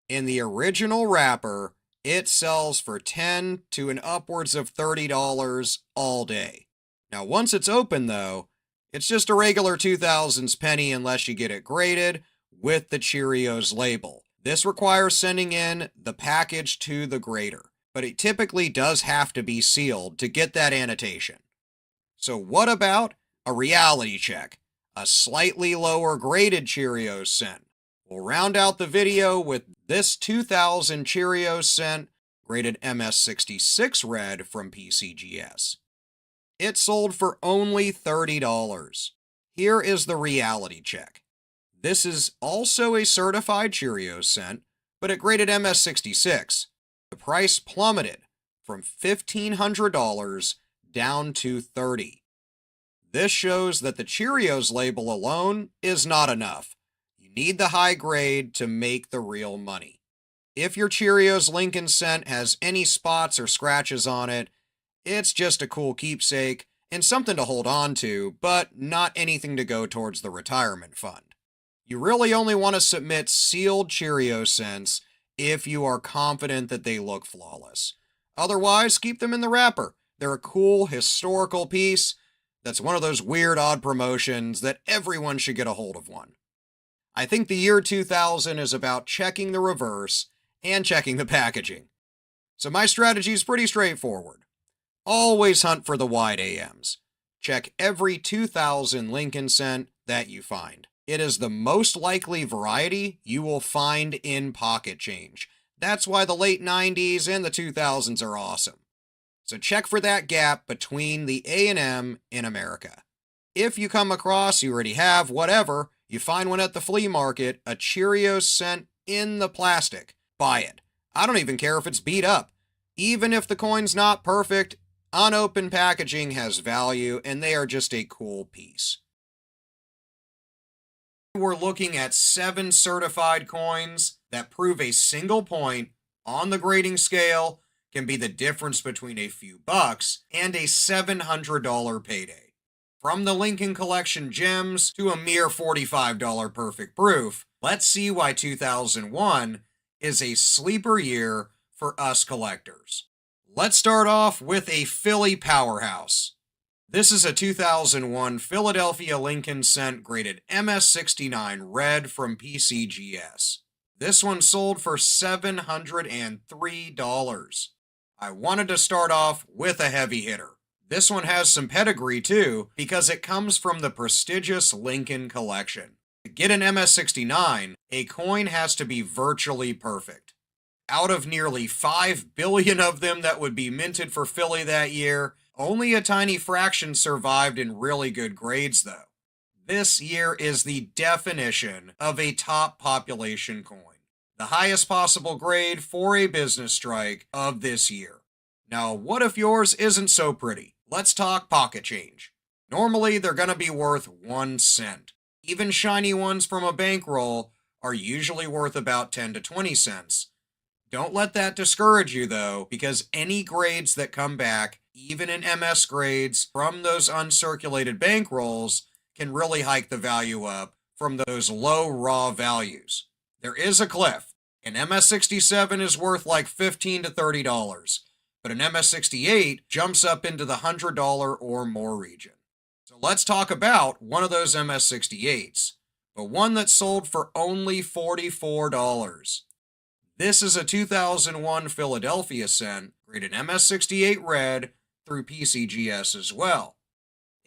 In the original wrapper, it sells for $10 to an upwards of $30 all day. Now, once it's open, though, it's just a regular 2000s penny unless you get it graded with the Cheerios label. This requires sending in the package to the grader, but it typically does have to be sealed to get that annotation. So what about a reality check? A slightly lower graded Cheerios cent. We'll round out the video with this 2000 Cheerios cent graded MS66 red from PCGS. It sold for only $30. Here is the reality check. This is also a certified Cheerios cent, but it graded MS66. The price plummeted from $1,500 down to $30. This shows that the Cheerios label alone is not enough. You need the high grade to make the real money. If your Cheerios Lincoln cent has any spots or scratches on it, it's just a cool keepsake and something to hold on to, but not anything to go towards the retirement fund. You really only want to submit sealed Cheerios cents if you are confident that they look flawless. Otherwise, keep them in the wrapper. They're a cool historical piece that's one of those weird odd promotions that everyone should get a hold of one. I think the year 2000 is about checking the reverse and checking the packaging. So my strategy is pretty straightforward. Always hunt for the wide AMs. Check every 2000 Lincoln cent that you find. It is the most likely variety you will find in pocket change. That's why the late 90s and the 2000s are awesome. So check for that gap between the A and M in America. If you come across, you already have, whatever, you find one at the flea market, a Cheerios cent in the plastic, buy it. I don't even care if it's beat up. Even if the coin's not perfect, unopened packaging has value and they are just a cool piece. We're looking at 7 certified coins that prove a single point on the grading scale can be the difference between a few bucks and a $700 payday. From the Lincoln Collection gems to a mere $45 perfect proof, let's see why 2001 is a sleeper year for us collectors. Let's start off with a Philly powerhouse. This is a 2001 Philadelphia Lincoln cent graded MS69 red from PCGS. This one sold for $703. I wanted to start off with a heavy hitter. This one has some pedigree too, because it comes from the prestigious Lincoln Collection. To get an MS69, a coin has to be virtually perfect. Out of nearly 5 billion of them that would be minted for Philly that year, only a tiny fraction survived in really good grades though. This year is the definition of a top population coin. The highest possible grade for a business strike of this year. Now, what if yours isn't so pretty? Let's talk pocket change. Normally, they're going to be worth 1 cent. Even shiny ones from a bankroll are usually worth about 10 to 20 cents. Don't let that discourage you though, because any grades that come back, even in MS grades from those uncirculated bankrolls, can really hike the value up from those low raw values. There is a cliff. An MS67 is worth like $15 to $30, but an MS68 jumps up into the $100 or more region. So let's talk about one of those MS68s, but one that sold for only $44. This is a 2001 Philadelphia cent, graded MS68 red through PCGS as well.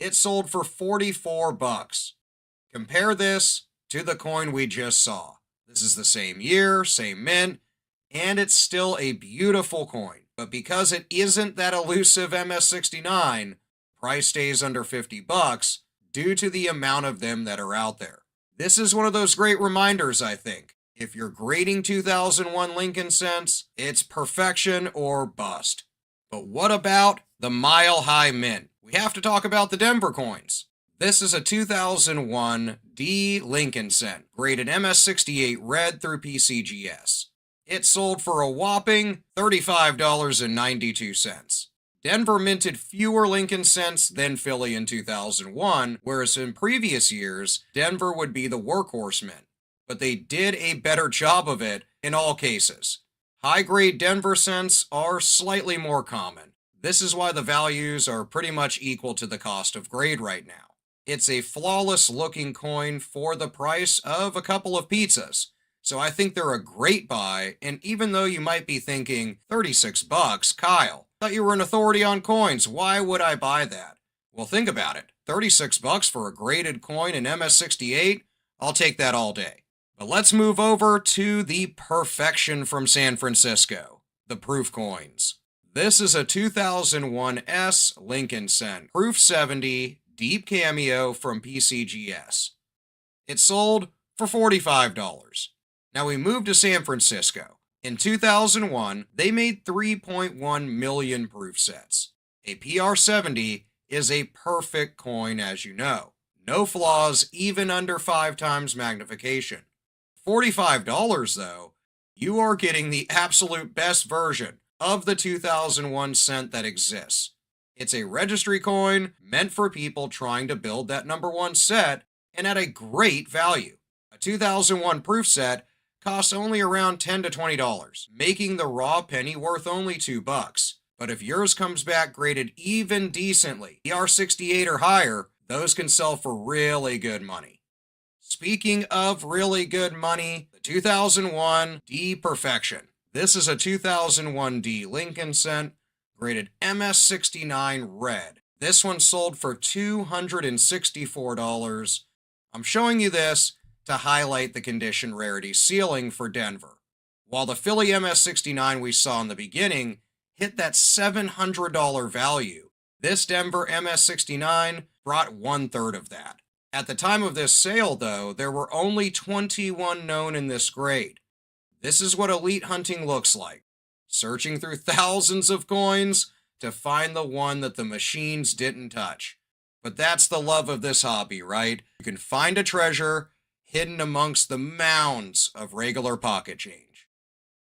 It sold for 44 bucks. Compare this to the coin we just saw. This is the same year, same mint, and it's still a beautiful coin. But because it isn't that elusive MS69, price stays under 50 bucks due to the amount of them that are out there. This is one of those great reminders, I think. If you're grading 2001 Lincoln cents, it's perfection or bust. But what about the Mile High Mint? We have to talk about the Denver coins. This is a 2001 D Lincoln cent, graded MS68 red through PCGS. It sold for a whopping $35.92. Denver minted fewer Lincoln cents than Philly in 2001, whereas in previous years, Denver would be the workhorse mint. But they did a better job of it in all cases. High-grade Denver cents are slightly more common. This is why the values are pretty much equal to the cost of grade right now. It's a flawless-looking coin for the price of a couple of pizzas. So I think they're a great buy, and even though you might be thinking, 36 bucks, Kyle, thought you were an authority on coins, why would I buy that? Well, think about it. 36 bucks for a graded coin in MS68? I'll take that all day. But let's move over to the perfection from San Francisco, the proof coins. This is a 2001 S Lincoln cent, proof 70, deep cameo from PCGS. It sold for $45. Now we move to San Francisco. In 2001, they made 3.1 million proof sets. A PR70 is a perfect coin, as you know. No flaws, even under 5 times magnification. $45 though, you are getting the absolute best version of the 2001 cent that exists. It's a registry coin meant for people trying to build that number one set and at a great value. A 2001 proof set costs only around $10 to $20, making the raw penny worth only $2. But if yours comes back graded even decently, PR68 or higher, those can sell for really good money. Speaking of really good money, the 2001 D Perfection. This is a 2001 D Lincoln cent, graded MS69 red. This one sold for $264. I'm showing you this to highlight the condition rarity ceiling for Denver. While the Philly MS69 we saw in the beginning hit that $700 value, this Denver MS69 brought 1/3 of that. At the time of this sale, though, there were only 21 known in this grade. This is what elite hunting looks like. Searching through thousands of coins to find the one that the machines didn't touch. But that's the love of this hobby, right? You can find a treasure hidden amongst the mounds of regular pocket change.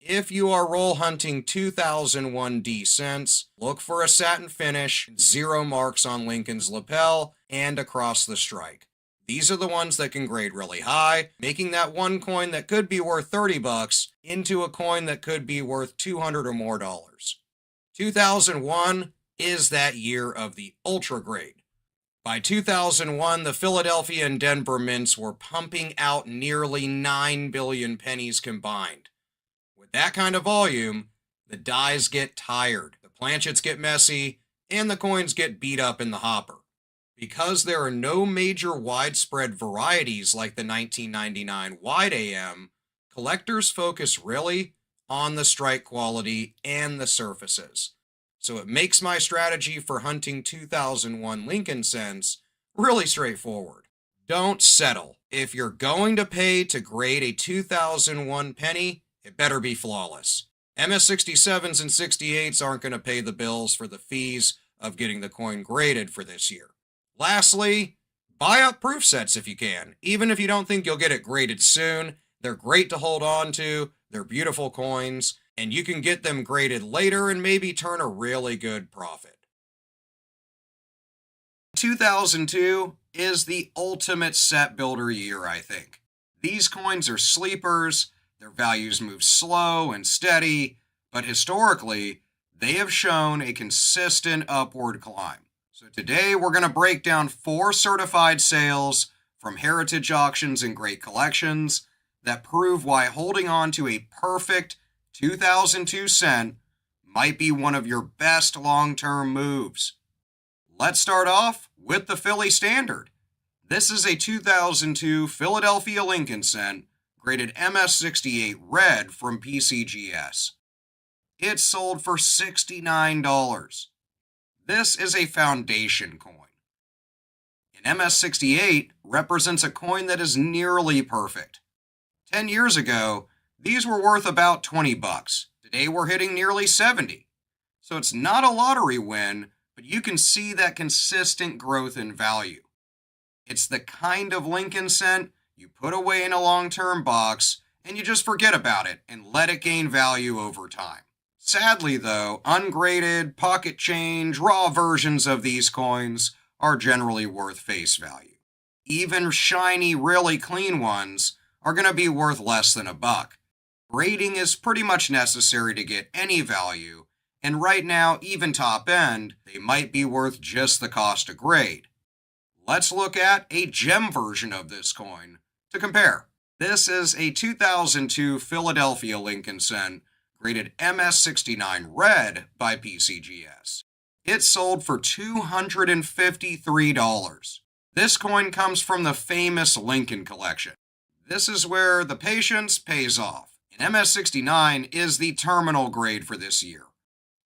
If you are roll hunting 2001 D cents, look for a satin finish, 0 marks on Lincoln's lapel, and across the strike. These are the ones that can grade really high, making that one coin that could be worth 30 bucks into a coin that could be worth $200 or more. 2001 is that year of the ultra grade. By 2001, the Philadelphia and Denver mints were pumping out nearly 9 billion pennies combined. With that kind of volume, the dies get tired, the planchets get messy, and the coins get beat up in the hopper. Because there are no major widespread varieties like the 1999 wide AM, collectors focus really on the strike quality and the surfaces. So it makes my strategy for hunting 2001 Lincoln cents really straightforward. Don't settle. If you're going to pay to grade a 2001 penny, it better be flawless. MS67s and 68s aren't going to pay the bills for the fees of getting the coin graded for this year. Lastly, buy up proof sets if you can. Even if you don't think you'll get it graded soon, they're great to hold on to, they're beautiful coins, and you can get them graded later and maybe turn a really good profit. 2002 is the ultimate set builder year, I think. These coins are sleepers, their values move slow and steady, but historically, they have shown a consistent upward climb. So today we're going to break down 4 certified sales from heritage auctions and great collections that prove why holding on to a perfect 2002 cent might be one of your best long-term moves. Let's start off with the Philly Standard. This is a 2002 Philadelphia Lincoln cent, graded MS68 red from PCGS. It sold for $69. This is a foundation coin. An MS68 represents a coin that is nearly perfect. 10 years ago, these were worth about $20. Today we're hitting nearly 70. So it's not a lottery win, but you can see that consistent growth in value. It's the kind of Lincoln cent you put away in a long-term box and you just forget about it and let it gain value over time. Sadly though, ungraded, pocket change, raw versions of these coins are generally worth face value. Even shiny, really clean ones are going to be worth less than $1. Grading is pretty much necessary to get any value, and right now, even top end, they might be worth just the cost to grade. Let's look at a gem version of this coin to compare. This is a 2002 Philadelphia Lincoln cent, graded MS69 red by PCGS. It sold for $253. This coin comes from the famous Lincoln collection. This is where the patience pays off. An MS69 is the terminal grade for this year.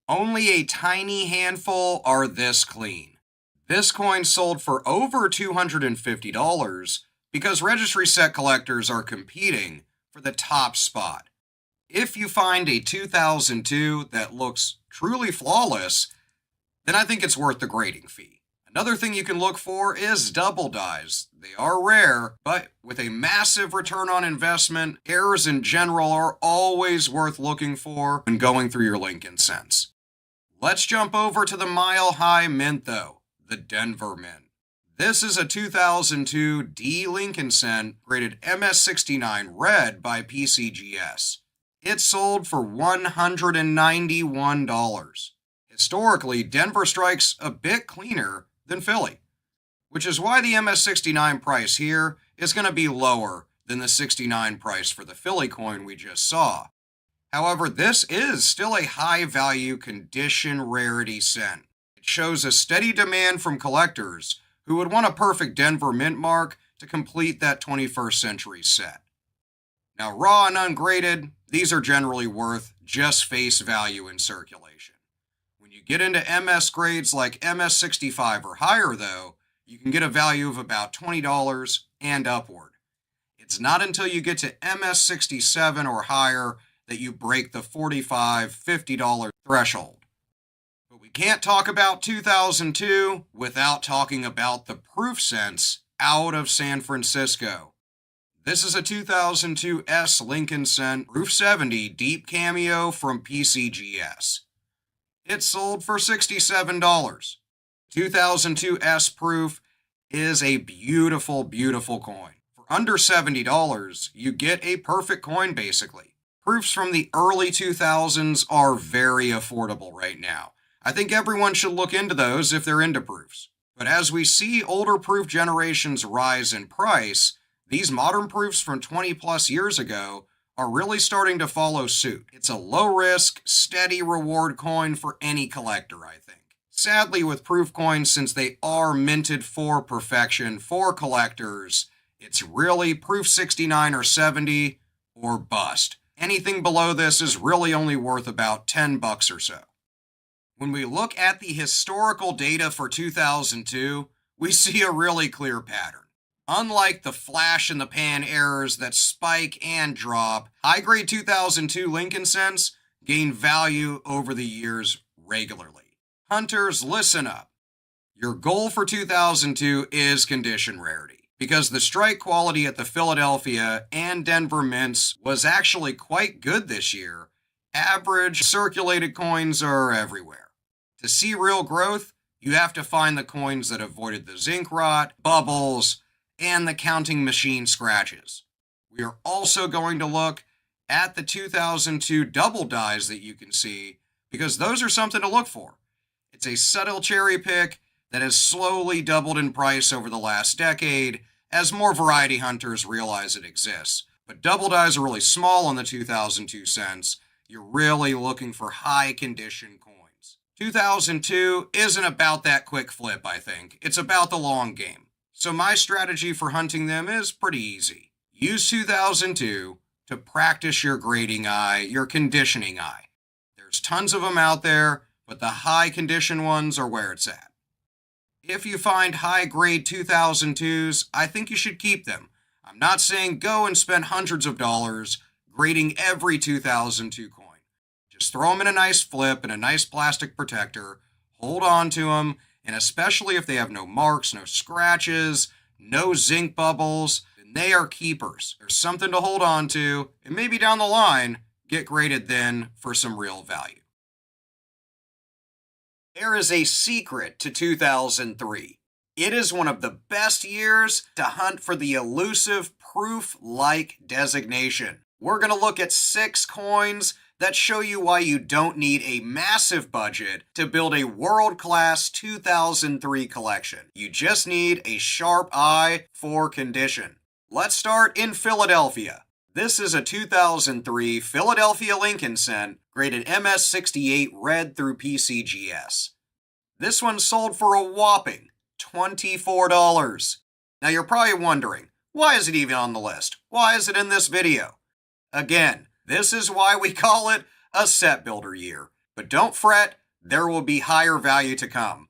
Only a tiny handful are this clean. This coin sold for over $250 because registry set collectors are competing for the top spot. If you find a 2002 that looks truly flawless, then I think it's worth the grading fee. Another thing you can look for is double dies. They are rare, but with a massive return on investment, errors in general are always worth looking for when going through your Lincoln cents. Let's jump over to the mile-high mint though, the Denver Mint. This is a 2002 D Lincoln cent graded MS69 red by PCGS. It sold for $191. Historically, Denver strikes a bit cleaner than Philly, which is why the MS69 price here is going to be lower than the 69 price for the Philly coin we just saw. However, this is still a high-value condition rarity cent. It shows a steady demand from collectors who would want a perfect Denver mint mark to complete that 21st century set. Now, raw and ungraded, these are generally worth just face value in circulation. When you get into MS grades like MS65 or higher, though, you can get a value of about $20 and upward. It's not until you get to MS67 or higher that you break the $45, $50 threshold. But we can't talk about 2002 without talking about the proof cents out of San Francisco. This is a 2002 S Lincoln cent proof 70 deep cameo from PCGS. It sold for $67. 2002 S proof is a beautiful, beautiful coin. For under $70, you get a perfect coin basically. Proofs from the early 2000s are very affordable right now. I think everyone should look into those if they're into proofs. But as we see older proof generations rise in price, these modern proofs from 20 plus years ago are really starting to follow suit. It's a low-risk, steady reward coin for any collector, I think. Sadly, with proof coins, since they are minted for perfection for collectors, it's really proof 69 or 70 or bust. Anything below this is really only worth about $10 or so. When we look at the historical data for 2002, we see a really clear pattern. Unlike the flash in the pan errors that spike and drop, high-grade 2002 Lincoln cents gain value over the years regularly. Hunters, listen up. Your goal for 2002 is condition rarity, because the strike quality at the Philadelphia and Denver mints was actually quite good this year. Average circulated coins are everywhere. To see real growth, you have to find the coins that avoided the zinc rot, bubbles, and the counting machine scratches. We are also going to look at the 2002 double dies that you can see, because those are something to look for. It's a subtle cherry pick that has slowly doubled in price over the last decade as more variety hunters realize it exists. But double dies are really small on the 2002 cents. You're really looking for high condition coins. 2002 isn't about that quick flip, I think. It's about the long game. So my strategy for hunting them is pretty easy. Use 2002 to practice your grading eye, your conditioning eye. There's tons of them out there, but the high condition ones are where it's at. If you find high grade 2002s, I think you should keep them. I'm not saying go and spend hundreds of dollars grading every 2002 coin. Just throw them in a nice flip and a nice plastic protector, hold on to them, and especially if they have no marks, no scratches, no zinc bubbles, then they are keepers. There's something to hold on to, and maybe down the line, get graded then for some real value. There is a secret to 2003. It is one of the best years to hunt for the elusive proof-like designation. We're going to look at 6 coins that show you why you don't need a massive budget to build a world-class 2003 collection. You just need a sharp eye for condition. Let's start in Philadelphia. This is a 2003 Philadelphia Lincoln Cent, graded MS68 red through PCGS. This one sold for a whopping $24. Now you're probably wondering, why is it even on the list? Why is it in this video? Again, this is why we call it a set builder year. But don't fret, there will be higher value to come.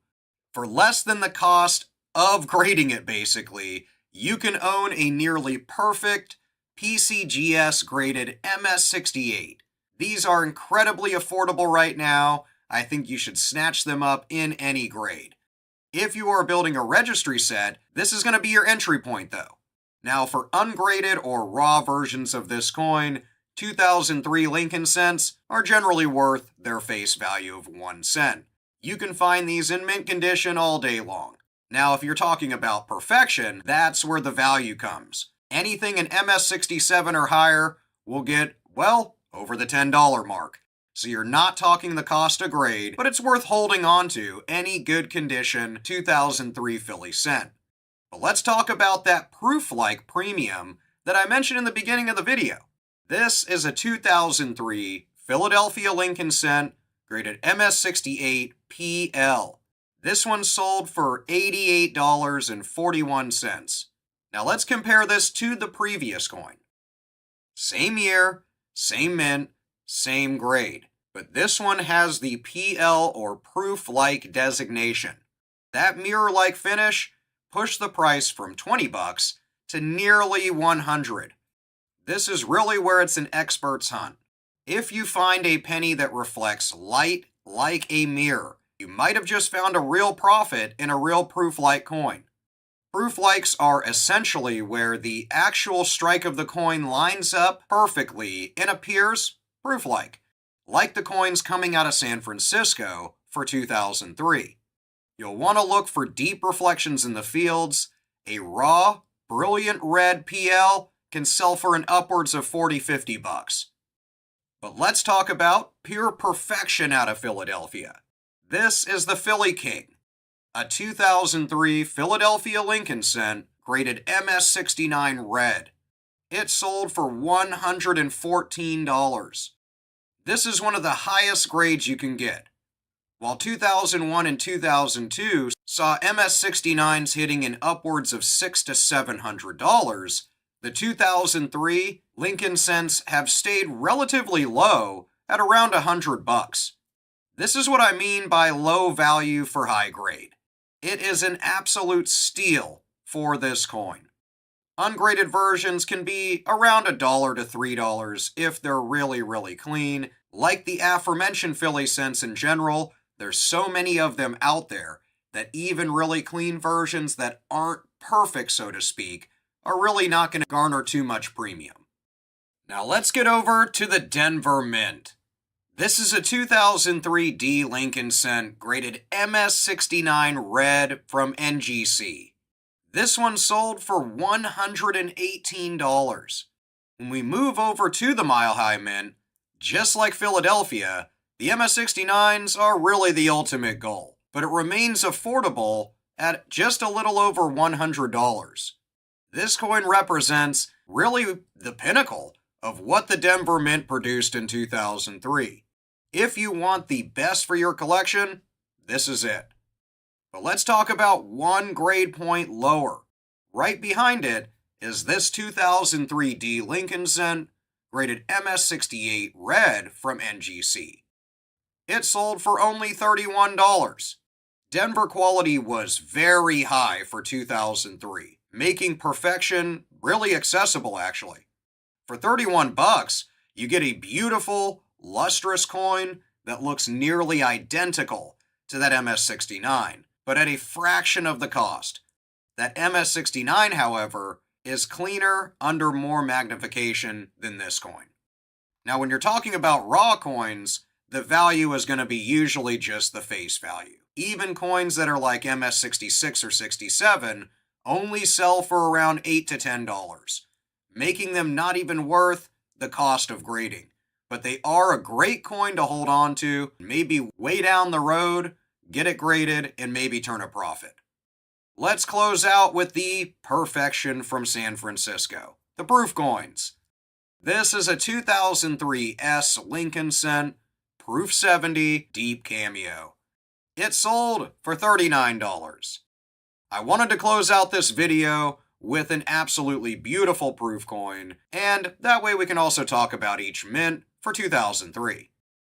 For less than the cost of grading it basically, you can own a nearly perfect PCGS graded MS68. These are incredibly affordable right now. I think you should snatch them up in any grade. If you are building a registry set, this is going to be your entry point though. Now for ungraded or raw versions of this coin, 2003 Lincoln Cents are generally worth their face value of 1 cent. You can find these in mint condition all day long. Now if you're talking about perfection, that's where the value comes. Anything in MS67 or higher will get, well, over the $10 mark. So you're not talking the cost of grade, but it's worth holding on to any good condition 2003 Philly Cent. But let's talk about that proof-like premium that I mentioned in the beginning of the video. This is a 2003 Philadelphia Lincoln Cent, graded MS68 PL. This one sold for $88.41. Now let's compare this to the previous coin. Same year, same mint, same grade, but this one has the PL or proof-like designation. That mirror-like finish pushed the price from $20 to nearly $100. This is really where it's an expert's hunt. If you find a penny that reflects light like a mirror, you might have just found a real profit in a real proof-like coin. Proof-likes are essentially where the actual strike of the coin lines up perfectly and appears proof-like, like the coins coming out of San Francisco for 2003. You'll want to look for deep reflections in the fields. A raw, brilliant red PL can sell for an upwards of $40-50. But let's talk about pure perfection out of Philadelphia. This is the Philly King, a 2003 Philadelphia Lincoln Cent, graded MS69 red. It sold for $114. This is one of the highest grades you can get. While 2001 and 2002 saw MS69s hitting in upwards of $600 to $700, the 2003 Lincoln Cents have stayed relatively low at around $100. This is what I mean by low value for high grade. It is an absolute steal for this coin. Ungraded versions can be around $1 to $3 if they're really clean. Like the aforementioned Philly Cents in general, there's so many of them out there that even really clean versions that aren't perfect, so to speak, are really not going to garner too much premium. Now let's get over to the Denver Mint. This is a 2003 D Lincoln Cent, graded MS69 red from NGC. This one sold for $118. When we move over to the Mile High Mint, just like Philadelphia, the MS69s are really the ultimate goal, but it remains affordable at just a little over $100. This coin represents really the pinnacle of what the Denver Mint produced in 2003. If you want the best for your collection, this is it. But let's talk about one grade point lower. Right behind it is this 2003 D Lincoln Cent, rated MS68 Red from NGC. It sold for only $31. Denver quality was very high for 2003, making perfection really accessible actually. For 31 bucks, you get a beautiful, lustrous coin that looks nearly identical to that MS69, but at a fraction of the cost. That MS69, however, is cleaner under more magnification than this coin. Now, when you're talking about raw coins, the value is going to be usually just the face value. Even coins that are like MS66 or 67 only sell for around $8 to $10, making them not even worth the cost of grading. But they are a great coin to hold on to, maybe way down the road, get it graded, and maybe turn a profit. Let's close out with the Perfection from San Francisco, the proof coins. This is a 2003 S Lincoln Cent, Proof 70 Deep Cameo. It sold for $39. I wanted to close out this video with an absolutely beautiful proof coin, and that way we can also talk about each mint for 2003.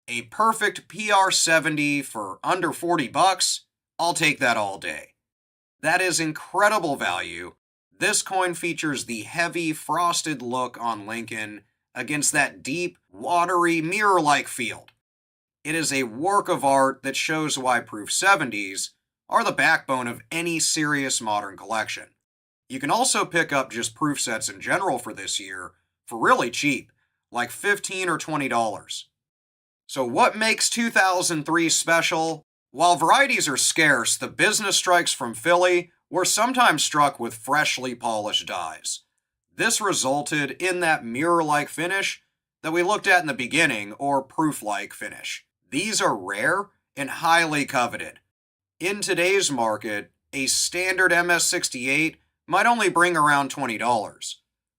A perfect PR70 for under 40 bucks, I'll take that all day. That is incredible value. This coin features the heavy frosted look on Lincoln against that deep, watery, mirror-like field. It is a work of art that shows why Proof 70s are the backbone of any serious modern collection. You can also pick up just proof sets in general for this year for really cheap, like $15 or $20. So what makes 2003 special? While varieties are scarce, the business strikes from Philly were sometimes struck with freshly polished dies. This resulted in that mirror-like finish that we looked at in the beginning, or proof-like finish. These are rare and highly coveted. In today's market, a standard MS68 might only bring around $20,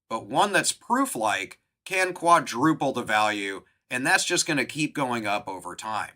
but one that's proof-like can quadruple the value, and that's just going to keep going up over time.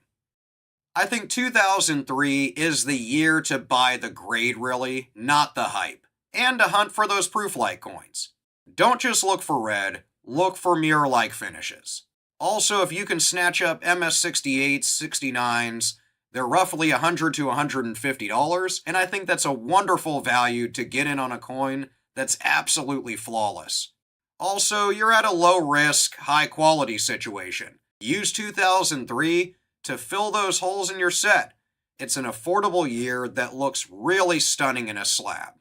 I think 2003 is the year to buy the grade really, not the hype, and to hunt for those proof-like coins. Don't just look for red, look for mirror-like finishes. Also, if you can snatch up MS68s, 69s, they're roughly $100 to $150, and I think that's a wonderful value to get in on a coin that's absolutely flawless. Also, you're at a low-risk, high-quality situation. Use 2003 to fill those holes in your set. It's an affordable year that looks really stunning in a slab.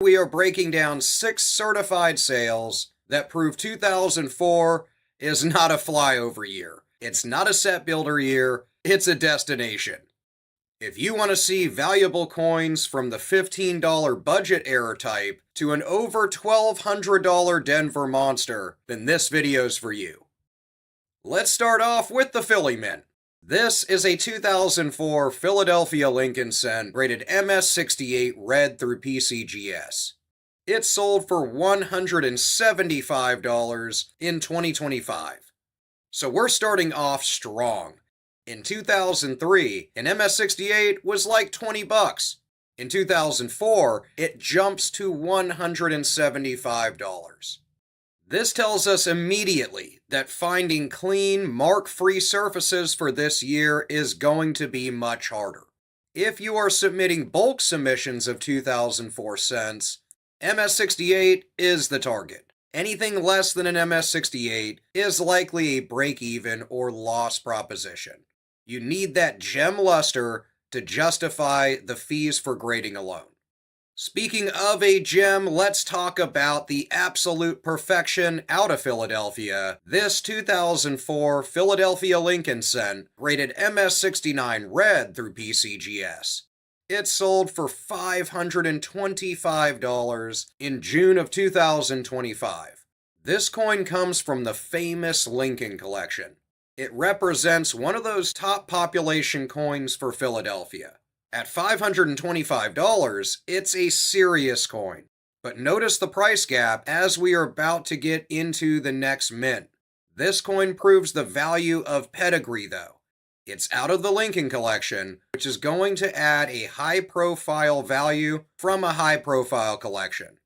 We are breaking down 6 certified sales that prove 2004 is not a flyover year. It's not a set builder year, it's a destination. If you want to see valuable coins from the $15 budget error type to an over $1,200 Denver monster, then this video's for you. Let's start off with the Philly Mint. This is a 2004 Philadelphia Lincoln Cent rated MS68 Red through PCGS. It sold for $175 in 2025. So we're starting off strong. In 2003, an MS68 was like 20 bucks. In 2004, it jumps to $175. This tells us immediately that finding clean, mark-free surfaces for this year is going to be much harder. If you are submitting bulk submissions of 2004 cents, MS68 is the target. Anything less than an MS68 is likely a break-even or loss proposition. You need that gem luster to justify the fees for grading alone. Speaking of a gem, let's talk about the absolute perfection out of Philadelphia. This 2004 Philadelphia Lincoln Cent rated MS69 Red through PCGS. It sold for $525 in June of 2025. This coin comes from the famous Lincoln collection. It represents one of those top population coins for Philadelphia. At $525, it's a serious coin. But notice the price gap as we are about to get into the next mint. This coin proves the value of pedigree, though. It's out of the Lincoln collection, which is going to add a high-profile value from a high-profile collection.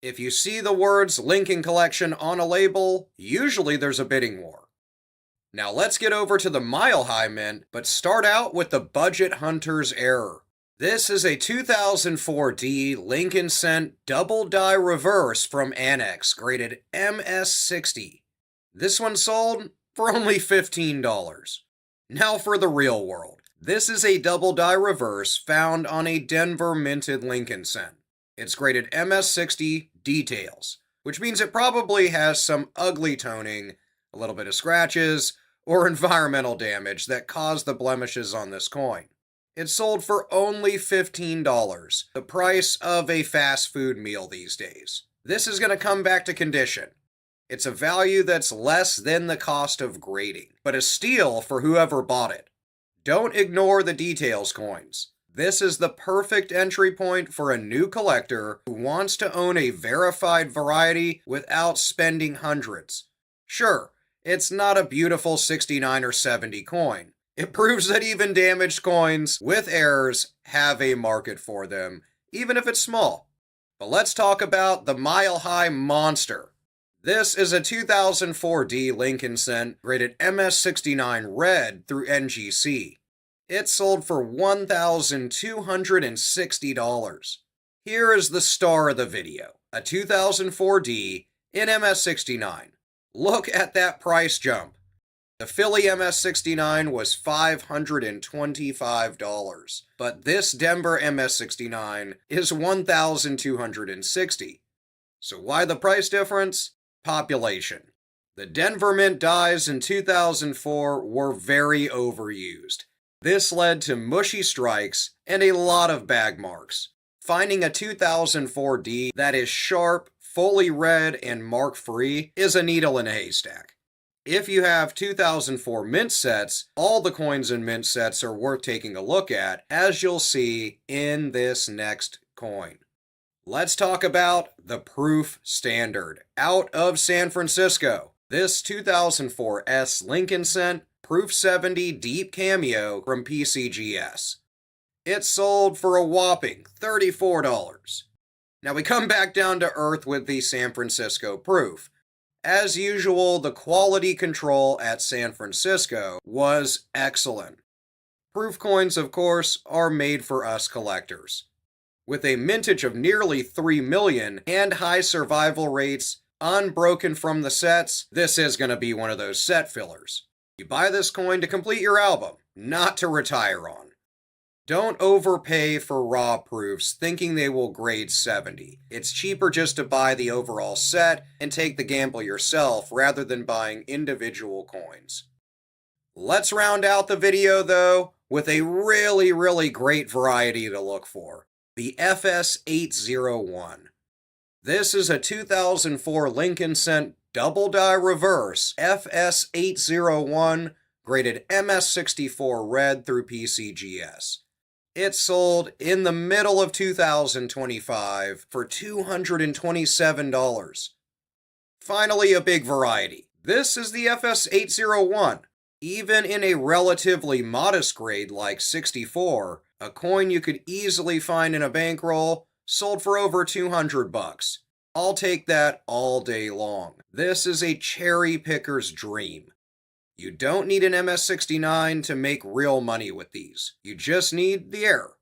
If you see the words Lincoln Collection on a label, usually there's a bidding war. Now let's get over to the Mile High Mint, but start out with the Budget Hunter's Error. This is a 2004 D Lincoln Cent double die reverse from Annex, graded MS60. This one sold for only $15. Now for the real world. This is a double die reverse found on a Denver minted Lincoln Cent. It's graded MS60 Details, which means it probably has some ugly toning, a little bit of scratches, or environmental damage that caused the blemishes on this coin. It sold for only $15, the price of a fast food meal these days. This is going to come back to condition. It's a value that's less than the cost of grading, but a steal for whoever bought it. Don't ignore the Details coins. This is the perfect entry point for a new collector who wants to own a verified variety without spending hundreds. Sure, it's not a beautiful 69 or 70 coin. It proves that even damaged coins with errors have a market for them, even if it's small. But let's talk about the Mile High Monster. This is a 2004 D Lincoln Cent rated MS69 red through NGC. It sold for $1,260. Here is the star of the video, a 2004 D in MS69. Look at that price jump. The Philly MS69 was $525, but this Denver MS69 is $1,260. So why the price difference? Population. The Denver Mint dies in 2004 were very overused. This led to mushy strikes and a lot of bag marks. Finding a 2004 D that is sharp, fully red, and mark-free is a needle in a haystack. If you have 2004 mint sets, all the coins in mint sets are worth taking a look at, as you'll see in this next coin. Let's talk about the Proof Standard, out of San Francisco. This 2004 S Lincoln Cent Proof 70 Deep Cameo from PCGS. It sold for a whopping $34. Now we come back down to earth with the San Francisco Proof. As usual, the quality control at San Francisco was excellent. Proof coins, of course, are made for us collectors. With a mintage of nearly 3 million and high survival rates, unbroken from the sets, this is going to be one of those set fillers. You buy this coin to complete your album, not to retire on. Don't overpay for raw proofs thinking they will grade 70. It's cheaper just to buy the overall set and take the gamble yourself rather than buying individual coins. Let's round out the video though with a really great variety to look for, the FS801. This is a 2004 Lincoln Cent double die reverse FS801 graded MS64 red through PCGS. It sold in the middle of 2025 for $227. Finally, a big variety. This is the FS801. Even in a relatively modest grade like 64, a coin you could easily find in a bankroll sold for over $200. I'll take that all day long. This is a cherry picker's dream. You don't need an MS69 to make real money with these. You just need the error.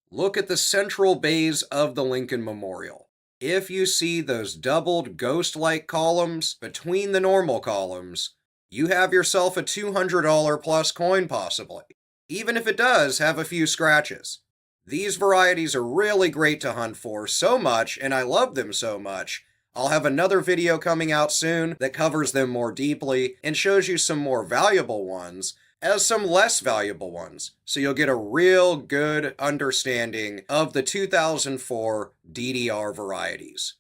Look at the central bays of the Lincoln Memorial. If you see those doubled ghost-like columns between the normal columns, you have yourself a $200 plus coin possibly, even if it does have a few scratches. These varieties are really great to hunt for so much, and I love them so much, I'll have another video coming out soon that covers them more deeply and shows you some more valuable ones as some less valuable ones, so you'll get a real good understanding of the 2004 DDR varieties.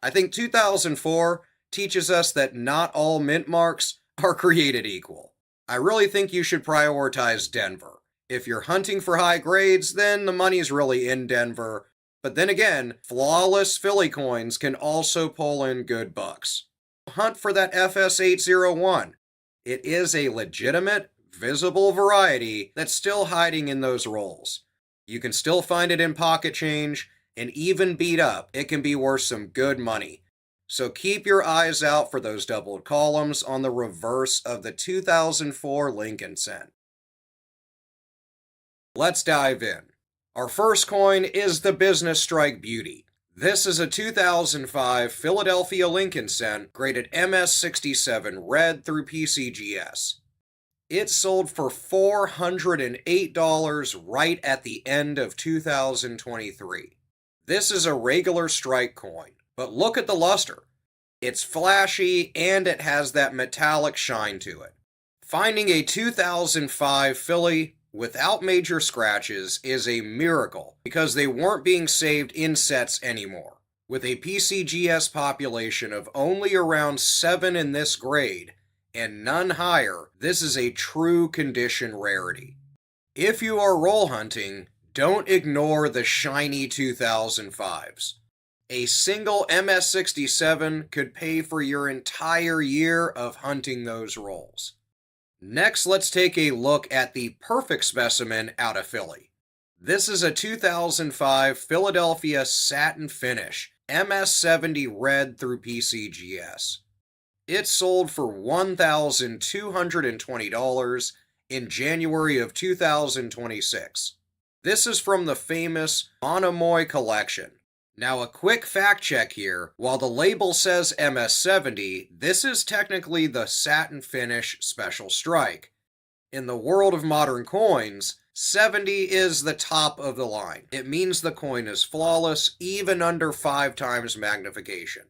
I think 2004 teaches us that not all mint marks are created equal. I really think you should prioritize Denver. If you're hunting for high grades, then the money's really in Denver. But then again, flawless Philly coins can also pull in good bucks. Hunt for that FS801. It is a legitimate, visible variety that's still hiding in those rolls. You can still find it in pocket change, and even beat up, it can be worth some good money. So keep your eyes out for those doubled columns on the reverse of the 2004 Lincoln cent. Let's dive in. Our first coin is the Business Strike Beauty. This is a 2005 Philadelphia Lincoln cent graded MS67 red through PCGS. It sold for $408 right at the end of 2023. This is a regular strike coin, but look at the luster. It's flashy and it has that metallic shine to it. Finding a 2005 Philly without major scratches is a miracle because they weren't being saved in sets anymore. With a PCGS population of only around 7 in this grade and none higher, this is a true condition rarity. If you are roll hunting, don't ignore the shiny 2005s. A single MS67 could pay for your entire year of hunting those rolls. Next, let's take a look at the perfect specimen out of Philly. This is a 2005 Philadelphia satin finish, MS70 red through PCGS. It sold for $1,220 in January of 2026. This is from the famous Monomoy collection. Now a quick fact check here, while the label says MS70, this is technically the satin finish special strike. In the world of modern coins, 70 is the top of the line. It means the coin is flawless, even under 5 times magnification.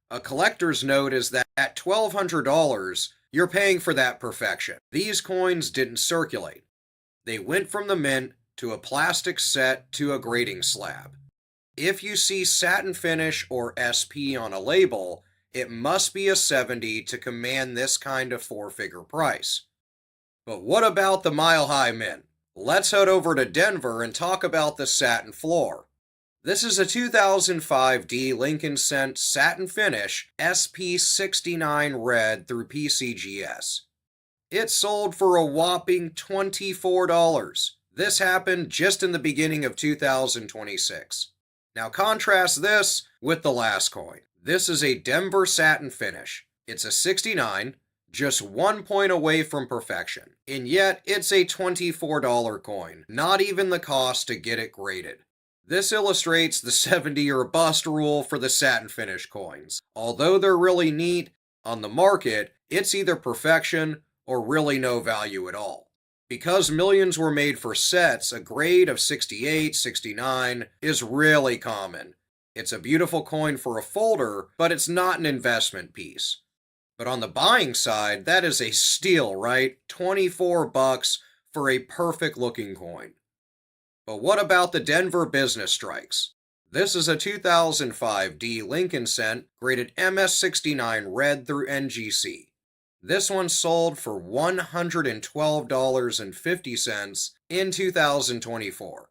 A collector's note is that at $1,200, you're paying for that perfection. These coins didn't circulate. They went from the mint to a plastic set to a grading slab. If you see satin finish or SP on a label, it must be a 70 to command this kind of 4-figure price. But what about the Mile High Mint? Let's head over to Denver and talk about the satin floor. This is a 2005 D Lincoln cent satin finish SP69 red through PCGS. It sold for a whopping $24. This happened just in the beginning of 2026. Now contrast this with the last coin. This is a Denver satin finish. It's a 69, just 1 point away from perfection. And yet it's a $24 coin, not even the cost to get it graded. This illustrates the 70 or bust rule for the satin finish coins. Although they're really neat, on the market, it's either perfection or really no value at all. Because millions were made for sets, a grade of 68, 69 is really common. It's a beautiful coin for a folder, but it's not an investment piece. But on the buying side, that is a steal, right? $24 for a perfect looking coin. But what about the Denver Business Strikes? This is a 2005 D Lincoln cent graded MS69 red through NGC. This one sold for $112.50 in 2024.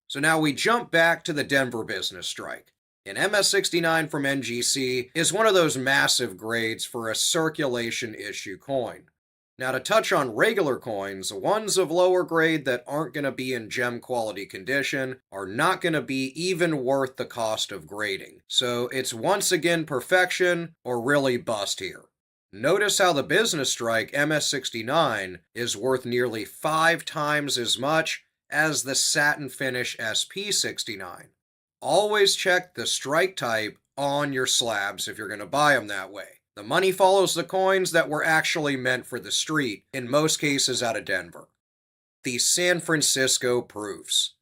So now we jump back to the Denver Business Strike. An MS69 from NGC is one of those massive grades for a circulation issue coin. Now to touch on regular coins, ones of lower grade that aren't going to be in gem quality condition are not going to be even worth the cost of grading. So it's once again perfection or really bust here. Notice how the Business Strike MS69 is worth nearly 5 times as much as the satin finish SP69. Always check the strike type on your slabs if you're going to buy them that way. The money follows the coins that were actually meant for the street, in most cases out of Denver. The San Francisco Proofs.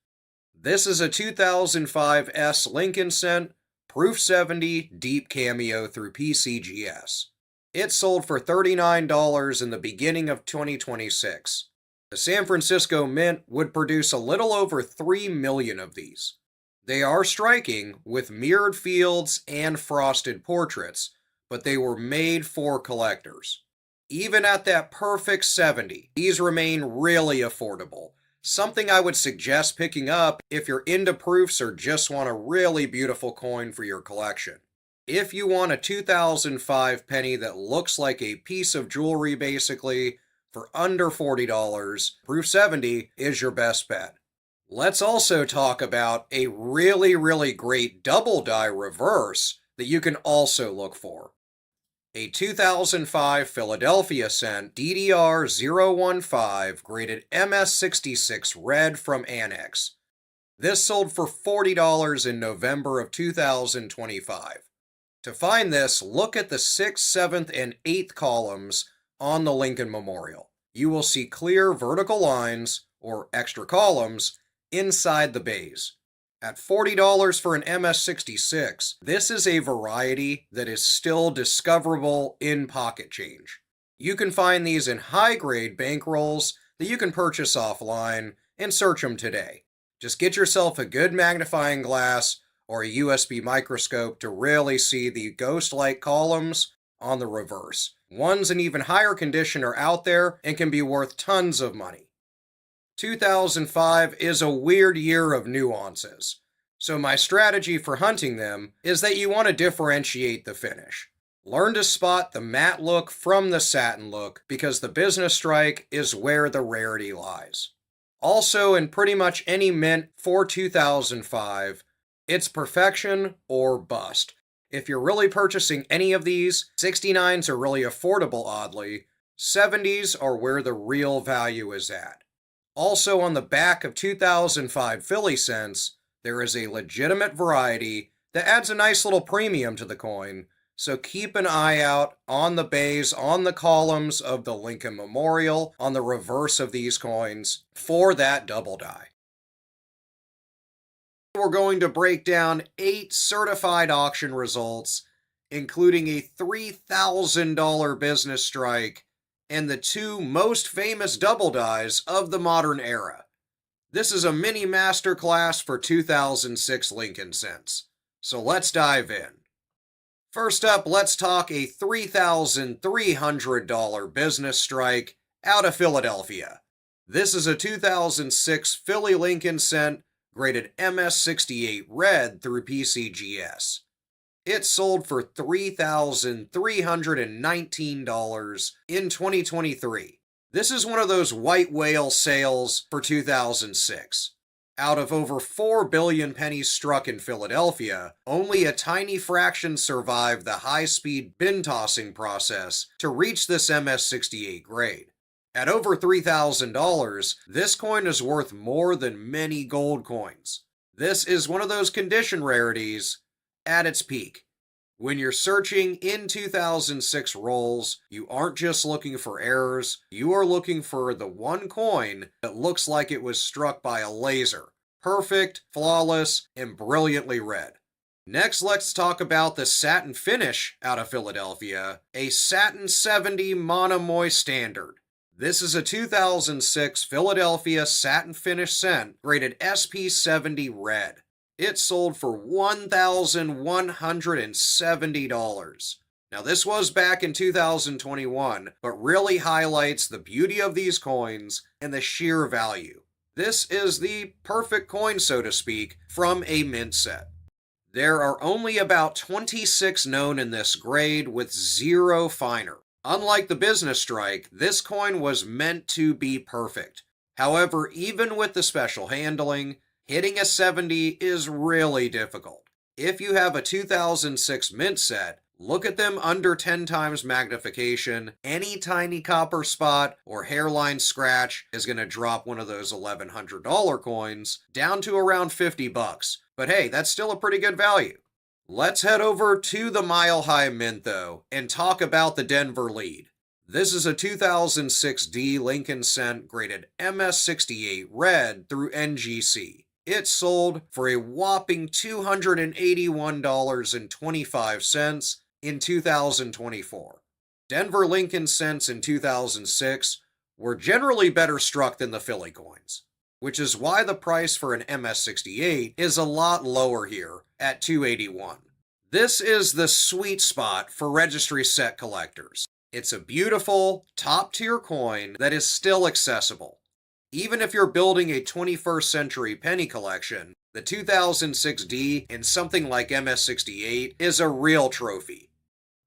This is a 2005 S Lincoln cent, Proof 70, deep cameo through PCGS. It sold for $39 in the beginning of 2026. The San Francisco Mint would produce a little over 3 million of these. They are striking with mirrored fields and frosted portraits, but they were made for collectors. Even at that perfect 70, these remain really affordable. Something I would suggest picking up if you're into proofs or just want a really beautiful coin for your collection. If you want a 2005 penny that looks like a piece of jewelry basically, for under $40, Proof 70 is your best bet. Let's also talk about a really great double die reverse that you can also look for. A 2005 Philadelphia cent DDR015 graded MS66 red from Annex. This sold for $40 in November of 2025. To find this, look at the 6th, 7th, and 8th columns on the Lincoln Memorial. You will see clear vertical lines, or extra columns, inside the bays. At $40 for an MS66, this is a variety that is still discoverable in pocket change. You can find these in high-grade bankrolls that you can purchase offline and search them today. Just get yourself a good magnifying glass or a USB microscope to really see the ghost-like columns on the reverse. Ones in even higher condition are out there and can be worth tons of money. 2005 is a weird year of nuances, so my strategy for hunting them is that you want to differentiate the finish. Learn to spot the matte look from the satin look, because the business strike is where the rarity lies. Also, in pretty much any mint for 2005, it's perfection or bust. If you're really purchasing any of these, 69s are really affordable oddly, 70s are where the real value is at. Also on the back of 2005 Philly cents, there is a legitimate variety that adds a nice little premium to the coin, so keep an eye out on the bays, on the columns of the Lincoln Memorial, on the reverse of these coins, for that double die. We're going to break down 8 certified auction results, including a $3,000 business strike, and the 2 most famous double dies of the modern era. This is a mini masterclass for 2006 Lincoln cents, so let's dive in. First up, let's talk a $3,300 business strike out of Philadelphia. This is a 2006 Philly Lincoln cent graded MS68 red through PCGS. It sold for $3,319 in 2023. This is one of those white whale sales for 2006. Out of over 4 billion pennies struck in Philadelphia, only a tiny fraction survived the high-speed bin tossing process to reach this MS68 grade. At over $3,000, this coin is worth more than many gold coins. This is one of those condition rarities at its peak. When you're searching in 2006 rolls, you aren't just looking for errors, you are looking for the one coin that looks like it was struck by a laser. Perfect, flawless, and brilliantly red. Next, let's talk about the satin finish out of Philadelphia, a satin 70 monomoy standard. This is a 2006 Philadelphia satin finish cent graded SP70 red. It sold for $1,170. Now this was back in 2021, but really highlights the beauty of these coins and the sheer value. This is the perfect coin, so to speak, from a mint set. There are only about 26 known in this grade, with 0 finer. Unlike the business strike, this coin was meant to be perfect. However, even with the special handling, hitting a 70 is really difficult. If you have a 2006 mint set, look at them under 10 times magnification. Any tiny copper spot or hairline scratch is going to drop one of those $1,100 coins down to around $50. But hey, that's still a pretty good value. Let's head over to the Mile High Mint though, and talk about the Denver lead. This is a 2006 D Lincoln cent graded MS68 red through NGC. It sold for a whopping $281.25 in 2024. Denver Lincoln cents in 2006 were generally better struck than the Philly coins, which is why the price for an MS68 is a lot lower here at $281. This is the sweet spot for registry set collectors. It's a beautiful, top-tier coin that is still accessible. Even if you're building a 21st century penny collection, the 2006D in something like MS-68 is a real trophy.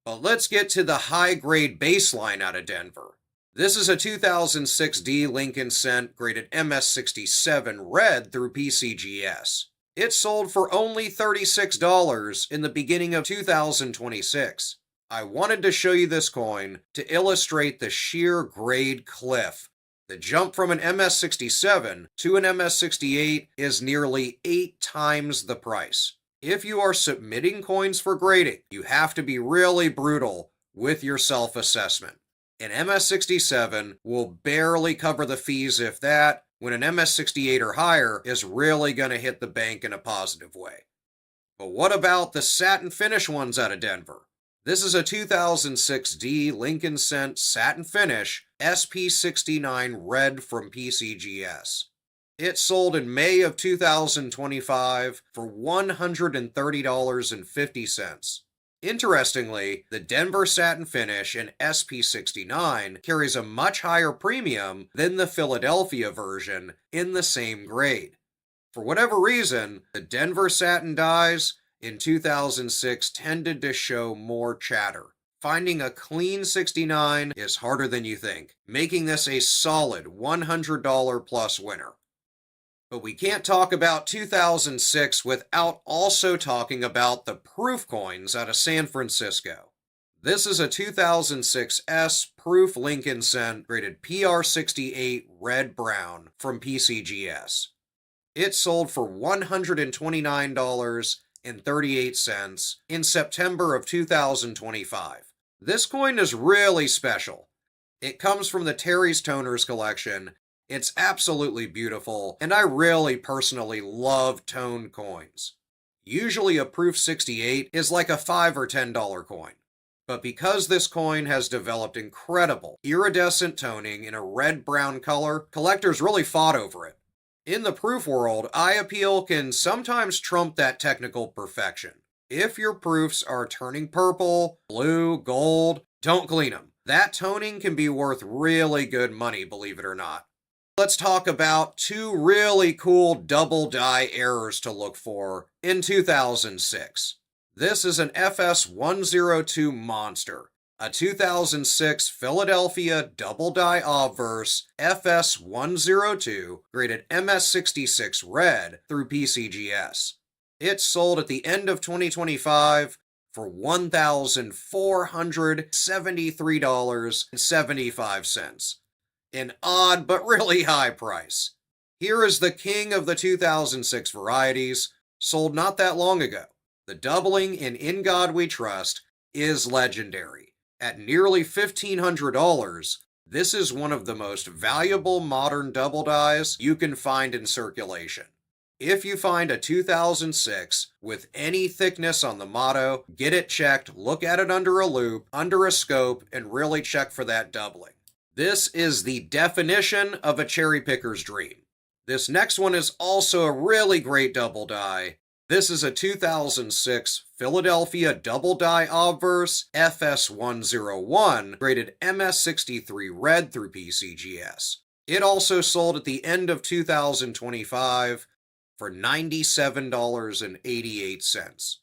But let's get to the high-grade baseline out of Denver. This is a 2006D Lincoln Cent graded MS-67 red through PCGS. It sold for only $36 in the beginning of 2026. I wanted to show you this coin to illustrate the sheer grade cliff. The jump from an MS-67 to an MS-68 is nearly 8 times the price. If you are submitting coins for grading, you have to be really brutal with your self-assessment. An MS-67 will barely cover the fees, if that, when an MS-68 or higher is really going to hit the bank in a positive way. But what about the satin finish ones out of Denver? This is a 2006D Lincoln Cent satin finish SP69 red from PCGS. It sold in May of 2025 for $130.50. Interestingly, the Denver satin finish in SP69 carries a much higher premium than the Philadelphia version in the same grade. For whatever reason, the Denver satin dies in 2006 tended to show more chatter. Finding a clean 69 is harder than you think, making this a solid $100 plus winner. But we can't talk about 2006 without also talking about the proof coins out of San Francisco. This is a 2006S proof Lincoln Cent graded PR68 red-brown from PCGS. It sold for $129.38 in September of 2025. This coin is really special. It comes from the Terry's Toners collection. It's absolutely beautiful, and I really personally love toned coins. Usually a proof 68 is like a $5 or $10 coin. But because this coin has developed incredible iridescent toning in a red-brown color, collectors really fought over it. In the proof world, eye appeal can sometimes trump that technical perfection. If your proofs are turning purple, blue, gold, don't clean them. That toning can be worth really good money, believe it or not. Let's talk about 2 really cool double die errors to look for in 2006. This is an FS102 Monster, a 2006 Philadelphia double die obverse FS102 graded MS66 red through PCGS. It sold at the end of 2025 for $1,473.75. An odd but really high price. Here is the king of the 2006 varieties, sold not that long ago. The doubling in God We Trust is legendary. At nearly $1,500, this is one of the most valuable modern double dies you can find in circulation. If you find a 2006 with any thickness on the motto, get it checked, look at it under a loupe, under a scope, and really check for that doubling. This is the definition of a cherry picker's dream. This next one is also a really great double die. This is a 2006 Philadelphia double die obverse FS101 graded MS63 red through PCGS. It also sold at the end of 2025 for $97.88.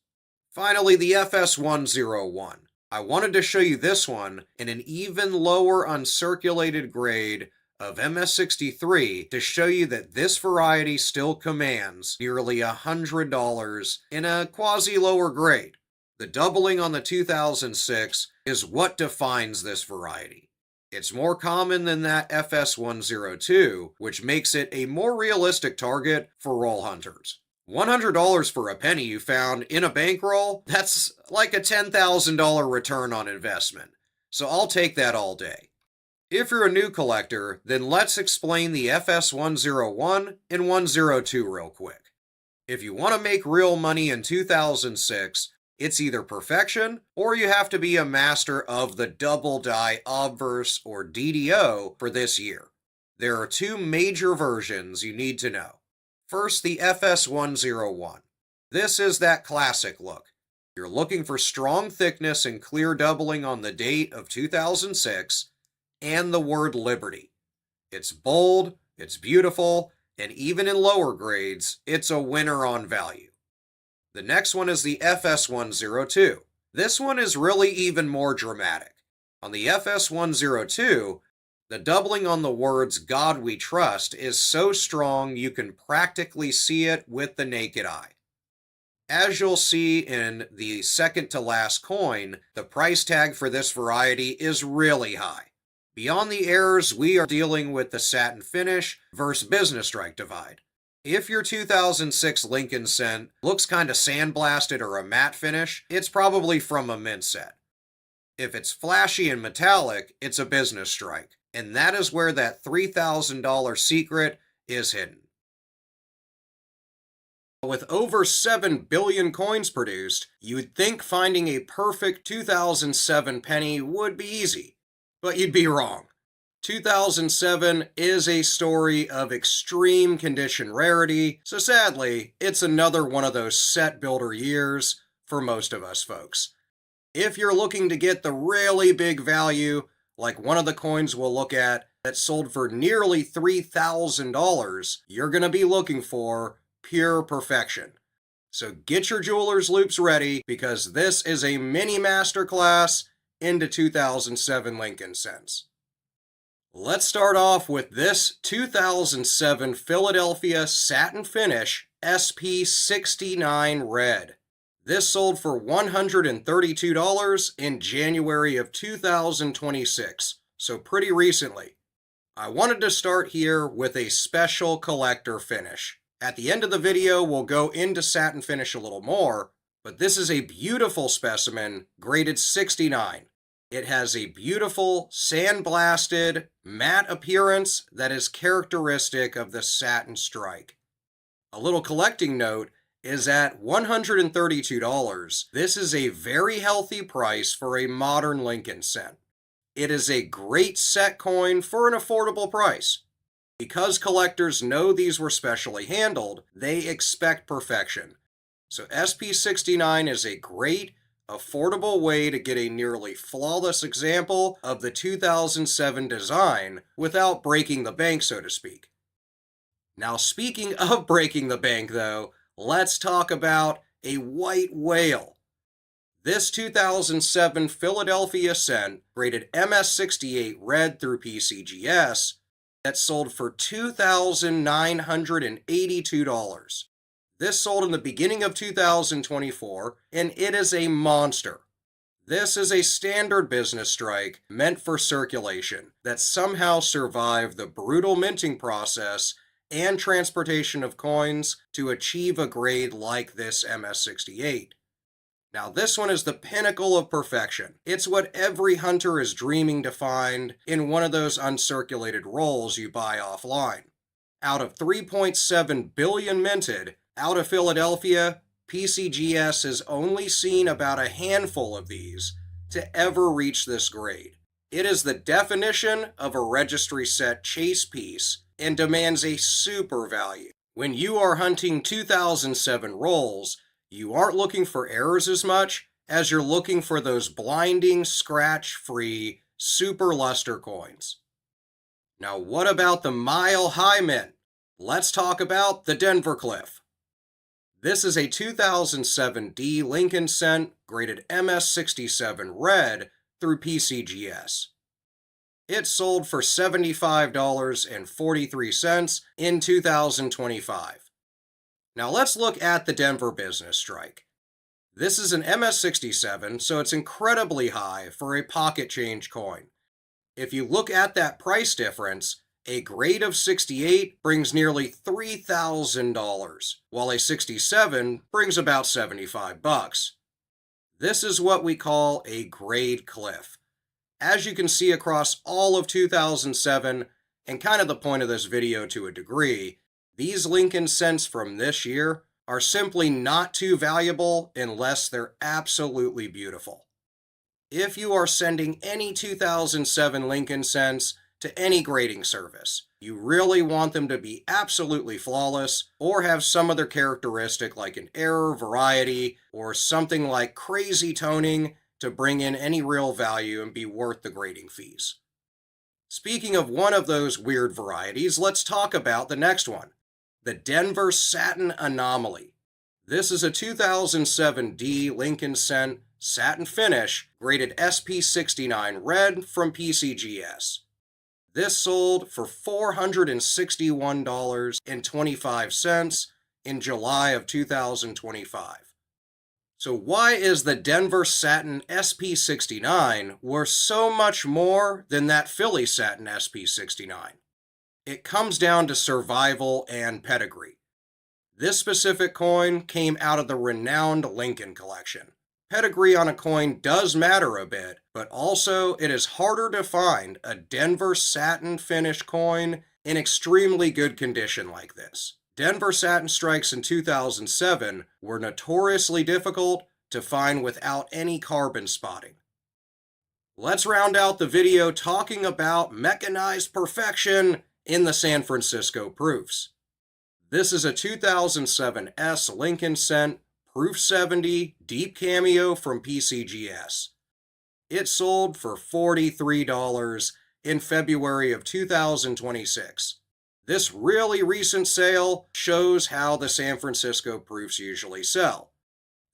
Finally, the FS101. I wanted to show you this one in an even lower uncirculated grade of MS63 to show you that this variety still commands nearly $100 in a quasi-lower grade. The doubling on the 2006 is what defines this variety. It's more common than that FS102, which makes it a more realistic target for roll hunters. $100 for a penny you found in a bankroll, that's like a $10,000 return on investment. So I'll take that all day. If you're a new collector, then let's explain the FS101 and 102 real quick. If you want to make real money in 2006, it's either perfection or you have to be a master of the double die obverse or DDO for this year. There are 2 major versions you need to know. First, the FS101. This is that classic look. You're looking for strong thickness and clear doubling on the date of 2006 and the word Liberty. It's bold, It's beautiful, and even in lower grades, it's a winner on value. The next one is the FS102. This one is really even more dramatic. On the FS102, the doubling on the words "God We Trust" is so strong you can practically see it with the naked eye. As you'll see in the second to last coin, the price tag for this variety is really high. Beyond the errors, we are dealing with the satin finish versus business strike divide. If your 2006 Lincoln Cent looks kind of sandblasted or a matte finish, it's probably from a mint set. If it's flashy and metallic, it's a business strike, and that is where that $3,000 secret is hidden. With over 7 billion coins produced, you'd think finding a perfect 2007 penny would be easy, but you'd be wrong. 2007 is a story of extreme condition rarity, so sadly, it's another one of those set builder years for most of us folks. If you're looking to get the really big value, like one of the coins we'll look at that sold for nearly $3,000, you're going to be looking for pure perfection. So get your jeweler's loops ready, because this is a mini masterclass into 2007 Lincoln Cents. Let's start off with this 2007 Philadelphia Satin Finish SP69 Red. This sold for $132 in January of 2026, so pretty recently. I wanted to start here with a special collector finish. At the end of the video, we'll go into satin finish a little more, but this is a beautiful specimen, graded 69. It has a beautiful, sandblasted, matte appearance that is characteristic of the satin strike. A little collecting note is at $132. This is a very healthy price for a modern Lincoln Cent. It is a great set coin for an affordable price. Because collectors know these were specially handled, they expect perfection. So SP69 is a great, affordable way to get a nearly flawless example of the 2007 design without breaking the bank, so to speak. Now, speaking of breaking the bank, though, let's talk about a white whale. This 2007 Philadelphia Cent, graded MS68 red through PCGS, that sold for $2,982. This sold in the beginning of 2024, and it is a monster. This is a standard business strike meant for circulation that somehow survived the brutal minting process and transportation of coins to achieve a grade like this MS68. Now, this one is the pinnacle of perfection. It's what every hunter is dreaming to find in one of those uncirculated rolls you buy offline. Out of 3.7 billion minted, out of Philadelphia, PCGS has only seen about a handful of these to ever reach this grade. It is the definition of a registry set chase piece and demands a super value. When you are hunting 2007 rolls, you aren't looking for errors as much as you're looking for those blinding, scratch-free, super luster coins. Now, what about the Mile High Mint? Let's talk about the Denver Cliff. This is a 2007 D Lincoln Cent, graded MS67 red through PCGS. It sold for $75.43 in 2025. Now let's look at the Denver business strike. This is an MS67, so it's incredibly high for a pocket change coin. If you look at that price difference, a grade of 68 brings nearly $3,000, while a 67 brings about $75. This is what we call a grade cliff. As you can see across all of 2007, and kind of the point of this video to a degree, these Lincoln Cents from this year are simply not too valuable unless they're absolutely beautiful. If you are sending any 2007 Lincoln Cents to any grading service, you really want them to be absolutely flawless or have some other characteristic like an error, variety, or something like crazy toning to bring in any real value and be worth the grading fees. Speaking of one of those weird varieties, let's talk about the next one, the Denver Satin Anomaly. This is a 2007 D Lincoln Cent satin finish, graded SP69 red from PCGS. This sold for $461.25 in July of 2025. So why is the Denver Satin SP69 worth so much more than that Philly Satin SP69? It comes down to survival and pedigree. This specific coin came out of the renowned Lincoln collection. Pedigree on a coin does matter a bit, but also it is harder to find a Denver satin finish coin in extremely good condition like this. Denver satin strikes in 2007 were notoriously difficult to find without any carbon spotting. Let's round out the video talking about mechanized perfection in the San Francisco proofs. This is a 2007 S Lincoln Cent Proof 70 Deep Cameo from PCGS. It sold for $43 in February of 2026. This really recent sale shows how the San Francisco proofs usually sell.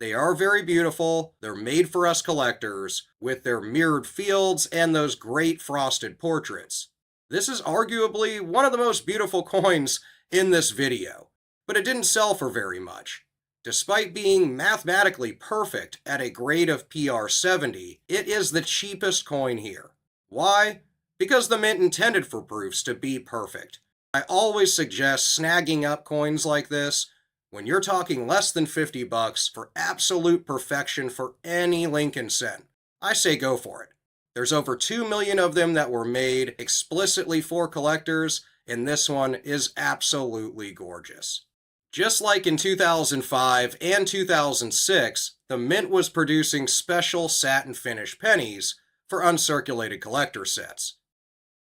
They are very beautiful, they're made for us collectors, with their mirrored fields and those great frosted portraits. This is arguably one of the most beautiful coins in this video, but it didn't sell for very much. Despite being mathematically perfect at a grade of PR 70, it is the cheapest coin here. Why? Because the mint intended for proofs to be perfect. I always suggest snagging up coins like this when you're talking less than $50 for absolute perfection for any Lincoln Cent. I say go for it. There's over 2 million of them that were made explicitly for collectors, and this one is absolutely gorgeous. Just like in 2005 and 2006, the mint was producing special satin finish pennies for uncirculated collector sets.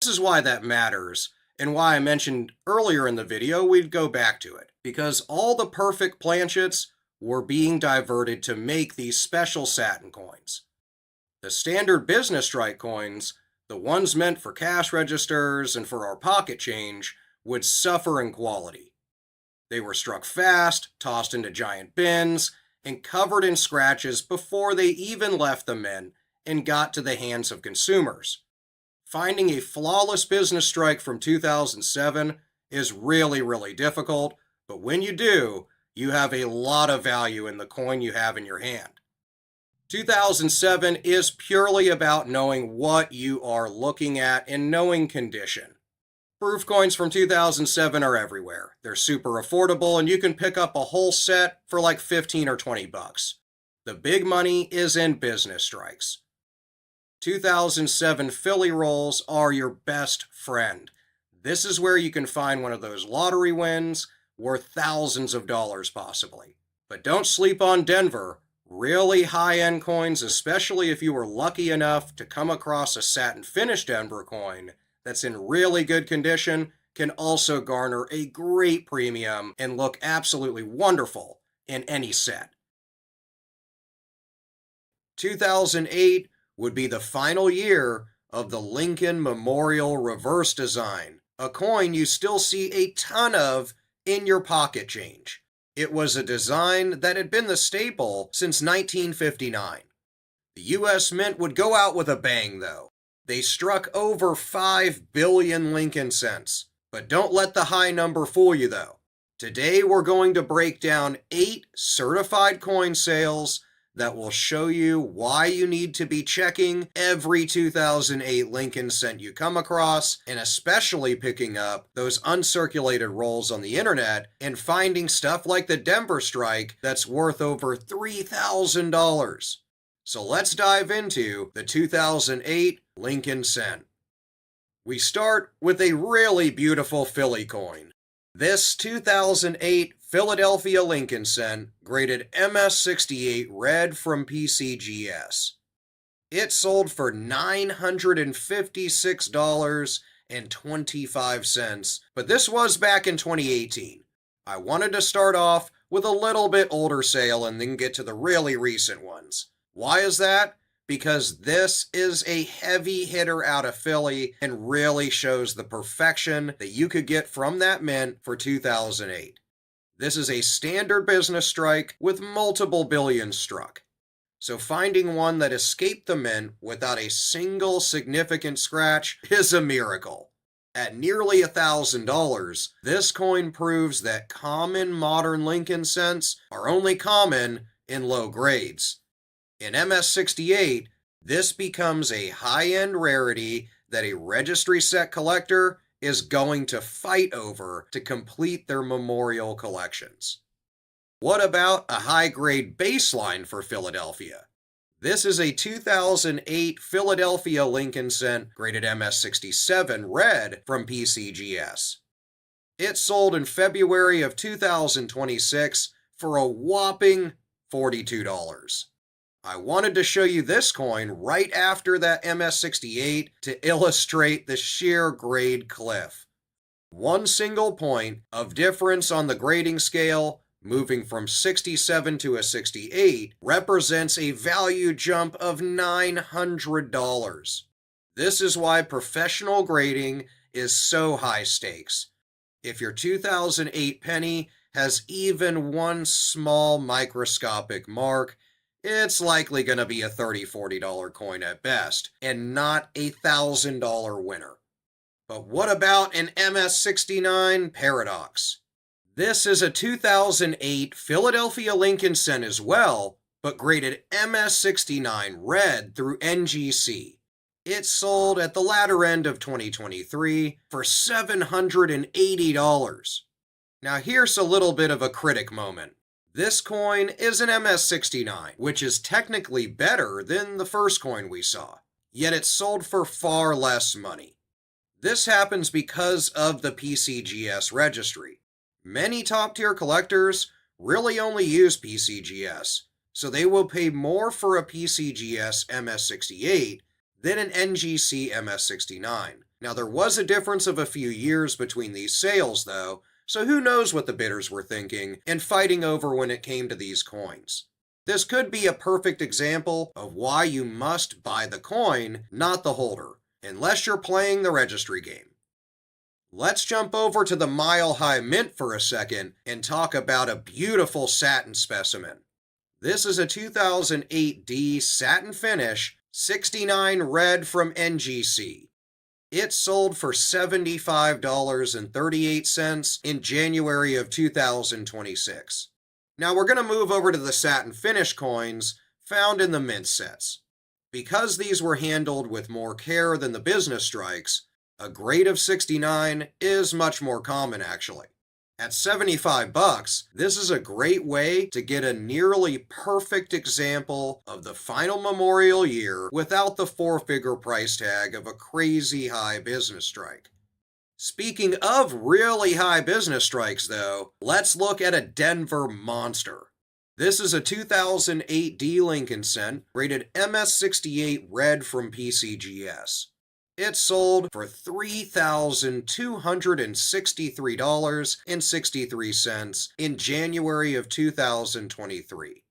This is why that matters, and why I mentioned earlier in the video we'd go back to it, because all the perfect planchets were being diverted to make these special satin coins. The standard business strike coins, the ones meant for cash registers and for our pocket change, would suffer in quality. They were struck fast, tossed into giant bins, and covered in scratches before they even left the mint and got to the hands of consumers. Finding a flawless business strike from 2007 is really difficult, but when you do, you have a lot of value in the coin you have in your hand. 2007 is purely about knowing what you are looking at and knowing condition. Proof coins from 2007 are everywhere. They're super affordable and you can pick up a whole set for like 15 or 20 bucks. The big money is in business strikes. 2007 Philly rolls are your best friend. This is where you can find one of those lottery wins worth thousands of dollars possibly. But don't sleep on Denver. Really high-end coins, especially if you were lucky enough to come across a satin finish Denver coin that's in really good condition, can also garner a great premium and look absolutely wonderful in any set. 2008 would be the final year of the Lincoln Memorial Reverse Design, a coin you still see a ton of in your pocket change. It was a design that had been the staple since 1959. The US Mint would go out with a bang, though. They struck over 5 billion Lincoln cents. But don't let the high number fool you, though. Today we're going to break down 8 certified coin sales that will show you why you need to be checking every 2008 Lincoln Cent you come across, and especially picking up those uncirculated rolls on the internet and finding stuff like the Denver Strike that's worth over $3,000. So let's dive into the 2008 Lincoln Cent. We start with a really beautiful Philly coin. This 2008 Philadelphia Lincoln Cent, graded MS68 red from PCGS. It sold for $956.25, but this was back in 2018. I wanted to start off with a little bit older sale and then get to the really recent ones. Why is that? because this is a heavy hitter out of Philly and really shows the perfection that you could get from that mint for 2008. This is a standard business strike with multiple billions struck. So finding one that escaped the mint without a single significant scratch is a miracle. At nearly $1,000, this coin proves that common modern Lincoln cents are only common in low grades. In MS68, this becomes a high-end rarity that a registry set collector is going to fight over to complete their memorial collections. What about a high-grade baseline for Philadelphia? This is a 2008 Philadelphia Lincoln cent graded MS67 red from PCGS. It sold in February of 2026 for a whopping $42. I wanted to show you this coin right after that MS68 to illustrate the sheer grade cliff. One single point of difference on the grading scale, moving from 67 to a 68, represents a value jump of $900. This is why professional grading is so high stakes. If your 2008 penny has even one small microscopic mark, it's likely going to be a $30, $40 coin at best, and not a $1,000 winner. But what about an MS69 paradox? This is a 2008 Philadelphia Lincoln cent as well, but graded MS69 red through NGC. It sold at the latter end of 2023 for $780. Now here's a little bit of a critic moment. This coin is an MS69, which is technically better than the first coin we saw, yet it sold for far less money. This happens because of the PCGS registry. Many top-tier collectors really only use PCGS, so they will pay more for a PCGS MS68 than an NGC MS69. Now there was a difference of a few years between these sales though, so who knows what the bidders were thinking and fighting over when it came to these coins. This could be a perfect example of why you must buy the coin, not the holder, unless you're playing the registry game. Let's jump over to the Mile High Mint for a second and talk about a beautiful satin specimen. This is a 2008 D satin finish, 69 red from NGC. It sold for $75.38 in January of 2026. Now we're going to move over to the satin finish coins found in the mint sets. Because these were handled with more care than the business strikes, a grade of 69 is much more common actually. At $75, this is a great way to get a nearly perfect example of the final memorial year without the four-figure price tag of a crazy high business strike. Speaking of really high business strikes though, let's look at a Denver monster. This is a 2008 D Lincoln cent rated MS68 red from PCGS. It sold for $3,263.63 in January of 2023.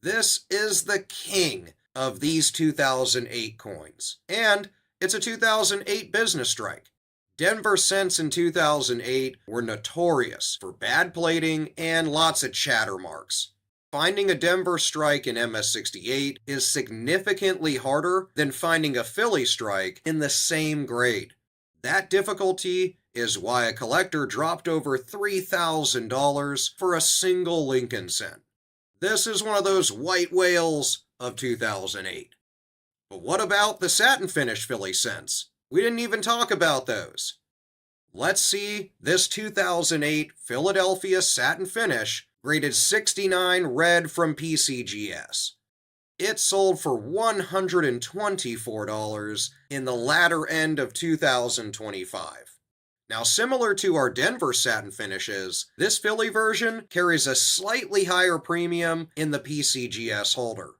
This is the king of these 2008 coins, and it's a 2008 business strike. Denver cents in 2008 were notorious for bad plating and lots of chatter marks. Finding a Denver strike in MS68 is significantly harder than finding a Philly strike in the same grade. That difficulty is why a collector dropped over $3,000 for a single Lincoln cent. This is one of those white whales of 2008. But what about the satin finish Philly cents? We didn't even talk about those. Let's see this 2008 Philadelphia satin finish graded 69 red from PCGS. It sold for $124 in the latter end of 2025. Now, similar to our Denver satin finishes, this Philly version carries a slightly higher premium in the PCGS holder.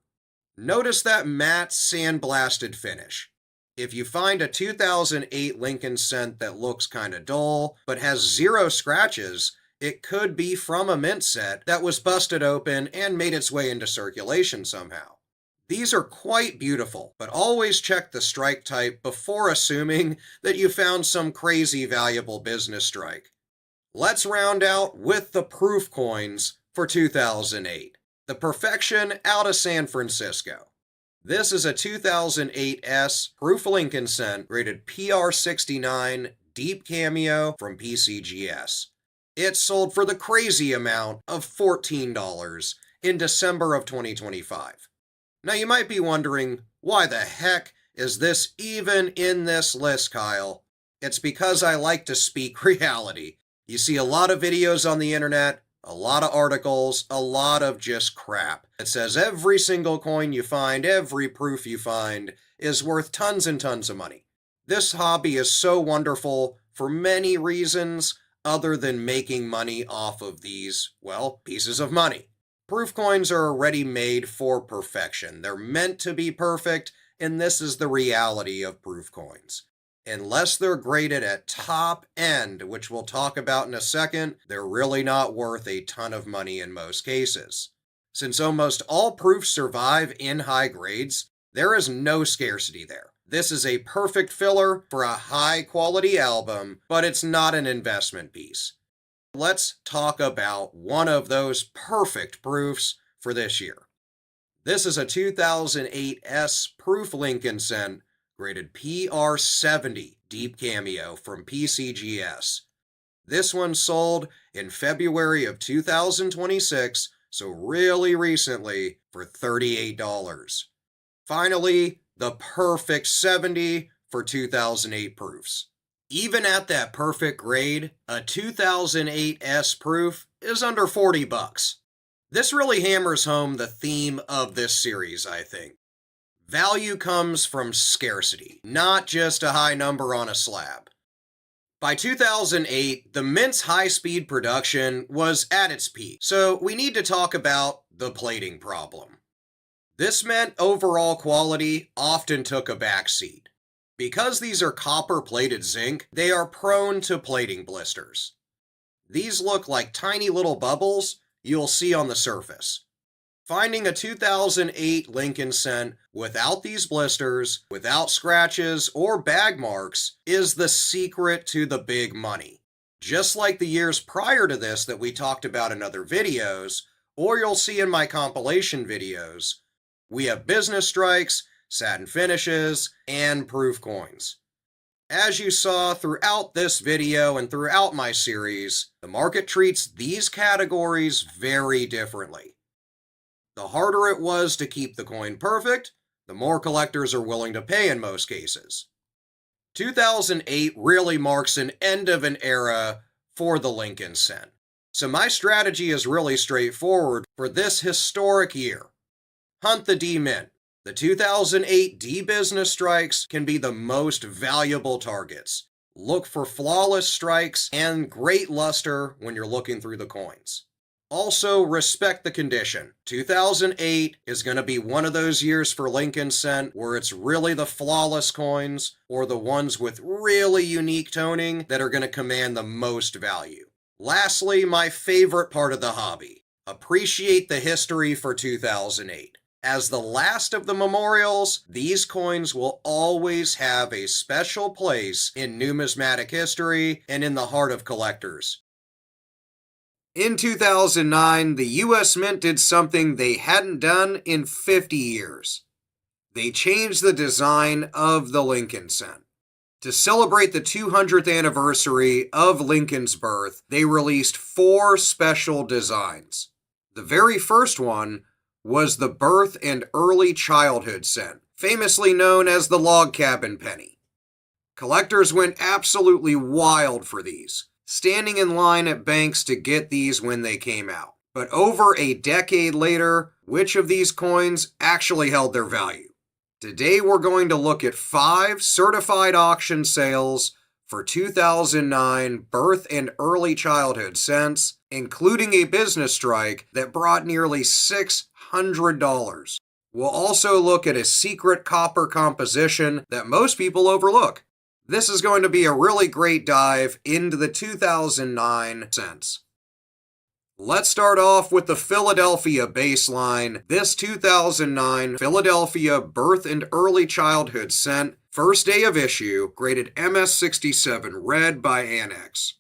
Notice that matte sandblasted finish. If you find a 2008 Lincoln cent that looks kinda dull, but has zero scratches, it could be from a mint set that was busted open and made its way into circulation somehow. These are quite beautiful, but always check the strike type before assuming that you found some crazy valuable business strike. Let's round out with the proof coins for 2008. The Perfection out of San Francisco. This is a 2008 S proof Lincoln cent rated PR69 deep cameo from PCGS. It sold for the crazy amount of $14 in December of 2025. Now you might be wondering, why the heck is this even in this list, Kyle? It's because I like to speak reality. You see a lot of videos on the internet, a lot of articles, a lot of just crap. It says every single coin you find, every proof you find is worth tons and tons of money. This hobby is so wonderful for many reasons other than making money off of these, well, pieces of money. Proof coins are already made for perfection. They're meant to be perfect, and this is the reality of proof coins. Unless they're graded at top end, which we'll talk about in a second, they're really not worth a ton of money in most cases. Since almost all proofs survive in high grades, there is no scarcity there. This is a perfect filler for a high quality album, but it's not an investment piece. Let's talk about one of those perfect proofs for this year. This is a 2008 S proof Lincoln cent graded PR70 deep cameo from PCGS. This one sold in February of 2026, so really recently, for $38. Finally, the perfect 70 for 2008 proofs. Even at that perfect grade, a 2008 S proof is under $40. This really hammers home the theme of this series, I think. Value comes from scarcity, not just a high number on a slab. By 2008, the Mint's high-speed production was at its peak, so we need to talk about the plating problem. This meant overall quality often took a backseat. Because these are copper-plated zinc, they are prone to plating blisters. These look like tiny little bubbles you'll see on the surface. Finding a 2008 Lincoln cent without these blisters, without scratches or bag marks, is the secret to the big money. Just like the years prior to this that we talked about in other videos, or you'll see in my compilation videos, we have business strikes, satin finishes, and proof coins. As you saw throughout this video and throughout my series, the market treats these categories very differently. The harder it was to keep the coin perfect, the more collectors are willing to pay in most cases. 2008 really marks an end of an era for the Lincoln cent. So my strategy is really straightforward for this historic year. Hunt the D-Mint. The 2008 D-Business strikes can be the most valuable targets. Look for flawless strikes and great luster when you're looking through the coins. Also, respect the condition. 2008 is going to be one of those years for Lincoln cent where it's really the flawless coins or the ones with really unique toning that are going to command the most value. Lastly, my favorite part of the hobby. Appreciate the history for 2008. As the last of the memorials, these coins will always have a special place in numismatic history and in the heart of collectors. In 2009, the US Mint did something they hadn't done in 50 years. They changed the design of the Lincoln cent. To celebrate the 200th anniversary of Lincoln's birth, they released 4 special designs. The very first one was the birth and early childhood cent, famously known as the log cabin penny. Collectors went absolutely wild for these, standing in line at banks to get these when they came out. But over a decade later, which of these coins actually held their value? Today we're going to look at 5 certified auction sales for 2009 birth and early childhood cents, including a business strike that brought nearly $600. We'll also look at a secret copper composition that most people overlook. This is going to be a really great dive into the 2009 cents. Let's start off with the Philadelphia baseline. This 2009 Philadelphia Birth and Early Childhood Cent, first day of issue, graded MS67 red by Annex.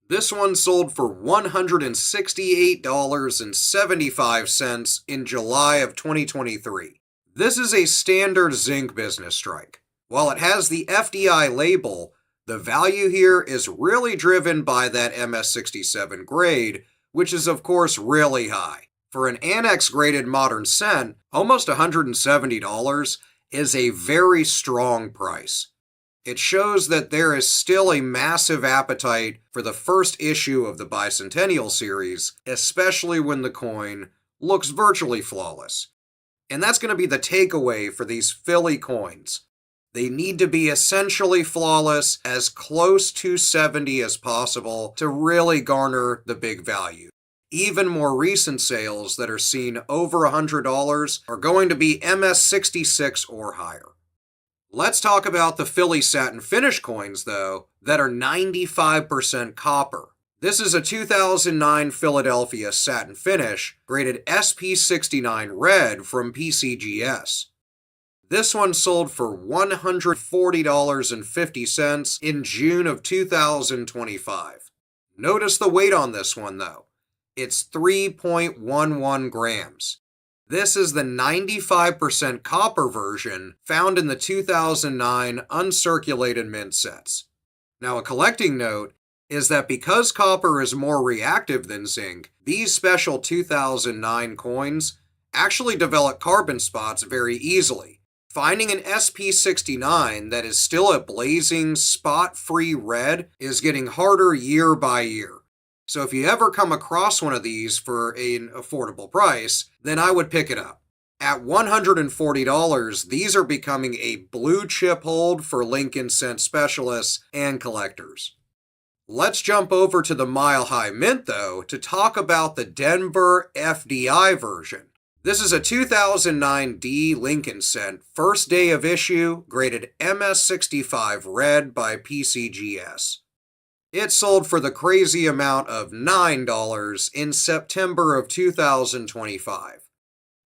This one sold for $168.75 in July of 2023. This is a standard zinc business strike. While it has the FDI label, the value here is really driven by that MS67 grade, which is of course really high. For an Annex graded modern cent, almost $170 is a very strong price. It shows that there is still a massive appetite for the first issue of the Bicentennial series, especially when the coin looks virtually flawless. And that's going to be the takeaway for these Philly coins. They need to be essentially flawless, as close to 70 as possible to really garner the big value. Even more recent sales that are seen over $100 are going to be MS66 or higher. Let's talk about the Philly satin finish coins, though, that are 95% copper. This is a 2009 Philadelphia satin finish, graded SP69 red from PCGS. This one sold for $140.50 in June of 2025. Notice the weight on this one, though. It's 3.11 grams. This is the 95% copper version found in the 2009 uncirculated mint sets. Now, a collecting note is that because copper is more reactive than zinc, these special 2009 coins actually develop carbon spots very easily. Finding an SP69 that is still a blazing, spot-free red is getting harder year by year. So if you ever come across one of these for an affordable price, then I would pick it up. At $140, these are becoming a blue chip hold for Lincoln Cent specialists and collectors. Let's jump over to the Mile High Mint, though, to talk about the Denver FDI version. This is a 2009 D Lincoln Cent, first day of issue, graded MS65 red by PCGS. It sold for the crazy amount of $9 in September of 2025.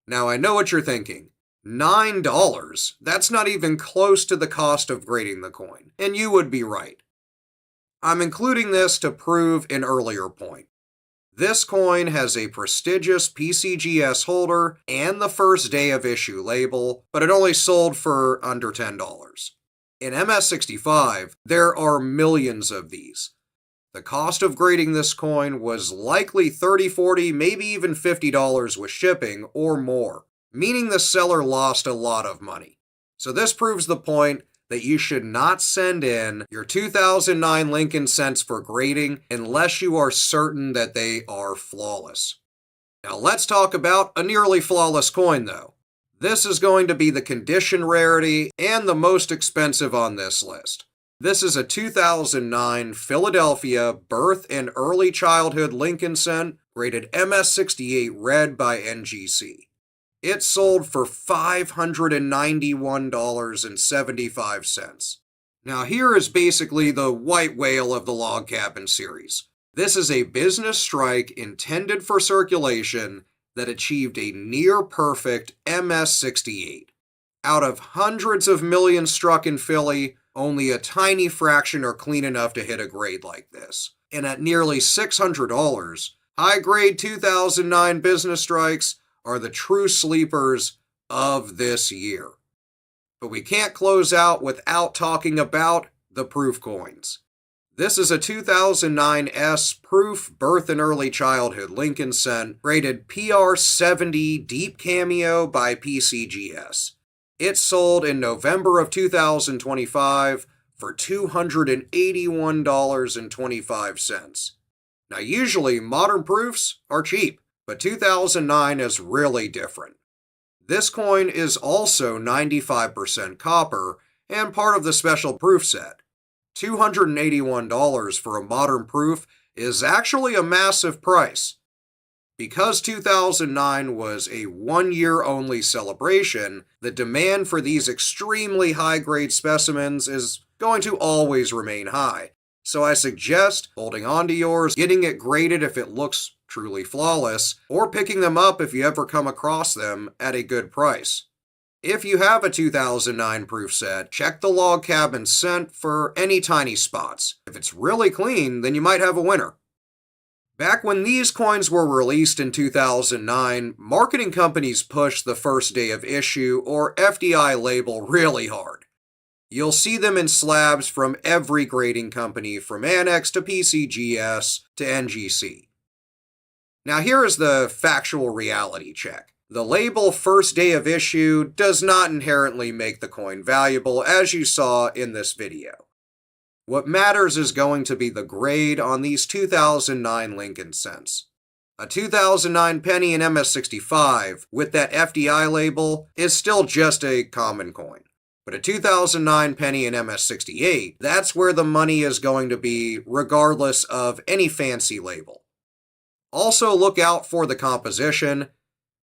Now I know what you're thinking. $9? That's not even close to the cost of grading the coin, and you would be right. I'm including this to prove an earlier point. This coin has a prestigious PCGS holder and the first day of issue label, but it only sold for under $10. In MS65, there are millions of these. The cost of grading this coin was likely $30, $40, maybe even $50 with shipping or more, meaning the seller lost a lot of money. So this proves the point that you should not send in your 2009 Lincoln Cents for grading unless you are certain that they are flawless. Now let's talk about a nearly flawless coin, though. This is going to be the condition rarity and the most expensive on this list. This is a 2009 Philadelphia Birth and Early Childhood Lincoln Cent, rated MS68 red by NGC. It sold for $591.75. Now here is basically the white whale of the log cabin series. This is a business strike intended for circulation that achieved a near-perfect MS68. Out of hundreds of millions struck in Philly, only a tiny fraction are clean enough to hit a grade like this. And at nearly $600, high-grade 2009 business strikes are the true sleepers of this year. But we can't close out without talking about the proof coins. This is a 2009 S Proof Birth and Early Childhood Lincoln Cent, rated PR70 Deep Cameo by PCGS. It sold in November of 2025 for $281.25. Now usually modern proofs are cheap, but 2009 is really different. This coin is also 95% copper and part of the special proof set. $281 for a modern proof is actually a massive price. Because 2009 was a one-year-only celebration, the demand for these extremely high-grade specimens is going to always remain high. So I suggest holding on to yours, getting it graded if it looks truly flawless, or picking them up if you ever come across them at a good price. If you have a 2009 proof set, check the log cabin scent for any tiny spots. If it's really clean, then you might have a winner. Back when these coins were released in 2009, marketing companies pushed the first day of issue or FDI label really hard. You'll see them in slabs from every grading company from Annex to PCGS to NGC. Now here is the factual reality check. The label first day of issue does not inherently make the coin valuable, as you saw in this video. What matters is going to be the grade on these 2009 Lincoln cents. A 2009 penny in MS65 with that FDI label is still just a common coin. But a 2009 penny in MS68, that's where the money is going to be regardless of any fancy label. Also look out for the composition.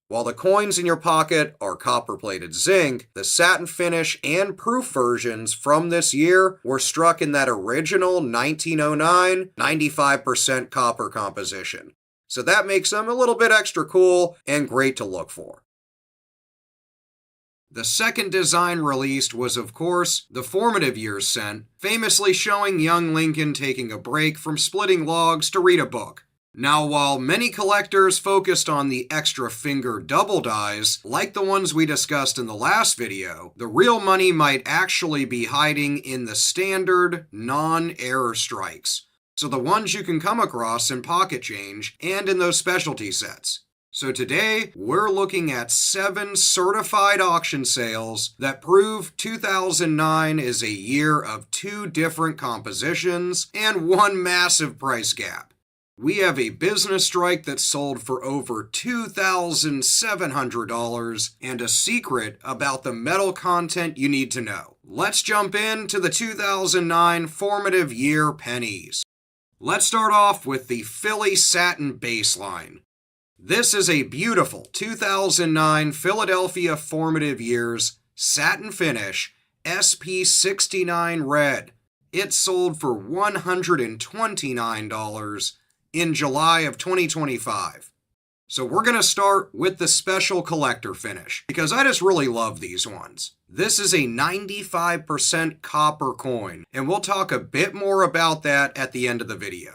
While the coins in your pocket are copper-plated zinc, the satin finish and proof versions from this year were struck in that original 1909 95% copper composition. So that makes them a little bit extra cool and great to look for. The second design released was, of course, the formative years cent, famously showing young Lincoln taking a break from splitting logs to read a book. Now, while many collectors focused on the extra finger double dies, like the ones we discussed in the last video, the real money might actually be hiding in the standard, non-error strikes. So the ones you can come across in pocket change and in those specialty sets. So today, we're looking at 7 certified auction sales that prove 2009 is a year of 2 different compositions and 1 massive price gap. We have a business strike that sold for over $2,700 and a secret about the metal content you need to know. Let's jump into the 2009 formative year pennies. Let's start off with the Philly Satin Baseline. This is a beautiful 2009 Philadelphia formative years satin finish SP69 red. It sold for $129 in July of 2025. So we're going to start with the special collector finish, because I just really love these ones. This is a 95% copper coin, and we'll talk a bit more about that at the end of the video.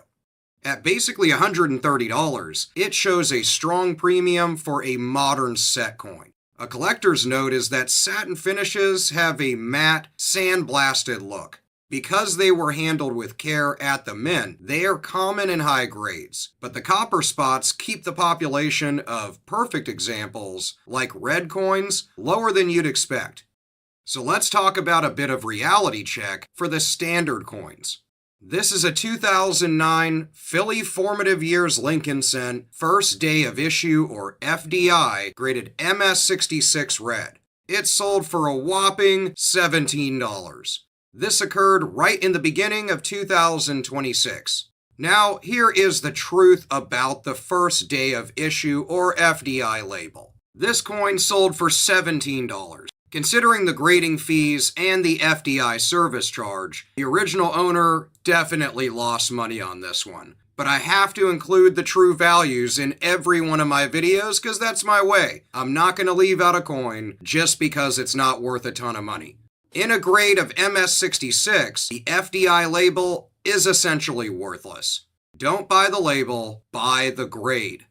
At basically $130, it shows a strong premium for a modern set coin. A collector's note is that satin finishes have a matte, sandblasted look. Because they were handled with care at the mint, they are common in high grades, but the copper spots keep the population of perfect examples, like red coins, lower than you'd expect. So let's talk about a bit of reality check for the standard coins. This is a 2009 Philly Formative Years Lincoln cent, first day of issue or FDI, graded MS66 red. It sold for a whopping $17. This occurred right in the beginning of 2026. Now, here is the truth about the first day of issue or FDI label. This coin sold for $17. Considering the grading fees and the FDI service charge, the original owner definitely lost money on this one. But I have to include the true values in every one of my videos because that's my way. I'm not going to leave out a coin just because it's not worth a ton of money. In a grade of MS66, the FDI label is essentially worthless. Don't buy the label, buy the grade.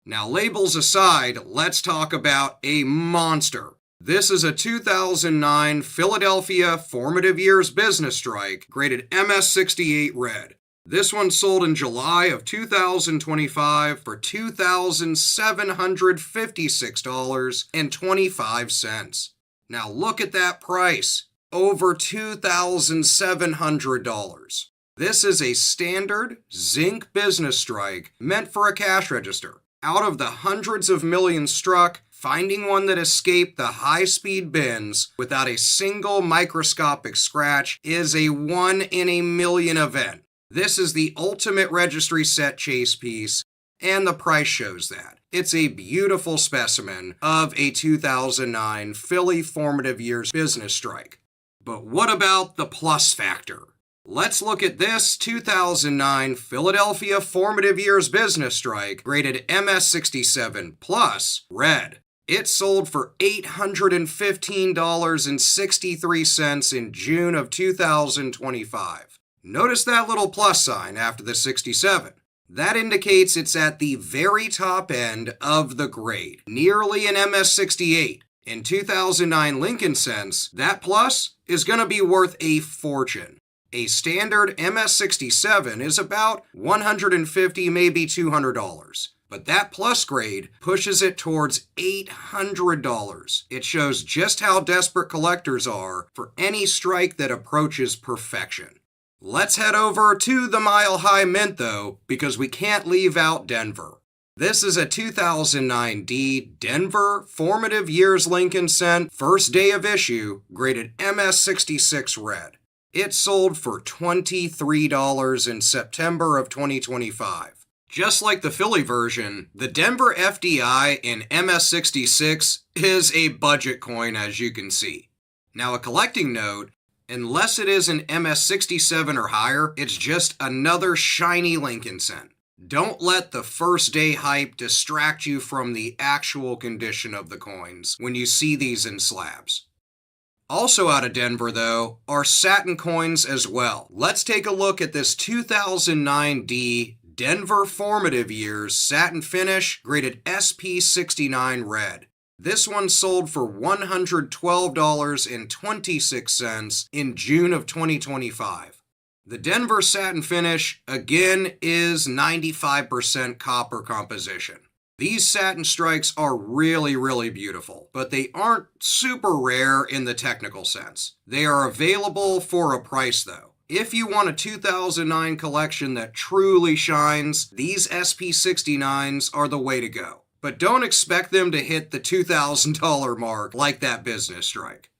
Now, labels aside, let's talk about a monster. This is a 2009 Philadelphia Formative Years Business Strike, graded MS68 red. This one sold in July of 2025 for $2,756.25. Now look at that price, over $2,700. This is a standard zinc business strike meant for a cash register. Out of the hundreds of millions struck, finding one that escaped the high-speed bins without a single microscopic scratch is a 1 in a million event. This is the ultimate registry set chase piece, and the price shows that. It's a beautiful specimen of a 2009 Philly Formative Years business strike. But what about the plus factor? Let's look at this 2009 Philadelphia Formative Years Business Strike, graded MS67 Plus, red. It sold for $815.63 in June of 2025. Notice that little plus sign after the 67. That indicates it's at the very top end of the grade, nearly an MS68. In 2009 Lincoln cents, that plus is going to be worth a fortune. A standard MS67 is about $150, maybe $200. But that plus grade pushes it towards $800. It shows just how desperate collectors are for any strike that approaches perfection. Let's head over to the Mile High Mint though, because we can't leave out Denver. This is a 2009 D Denver Formative Years Lincoln cent, first day of issue, graded MS66 red. It sold for $23 in September of 2025. Just like the Philly version, the Denver FDI in MS66 is a budget coin, as you can see. Now, a collecting note, unless it is an MS67 or higher, it's just another shiny Lincoln cent. Don't let the first day hype distract you from the actual condition of the coins when you see these in slabs. Also out of Denver, though, are satin coins as well. Let's take a look at this 2009 D Denver Formative Years satin finish, graded SP69 red. This one sold for $112.26 in June of 2025. The Denver satin finish, again, is 95% copper composition. These satin strikes are really beautiful, but they aren't super rare in the technical sense. They are available for a price though. If you want a 2009 collection that truly shines, these SP69s are the way to go. But don't expect them to hit the $2,000 mark like that business strike.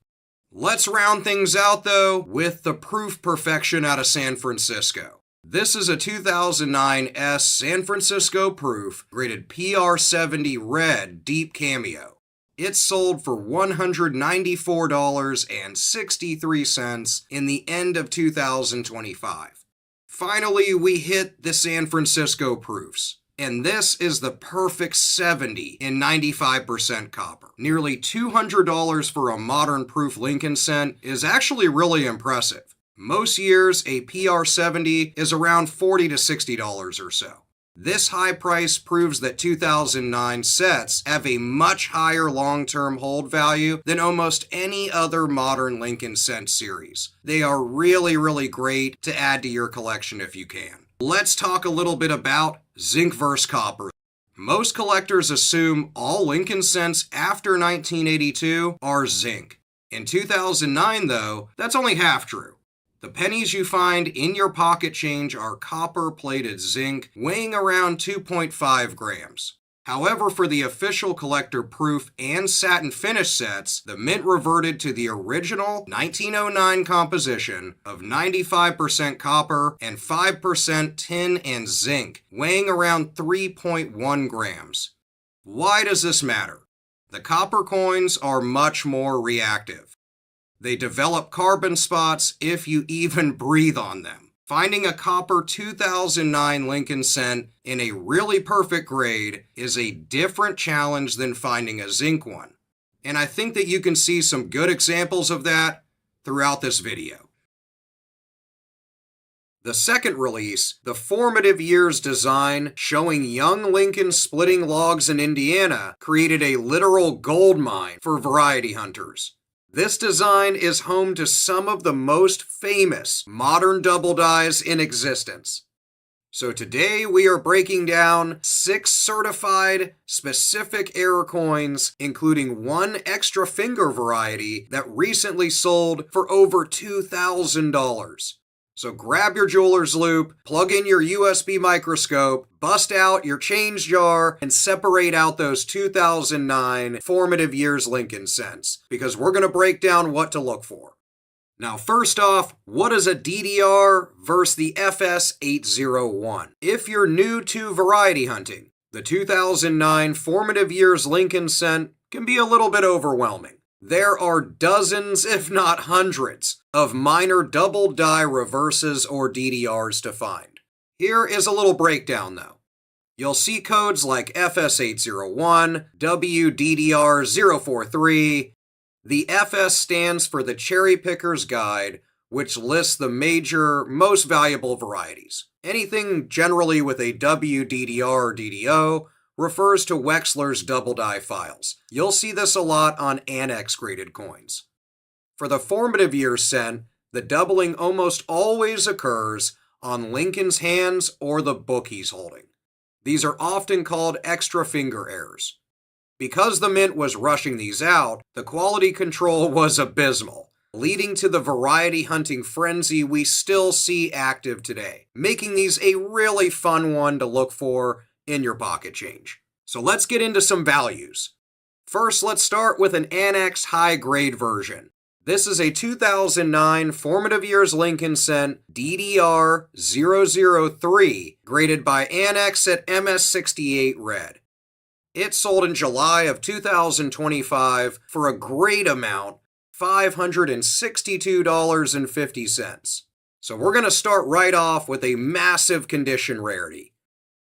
Let's round things out though with the proof perfection out of San Francisco. This is a 2009 S San Francisco proof, graded PR70 red deep cameo. It sold for $194.63 in the end of 2025. Finally, we hit the San Francisco proofs. And this is the perfect 70 in 95% copper. Nearly $200 for a modern proof Lincoln cent is actually really impressive. Most years, a PR70 is around $40 to $60 or so. This high price proves that 2009 sets have a much higher long-term hold value than almost any other modern Lincoln cent series. They are really great to add to your collection if you can. Let's talk a little bit about zinc versus copper. Most collectors assume all Lincoln cents after 1982 are zinc. In 2009, though, that's only half true. The pennies you find in your pocket change are copper-plated zinc, weighing around 2.5 grams. However, for the official collector proof and satin finish sets, the mint reverted to the original 1909 composition of 95% copper and 5% tin and zinc, weighing around 3.1 grams. Why does this matter? The copper coins are much more reactive. They develop carbon spots if you even breathe on them. Finding a copper 2009 Lincoln cent in a really perfect grade is a different challenge than finding a zinc one. And I think that you can see some good examples of that throughout this video. The second release, the Formative Years design showing young Lincoln splitting logs in Indiana, created a literal gold mine for variety hunters. This design is home to some of the most famous modern double dies in existence. So today we are breaking down 6 certified specific error coins, including one extra finger variety that recently sold for over $2,000. So grab your jeweler's loop, plug in your USB microscope, bust out your change jar, and separate out those 2009 Formative Years Lincoln cents, because we're going to break down what to look for. Now, first off, what is a DDR versus the FS801? If you're new to variety hunting, the 2009 Formative Years Lincoln cent can be a little bit overwhelming. There are dozens, if not hundreds, of minor double die reverses or DDRs to find. Here is a little breakdown though. You'll see codes like FS801, WDDR043. The FS stands for the Cherry Picker's Guide, which lists the major, most valuable varieties. Anything generally with a WDDR or DDO refers to Wechsler's double die files. You'll see this a lot on annex graded coins. For the formative years cent, the doubling almost always occurs on Lincoln's hands or the book he's holding. These are often called extra finger errors. Because the mint was rushing these out, the quality control was abysmal, leading to the variety hunting frenzy we still see active today, making these a really fun one to look for in your pocket change. So let's get into some values. First, let's start with an annex high grade version. This is a 2009 formative years Lincoln cent DDR003 graded by Annex at MS68 red. It sold in July of 2025 for a great amount, $562.50. So we're going to start right off with a massive condition rarity.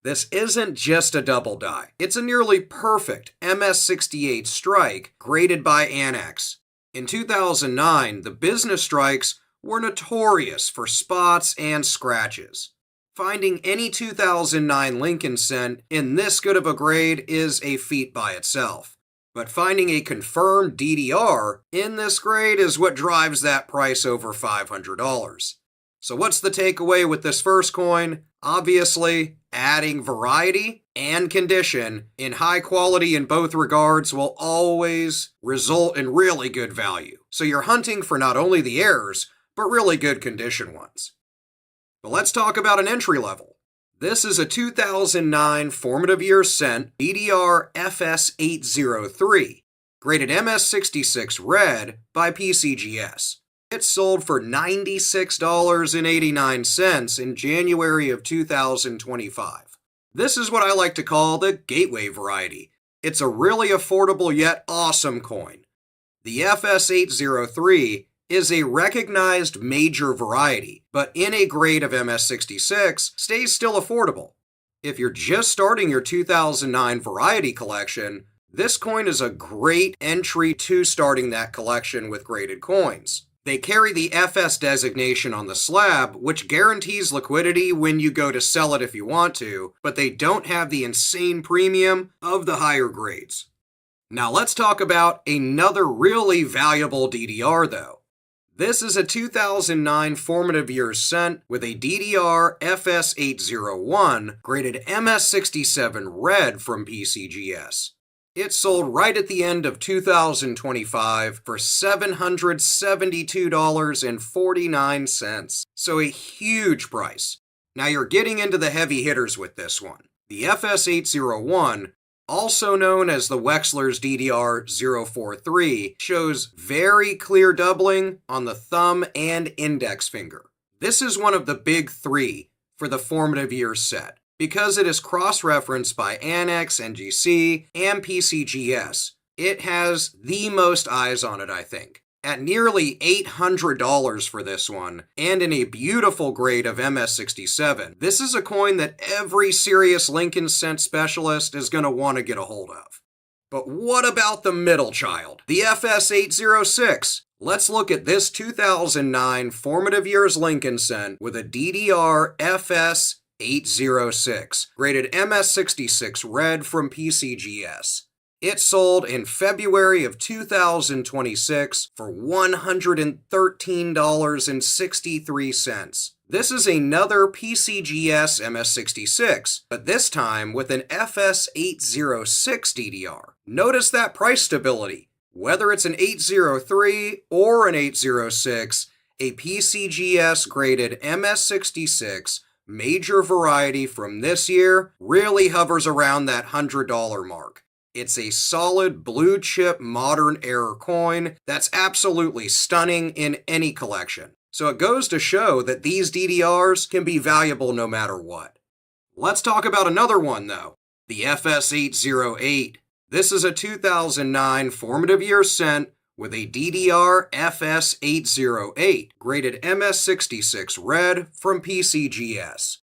This isn't just a double die. It's a nearly perfect MS68 strike graded by Annex. In 2009, the business strikes were notorious for spots and scratches. Finding any 2009 Lincoln cent in this good of a grade is a feat by itself. But finding a confirmed DDR in this grade is what drives that price over $500. So what's the takeaway with this first coin? Obviously, adding variety and condition in high quality in both regards will always result in really good value. So you're hunting for not only the errors, but really good condition ones. But let's talk about an entry level. This is a 2009 formative years cent DDR FS803, graded MS66 red by PCGS. It sold for $96.89 in January of 2025. This is what I like to call the gateway variety. It's a really affordable yet awesome coin. The FS803 is a recognized major variety, but in a grade of MS66 stays still affordable. If you're just starting your 2009 variety collection, this coin is a great entry to starting that collection with graded coins. They carry the FS designation on the slab, which guarantees liquidity when you go to sell it if you want to, but they don't have the insane premium of the higher grades. Now let's talk about another really valuable DDR though. This is a 2009 formative years cent with a DDR FS801 graded MS67 red from PCGS. It sold right at the end of 2025 for $772.49, so a huge price. Now you're getting into the heavy hitters with this one. The FS801, also known as the Wechsler's DDR043, shows very clear doubling on the thumb and index finger. This is one of the big three for the formative years set, because it is cross-referenced by Annex, NGC, and PCGS. It has the most eyes on it, I think. At nearly $800 for this one, and in a beautiful grade of MS67, this is a coin that every serious Lincoln cent specialist is going to want to get a hold of. But what about the middle child, the FS806? Let's look at this 2009 formative years Lincoln cent with a DDR FS806, graded MS66 red from PCGS. It sold in February of 2026 for $113.63. This is another PCGS MS66, but this time with an FS806 DDR. Notice that price stability. Whether it's an 803 or an 806, a PCGS graded MS66 major variety from this year really hovers around that $100 mark. It's a solid blue chip modern era coin that's absolutely stunning in any collection. So it goes to show that these DDRs can be valuable no matter what. Let's talk about another one though, the FS808. This is a 2009 formative years cent with a DDR FS808 graded MS66 red from PCGS.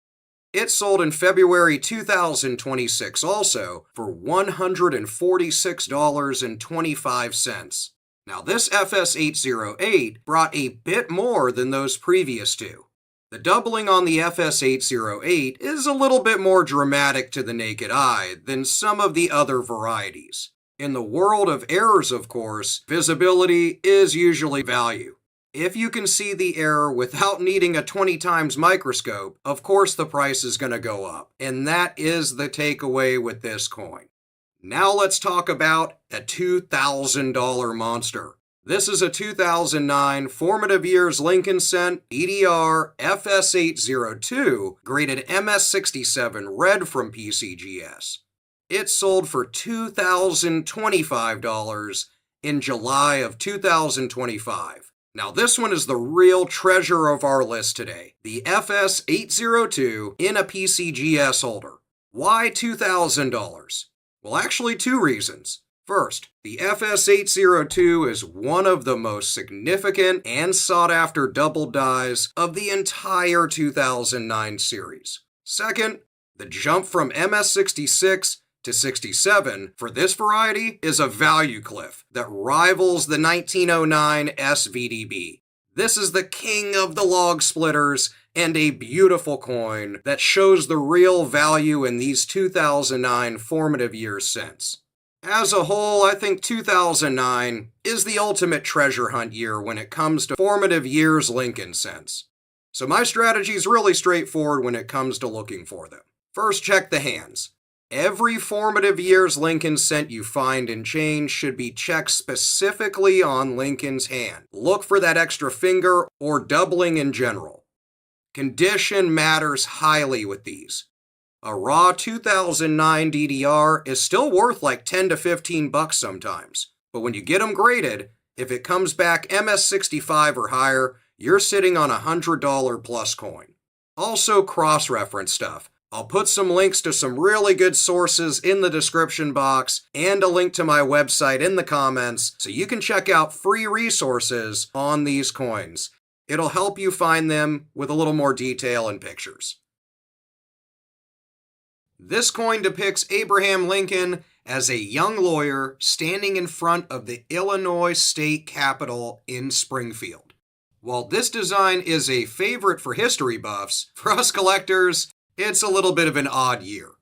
It sold in February 2026 also for $146.25. Now this FS808 brought a bit more than those previous two. The doubling on the FS808 is a little bit more dramatic to the naked eye than some of the other varieties. In the world of errors, of course, visibility is usually value. If you can see the error without needing a 20 times microscope, of course the price is going to go up. And that is the takeaway with this coin. Now let's talk about a $2,000 monster. This is a 2009 Formative Years Lincoln Cent EDR FS802 graded MS67 red from PCGS. It sold for $2,025 in July of 2025. Now this one is the real treasure of our list today, the FS802 in a PCGS holder. Why $2,000? Well, actually two reasons. First, the FS802 is one of the most significant and sought-after double dies of the entire 2009 series. Second, the jump from MS66 to 67 for this variety is a value cliff that rivals the 1909 SVDB. This is the king of the log splitters and a beautiful coin that shows the real value in these 2009 formative years cents. As a whole, I think 2009 is the ultimate treasure hunt year when it comes to formative years Lincoln cents. So my strategy is really straightforward when it comes to looking for them. First, check the hands. Every formative years Lincoln cent you find in change should be checked specifically on Lincoln's hand. Look for that extra finger or doubling in general. Condition matters highly with these. A raw 2009 DDR is still worth like 10 to 15 bucks sometimes, but when you get them graded, if it comes back MS65 or higher, you're sitting on a $100 plus coin. Also cross-reference stuff. I'll put some links to some really good sources in the description box and a link to my website in the comments so you can check out free resources on these coins. It'll help you find them with a little more detail and pictures. This coin depicts Abraham Lincoln as a young lawyer standing in front of the Illinois State Capitol in Springfield. While this design is a favorite for history buffs, for us collectors, it's a little bit of an odd year.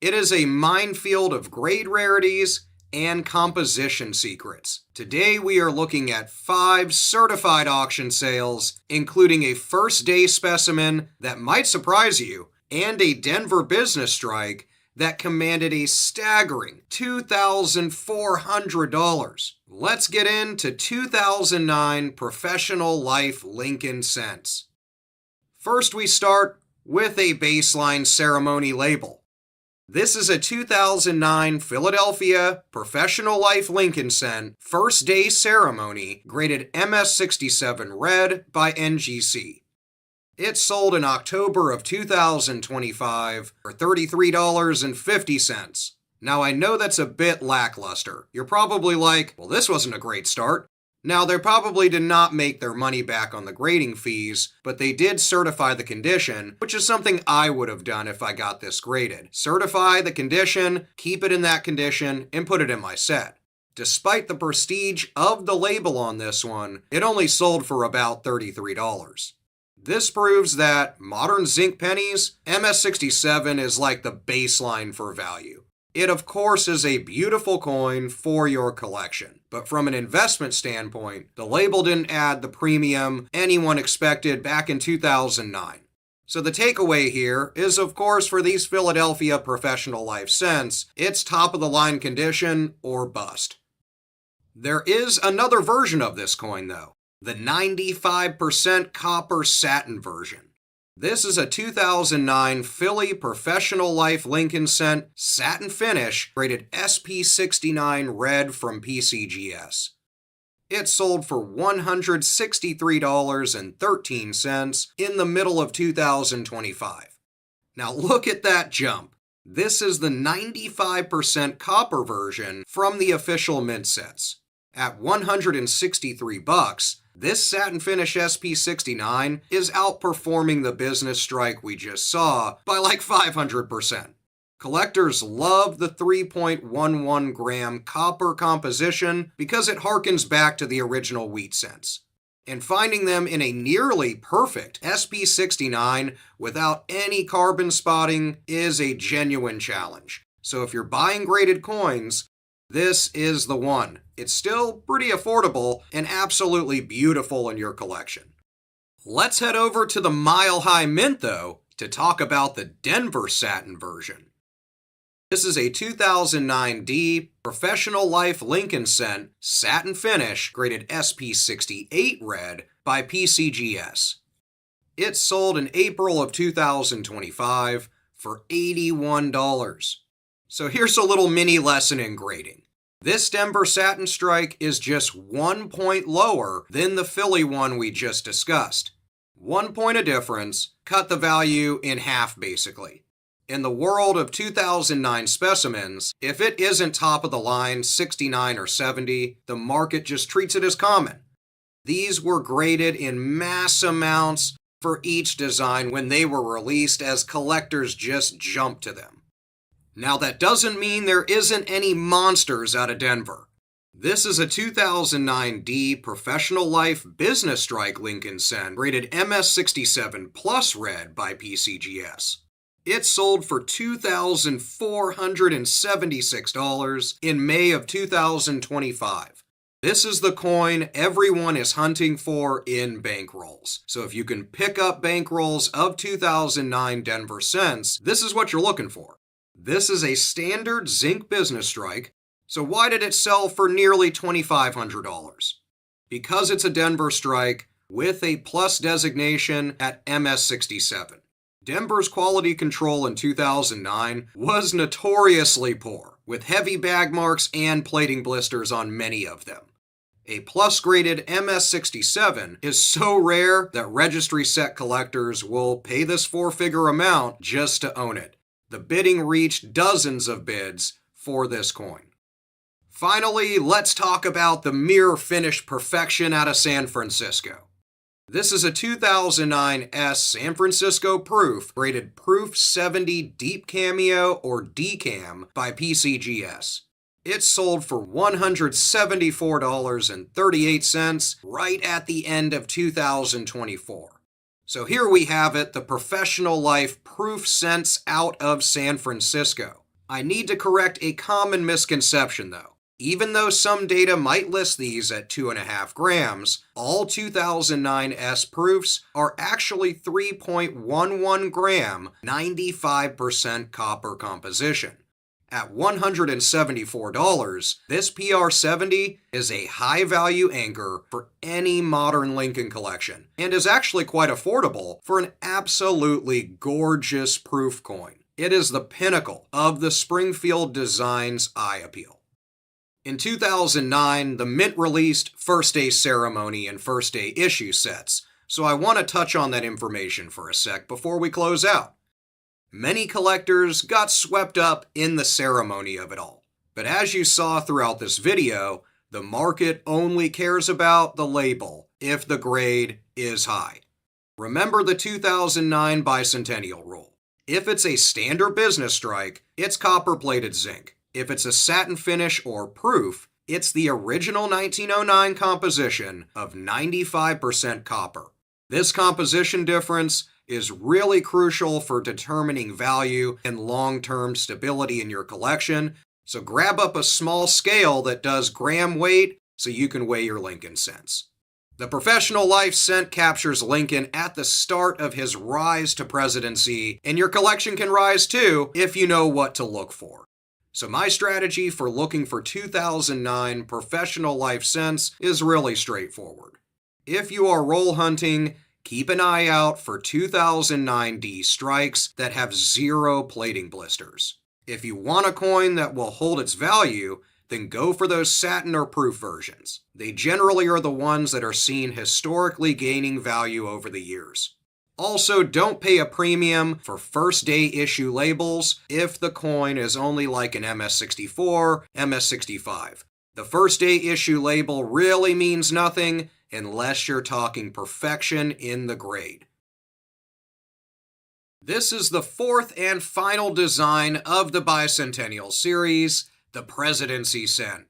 It is a minefield of grade rarities and composition secrets. Today we are looking at 5 certified auction sales, including a first day specimen that might surprise you, and a Denver business strike that commanded a staggering $2,400. Let's get into 2009 professional life Lincoln cents. First we start with a baseline ceremony label. This is a 2009 Philadelphia Professional Life Lincoln cent first day ceremony graded MS67 red by NGC. It sold in October of 2025 for $33.50. Now I know that's a bit lackluster. You're probably like, well, this wasn't a great start. Now they probably did not make their money back on the grading fees, but they did certify the condition, which is something I would have done if I got this graded. Certify the condition, keep it in that condition, and put it in my set. Despite the prestige of the label on this one, it only sold for about $33. This proves that modern zinc pennies, MS67 is like the baseline for value. It of course is a beautiful coin for your collection, but from an investment standpoint, the label didn't add the premium anyone expected back in 2009. So the takeaway here is of course for these Philadelphia professional life cents, it's top of the line condition or bust. There is another version of this coin though. The 95% copper satin version. This is a 2009 Philly Professional Life Lincoln cent satin finish rated SP69 red from PCGS. It sold for $163.13 in the middle of 2025. Now look at that jump. This is the 95% copper version from the official mint sets. At $163, this satin finish SP69 is outperforming the business strike we just saw by like 500%. Collectors love the 3.11 gram copper composition because it harkens back to the original wheat cents. And finding them in a nearly perfect SP69 without any carbon spotting is a genuine challenge. So if you're buying graded coins, this is the one. It's still pretty affordable and absolutely beautiful in your collection. Let's head over to the Mile High Mint, though, to talk about the Denver satin version. This is a 2009 D Professional Life Lincoln Cent satin finish graded SP68 red by PCGS. It sold in April of 2025 for $81. So here's a little mini lesson in grading. This Denver satin strike is just 1 point lower than the Philly one we just discussed. 1 point of difference, cut the value in half basically. In the world of 2009 specimens, if it isn't top of the line 69 or 70, the market just treats it as common. These were graded in mass amounts for each design when they were released as collectors just jumped to them. Now that doesn't mean there isn't any monsters out of Denver. This is a 2009 D Professional Life Business Strike Lincoln Cent rated MS67 Plus red by PCGS. It sold for $2,476 in May of 2025. This is the coin everyone is hunting for in bankrolls. So if you can pick up bankrolls of 2009 Denver cents, this is what you're looking for. This is a standard zinc business strike, so why did it sell for nearly $2,500? Because it's a Denver strike with a plus designation at MS67. Denver's quality control in 2009 was notoriously poor, with heavy bag marks and plating blisters on many of them. A plus-graded MS67 is so rare that registry set collectors will pay this four-figure amount just to own it. The bidding reached dozens of bids for this coin. Finally, let's talk about the mirror finish perfection out of San Francisco. This is a 2009 S San Francisco Proof rated Proof 70 Deep Cameo or DCAM by PCGS. It sold for $174.38 right at the end of 2024. So here we have it, the Professional Life Proof Cents out of San Francisco. I need to correct a common misconception though. Even though some data might list these at 2.5 grams, all 2009 S proofs are actually 3.11 gram, 95% copper composition. At $174, this PR70 is a high-value anchor for any modern Lincoln collection, and is actually quite affordable for an absolutely gorgeous proof coin. It is the pinnacle of the Springfield Designs eye appeal. In 2009, the Mint released First Day Ceremony and First Day Issue sets, so I want to touch on that information for a sec before we close out. Many collectors got swept up in the ceremony of it all, but as you saw throughout this video, the market only cares about the label if the grade is high. Remember the 2009 Bicentennial rule. If it's a standard business strike, it's copper-plated zinc. If it's a satin finish or proof, it's the original 1909 composition of 95% copper. This composition difference is really crucial for determining value and long-term stability in your collection, so grab up a small scale that does gram weight so you can weigh your Lincoln cents. The Professional Life Cent captures Lincoln at the start of his rise to presidency, and your collection can rise too if you know what to look for. So my strategy for looking for 2009 Professional Life cents is really straightforward. If you are roll hunting, keep an eye out for 2009 D strikes that have zero plating blisters. If you want a coin that will hold its value, then go for those satin or proof versions. They generally are the ones that are seen historically gaining value over the years. Also, don't pay a premium for first day issue labels if the coin is only like an MS64, MS65. The first day issue label really means nothing unless you're talking perfection in the grade. This is the fourth and final design of the Bicentennial series, the Presidency Cent.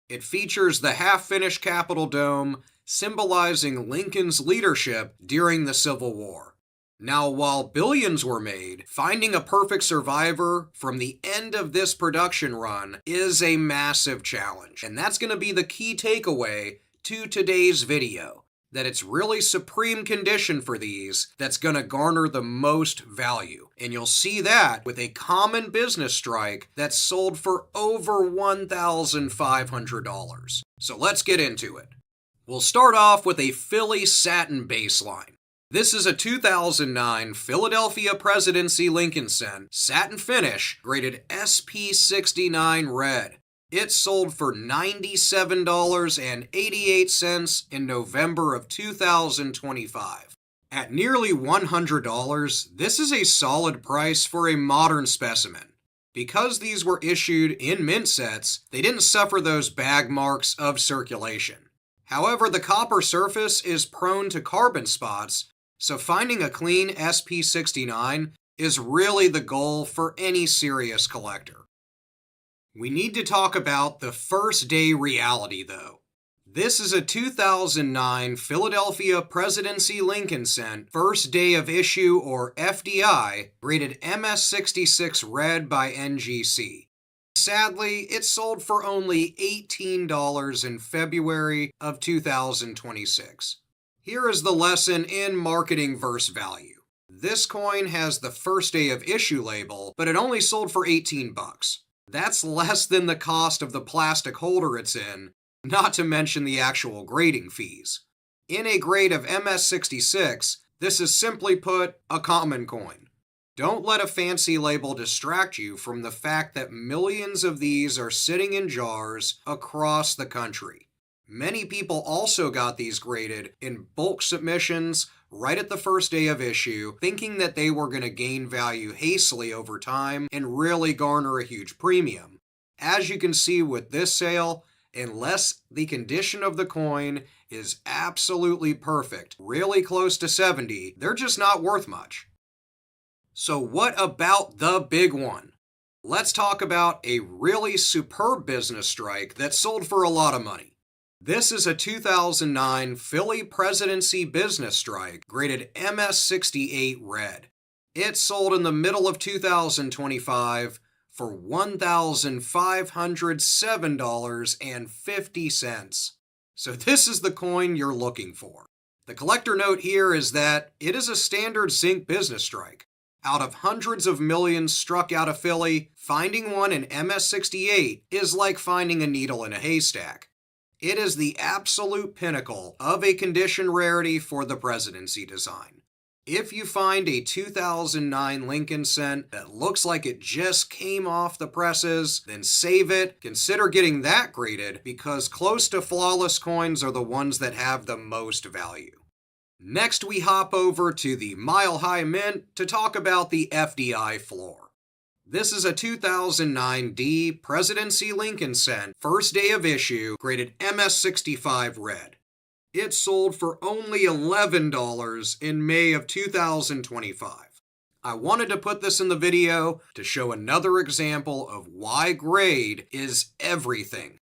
It features the half-finished Capitol Dome, symbolizing Lincoln's leadership during the Civil War. Now, while billions were made, finding a perfect survivor from the end of this production run is a massive challenge. And that's going to be the key takeaway to today's video, that it's really supreme condition for these that's going to garner the most value. And you'll see that with a common business strike that's sold for over $1,500. So let's get into it. We'll start off with a Philly satin baseline. This is a 2009 Philadelphia Presidency Lincoln Cent satin finish graded SP69 red. It sold for $97.88 in November of 2025. At nearly $100, this is a solid price for a modern specimen. Because these were issued in mint sets, they didn't suffer those bag marks of circulation. However, the copper surface is prone to carbon spots, so finding a clean SP69 is really the goal for any serious collector. We need to talk about the first day reality though. This is a 2009 Philadelphia Presidency Lincoln Cent first day of issue or FDI rated MS66 red by NGC. Sadly, it sold for only $18 in February of 2026. Here is the lesson in marketing versus value. This coin has the first day of issue label, but it only sold for $18. That's less than the cost of the plastic holder it's in, not to mention the actual grading fees. In a grade of MS66, this is simply put a common coin. Don't let a fancy label distract you from the fact that millions of these are sitting in jars across the country. Many people also got these graded in bulk submissions right at the first day of issue, thinking that they were going to gain value hastily over time and really garner a huge premium. As you can see with this sale, unless the condition of the coin is absolutely perfect, really close to 70, they're just not worth much. So what about the big one? Let's talk about a really superb business strike that sold for a lot of money. This is a 2009 Philly Presidency business strike graded MS68 red. It sold in the middle of 2025 for $1,507.50. So this is the coin you're looking for. The collector note here is that it is a standard zinc business strike. Out of hundreds of millions struck out of Philly, finding one in MS68 is like finding a needle in a haystack. It is the absolute pinnacle of a condition rarity for the presidency design. If you find a 2009 Lincoln Cent that looks like it just came off the presses, then save it. Consider getting that graded because close to flawless coins are the ones that have the most value. Next, we hop over to the Mile High Mint to talk about the FDI floor. This is a 2009 D Presidency Lincoln Cent, first day of issue, graded MS65 red. It sold for only $11 in May of 2025. I wanted to put this in the video to show another example of why grade is everything.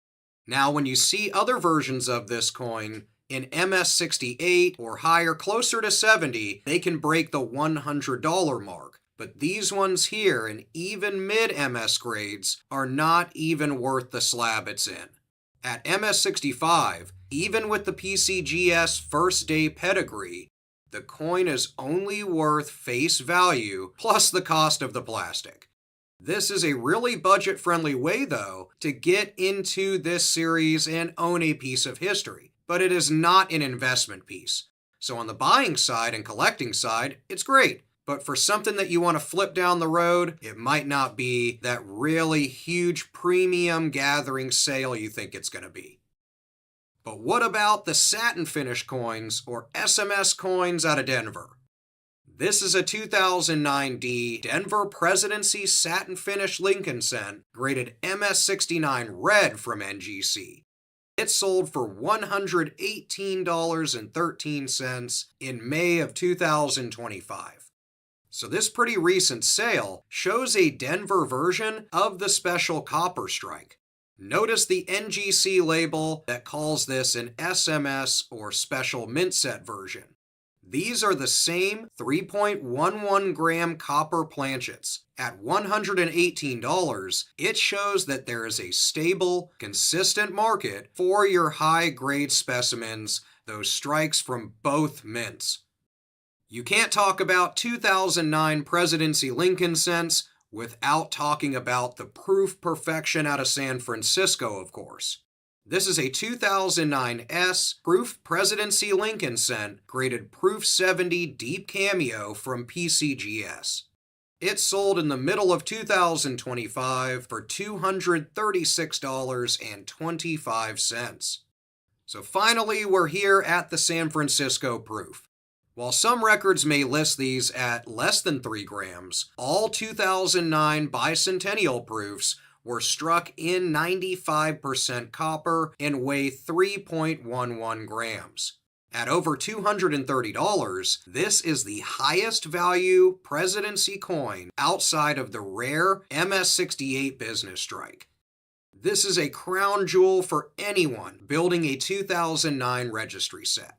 Now, when you see other versions of this coin, in MS68 or higher, closer to 70, they can break the $100 mark. But these ones here, in even mid-MS grades, are not even worth the slab it's in. At MS65, even with the PCGS first day pedigree, the coin is only worth face value plus the cost of the plastic. This is a really budget-friendly way, though, to get into this series and own a piece of history. But it is not an investment piece. So on the buying side and collecting side, it's great. But for something that you want to flip down the road, it might not be that really huge premium gathering sale you think it's going to be. But what about the satin finish coins or SMS coins out of Denver? This is a 2009 D Denver Presidency Satin Finish Lincoln Cent graded MS69 red from NGC. It sold for $118.13 in May of 2025. So this pretty recent sale shows a Denver version of the special copper strike. Notice the NGC label that calls this an SMS or special mint set version. These are the same 3.11 gram copper planchets. At $118, it shows that there is a stable, consistent market for your high-grade specimens, those strikes from both mints. You can't talk about 2009 Presidency Lincoln cents without talking about the proof perfection out of San Francisco, of course. This is a 2009 S Proof Presidency Lincoln cent graded Proof 70 Deep Cameo from PCGS. It sold in the middle of 2025 for $236.25. So finally, we're here at the San Francisco proof. While some records may list these at less than 3 grams, all 2009 Bicentennial proofs were struck in 95% copper and weigh 3.11 grams. At over $230, this is the highest value presidency coin outside of the rare MS-68 business strike. This is a crown jewel for anyone building a 2009 registry set.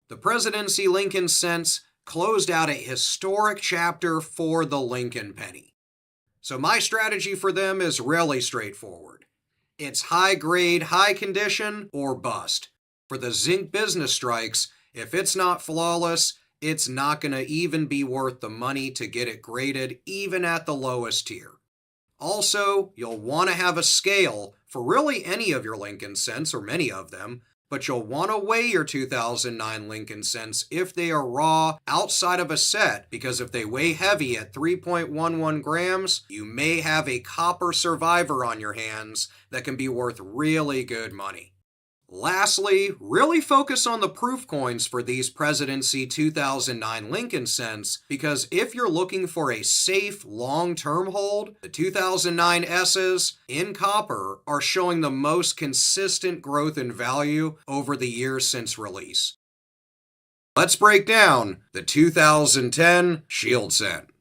The Presidency Lincoln cents closed out a historic chapter for the Lincoln penny. So my strategy for them is really straightforward. It's high grade, high condition, or bust. For the zinc business strikes, if it's not flawless, it's not going to even be worth the money to get it graded, even at the lowest tier. Also, you'll want to have a scale for really any of your Lincoln cents, or many of them, but you'll want to weigh your 2009 Lincoln cents if they are raw outside of a set, because if they weigh heavy at 3.11 grams, you may have a copper survivor on your hands that can be worth really good money. Lastly, really focus on the proof coins for these Presidency 2009 Lincoln cents, because if you're looking for a safe long-term hold, the 2009 S's in copper are showing the most consistent growth in value over the years since release. Let's break down the 2010 Shield cent.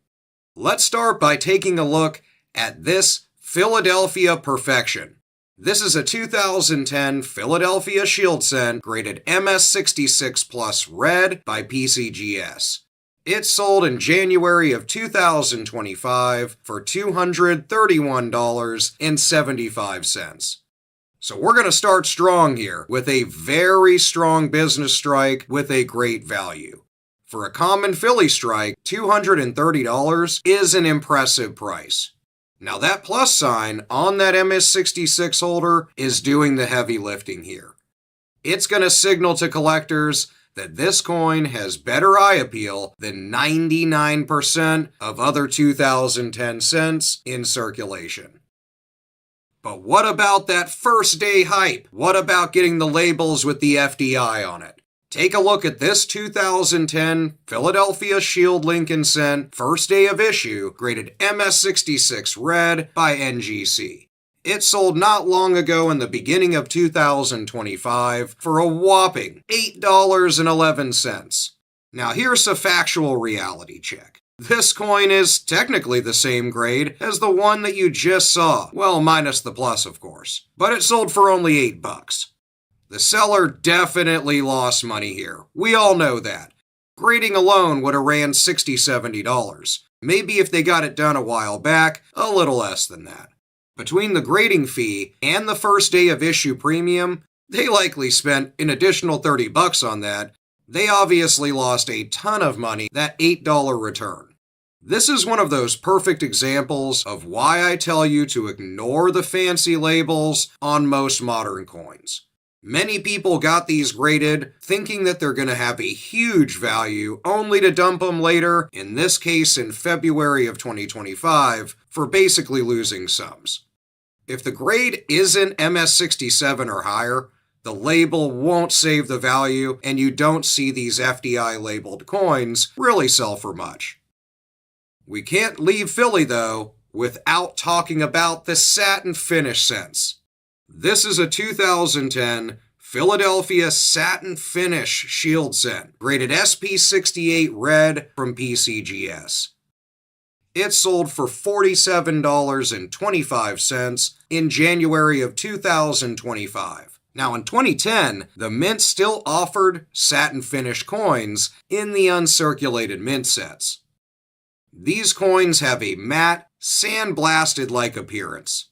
Let's start by taking a look at this Philadelphia Perfection. This is a 2010 Philadelphia Shield cent graded MS66 Plus Red by PCGS. It sold in January of 2025 for $231.75. So we're going to start strong here with a very strong business strike with a great value. For a common Philly strike, $230 is an impressive price. Now that plus sign on that MS66 holder is doing the heavy lifting here. It's going to signal to collectors that this coin has better eye appeal than 99% of other 2010 cents in circulation. But what about that first day hype? What about getting the labels with the FDI on it? Take a look at this 2010 Philadelphia Shield Lincoln cent first day of issue graded MS66 Red by NGC. It sold not long ago in the beginning of 2025 for a whopping $8.11. Now here's a factual reality check. This coin is technically the same grade as the one that you just saw, well, minus the plus of course, but it sold for only $8. The seller definitely lost money here. We all know that. Grading alone would have ran $60, $70. Maybe if they got it done a while back, a little less than that. Between the grading fee and the first day of issue premium, they likely spent an additional $30 on that. They obviously lost a ton of money, that $8 return. This is one of those perfect examples of why I tell you to ignore the fancy labels on most modern coins. Many people got these graded thinking that they're going to have a huge value only to dump them later, in this case in February of 2025, for basically losing sums. If the grade isn't MS67 or higher, the label won't save the value and you don't see these FDI labeled coins really sell for much. We can't leave Philly though without talking about the satin finish cents. This is a 2010 Philadelphia Satin Finish Shield Set, rated SP68 Red from PCGS. It sold for $47.25 in January of 2025. Now in 2010, the mint still offered satin finish coins in the uncirculated mint sets. These coins have a matte, sandblasted-like appearance.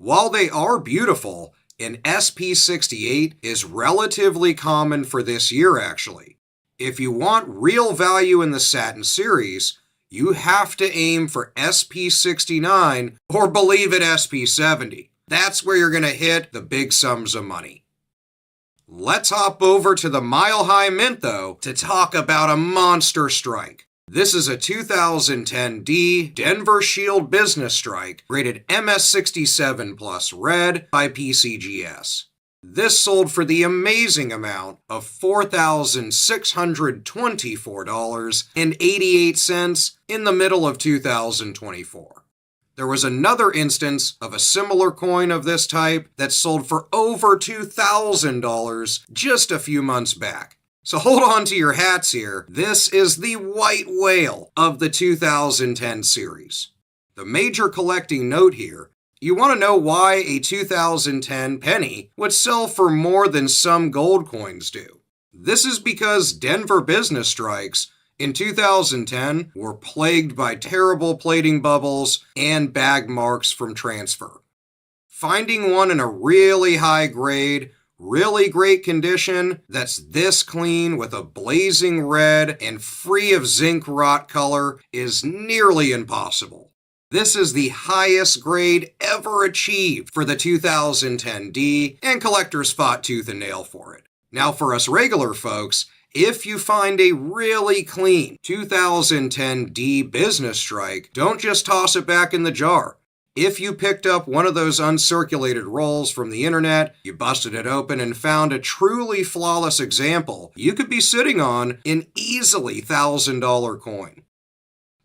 While they are beautiful, an SP68 is relatively common for this year actually. If you want real value in the satin series, you have to aim for SP69 or believe it SP70. That's where you're going to hit the big sums of money. Let's hop over to the Mile High Mint though to talk about a monster strike. This is a 2010 D Denver Shield Business Strike rated MS67 Plus Red by PCGS. This sold for the amazing amount of $4,624.88 in the middle of 2024. There was another instance of a similar coin of this type that sold for over $2,000 just a few months back. So hold on to your hats here. This is the white whale of the 2010 series. The major collecting note here, you want to know why a 2010 penny would sell for more than some gold coins do. This is because Denver business strikes in 2010 were plagued by terrible plating bubbles and bag marks from transfer. Finding one in a really high grade, really great condition that's this clean with a blazing red and free of zinc rot color is nearly impossible. This is the highest grade ever achieved for the 2010 D, and collectors fought tooth and nail for it. Now for us regular folks, if you find a really clean 2010 D business strike, don't just toss it back in the jar. If you picked up one of those uncirculated rolls from the internet, you busted it open and found a truly flawless example, you could be sitting on an easily $1,000 coin.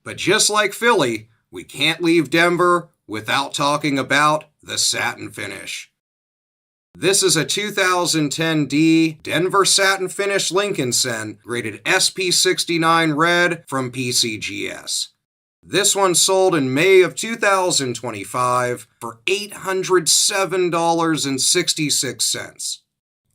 But just like Philly, we can't leave Denver without talking about the satin finish. This is a 2010 D Denver Satin Finish Lincoln Cent rated SP69 Red from PCGS. This one sold in May of 2025 for $807.66.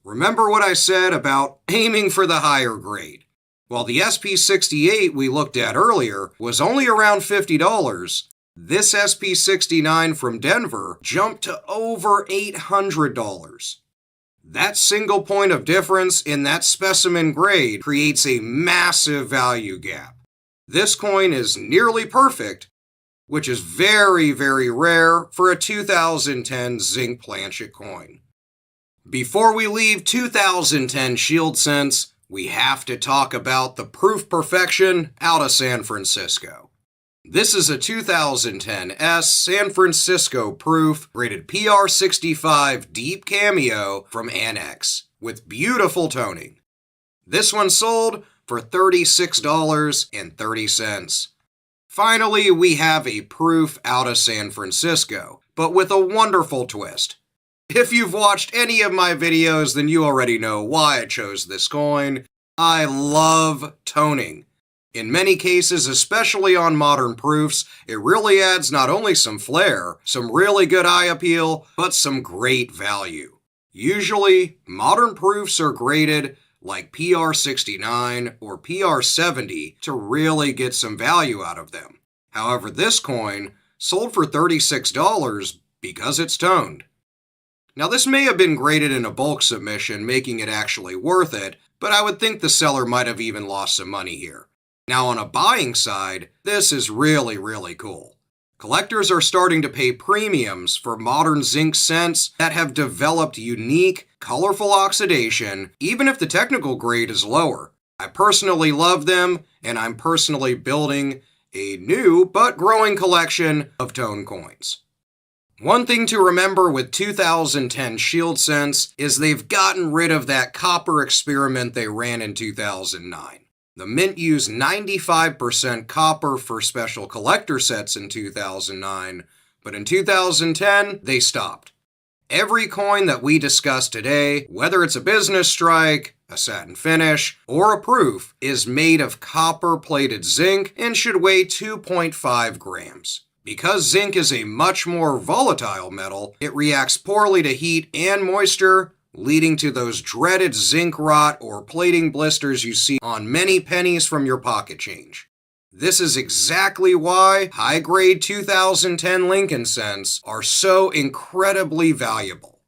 Remember what I said about aiming for the higher grade? While the SP68 we looked at earlier was only around $50, this SP69 from Denver jumped to over $800. That single point of difference in that specimen grade creates a massive value gap. This coin is nearly perfect, which is very, very rare for a 2010 zinc planchet coin. Before we leave 2010 Shield Cents, we have to talk about the proof perfection out of San Francisco. This is a 2010 S San Francisco proof rated PR65 Deep Cameo from Annex with beautiful toning. This one sold for $36.30. Finally, we have a proof out of San Francisco, but with a wonderful twist. If you've watched any of my videos, then you already know why I chose this coin. I love toning. In many cases, especially on modern proofs, it really adds not only some flair, some really good eye appeal, but some great value. Usually, modern proofs are graded like PR69 or PR70 to really get some value out of them. However, this coin sold for $36 because it's toned. Now this may have been graded in a bulk submission, making it actually worth it, but I would think the seller might have even lost some money here. Now on a buying side, this is really, really cool. Collectors are starting to pay premiums for modern zinc cents that have developed unique, colorful oxidation, even if the technical grade is lower. I personally love them, and I'm personally building a new but growing collection of tone coins. One thing to remember with 2010 Shield Cents is they've gotten rid of that copper experiment they ran in 2009. The mint used 95% copper for special collector sets in 2009, but in 2010, they stopped. Every coin that we discussed today, whether it's a business strike, a satin finish, or a proof, is made of copper-plated zinc and should weigh 2.5 grams. Because zinc is a much more volatile metal, it reacts poorly to heat and moisture, leading to those dreaded zinc rot or plating blisters you see on many pennies from your pocket change. This is exactly why high-grade 2010 Lincoln cents are so incredibly valuable.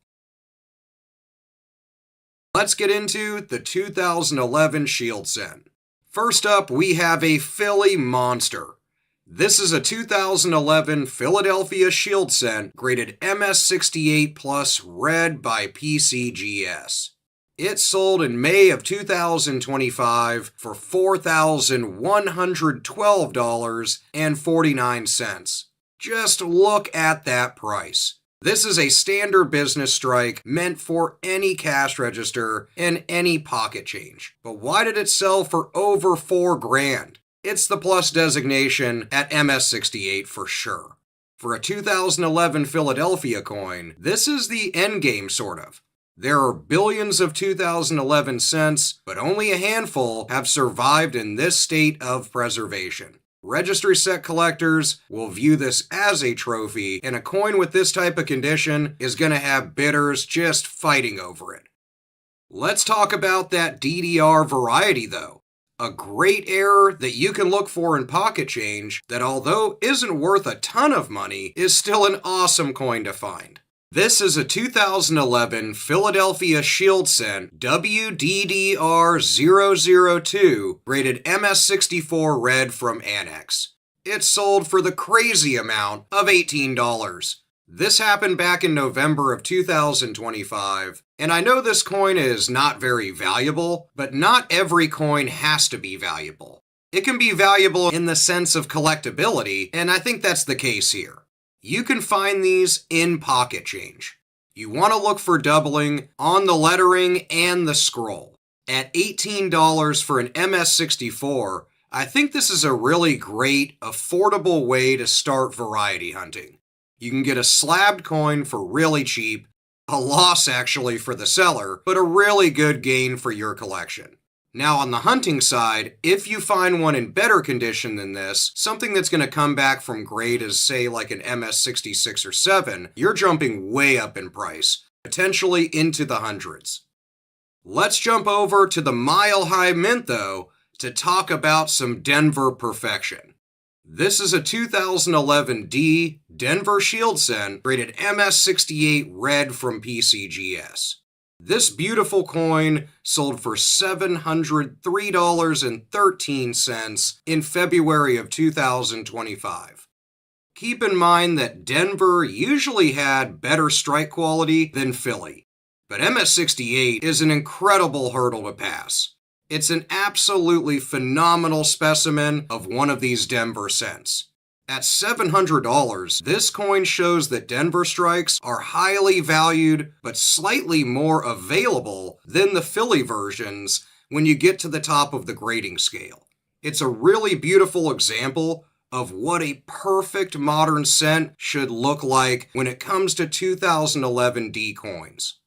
Let's get into the 2011 Shield cent. First up, we have a Philly monster. This is a 2011 Philadelphia Shield cent graded MS68 plus red by PCGS. It sold in May of 2025 for $4,112.49. Just look at that price. This is a standard business strike meant for any cash register and any pocket change. But why did it sell for over $4,000? It's the plus designation at MS68 for sure. For a 2011 Philadelphia coin, this is the endgame sort of. There are billions of 2011 cents, but only a handful have survived in this state of preservation. Registry set collectors will view this as a trophy, and a coin with this type of condition is going to have bidders just fighting over it. Let's talk about that DDR variety though. A great error that you can look for in pocket change that, although isn't worth a ton of money, is still an awesome coin to find. This is a 2011 Philadelphia Shield cent WDDR002 rated MS64 red from Annex. It sold for the crazy amount of $18. This happened back in November of 2025, and I know this coin is not very valuable, but not every coin has to be valuable. It can be valuable in the sense of collectability, and I think that's the case here. You can find these in pocket change. You want to look for doubling on the lettering and the scroll. At $18 for an MS64, I think this is a really great, affordable way to start variety hunting. You can get a slabbed coin for really cheap, a loss actually for the seller, but a really good gain for your collection. Now on the hunting side, if you find one in better condition than this, something that's going to come back from grade as say like an MS66 or 7, you're jumping way up in price, potentially into the hundreds. Let's jump over to the Mile High Mint though, to talk about some Denver perfection. This is a 2011 D Denver Shield cent rated MS68 red from PCGS. This beautiful coin sold for $703.13 in February of 2025. Keep in mind that Denver usually had better strike quality than Philly, but MS68 is an incredible hurdle to pass. It's an absolutely phenomenal specimen of one of these Denver cents. At $700, this coin shows that Denver strikes are highly valued but slightly more available than the Philly versions when you get to the top of the grading scale. It's a really beautiful example of what a perfect modern cent should look like when it comes to 2011 D coins.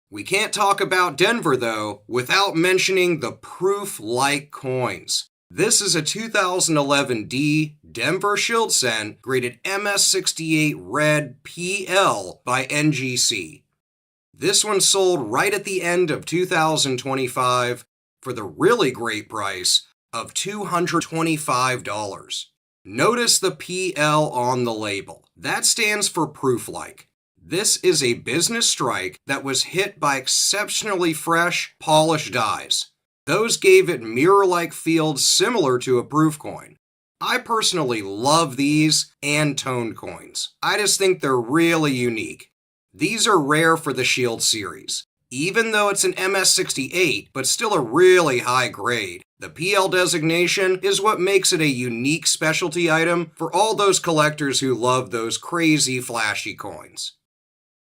We can't talk about Denver though without mentioning the proof-like coins. This is a 2011 D Denver Shield cent graded MS68 red PL by NGC. This one sold right at the end of 2025 for the really great price of $225. Notice the PL on the label. That stands for proof-like. This is a business strike that was hit by exceptionally fresh, polished dies. Those gave it mirror-like fields similar to a proof coin. I personally love these and toned coins. I just think they're really unique. These are rare for the Shield series. Even though it's an MS68, but still a really high grade, the PL designation is what makes it a unique specialty item for all those collectors who love those crazy flashy coins.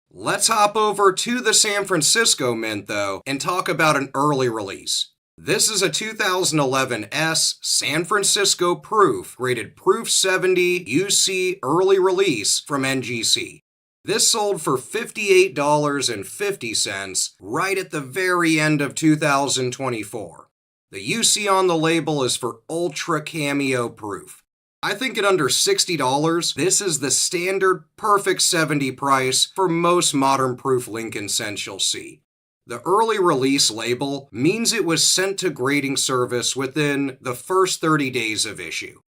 Let's hop over to the San Francisco Mint though and talk about an early release. This is a 2011 S San Francisco Proof, rated Proof 70 UC early release from NGC. This sold for $58.50 right at the very end of 2024. The UC on the label is for Ultra Cameo Proof. I think at under $60, this is the standard perfect 70 price for most modern proof Lincoln cents you'll see. The early release label means it was sent to grading service within the first 30 days of issue.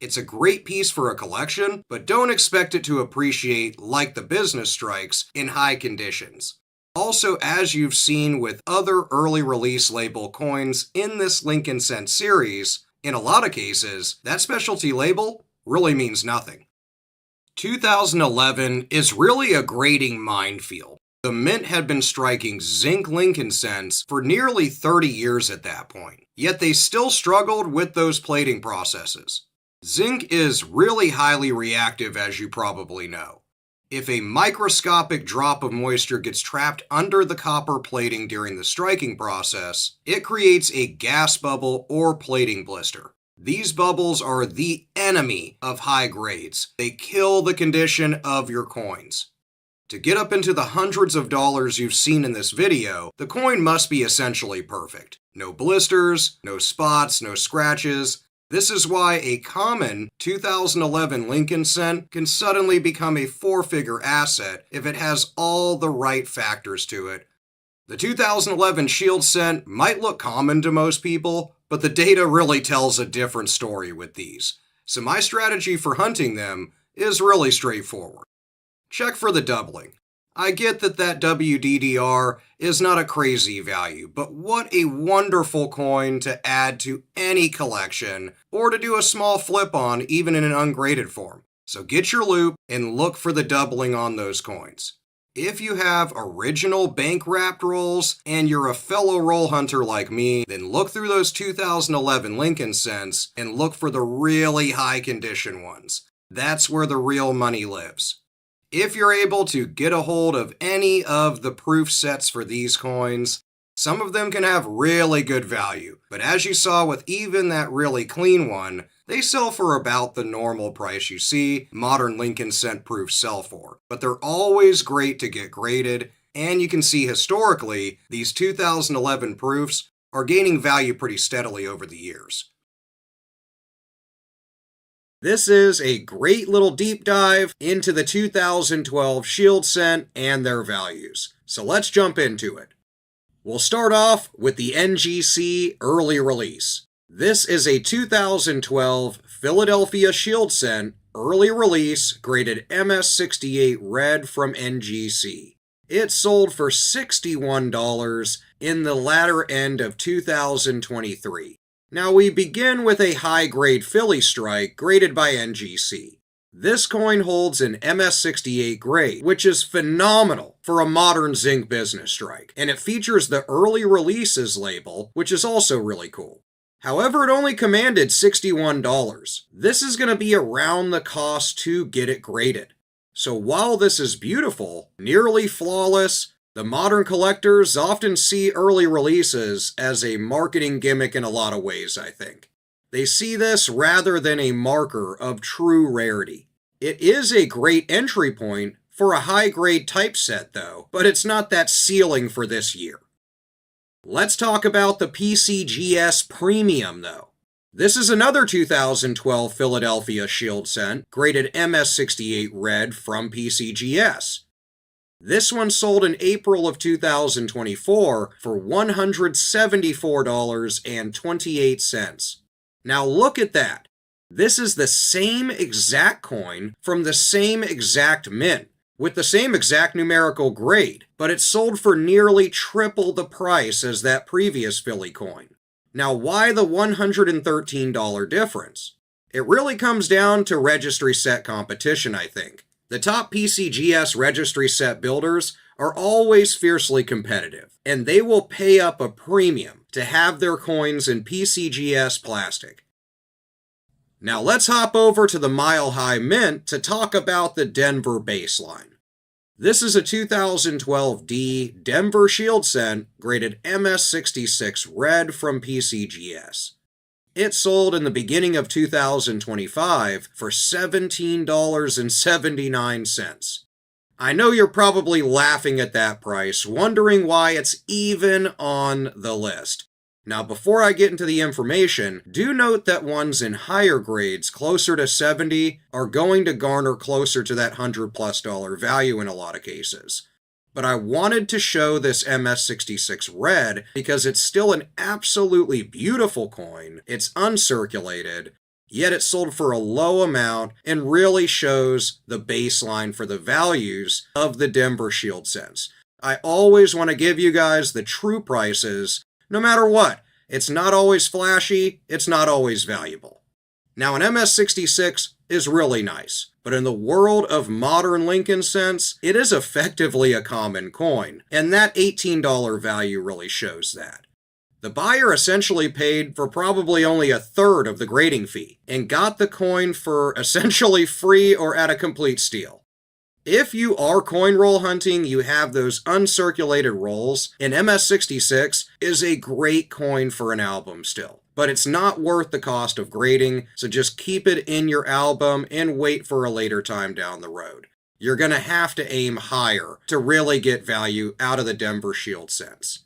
It's a great piece for a collection, but don't expect it to appreciate like the business strikes in high conditions. Also, as you've seen with other early release label coins in this Lincoln Cent series, in a lot of cases, that specialty label really means nothing. 2011 is really a grading minefield. The mint had been striking zinc Lincoln cents for nearly 30 years at that point, yet they still struggled with those plating processes. Zinc is really highly reactive, as you probably know. If a microscopic drop of moisture gets trapped under the copper plating during the striking process, it creates a gas bubble or plating blister. These bubbles are the enemy of high grades. They kill the condition of your coins. To get up into the hundreds of dollars you've seen in this video, the coin must be essentially perfect. No blisters, no spots, no scratches. This is why a common 2011 Lincoln cent can suddenly become a four-figure asset if it has all the right factors to it. The 2011 Shield cent might look common to most people, but the data really tells a different story with these. So my strategy for hunting them is really straightforward. Check for the doubling. I get that WDDR is not a crazy value, but what a wonderful coin to add to any collection or to do a small flip on even in an ungraded form. So get your loop and look for the doubling on those coins. If you have original bank wrapped rolls and you're a fellow roll hunter like me, then look through those 2011 Lincoln cents and look for the really high condition ones. That's where the real money lives. If you're able to get a hold of any of the proof sets for these coins, some of them can have really good value, but as you saw with even that really clean one, they sell for about the normal price you see modern Lincoln cent proofs sell for. But they're always great to get graded, and you can see historically, these 2011 proofs are gaining value pretty steadily over the years. This is a great little deep dive into the 2012 Shield cent and their values. So let's jump into it. We'll start off with the NGC early release. This is a 2012 Philadelphia Shield cent early release graded MS68 red from NGC. It sold for $61 in the latter end of 2023. Now we begin with a high-grade Philly strike graded by NGC. This coin holds an MS68 grade, which is phenomenal for a modern zinc business strike, and it features the early releases label, which is also really cool. However, it only commanded $61. This is going to be around the cost to get it graded. So while this is beautiful, nearly flawless, the modern collectors often see early releases as a marketing gimmick in a lot of ways, I think. They see this rather than a marker of true rarity. It is a great entry point for a high-grade typeset, though, but it's not that ceiling for this year. Let's talk about the PCGS Premium, though. This is another 2012 Philadelphia Shield cent, graded MS68 red from PCGS. This one sold in April of 2024 for $174.28. Now look at that. This is the same exact coin from the same exact mint, with the same exact numerical grade, but it sold for nearly triple the price as that previous Philly coin. Now why the $113 difference? It really comes down to registry set competition, I think. The top PCGS registry set builders are always fiercely competitive, and they will pay up a premium to have their coins in PCGS plastic. Now let's hop over to the Mile High Mint to talk about the Denver baseline. This is a 2012 D Denver Shield cent graded MS66 red from PCGS. It sold in the beginning of 2025 for $17.79. I know you're probably laughing at that price, wondering why it's even on the list. Now, before I get into the information, do note that ones in higher grades, closer to 70, are going to garner closer to that $100+ value in a lot of cases. But I wanted to show this MS66 red because it's still an absolutely beautiful coin, it's uncirculated, yet it's sold for a low amount and really shows the baseline for the values of the Denver Shield cents. I always want to give you guys the true prices, no matter what. It's not always flashy, it's not always valuable. Now, an MS66 is really nice, but in the world of modern Lincoln cents, it is effectively a common coin, and that $18 value really shows that. The buyer essentially paid for probably only a third of the grading fee, and got the coin for essentially free or at a complete steal. If you are coin roll hunting, you have those uncirculated rolls, and MS66 is a great coin for an album still. But it's not worth the cost of grading, so just keep it in your album and wait for a later time down the road. You're going to have to aim higher to really get value out of the Denver Shield cents.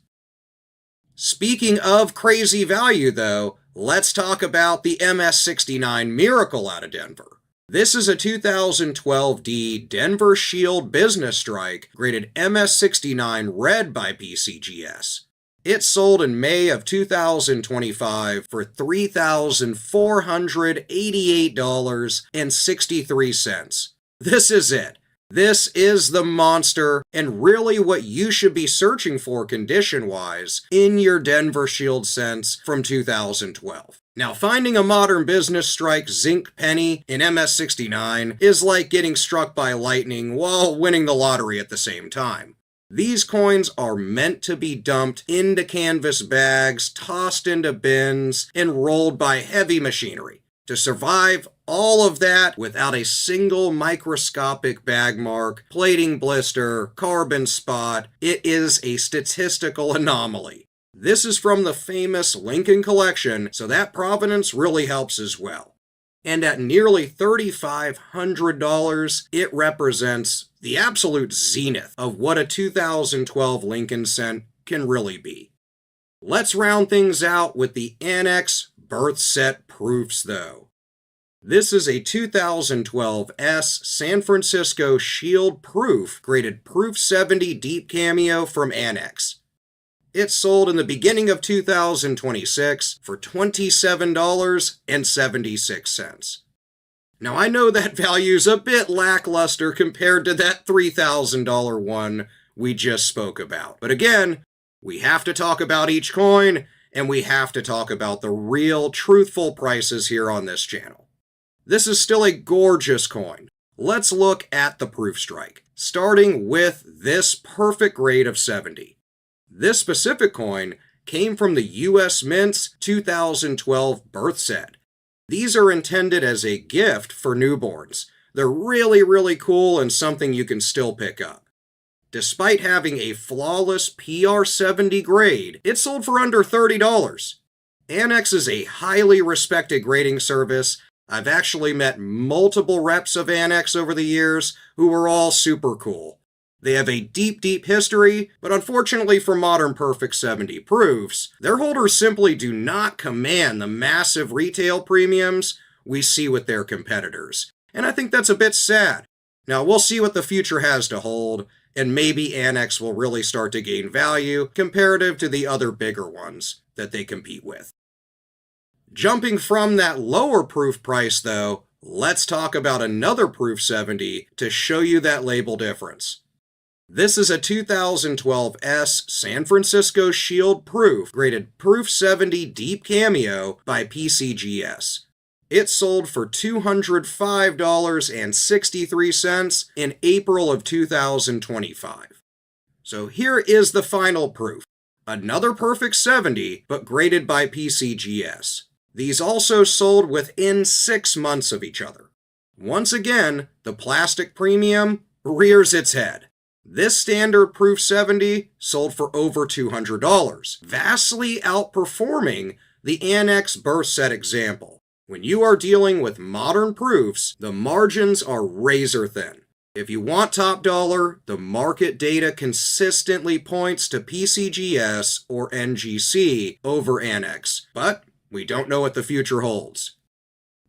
Speaking of crazy value though, let's talk about the MS69 Miracle out of Denver. This is a 2012D Denver Shield Business Strike graded MS69 red by PCGS. It sold in May of 2025 for $3,488.63. This is it. This is the monster, and really what you should be searching for condition-wise in your Denver Shield cents from 2012. Now, finding a modern business strike zinc penny in MS69 is like getting struck by lightning while winning the lottery at the same time. These coins are meant to be dumped into canvas bags, tossed into bins, and rolled by heavy machinery. To survive all of that without a single microscopic bag mark, plating blister, carbon spot, it is a statistical anomaly. This is from the famous Lincoln collection, so that provenance really helps as well. And at nearly $3,500, it represents the absolute zenith of what a 2012 Lincoln cent can really be. Let's round things out with the Annex birth set proofs though. This is a 2012 S San Francisco Shield proof graded Proof 70 Deep Cameo from Annex. It sold in the beginning of 2026 for $27.76. Now I know that value's a bit lackluster compared to that $3,000 one we just spoke about. But again, we have to talk about each coin, and we have to talk about the real, truthful prices here on this channel. This is still a gorgeous coin. Let's look at the proof strike, starting with this perfect grade of 70. This specific coin came from the U.S. Mint's 2012 birth set. These are intended as a gift for newborns. They're really, really cool and something you can still pick up. Despite having a flawless PR70 grade, it sold for under $30. Annex is a highly respected grading service. I've actually met multiple reps of Annex over the years who are all super cool. They have a deep, deep history, but unfortunately for modern Perfect 70 proofs, their holders simply do not command the massive retail premiums we see with their competitors. And I think that's a bit sad. Now, we'll see what the future has to hold, and maybe Annex will really start to gain value comparative to the other bigger ones that they compete with. Jumping from that lower proof price, though, let's talk about another Proof 70 to show you that label difference. This is a 2012 S San Francisco Shield proof graded Proof 70 Deep Cameo by PCGS. It sold for $205.63 in April of 2025. So here is the final proof. Another perfect 70, but graded by PCGS. These also sold within 6 months of each other. Once again, the plastic premium rears its head. This standard Proof 70 sold for over $200, vastly outperforming the Annex birth set example. When you are dealing with modern proofs, the margins are razor thin. If you want top dollar, the market data consistently points to PCGS or NGC over Annex, but we don't know what the future holds.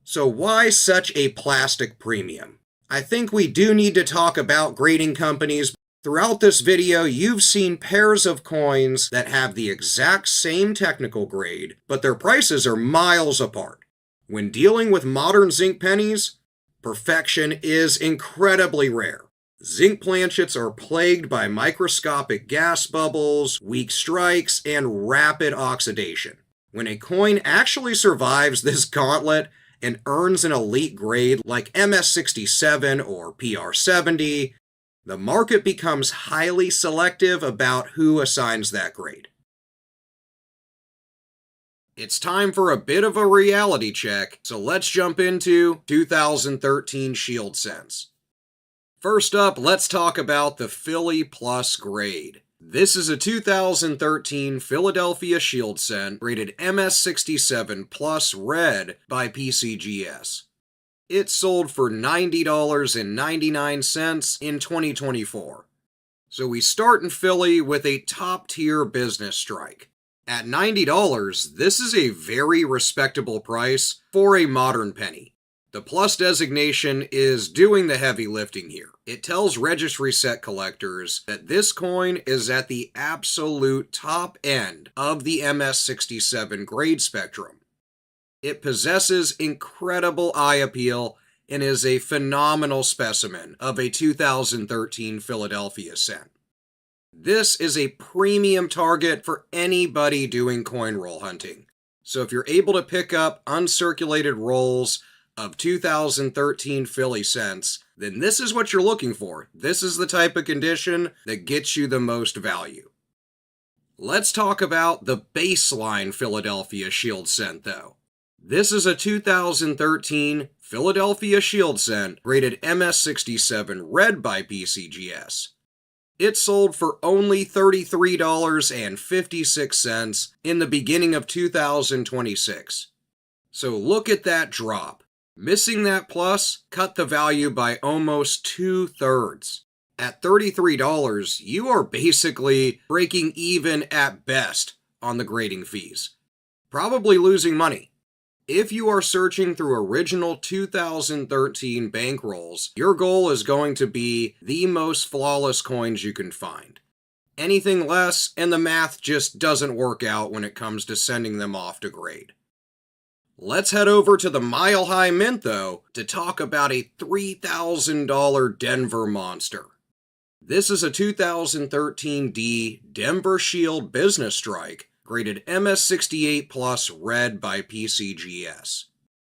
So why such a plastic premium? I think we do need to talk about grading companies. Throughout this video, you've seen pairs of coins that have the exact same technical grade, but their prices are miles apart. When dealing with modern zinc pennies, perfection is incredibly rare. Zinc planchets are plagued by microscopic gas bubbles, weak strikes, and rapid oxidation. When a coin actually survives this gauntlet and earns an elite grade like MS67 or PR70, the market becomes highly selective about who assigns that grade. It's time for a bit of a reality check, so let's jump into 2013 Shield Cents. First up, let's talk about the Philly Plus grade. This is a 2013 Philadelphia Shield Cent rated MS67 Plus Red by PCGS. It sold for $90.99 in 2024. So we start in Philly with a top-tier business strike. At $90, this is a very respectable price for a modern penny. The Plus designation is doing the heavy lifting here. It tells registry set collectors that this coin is at the absolute top end of the MS67 grade spectrum. It possesses incredible eye appeal and is a phenomenal specimen of a 2013 Philadelphia cent. This is a premium target for anybody doing coin roll hunting. So if you're able to pick up uncirculated rolls of 2013 Philly cents, then this is what you're looking for. This is the type of condition that gets you the most value. Let's talk about the baseline Philadelphia Shield Cent though. This is a 2013 Philadelphia Shield Cent rated MS67 Red by PCGS. It sold for only $33.56 in the beginning of 2026. So look at that drop. Missing that plus cut the value by almost 2/3. At $33, you are basically breaking even at best on the grading fees. Probably losing money. If you are searching through original 2013 bankrolls, your goal is going to be the most flawless coins you can find. Anything less, and the math just doesn't work out when it comes to sending them off to grade. Let's head over to the Mile High Mint, though, to talk about a $3,000 Denver monster. This is a 2013 D Denver Shield Business Strike, graded MS68 Plus Red by PCGS.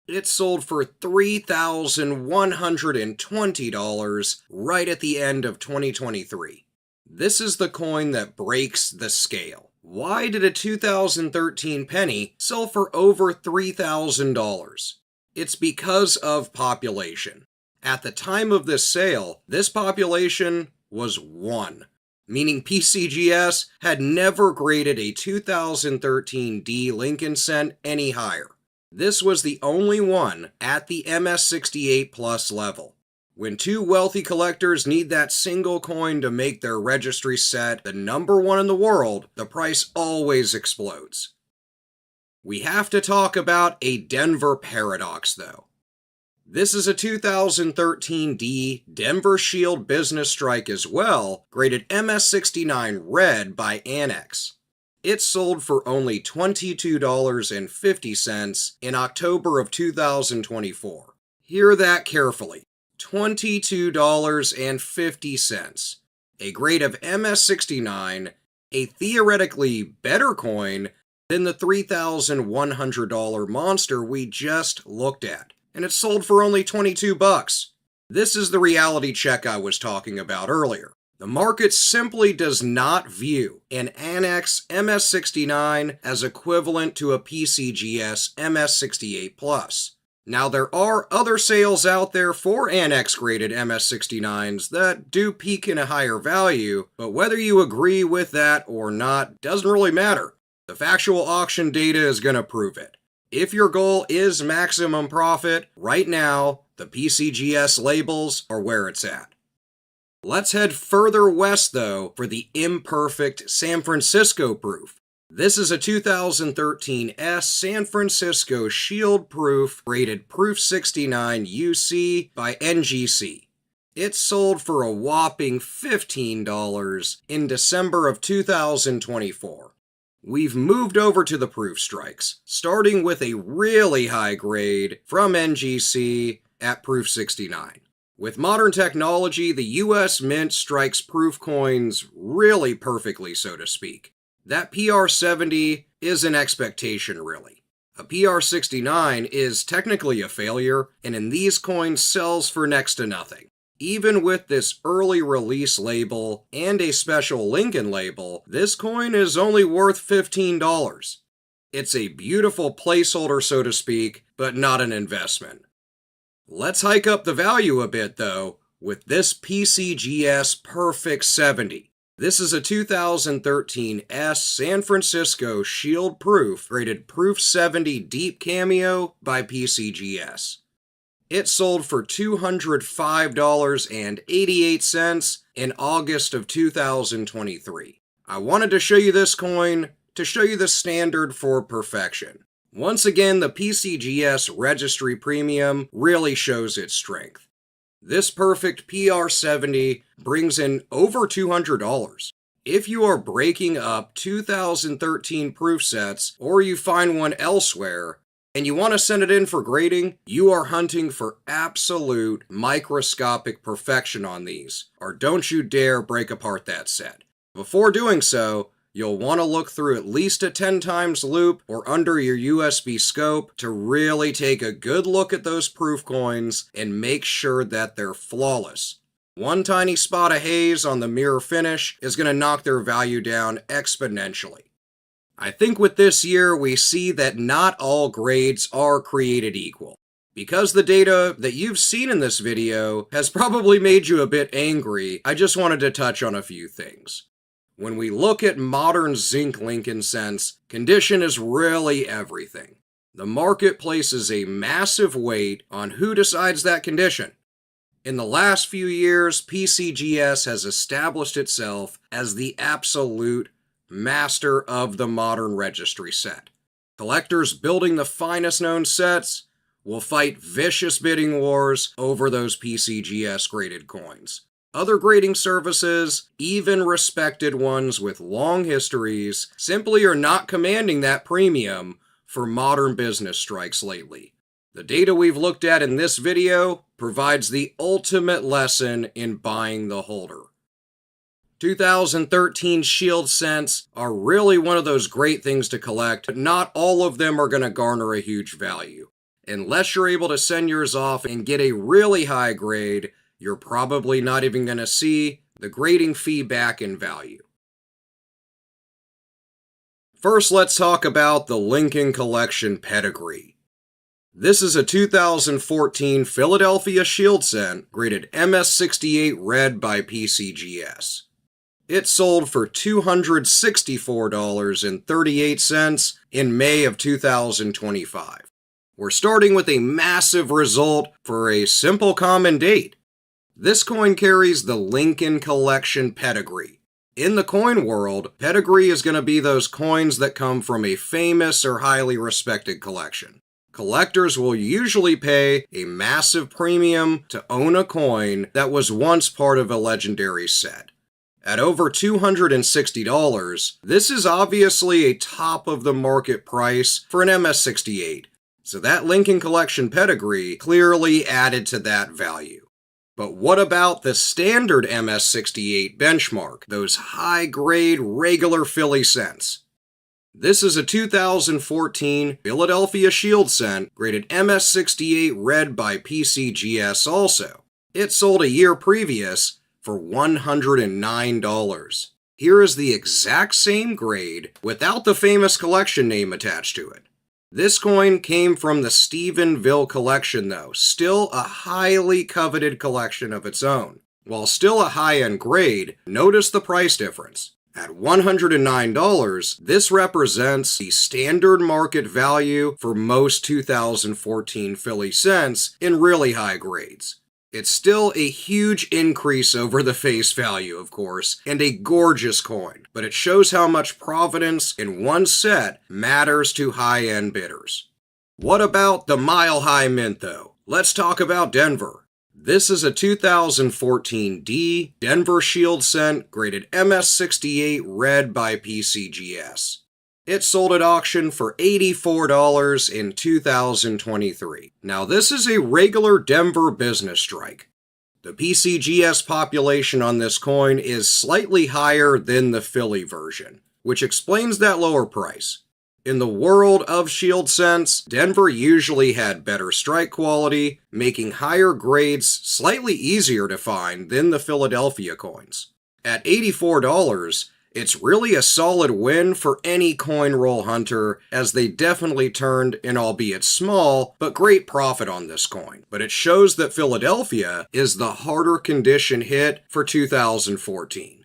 It sold for $3,120 right at the end of 2023. This is the coin that breaks the scale. Why did a 2013 penny sell for over $3,000? It's because of population. At the time of this sale, this population was 1. Meaning PCGS had never graded a 2013 D Lincoln cent any higher. This was the only one at the MS68 Plus level. When two wealthy collectors need that single coin to make their registry set the #1 in the world, the price always explodes. We have to talk about a Denver paradox though. This is a 2013 D Denver Shield Business Strike as well, graded MS69 Red by Annex. It sold for only $22.50 in October of 2024. Hear that carefully. $22.50. A grade of MS69, a theoretically better coin than the $3,100 monster we just looked at. And it sold for only $22. This is the reality check I was talking about earlier. The market simply does not view an Annex MS69 as equivalent to a PCGS MS68 Plus. Now there are other sales out there for Annex graded MS69s that do peak in a higher value, but whether you agree with that or not doesn't really matter. The factual auction data is going to prove it. If your goal is maximum profit, right now, the PCGS labels are where it's at. Let's head further west, though, for the imperfect San Francisco proof. This is a 2013 S San Francisco Shield Proof rated Proof 69 UC by NGC. It sold for a whopping $15 in December of 2024. We've moved over to the proof strikes, starting with a really high grade from NGC at Proof 69. With modern technology, the US Mint strikes proof coins really perfectly, so to speak. That PR70 is an expectation, really. A PR69 is technically a failure, and in these coins sells for next to nothing. Even with this early release label and a special Lincoln label, this coin is only worth $15. It's a beautiful placeholder, so to speak, but not an investment. Let's hike up the value a bit, though, with this PCGS Perfect 70. This is a 2013 S San Francisco Shield Proof rated Proof 70 Deep Cameo by PCGS. It sold for $205.88 in August of 2023. I wanted to show you this coin to show you the standard for perfection. Once again, the PCGS Registry Premium really shows its strength. This perfect PR70 brings in over $200. If you are breaking up 2013 proof sets or you find one elsewhere and you want to send it in for grading, you are hunting for absolute microscopic perfection on these, or don't you dare break apart that set. Before doing so, you'll want to look through at least a 10 times loop or under your USB scope to really take a good look at those proof coins and make sure that they're flawless. One tiny spot of haze on the mirror finish is going to knock their value down exponentially. I think with this year we see that not all grades are created equal. Because the data that you've seen in this video has probably made you a bit angry, I just wanted to touch on a few things. When we look at modern zinc Lincoln cents, condition is really everything. The market places a massive weight on who decides that condition. In the last few years, PCGS has established itself as the absolute master of the modern registry set. Collectors building the finest known sets will fight vicious bidding wars over those PCGS graded coins. Other grading services, even respected ones with long histories, simply are not commanding that premium for modern business strikes lately. The data we've looked at in this video provides the ultimate lesson in buying the holder. 2013 Shield cents are really one of those great things to collect, but not all of them are going to garner a huge value. Unless you're able to send yours off and get a really high grade, you're probably not even going to see the grading fee back in value. First, let's talk about the Lincoln Collection pedigree. This is a 2014 Philadelphia Shield cent graded MS68 Red by PCGS. It sold for $264.38 in May of 2025. We're starting with a massive result for a simple common date. This coin carries the Lincoln Collection pedigree. In the coin world, pedigree is going to be those coins that come from a famous or highly respected collection. Collectors will usually pay a massive premium to own a coin that was once part of a legendary set. At over $260, this is obviously a top of the market price for an MS68. So that Lincoln Collection pedigree clearly added to that value. But what about the standard MS68 benchmark, those high-grade regular Philly cents? This is a 2014 Philadelphia Shield cent graded MS68 Red by PCGS also. It sold a year previous for $109. Here is the exact same grade without the famous collection name attached to it. This coin came from the Stephenville collection though, still a highly coveted collection of its own. While still a high-end grade, notice the price difference. At $109, this represents the standard market value for most 2014 Philly cents in really high grades. It's still a huge increase over the face value, of course, and a gorgeous coin, but it shows how much provenance in one set matters to high-end bidders. What about the Mile High Mint, though? Let's talk about Denver. This is a 2014 D Denver Shield Cent graded MS68 red by PCGS. It sold at auction for $84 in 2023. Now this is a regular Denver business strike. The PCGS population on this coin is slightly higher than the Philly version, which explains that lower price. In the world of shield cents, Denver usually had better strike quality, making higher grades slightly easier to find than the Philadelphia coins. At $84, it's really a solid win for any coin roll hunter, as they definitely turned an albeit small, but great profit on this coin. But it shows that Philadelphia is the harder condition hit for 2014.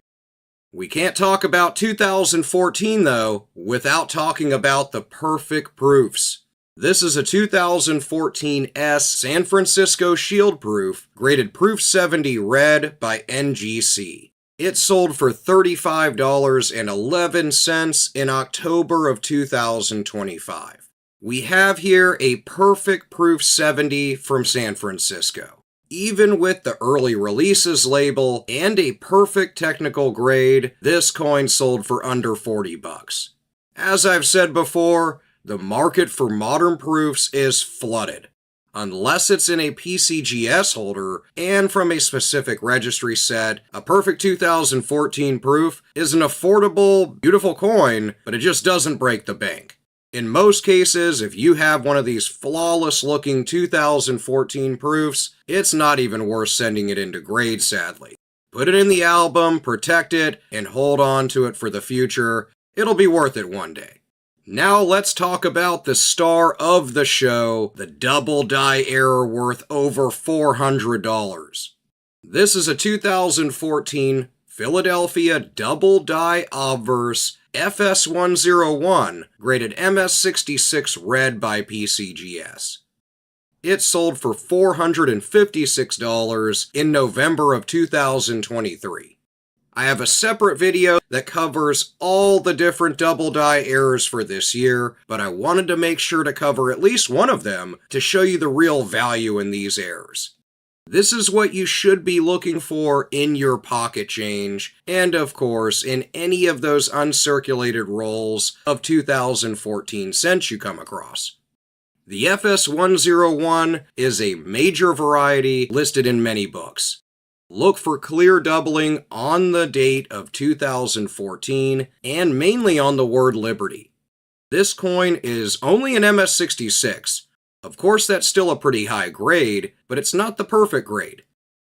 We can't talk about 2014, though, without talking about the perfect proofs. This is a 2014 S San Francisco Shield Proof, graded Proof 70 red by NGC. It sold for $35.11 in October of 2025. We have here a perfect Proof 70 from San Francisco. Even with the early releases label and a perfect technical grade, this coin sold for under $40. As I've said before, the market for modern proofs is flooded. Unless it's in a PCGS holder and from a specific registry set, a perfect 2014 proof is an affordable, beautiful coin, but it just doesn't break the bank. In most cases, if you have one of these flawless-looking 2014 proofs, it's not even worth sending it into grade, sadly. Put it in the album, protect it, and hold on to it for the future. It'll be worth it one day. Now let's talk about the star of the show, the double die error worth over $400. This is a 2014 Philadelphia double die obverse FS101, graded MS66 red by PCGS. It sold for $456 in November of 2023. I have a separate video that covers all the different double die errors for this year, but I wanted to make sure to cover at least one of them to show you the real value in these errors. This is what you should be looking for in your pocket change, and of course, in any of those uncirculated rolls of 2014 cents you come across. The FS101 is a major variety listed in many books. Look for clear doubling on the date of 2014, and mainly on the word Liberty. This coin is only an MS66. Of course, that's still a pretty high grade, but it's not the perfect grade.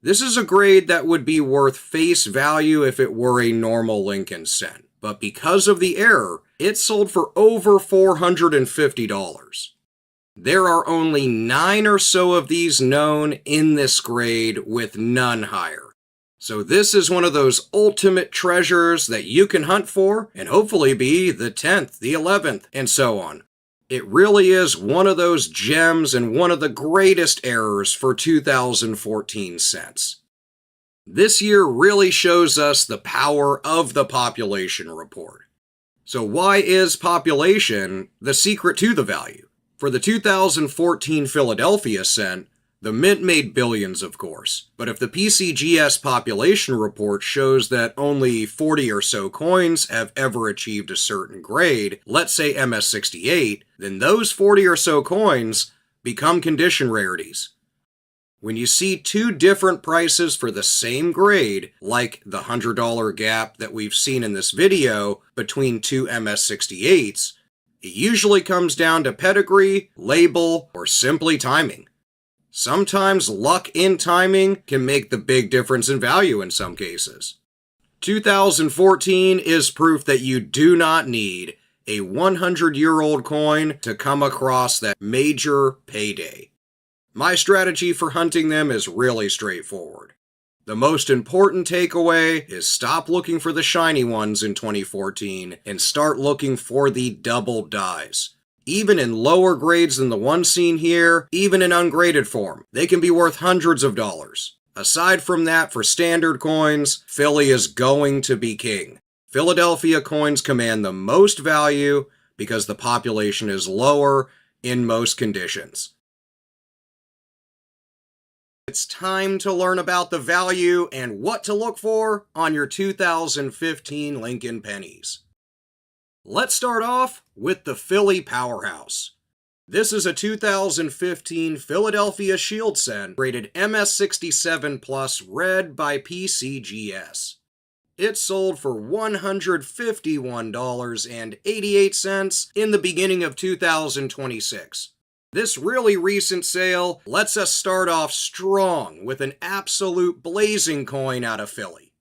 This is a grade that would be worth face value if it were a normal Lincoln cent, but because of the error, it sold for over $450. There are only 9 or so of these known in this grade, with none higher. So this is one of those ultimate treasures that you can hunt for, and hopefully be the 10th, the 11th, and so on. It really is one of those gems and one of the greatest errors for 2014 cents. This year really shows us the power of the population report. So why is population the secret to the value? For the 2014 Philadelphia cent, the mint made billions, of course, but if the PCGS population report shows that only 40 or so coins have ever achieved a certain grade, let's say MS68, then those 40 or so coins become condition rarities. When you see two different prices for the same grade, like the $100 gap that we've seen in this video between two MS68s, it usually comes down to pedigree, label, or simply timing. Sometimes luck in timing can make the big difference in value in some cases. 2014 is proof that you do not need a 100-year-old coin to come across that major payday. My strategy for hunting them is really straightforward. The most important takeaway is stop looking for the shiny ones in 2014 and start looking for the double dies. Even in lower grades than the one seen here, even in ungraded form, they can be worth hundreds of dollars. Aside from that, for standard coins, Philly is going to be king. Philadelphia coins command the most value because the population is lower in most conditions. It's time to learn about the value and what to look for on your 2015 Lincoln pennies. Let's start off with the Philly Powerhouse. This is a 2015 Philadelphia Shield cent rated MS67 Plus red by PCGS. It sold for $151.88 in the beginning of 2026. This really recent sale lets us start off strong with an absolute blazing coin out of Philly.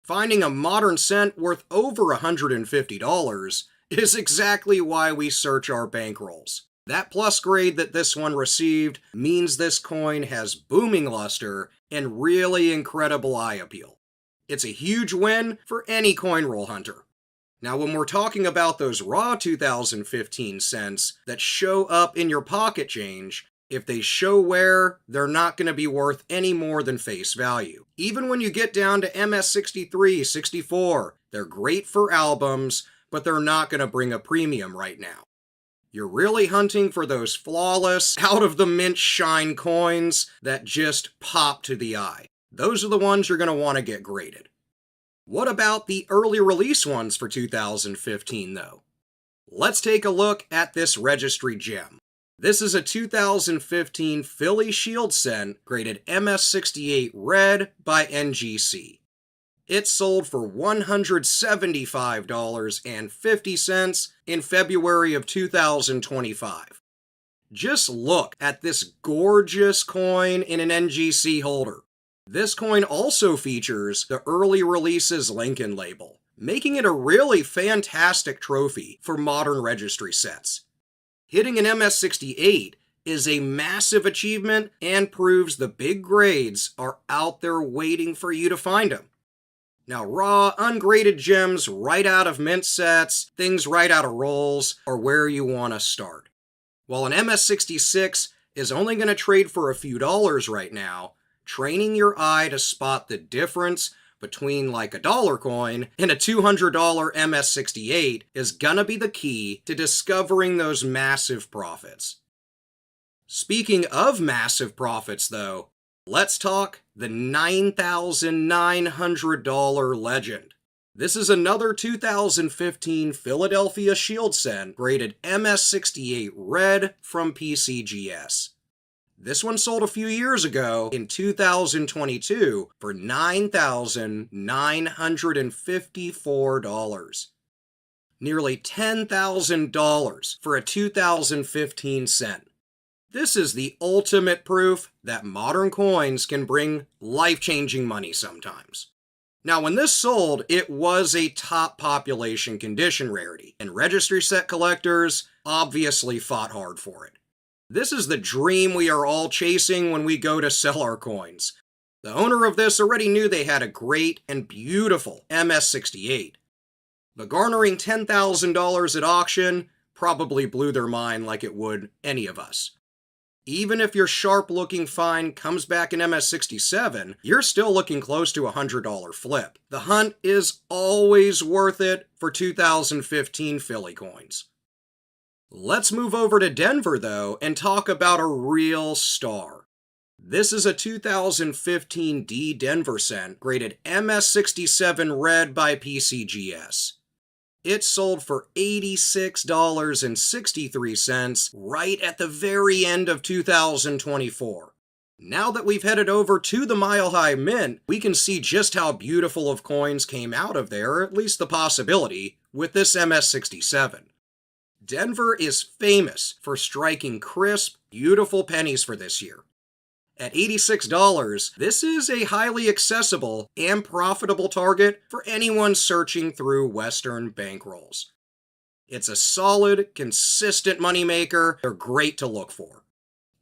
Finding a modern cent worth over $150 is exactly why we search our bankrolls. That plus grade that this one received means this coin has booming luster and really incredible eye appeal. It's a huge win for any coin roll hunter. Now, when we're talking about those raw 2015 cents that show up in your pocket change, if they show wear, they're not going to be worth any more than face value. Even when you get down to MS63, 64, they're great for albums, but they're not going to bring a premium right now. You're really hunting for those flawless, out-of-the-mint shine coins that just pop to the eye. Those are the ones you're going to want to get graded. What about the early release ones for 2015, though? Let's take a look at this registry gem. This is a 2015 Philly Shield cent graded MS68 red by NGC. It sold for $175.50 in February of 2025. Just look at this gorgeous coin in an NGC holder. This coin also features the early releases Lincoln label, making it a really fantastic trophy for modern registry sets. Hitting an MS68 is a massive achievement and proves the big grades are out there waiting for you to find them. Now, raw, ungraded gems right out of mint sets, things right out of rolls, are where you want to start. While an MS66 is only going to trade for a few dollars right now, training your eye to spot the difference between like a dollar coin and a $200 MS68 is gonna be the key to discovering those massive profits. Speaking of massive profits though, let's talk the $9,900 legend. This is another 2015 Philadelphia Shield cent graded MS68 red from PCGS. This one sold a few years ago in 2022 for $9,954. Nearly $10,000 for a 2015 cent. This is the ultimate proof that modern coins can bring life-changing money sometimes. Now, when this sold, it was a top population condition rarity, and registry set collectors obviously fought hard for it. This is the dream we are all chasing when we go to sell our coins. The owner of this already knew they had a great and beautiful MS68. But garnering $10,000 at auction probably blew their mind like it would any of us. Even if your sharp-looking find comes back in MS67, you're still looking close to a $100 flip. The hunt is always worth it for 2015 Philly coins. Let's move over to Denver, though, and talk about a real star. This is a 2015 D Denver cent graded MS67 red by PCGS. It sold for $86.63 right at the very end of 2024. Now that we've headed over to the Mile High Mint, we can see just how beautiful of coins came out of there, or at least the possibility, with this MS67. Denver is famous for striking crisp, beautiful pennies for this year. At $86, this is a highly accessible and profitable target for anyone searching through Western bankrolls. It's a solid, consistent moneymaker. They're great to look for.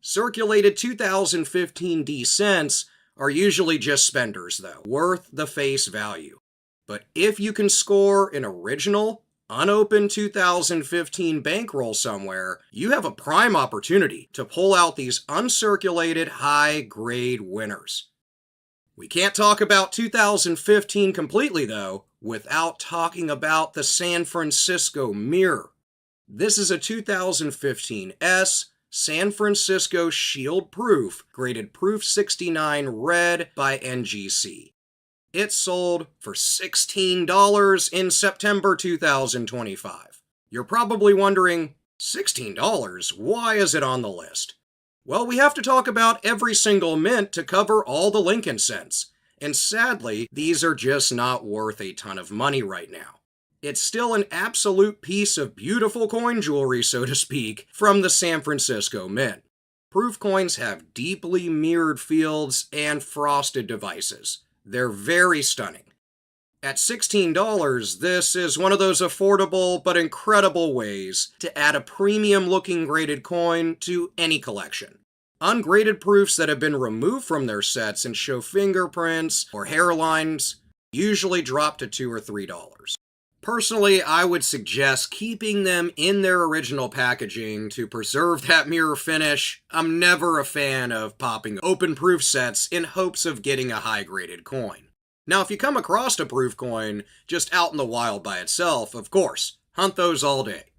Circulated 2015 D cents are usually just spenders, though, worth the face value. But if you can score an original, unopened 2015 bankroll somewhere, you have a prime opportunity to pull out these uncirculated high-grade winners. We can't talk about 2015 completely, though, without talking about the San Francisco Mirror. This is a 2015 S San Francisco Shield Proof, graded Proof 69 red by NGC. It sold for $16 in September 2025. You're probably wondering, $16? Why is it on the list? Well, we have to talk about every single mint to cover all the Lincoln cents, and sadly, these are just not worth a ton of money right now. It's still an absolute piece of beautiful coin jewelry, so to speak, from the San Francisco Mint. Proof coins have deeply mirrored fields and frosted devices. They're very stunning. At $16, this is one of those affordable but incredible ways to add a premium-looking graded coin to any collection. Ungraded proofs that have been removed from their sets and show fingerprints or hairlines usually drop to $2 or $3. Personally, I would suggest keeping them in their original packaging to preserve that mirror finish. I'm never a fan of popping open proof sets in hopes of getting a high-graded coin. Now, if you come across a proof coin just out in the wild by itself, of course, hunt those all day.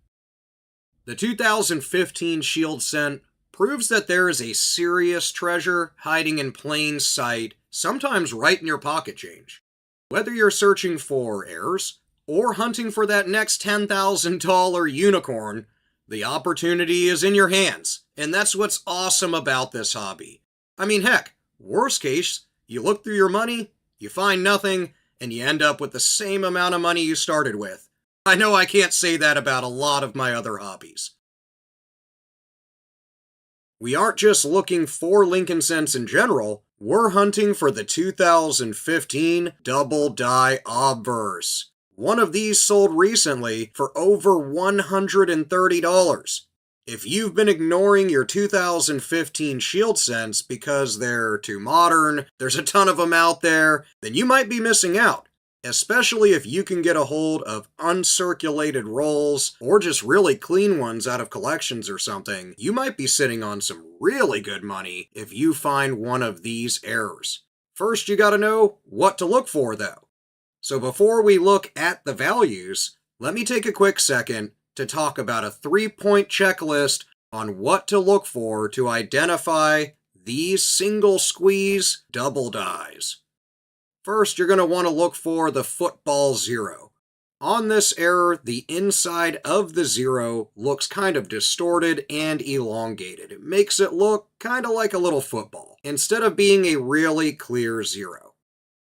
The 2015 Shield Cent proves that there is a serious treasure hiding in plain sight, sometimes right in your pocket change. Whether you're searching for errors, or hunting for that next $10,000 unicorn, the opportunity is in your hands, and that's what's awesome about this hobby. I mean, heck, worst case, you look through your money, you find nothing, and you end up with the same amount of money you started with. I know I can't say that about a lot of my other hobbies. We aren't just looking for Lincoln cents in general, we're hunting for the 2015 Double Die Obverse. One of these sold recently for over $130. If you've been ignoring your 2015 Shield cents because they're too modern, there's a ton of them out there, then you might be missing out. Especially if you can get a hold of uncirculated rolls or just really clean ones out of collections or something, you might be sitting on some really good money if you find one of these errors. First, you gotta know what to look for though. So before we look at the values, let me take a quick second to talk about a 3-point checklist on what to look for to identify these single squeeze double dies. First, you're going to want to look for the football zero. On this error, the inside of the zero looks kind of distorted and elongated. It makes it look kind of like a little football, instead of being a really clear zero.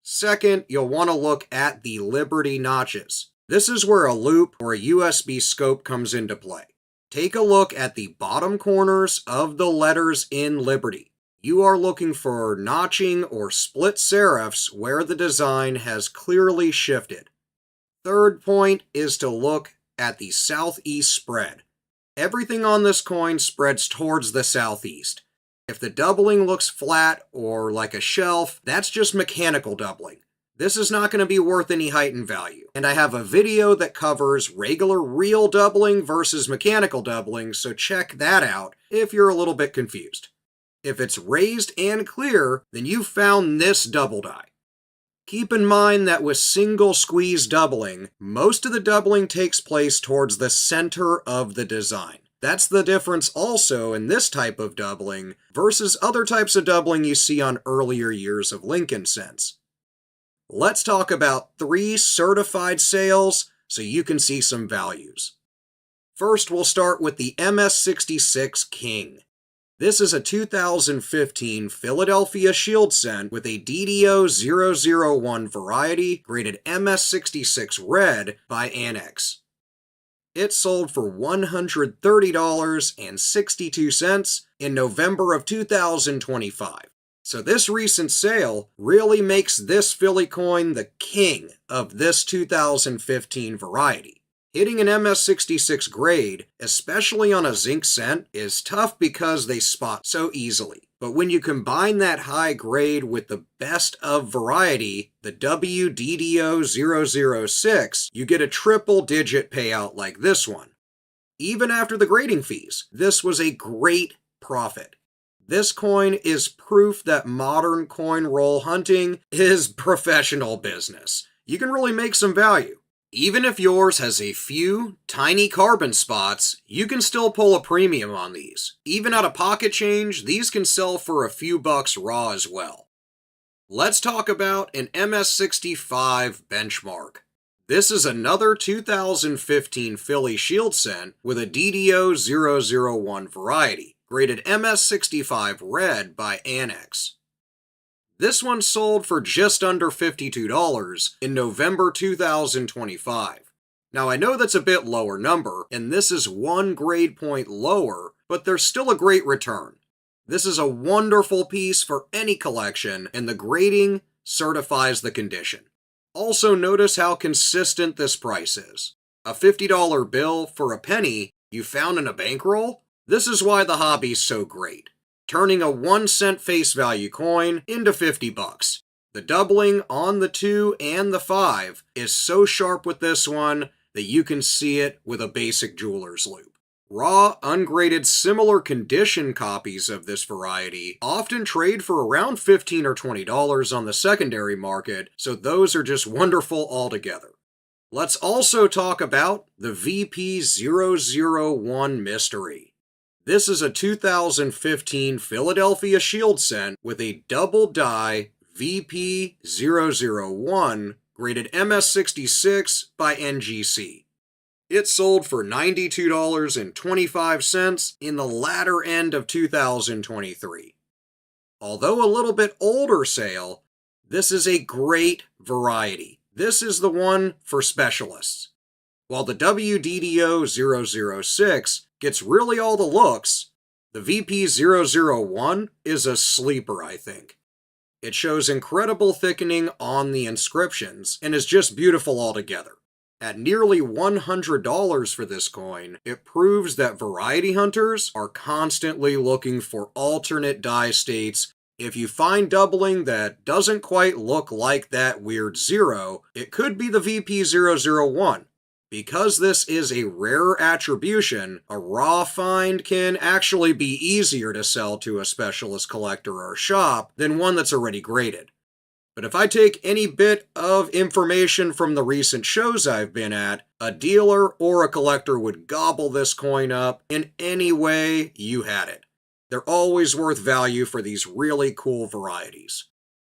Second, you'll want to look at the Liberty notches. This is where a loop or a USB scope comes into play. Take a look at the bottom corners of the letters in Liberty. You are looking for notching or split serifs where the design has clearly shifted. Third point is to look at the southeast spread. Everything on this coin spreads towards the southeast. If the doubling looks flat or like a shelf, that's just mechanical doubling. This is not going to be worth any heightened value. And I have a video that covers regular real doubling versus mechanical doubling, so check that out if you're a little bit confused. If it's raised and clear, then you've found this double die. Keep in mind that with single squeeze doubling, most of the doubling takes place towards the center of the design. That's the difference also in this type of doubling versus other types of doubling you see on earlier years of Lincoln cents. Let's talk about 3 certified sales so you can see some values. First, we'll start with the MS66 King. This is a 2015 Philadelphia Shield cent with a DDO001 variety graded MS66 red by Annex. It sold for $130.62 in November of 2025. So this recent sale really makes this Philly coin the king of this 2015 variety. Hitting an MS66 grade, especially on a zinc cent, is tough because they spot so easily. But when you combine that high grade with the best of variety, the WDDO006, you get a triple-digit payout like this one. Even after the grading fees, this was a great profit. This coin is proof that modern coin roll hunting is professional business. You can really make some value. Even if yours has a few tiny carbon spots, you can still pull a premium on these. Even out of pocket change, these can sell for a few bucks raw as well. Let's talk about an MS65 benchmark. This is another 2015 Philly Shield cent with a DDO001 variety, graded MS65 red by Annex. This one sold for just under $52 in November 2025. Now I know that's a bit lower number, and this is one grade point lower, but there's still a great return. This is a wonderful piece for any collection, and the grading certifies the condition. Also notice how consistent this price is. A $50 bill for a penny you found in a bankroll? This is why the hobby's so great. Turning a 1 cent face value coin into 50 bucks. The doubling on the 2 and the 5 is so sharp with this one that you can see it with a basic jeweler's loupe. Raw, ungraded, similar condition copies of this variety often trade for around $15 or $20 on the secondary market, so those are just wonderful altogether. Let's also talk about the VP001 mystery. This is a 2015 Philadelphia Shield cent with a double die VP001 graded MS66 by NGC. It sold for $92.25 in the latter end of 2023. Although a little bit older sale, this is a great variety. This is the one for specialists. While the WDDO006 gets really all the looks, the VP001 is a sleeper, I think. It shows incredible thickening on the inscriptions and is just beautiful altogether. At nearly $100 for this coin, it proves that variety hunters are constantly looking for alternate die states. If you find doubling that doesn't quite look like that weird 0, it could be the VP001. Because this is a rarer attribution, a raw find can actually be easier to sell to a specialist collector or shop than one that's already graded. But if I take any bit of information from the recent shows I've been at, a dealer or a collector would gobble this coin up in any way you had it. They're always worth value for these really cool varieties.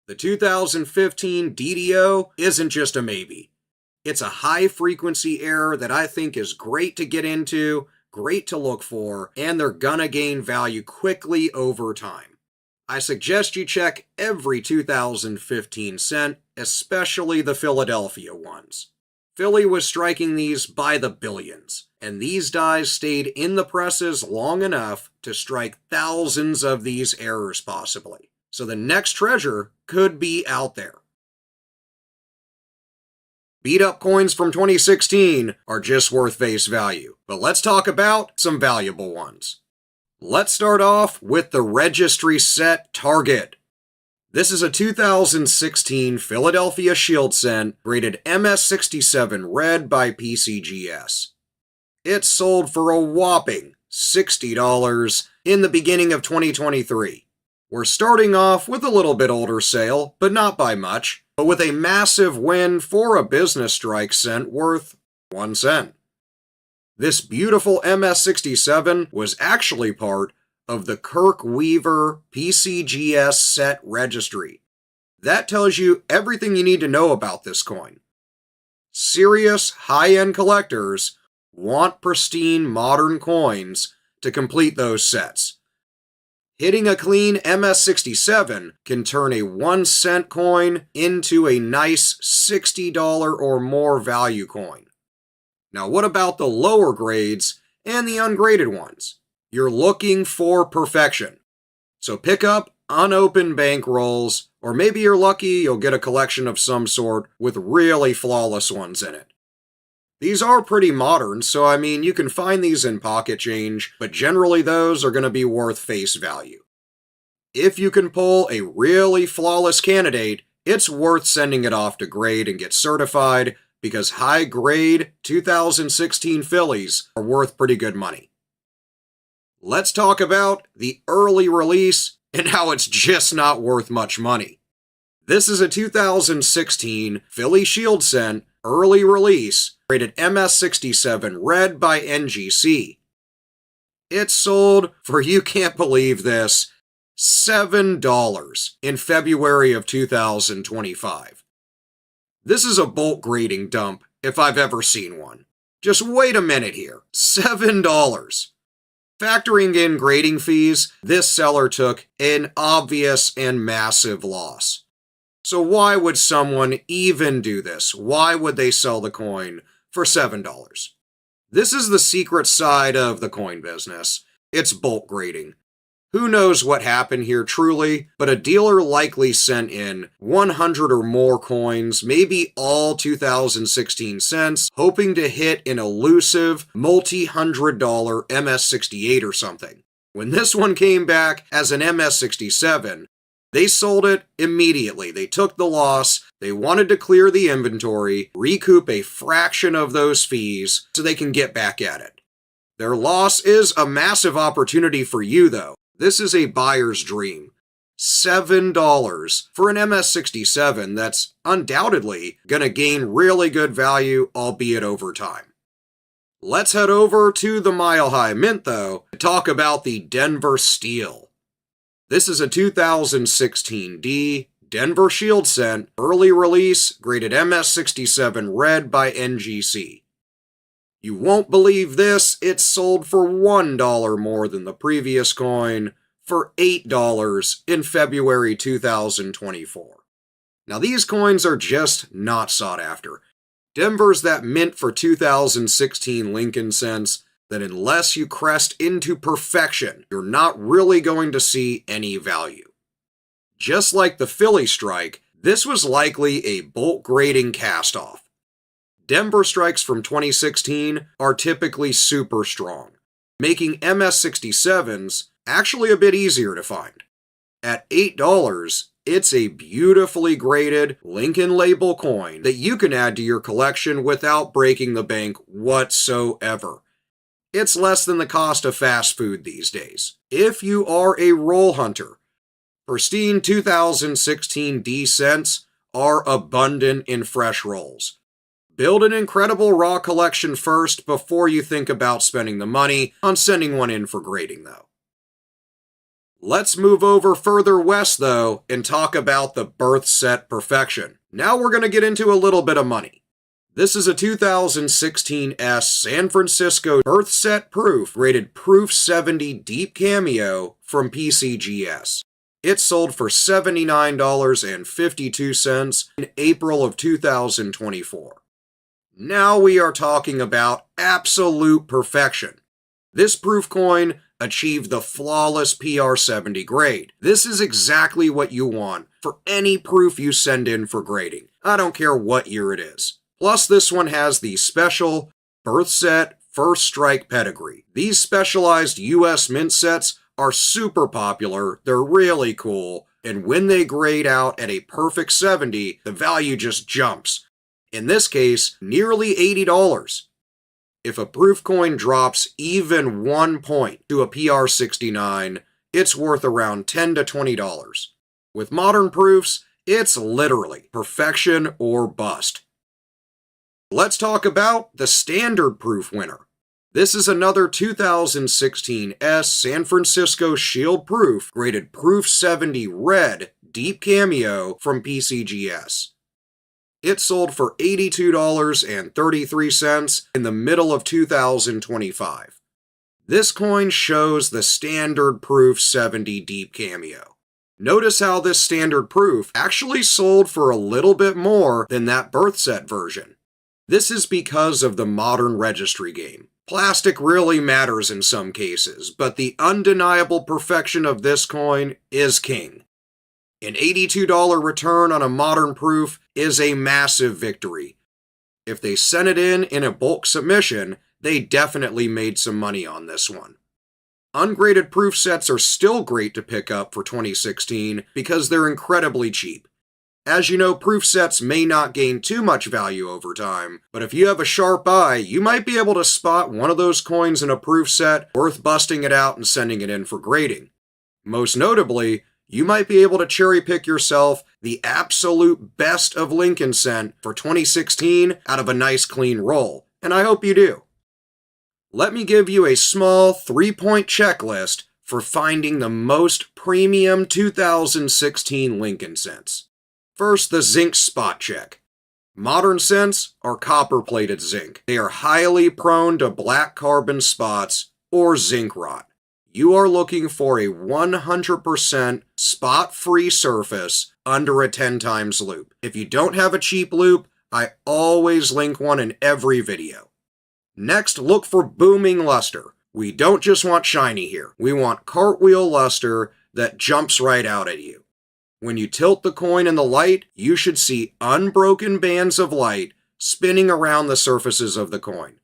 The 2015 DDO isn't just a maybe. It's a high-frequency error that I think is great to get into, great to look for, and they're gonna gain value quickly over time. I suggest you check every 2015 cent, especially the Philadelphia ones. Philly was striking these by the billions, and these dies stayed in the presses long enough to strike thousands of these errors possibly. So the next treasure could be out there. Beat-up coins from 2016 are just worth face value, but let's talk about some valuable ones. Let's start off with the Registry Set Target. This is a 2016 Philadelphia Shield cent rated MS67 red by PCGS. It sold for a whopping $60 in the beginning of 2023. We're starting off with a little bit older sale, but not by much, but with a massive win for a business strike cent worth 1 cent. This beautiful MS67 was actually part of the Kirk Weaver PCGS set registry. That tells you everything you need to know about this coin. Serious high-end collectors want pristine modern coins to complete those sets. Hitting a clean MS67 can turn a 1 cent coin into a nice $60 or more value coin. Now what about the lower grades and the ungraded ones? You're looking for perfection. So pick up unopened bankrolls, or maybe you're lucky you'll get a collection of some sort with really flawless ones in it. These are pretty modern, so I mean you can find these in pocket change, but generally those are going to be worth face value. If you can pull a really flawless candidate, it's worth sending it off to grade and get certified, because high-grade 2016 Phillies are worth pretty good money. Let's talk about the early release and how it's just not worth much money. This is a 2016 Philly Shield Cent early release, rated MS67 Red by NGC. It sold for, you can't believe this, $7 in February of 2025. This is a bulk grading dump if I've ever seen one. Just wait a minute here. $7. Factoring in grading fees, this seller took an obvious and massive loss. So why would someone even do this? Why would they sell the coin for $7? This is the secret side of the coin business. It's bulk grading. Who knows what happened here truly, but a dealer likely sent in 100 or more coins, maybe all 2016 cents, hoping to hit an elusive multi-$100 MS68 or something. When this one came back as an MS67, they sold it immediately. They took the loss. They wanted to clear the inventory, recoup a fraction of those fees so they can get back at it. Their loss is a massive opportunity for you, though. This is a buyer's dream. $7 for an MS67 that's undoubtedly going to gain really good value, albeit over time. Let's head over to the Mile High Mint, though, to talk about the Denver Steel. This is a 2016 D Denver Shield Cent early release, graded MS67 Red by NGC. You won't believe this, it sold for $1 more than the previous coin, for $8 in February 2024. Now these coins are just not sought after. Denver's that mint for 2016 Lincoln cents that unless you crest into perfection, you're not really going to see any value. Just like the Philly Strike, this was likely a bulk grading cast-off. Denver strikes from 2016 are typically super strong, making MS67s actually a bit easier to find. At $8, it's a beautifully graded Lincoln label coin that you can add to your collection without breaking the bank whatsoever. It's less than the cost of fast food these days. If you are a roll hunter, pristine 2016 D cents are abundant in fresh rolls. Build an incredible raw collection first before you think about spending the money on sending one in for grading, though. Let's move over further west, though, and talk about the Birth Set Perfection. Now we're going to get into a little bit of money. This is a 2016 S San Francisco Birth Set Proof, rated Proof 70 Deep Cameo from PCGS. It sold for $79.52 in April of 2024. Now we are talking about absolute perfection. This proof coin achieved the flawless PR70 grade. This is exactly what you want for any proof you send in for grading. I don't care what year it is. Plus, this one has the special Birth Set First Strike pedigree. These specialized US mint sets are super popular, they're really cool, and when they grade out at a perfect 70, the value just jumps. In this case, nearly $80. If a proof coin drops even 1 point to a PR69, it's worth around $10 to $20. With modern proofs, it's literally perfection or bust. Let's talk about the standard proof winner. This is another 2016 S San Francisco Shield Proof, graded Proof 70 Red Deep Cameo from PCGS. It sold for $82.33 in the middle of 2025. This coin shows the standard Proof 70 Deep Cameo. Notice how this standard proof actually sold for a little bit more than that Birth Set version. This is because of the modern registry game. Plastic really matters in some cases, but the undeniable perfection of this coin is king. An $82 return on a modern proof is a massive victory. If they sent it in a bulk submission, they definitely made some money on this one. Ungraded proof sets are still great to pick up for 2016 because they're incredibly cheap. As you know, proof sets may not gain too much value over time, but if you have a sharp eye, you might be able to spot one of those coins in a proof set worth busting it out and sending it in for grading. Most notably, you might be able to cherry pick yourself the absolute best of Lincoln Cent for 2016 out of a nice clean roll, and I hope you do. Let me give you a small 3-point checklist for finding the most premium 2016 Lincoln Cents. First, the zinc spot check. Modern cents are copper-plated zinc. They are highly prone to black carbon spots or zinc rot. You are looking for a 100% spot-free surface under a 10 times loop. If you don't have a cheap loop, I always link one in every video. Next, look for booming luster. We don't just want shiny here. We want cartwheel luster that jumps right out at you. When you tilt the coin in the light, you should see unbroken bands of light spinning around the surfaces of the coin.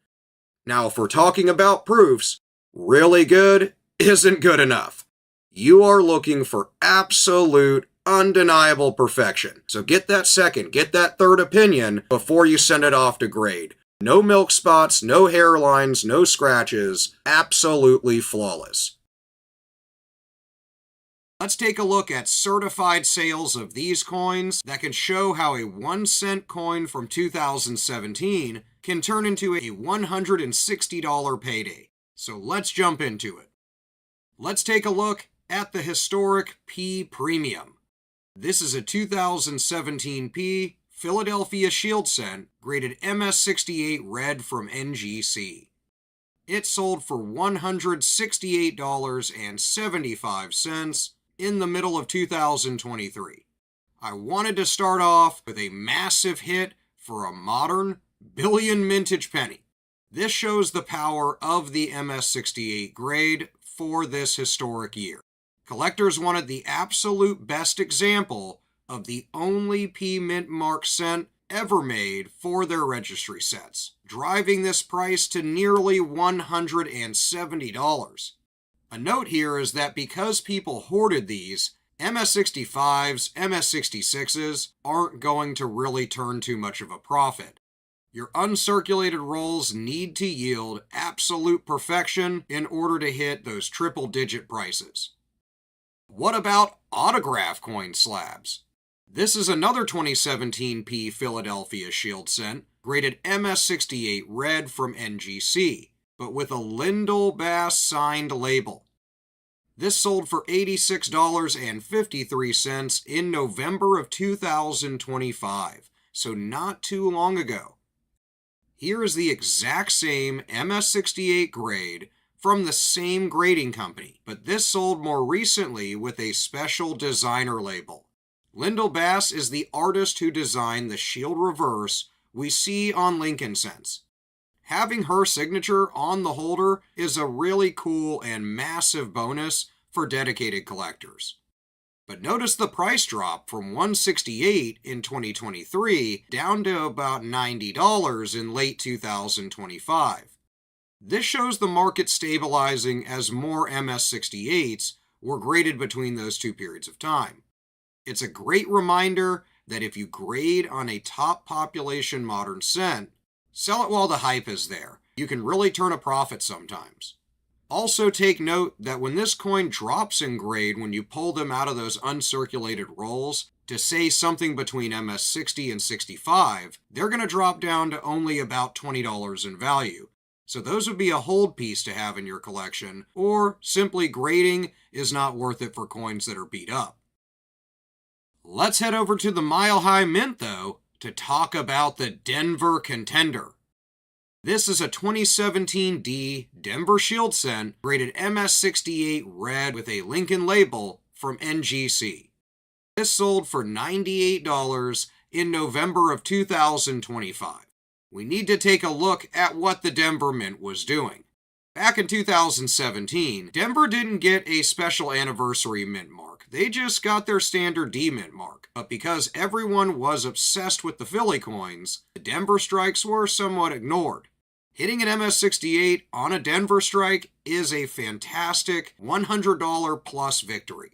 Now, if we're talking about proofs, really good isn't good enough. You are looking for absolute, undeniable perfection. So get that second, get that third opinion before you send it off to grade. No milk spots, no hairlines, no scratches, absolutely flawless. Let's take a look at certified sales of these coins that can show how a 1-cent coin from 2017 can turn into a $160 payday. So let's jump into it. Let's take a look at the historic P Premium. This is a 2017 P Philadelphia Shield Cent graded MS68 red from NGC. It sold for $168.75 in the middle of 2023. I wanted to start off with a massive hit for a modern billion mintage penny. This shows the power of the MS68 grade for this historic year. Collectors wanted the absolute best example of the only P mint mark cent ever made for their registry sets, driving this price to nearly $170. A note here is that because people hoarded these, MS65s, MS66s aren't going to really turn too much of a profit. Your uncirculated rolls need to yield absolute perfection in order to hit those triple-digit prices. What about autograph coin slabs? This is another 2017 P Philadelphia Shield Cent, graded MS68 red from NGC, but with a Lyndall Bass signed label. This sold for $86.53 in November of 2025, so not too long ago. Here is the exact same MS68 grade from the same grading company, but this sold more recently with a special designer label. Lyndall Bass is the artist who designed the shield reverse we see on Lincoln Cents. Having her signature on the holder is a really cool and massive bonus for dedicated collectors. But notice the price drop from $168 in 2023 down to about $90 in late 2025. This shows the market stabilizing as more MS68s were graded between those two periods of time. It's a great reminder that if you grade on a top population modern cent, sell it while the hype is there. You can really turn a profit sometimes. Also take note that when this coin drops in grade when you pull them out of those uncirculated rolls to say something between MS60 and 65, they're going to drop down to only about $20 in value. So those would be a hold piece to have in your collection, or simply grading is not worth it for coins that are beat up. Let's head over to the Mile High Mint, though, to talk about the Denver Contender. This is a 2017 D Denver Shield Cent graded MS68 red with a Lincoln label from NGC. This sold for $98 in November of 2025. We need to take a look at what the Denver Mint was doing. Back in 2017, Denver didn't get a special anniversary mint mark. They just got their standard D mint mark. But because everyone was obsessed with the Philly coins, the Denver strikes were somewhat ignored. Hitting an MS-68 on a Denver strike is a fantastic $100 plus victory.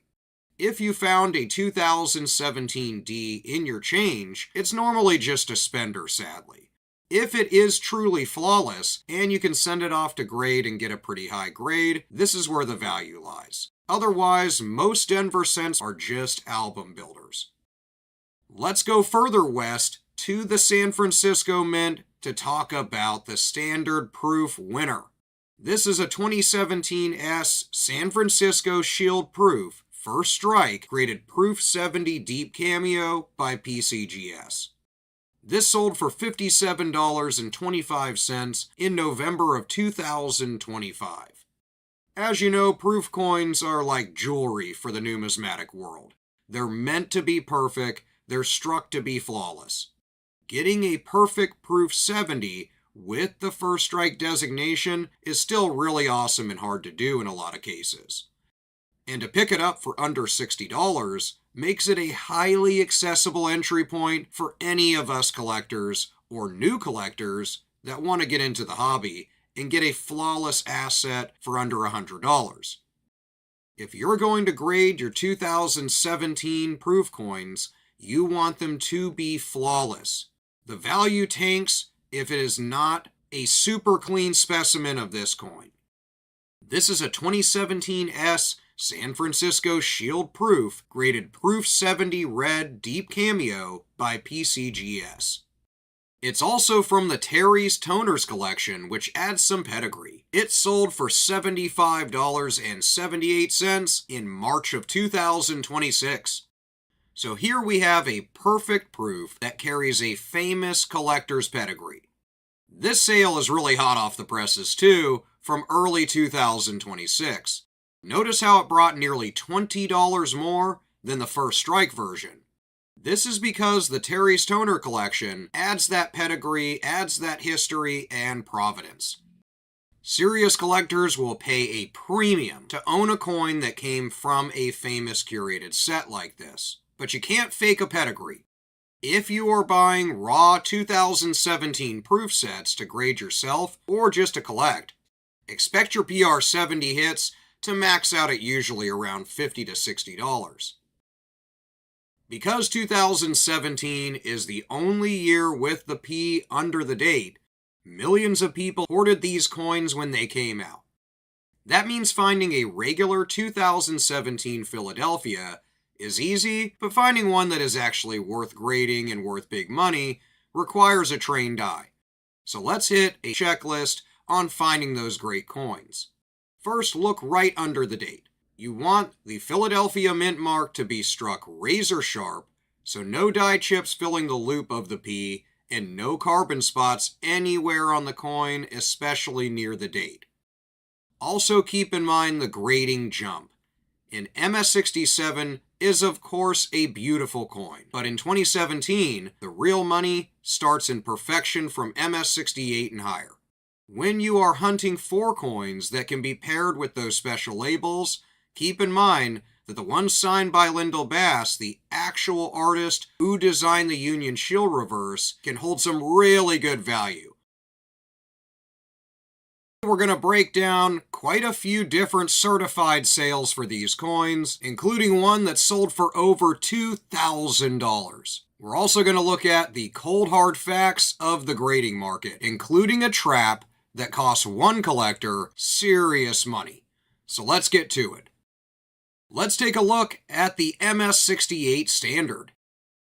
If you found a 2017 D in your change, it's normally just a spender, sadly. If it is truly flawless, and you can send it off to grade and get a pretty high grade, this is where the value lies. Otherwise, most Denver cents are just album builders. Let's go further west to the San Francisco Mint to talk about the standard proof winner. This is a 2017 S San Francisco Shield Proof First Strike graded Proof 70 Deep Cameo by PCGS. This sold for $57.25 in November of 2025. As you know, proof coins are like jewelry for the numismatic world. They're meant to be perfect, they're struck to be flawless. Getting a perfect Proof 70 with the First Strike designation is still really awesome and hard to do in a lot of cases. And to pick it up for under $60 makes it a highly accessible entry point for any of us collectors or new collectors that want to get into the hobby and get a flawless asset for under $100. If you're going to grade your 2017 proof coins, you want them to be flawless. The value tanks if it is not a super clean specimen of this coin. This is a 2017 S San Francisco Shield Proof graded Proof 70 Red Deep Cameo by PCGS. It's also from the Terry's Toners collection, which adds some pedigree. It sold for $75.78 in March of 2026. So here we have a perfect proof that carries a famous collector's pedigree. This sale is really hot off the presses too, from early 2026. Notice how it brought nearly $20 more than the First Strike version. This is because the Terry's Toner collection adds that pedigree, adds that history and provenance. Serious collectors will pay a premium to own a coin that came from a famous curated set like this. But you can't fake a pedigree. If you are buying raw 2017 proof sets to grade yourself or just to collect, expect your PR 70 hits to max out at usually around $50 to $60. Because 2017 is the only year with the P under the date, millions of people hoarded these coins when they came out. That means finding a regular 2017 Philadelphia is easy, but finding one that is actually worth grading and worth big money requires a trained eye. So let's hit a checklist on finding those great coins. First, look right under the date. You want the Philadelphia mint mark to be struck razor sharp, so no die chips filling the loop of the P and no carbon spots anywhere on the coin, especially near the date. Also keep in mind the grading jump. An MS-67 is of course a beautiful coin, but in 2017, the real money starts in perfection from MS-68 and higher. When you are hunting for coins that can be paired with those special labels, keep in mind that the one signed by Lyndall Bass, the actual artist who designed the Union Shield reverse, can hold some really good value. We're going to break down quite a few different certified sales for these coins, including one that sold for over $2,000. We're also going to look at the cold hard facts of the grading market, including a trap that costs one collector serious money. So let's get to it. Let's take a look at the MS-68 Standard.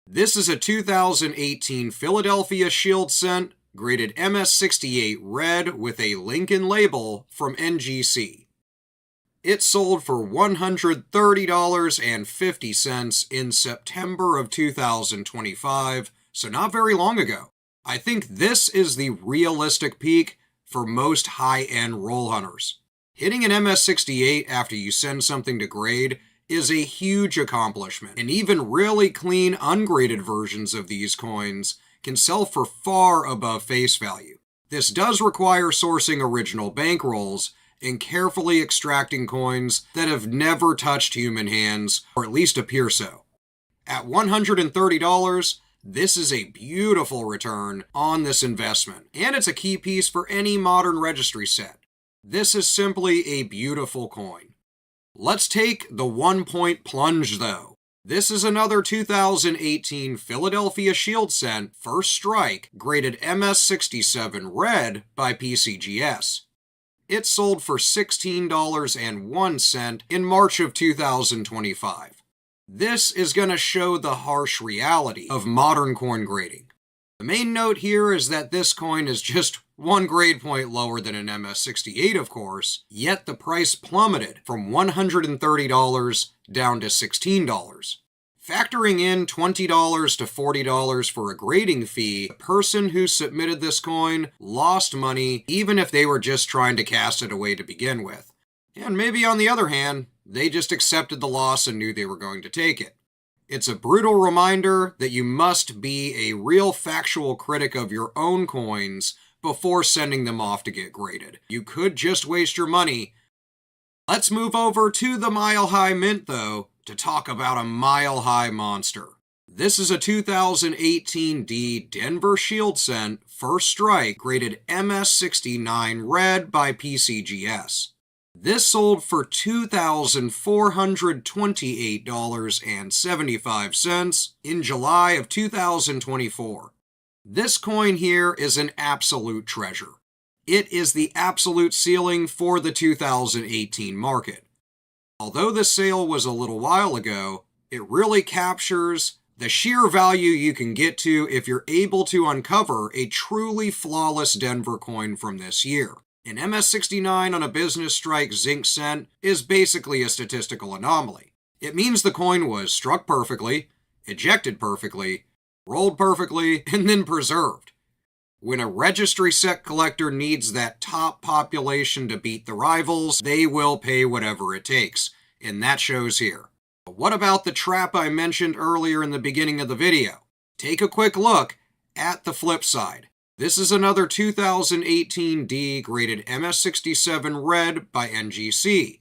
This is a 2018 Philadelphia Shield cent graded MS-68 red with a Lincoln label from NGC. It sold for $130.50 in September of 2025, so not very long ago. I think this is the realistic peak for most high-end roll hunters. Hitting an MS-68 after you send something to grade is a huge accomplishment, and even really clean ungraded versions of these coins can sell for far above face value. This does require sourcing original bankrolls and carefully extracting coins that have never touched human hands, or at least appear so. At $130, This is a beautiful return on this investment, and it's a key piece for any modern registry set. This is simply a beautiful coin. Let's take the 1 point plunge though. This is another 2018 Philadelphia Shield Cent First Strike graded MS67 red by PCGS. It sold for $16.01 in March of 2025. This is going to show the harsh reality of modern coin grading. The main note here is that this coin is just one grade point lower than an MS68, of course, yet the price plummeted from $130 down to $16. Factoring in $20 to $40 for a grading fee, the person who submitted this coin lost money even if they were just trying to cast it away to begin with. And maybe on the other hand, they just accepted the loss and knew they were going to take it. It's a brutal reminder that you must be a real factual critic of your own coins before sending them off to get graded. You could just waste your money. Let's move over to the Mile High Mint, though, to talk about a Mile High monster. This is a 2018 D Denver Shield Cent First Strike graded MS69 red by PCGS. This sold for $2,428.75 in July of 2024. This coin here is an absolute treasure. It is the absolute ceiling for the 2018 market. Although this sale was a little while ago, it really captures the sheer value you can get to if you're able to uncover a truly flawless Denver coin from this year. An MS69 on a business strike zinc cent is basically a statistical anomaly. It means the coin was struck perfectly, ejected perfectly, rolled perfectly, and then preserved. When a registry set collector needs that top population to beat the rivals, they will pay whatever it takes, and that shows here. But what about the trap I mentioned earlier in the beginning of the video? Take a quick look at the flip side. This is another 2018 D graded MS67 red by NGC,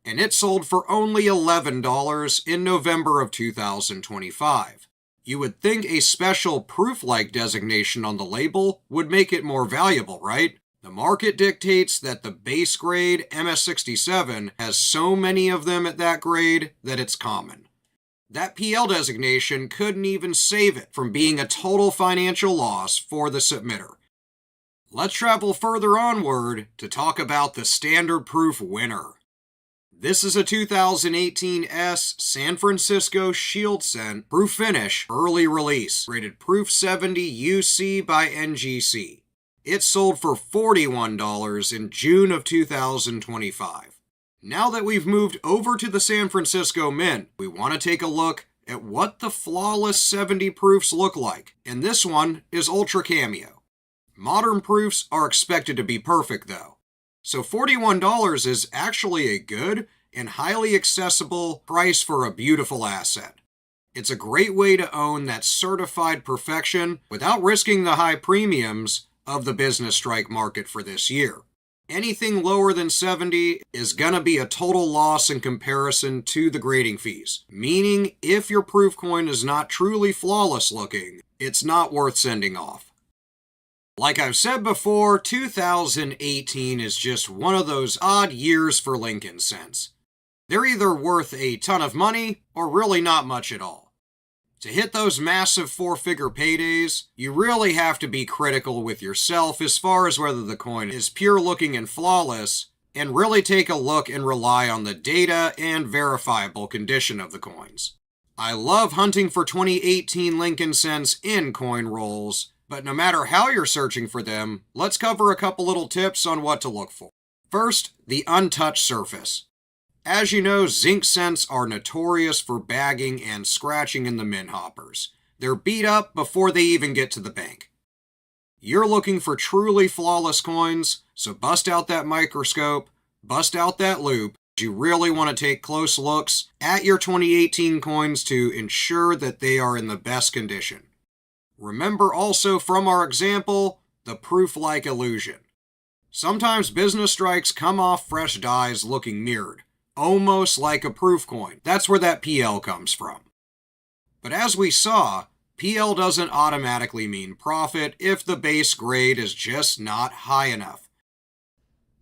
and it sold for only $11 in November of 2025. You would think a special proof-like designation on the label would make it more valuable, right? The market dictates that the base grade MS67 has so many of them at that grade that it's common. That PL designation couldn't even save it from being a total financial loss for the submitter. Let's travel further onward to talk about the standard proof winner. This is a 2018 S San Francisco Shield Cent Proof Finish Early Release, rated Proof 70 UC by NGC. It sold for $41 in June of 2025. Now that we've moved over to the San Francisco Mint, we want to take a look at what the flawless 70 proofs look like, and this one is Ultra Cameo. Modern proofs are expected to be perfect though, so $41 is actually a good and highly accessible price for a beautiful asset. It's a great way to own that certified perfection without risking the high premiums of the business strike market for this year. Anything lower than 70 is gonna be a total loss in comparison to the grading fees, meaning if your proof coin is not truly flawless looking, it's not worth sending off. Like I've said before, 2018 is just one of those odd years for Lincoln cents. They're either worth a ton of money or really not much at all. To hit those massive four-figure paydays, you really have to be critical with yourself as far as whether the coin is pure looking and flawless, and really take a look and rely on the data and verifiable condition of the coins. I love hunting for 2018 Lincoln cents in coin rolls, but no matter how you're searching for them, let's cover a couple little tips on what to look for. First, the untouched surface. As you know, zinc cents are notorious for bagging and scratching in the mint hoppers. They're beat up before they even get to the bank. You're looking for truly flawless coins, so bust out that microscope, bust out that loupe. You really want to take close looks at your 2018 coins to ensure that they are in the best condition. Remember also from our example, the proof-like illusion. Sometimes business strikes come off fresh dies looking mirrored, almost like a proof coin. That's where that PL comes from. But as we saw, PL doesn't automatically mean profit if the base grade is just not high enough.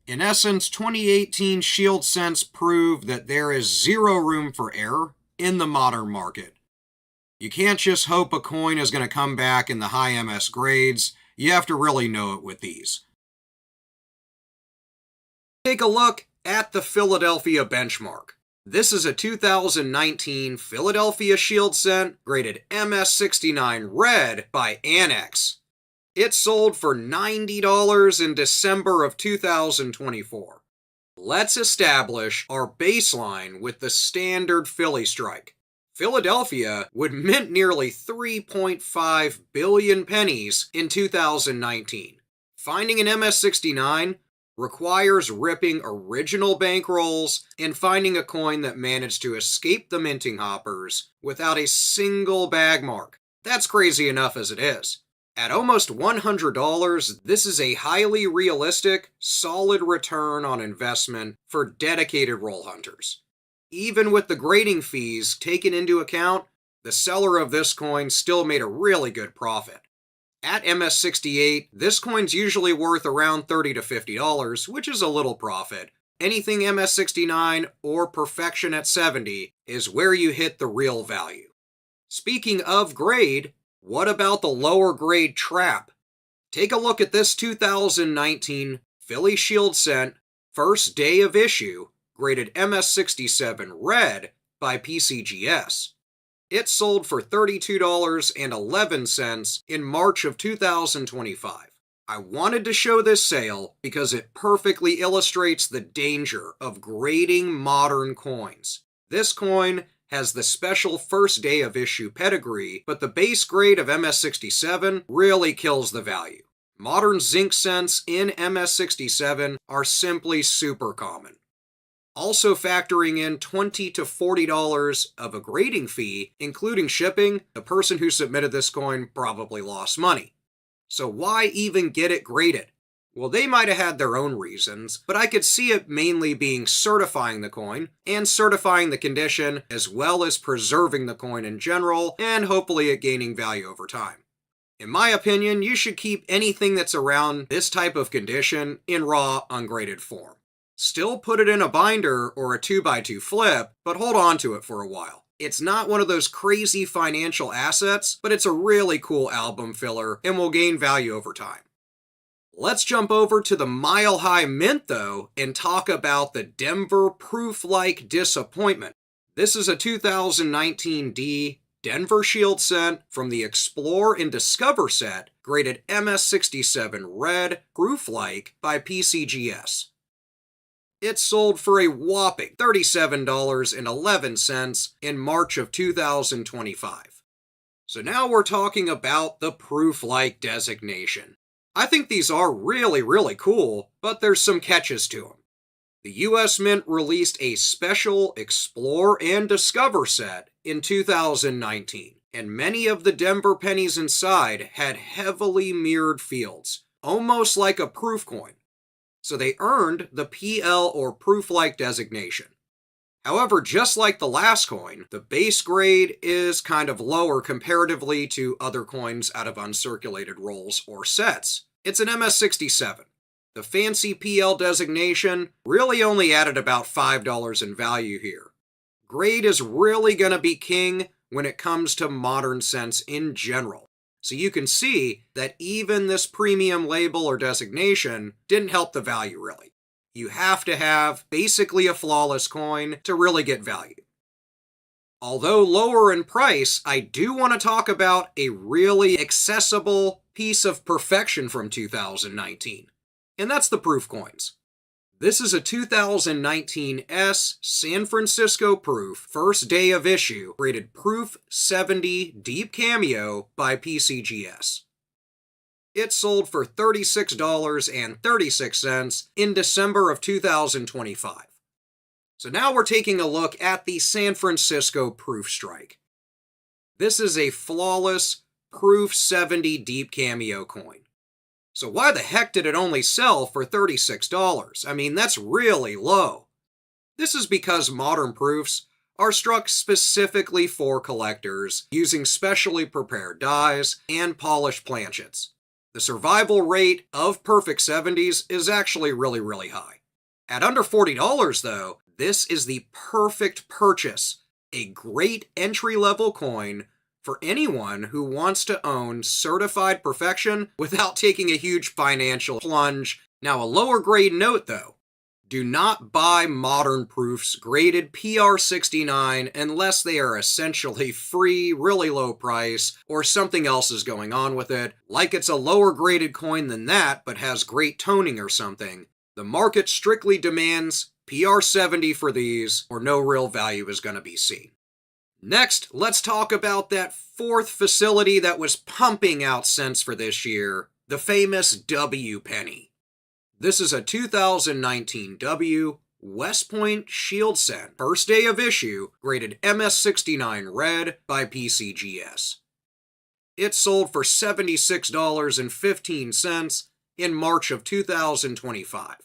In essence, 2018 Shield cents prove that there is zero room for error in the modern market. You can't just hope a coin is going to come back in the high MS grades. You have to really know it with these. Take a look at the Philadelphia benchmark. This is a 2019 Philadelphia Shield cent graded MS69 red by Annex. It sold for $90 in December of 2024. Let's establish our baseline with the standard Philly strike. Philadelphia would mint nearly 3.5 billion pennies in 2019. Finding an MS69 requires ripping original bankrolls and finding a coin that managed to escape the minting hoppers without a single bag mark. That's crazy enough as it is. At almost $100, this is a highly realistic, solid return on investment for dedicated roll hunters. Even with the grading fees taken into account, the seller of this coin still made a really good profit. At MS68, this coin's usually worth around $30 to $50, which is a little profit. Anything MS69 or Perfection at 70 is where you hit the real value. Speaking of grade, what about the lower grade trap? Take a look at this 2019 Philly Shield cent, first day of issue, graded MS67 red by PCGS. It sold for $32.11 in March of 2025. I wanted to show this sale because it perfectly illustrates the danger of grading modern coins. This coin has the special first day of issue pedigree, but the base grade of MS67 really kills the value. Modern zinc cents in MS67 are simply super common. Also factoring in $20 to $40 of a grading fee, including shipping, the person who submitted this coin probably lost money. So why even get it graded? Well, they might have had their own reasons, but I could see it mainly being certifying the coin and certifying the condition, as well as preserving the coin in general, and hopefully it gaining value over time. In my opinion, you should keep anything that's around this type of condition in raw, ungraded form. Still put it in a binder or a 2x2 flip, but hold on to it for a while. It's not one of those crazy financial assets, but it's a really cool album filler and will gain value over time. Let's jump over to the Mile High Mint, though, and talk about the Denver Proof-like Disappointment. This is a 2019 D Denver Shield cent from the Explore and Discover set, graded MS67 red, Proof-like by PCGS. It sold for a whopping $37.11 in March of 2025. So now we're talking about the Proof-like designation. I think these are really cool, but there's some catches to them. The US Mint released a special Explore and Discover set in 2019, and many of the Denver pennies inside had heavily mirrored fields, almost like a proof coin. So they earned the PL or Proof-like designation. However, just like the last coin, the base grade is kind of lower comparatively to other coins out of uncirculated rolls or sets. It's an MS67. The fancy PL designation really only added about $5 in value here. Grade is really going to be king when it comes to modern cents in general. So you can see that even this premium label or designation didn't help the value really. You have to have basically a flawless coin to really get value. Although lower in price, I do want to talk about a really accessible piece of perfection from 2019, and that's the proof coins. This is a 2019 S San Francisco Proof first day of issue rated Proof 70 Deep Cameo by PCGS. It sold for $36.36 in December of 2025. So now we're taking a look at the San Francisco Proof Strike. This is a flawless Proof 70 Deep Cameo coin. So why the heck did it only sell for $36? I mean, that's really low. This is because modern proofs are struck specifically for collectors using specially prepared dies and polished planchets. The survival rate of perfect 70s is actually really high. At under $40 though, this is the perfect purchase, a great entry-level coin for anyone who wants to own certified perfection without taking a huge financial plunge. Now, a lower grade note though, do not buy modern proofs graded PR69 unless they are essentially free, really low price, or something else is going on with it, like it's a lower graded coin than that but has great toning or something. The market strictly demands PR70 for these, or no real value is going to be seen. Next, let's talk about that fourth facility that was pumping out cents for this year, the famous W penny. This is a 2019 W West Point Shield Cent, first day of issue, graded MS69 red by PCGS. It sold for $76.15 in March of 2025.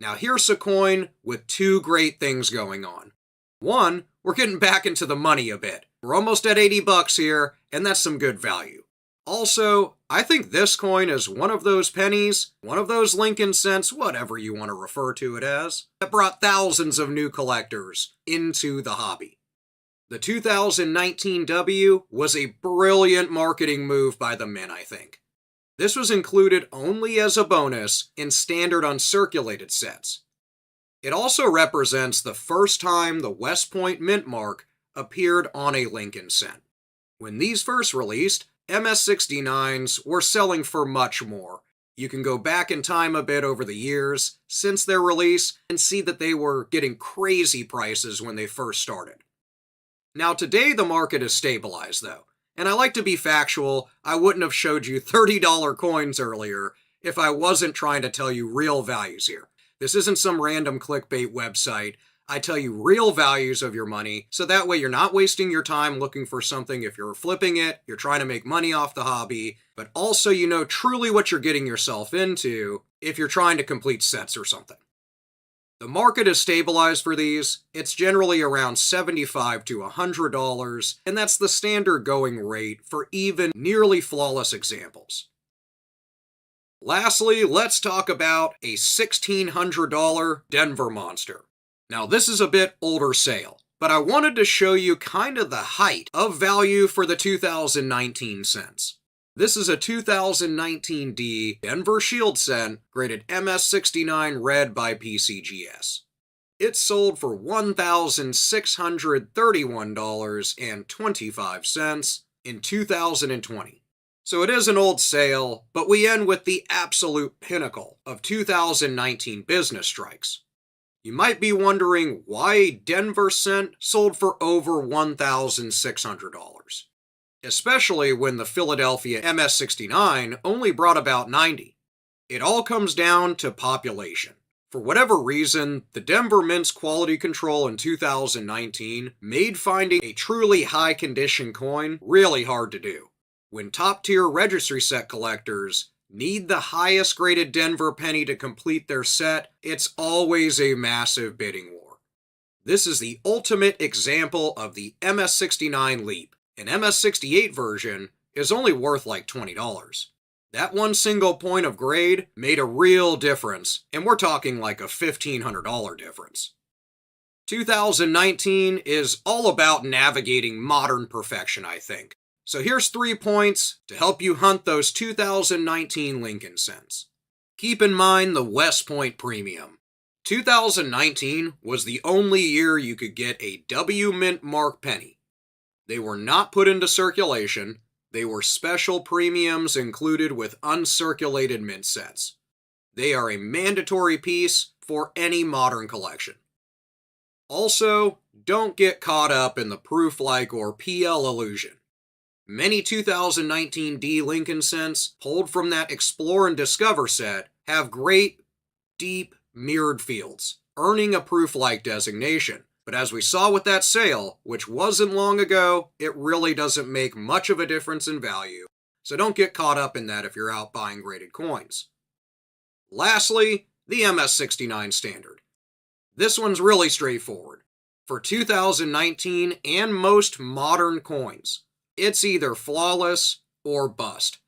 Now here's a coin with two great things going on. One, we're getting back into the money a bit. We're almost at $80 here, and that's some good value. Also, I think this coin is one of those pennies, one of those Lincoln cents, whatever you want to refer to it as, that brought thousands of new collectors into the hobby. The 2019 W was a brilliant marketing move by the mint, I think. This was included only as a bonus in standard uncirculated sets. It also represents the first time the West Point mint mark appeared on a Lincoln cent. When these first released, MS69s were selling for much more. You can go back in time a bit over the years since their release and see that they were getting crazy prices when they first started. Now today the market is stabilized though, and I like to be factual. I wouldn't have showed you $30 coins earlier if I wasn't trying to tell you real values here. This isn't some random clickbait website. I tell you real values of your money, so that way you're not wasting your time looking for something if you're flipping it, you're trying to make money off the hobby, but also you know truly what you're getting yourself into if you're trying to complete sets or something. The market is stabilized for these. It's generally around $75 to $100, and that's the standard going rate for even nearly flawless examples. Lastly, let's talk about a $1,600 Denver Monster. Now this is a bit older sale, but I wanted to show you kind of the height of value for the 2019 cents. This is a 2019 D Denver Shield Cent graded MS69 red by PCGS. It sold for $1,631.25 in 2020. So it is an old sale, but we end with the absolute pinnacle of 2019 business strikes. You might be wondering why a Denver cent sold for over $1,600, especially when the Philadelphia MS69 only brought about 90. It all comes down to population. For whatever reason, the Denver Mint's quality control in 2019 made finding a truly high condition coin really hard to do. When top tier registry set collectors need the highest graded Denver penny to complete their set, it's always a massive bidding war. This is the ultimate example of the MS69 leap. An MS68 version is only worth like $20. That one single point of grade made a real difference, and we're talking like a $1,500 difference. 2019 is all about navigating modern perfection, I think. So here's 3 points to help you hunt those 2019 Lincoln cents. Keep in mind the West Point Premium. 2019 was the only year you could get a W Mint Mark penny. They were not put into circulation. They were special premiums included with uncirculated mint sets. They are a mandatory piece for any modern collection. Also, don't get caught up in the proof-like or PL illusion. Many 2019 D Lincoln cents pulled from that Explore and Discover set have great, deep, mirrored fields, earning a proof-like designation. But as we saw with that sale, which wasn't long ago, it really doesn't make much of a difference in value. So don't get caught up in that if you're out buying graded coins. Lastly, the MS69 standard. This one's really straightforward. For 2019 and most modern coins, it's either flawless or bust.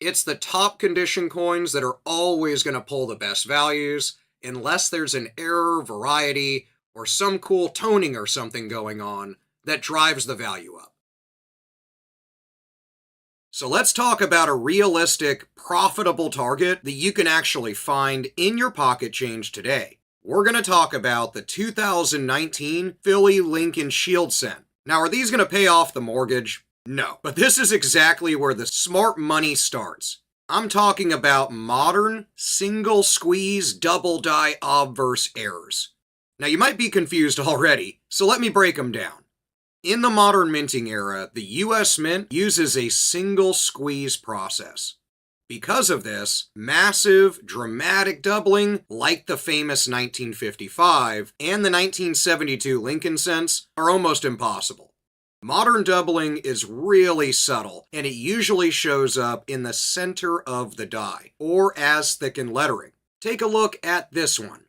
It's the top condition coins that are always going to pull the best values, unless there's an error, variety, or some cool toning or something going on that drives the value up. So let's talk about a realistic, profitable target that you can actually find in your pocket change today. We're going to talk about the 2019 Philly Lincoln Shield Cent. Now, are these going to pay off the mortgage? No, but this is exactly where the smart money starts. I'm talking about modern, single squeeze, double die obverse errors. Now, you might be confused already, so let me break them down. In the modern minting era, the US Mint uses a single squeeze process. Because of this, massive, dramatic doubling, like the famous 1955 and the 1972 Lincoln Cents, are almost impossible. Modern doubling is really subtle, and it usually shows up in the center of the die, or as thickened lettering. Take a look at this one.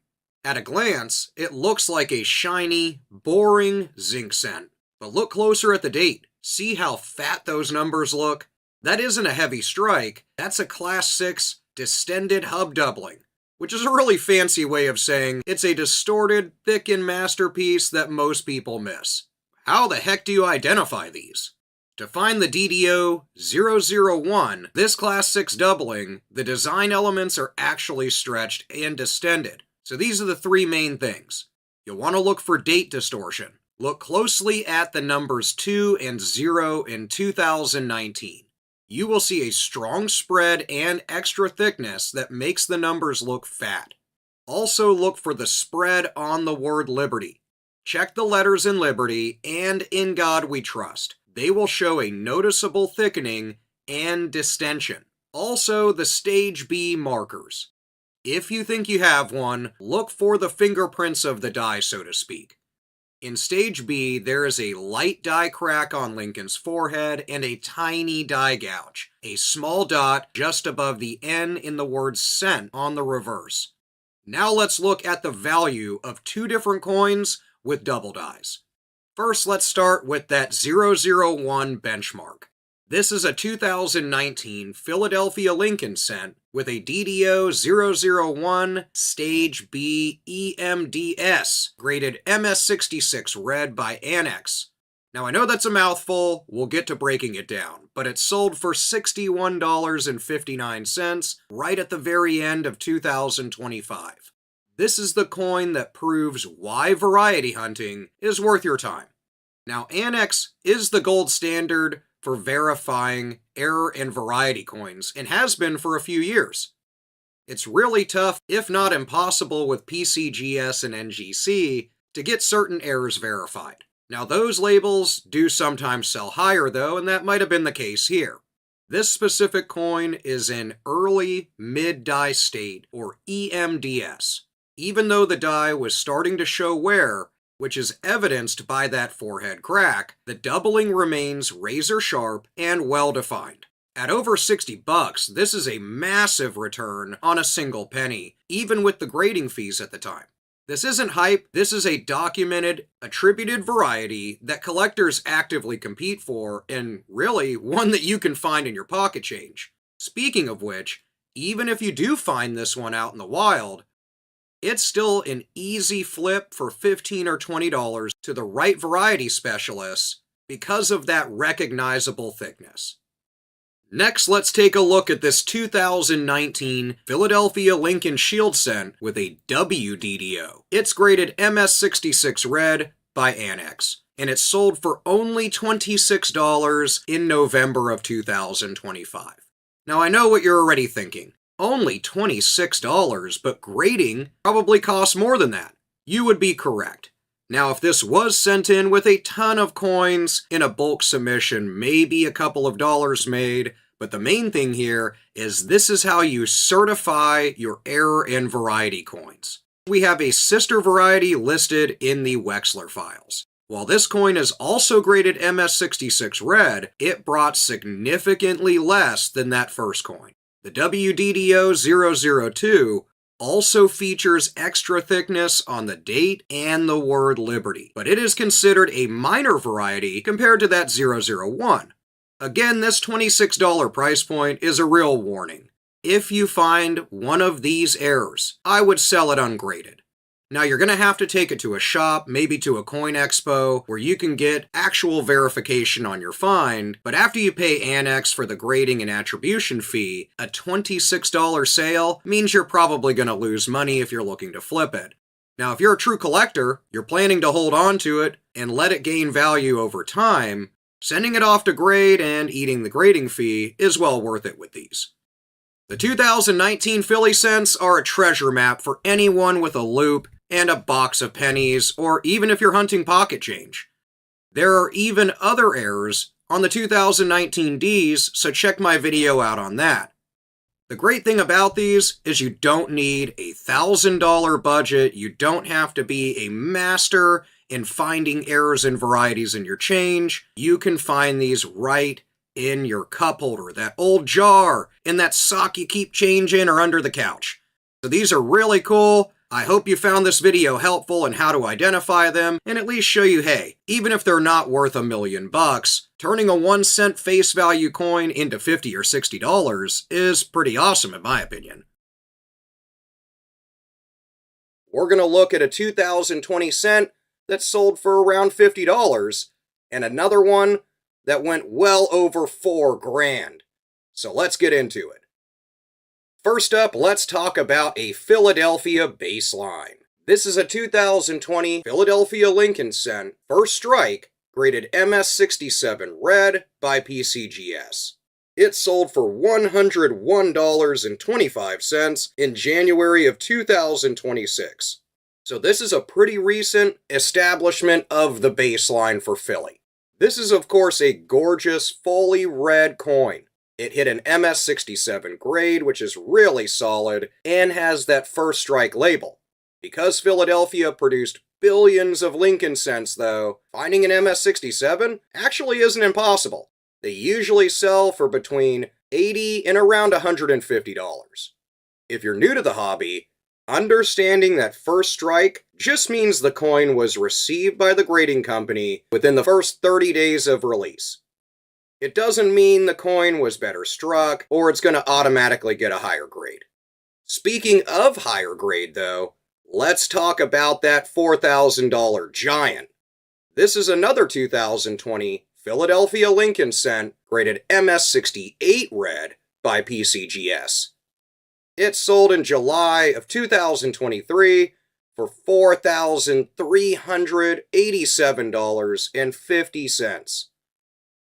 At a glance, it looks like a shiny, boring zinc cent. But look closer at the date. See how fat those numbers look? That isn't a heavy strike, that's a Class 6 distended hub doubling, which is a really fancy way of saying it's a distorted, thickened masterpiece that most people miss. How the heck do you identify these? To find the DDO 001, this Class 6 doubling, the design elements are actually stretched and distended. So these are the three main things. You'll want to look for date distortion. Look closely at the numbers 2 and 0 in 2019. You will see a strong spread and extra thickness that makes the numbers look fat. Also look for the spread on the word Liberty. Check the letters in Liberty and In God We Trust. They will show a noticeable thickening and distension. Also the Stage B markers. If you think you have one, look for the fingerprints of the die, so to speak. In Stage B, there is a light die crack on Lincoln's forehead and a tiny die gouge, a small dot just above the N in the word cent on the reverse. Now let's look at the value of two different coins with double dies. First, let's start with that 001 benchmark. This is a 2019 Philadelphia Lincoln Cent with a DDO 001 Stage B EMDS, graded MS66 red by Annex. Now I know that's a mouthful, we'll get to breaking it down, but it sold for $61.59 right at the very end of 2025. This is the coin that proves why variety hunting is worth your time. Now Annex is the gold standard for verifying error and variety coins, and has been for a few years. It's really tough, if not impossible, with PCGS and NGC to get certain errors verified. Now those labels do sometimes sell higher though, and that might have been the case here. This specific coin is in early mid-die state, or EMDS. Even though the die was starting to show wear, which is evidenced by that forehead crack, the doubling remains razor sharp and well defined. At over $60, this is a massive return on a single penny, even with the grading fees at the time. This isn't hype, this is a documented, attributed variety that collectors actively compete for, and really one that you can find in your pocket change. Speaking of which, even if you do find this one out in the wild, it's still an easy flip for $15 or $20 to the right variety specialists because of that recognizable thickness. Next, let's take a look at this 2019 Philadelphia Lincoln Shield Cent with a WDDO. It's graded MS66 red by Annex, and it sold for only $26 in November of 2025. Now I know what you're already thinking. Only $26, but grading probably costs more than that. You would be correct. Now, if this was sent in with a ton of coins in a bulk submission, maybe a couple of dollars made, but the main thing here is this is how you certify your error and variety coins. We have a sister variety listed in the Wexler files. While this coin is also graded MS66 red, it brought significantly less than that first coin. The WDDO 002 also features extra thickness on the date and the word Liberty, but it is considered a minor variety compared to that 001. Again, this $26 price point is a real warning. If you find one of these errors, I would sell it ungraded. Now you're going to have to take it to a shop, maybe to a coin expo, where you can get actual verification on your find, but after you pay annex for the grading and attribution fee, a $26 sale means you're probably going to lose money if you're looking to flip it. Now if you're a true collector, you're planning to hold on to it and let it gain value over time, sending it off to grade and eating the grading fee is well worth it with these. The 2019 Philly cents are a treasure map for anyone with a loop and a box of pennies, or even if you're hunting pocket change. There are even other errors on the 2019 Ds, so check my video out on that. The great thing about these is you don't need a $1,000 budget, you don't have to be a master in finding errors and varieties in your change. You can find these right in your cup holder, that old jar, in that sock you keep change in, or under the couch. So these are really cool. I hope you found this video helpful in how to identify them and at least show you, hey, even if they're not worth $1 million, turning a 1-cent face value coin into $50 or $60 is pretty awesome in my opinion. We're going to look at a 2020 cent that sold for around $50 and another one that went well over $4,000. So let's get into it. First up, let's talk about a Philadelphia baseline. This is a 2020 Philadelphia Lincoln cent, first strike, graded MS67 red by PCGS. It sold for $101.25 in January of 2026. So this is a pretty recent establishment of the baseline for Philly. This is of course a gorgeous, fully red coin. It hit an MS67 grade, which is really solid, and has that first strike label. Because Philadelphia produced billions of Lincoln cents, though, finding an MS67 actually isn't impossible. They usually sell for between $80 and around $150. If you're new to the hobby, understanding that first strike just means the coin was received by the grading company within the first 30 days of release. It doesn't mean the coin was better struck, or it's going to automatically get a higher grade. Speaking of higher grade, though, let's talk about that $4,000 giant. This is another 2020 Philadelphia Lincoln cent, graded MS68 red by PCGS. It sold in July of 2023 for $4,387.50.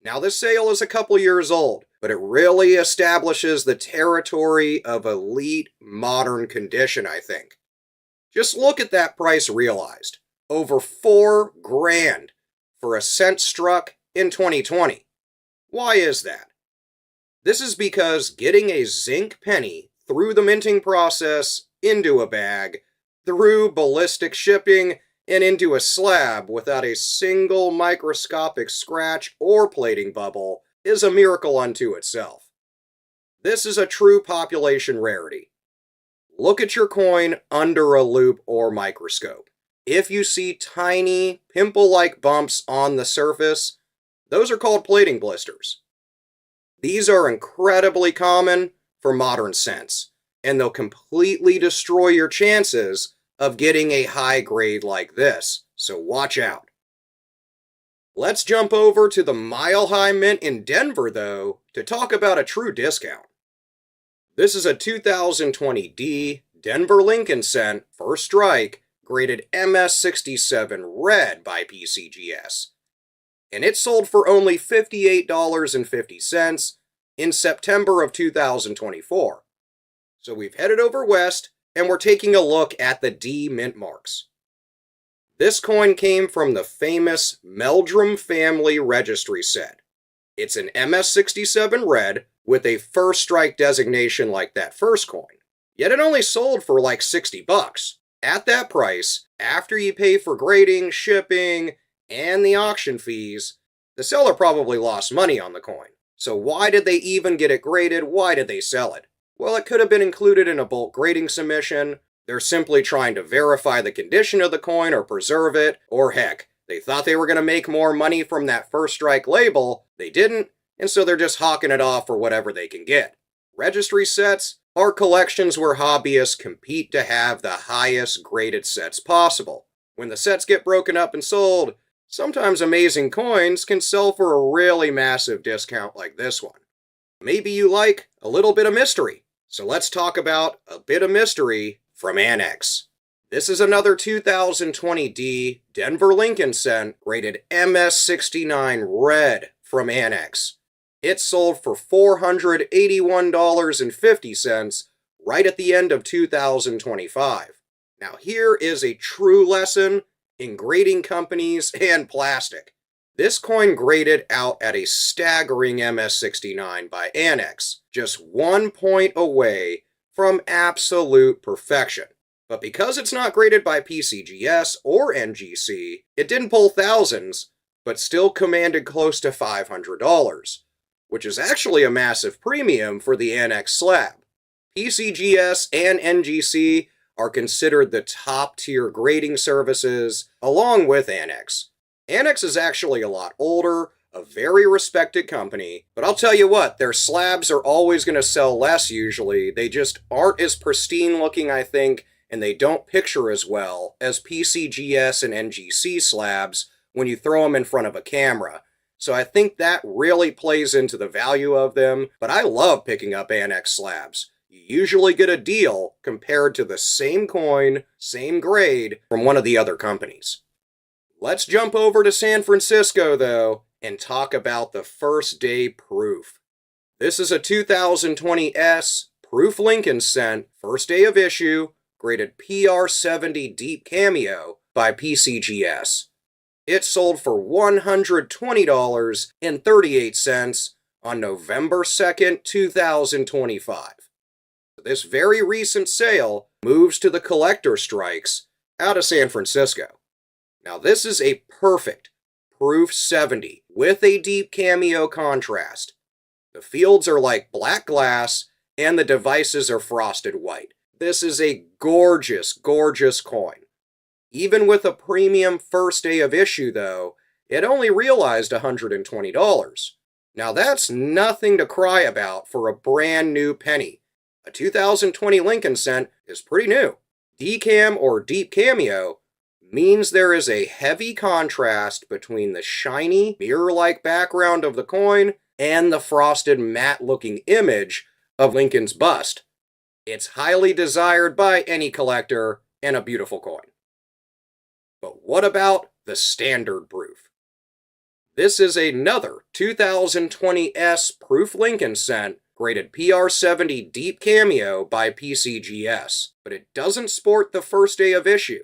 Now this sale is a couple years old, but it really establishes the territory of elite modern condition, I think. Just look at that price realized. Over $4,000 for a cent struck in 2020. Why is that? This is because getting a zinc penny through the minting process into a bag, through ballistic shipping, and into a slab without a single microscopic scratch or plating bubble is a miracle unto itself. This is a true population rarity. Look at your coin under a loupe or microscope. If you see tiny, pimple-like bumps on the surface, those are called plating blisters. These are incredibly common for modern cents, and they'll completely destroy your chances of getting a high grade like this, so watch out. Let's jump over to the Mile High Mint in Denver, though, to talk about a true discount. This is a 2020 D Denver Lincoln cent, first strike, graded MS67 red by PCGS. And it sold for only $58.50 in September of 2024. So we've headed over west, and we're taking a look at the D mint marks. This coin came from the famous Meldrum family registry set. It's an MS67 red with a first strike designation like that first coin. Yet it only sold for like $60. At that price, after you pay for grading, shipping, and the auction fees, the seller probably lost money on the coin. So why did they even get it graded? Why did they sell it? Well, it could have been included in a bulk grading submission. They're simply trying to verify the condition of the coin or preserve it, or heck, they thought they were going to make more money from that first strike label. They didn't, and so they're just hawking it off for whatever they can get. Registry sets are collections where hobbyists compete to have the highest graded sets possible. When the sets get broken up and sold, sometimes amazing coins can sell for a really massive discount like this one. Maybe you like a little bit of mystery, so let's talk about a bit of mystery from Annex. This is another 2020D Denver Lincoln cent rated MS69 red from Annex. It sold for $481.50 right at the end of 2025. Now here is a true lesson in grading companies and plastic. This coin graded out at a staggering MS69 by Annex, just 1 point away from absolute perfection. But because it's not graded by PCGS or NGC, it didn't pull thousands, but still commanded close to $500, which is actually a massive premium for the Annex slab. PCGS and NGC are considered the top-tier grading services, along with Annex. Annex is actually a lot older, a very respected company, but I'll tell you what, their slabs are always going to sell less usually. They just aren't as pristine looking, I think, and they don't picture as well as PCGS and NGC slabs when you throw them in front of a camera. So I think that really plays into the value of them, but I love picking up Annex slabs. You usually get a deal compared to the same coin, same grade from one of the other companies. Let's jump over to San Francisco, though, and talk about the first day proof. This is a 2020 S Proof Lincoln cent, first day of issue, graded PR70 Deep Cameo by PCGS. It sold for $120.38 on November 2nd, 2025. This very recent sale moves to the collector strikes out of San Francisco. Now this is a perfect Proof 70 with a deep cameo contrast. The fields are like black glass and the devices are frosted white. This is a gorgeous, gorgeous coin. Even with a premium first day of issue though, it only realized $120. Now that's nothing to cry about for a brand new penny. A 2020 Lincoln cent is pretty new. Decam or deep cameo means there is a heavy contrast between the shiny, mirror-like background of the coin and the frosted, matte-looking image of Lincoln's bust. It's highly desired by any collector and a beautiful coin. But what about the standard proof? This is another 2020 S Proof Lincoln cent graded PR70 Deep Cameo by PCGS, but it doesn't sport the first day of issue.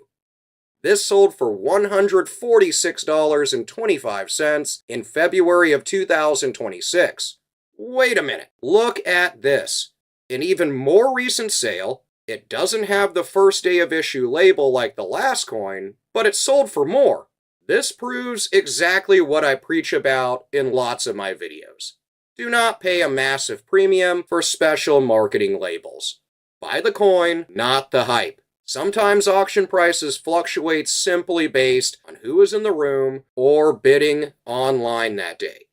This sold for $146.25 in February of 2026. Wait a minute, look at this. An even more recent sale, it doesn't have the first day of issue label like the last coin, but it sold for more. This proves exactly what I preach about in lots of my videos. Do not pay a massive premium for special marketing labels. Buy the coin, not the hype. Sometimes auction prices fluctuate simply based on who is in the room or bidding online that day.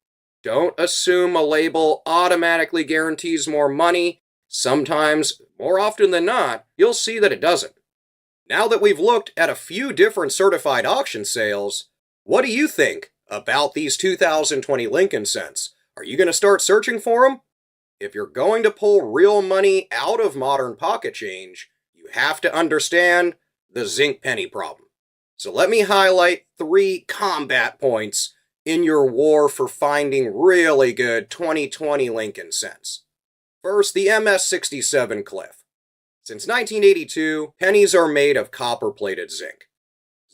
Don't assume a label automatically guarantees more money. Sometimes, more often than not, you'll see that it doesn't. Now that we've looked at a few different certified auction sales, what do you think about these 2020 Lincoln cents? Are you going to start searching for them? If you're going to pull real money out of modern pocket change, you have to understand the zinc penny problem. So let me highlight 3 combat points in your war for finding really good 2020 Lincoln cents. First, the MS67 cliff. Since 1982, pennies are made of copper-plated zinc.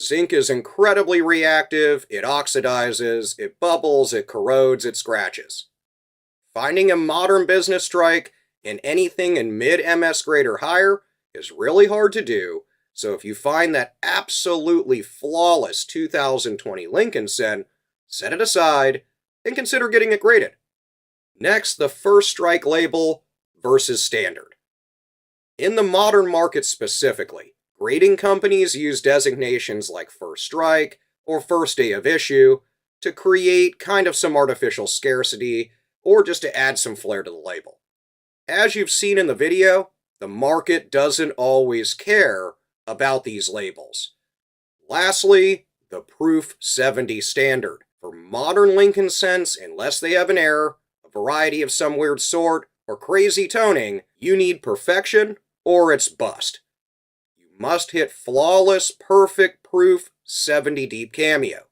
Zinc is incredibly reactive, it oxidizes, it bubbles, it corrodes, it scratches. Finding a modern business strike in anything in mid-MS grade or higher is really hard to do, so if you find that absolutely flawless 2020 Lincoln cent, set it aside and consider getting it graded. Next, the first strike label versus standard. In the modern market specifically, grading companies use designations like first strike or first day of issue to create kind of some artificial scarcity or just to add some flair to the label. As you've seen in the video, the market doesn't always care about these labels. Lastly, the Proof 70 standard. For modern Lincoln cents, unless they have an error, a variety of some weird sort, or crazy toning, you need perfection or it's bust. You must hit flawless, perfect Proof 70 deep cameo.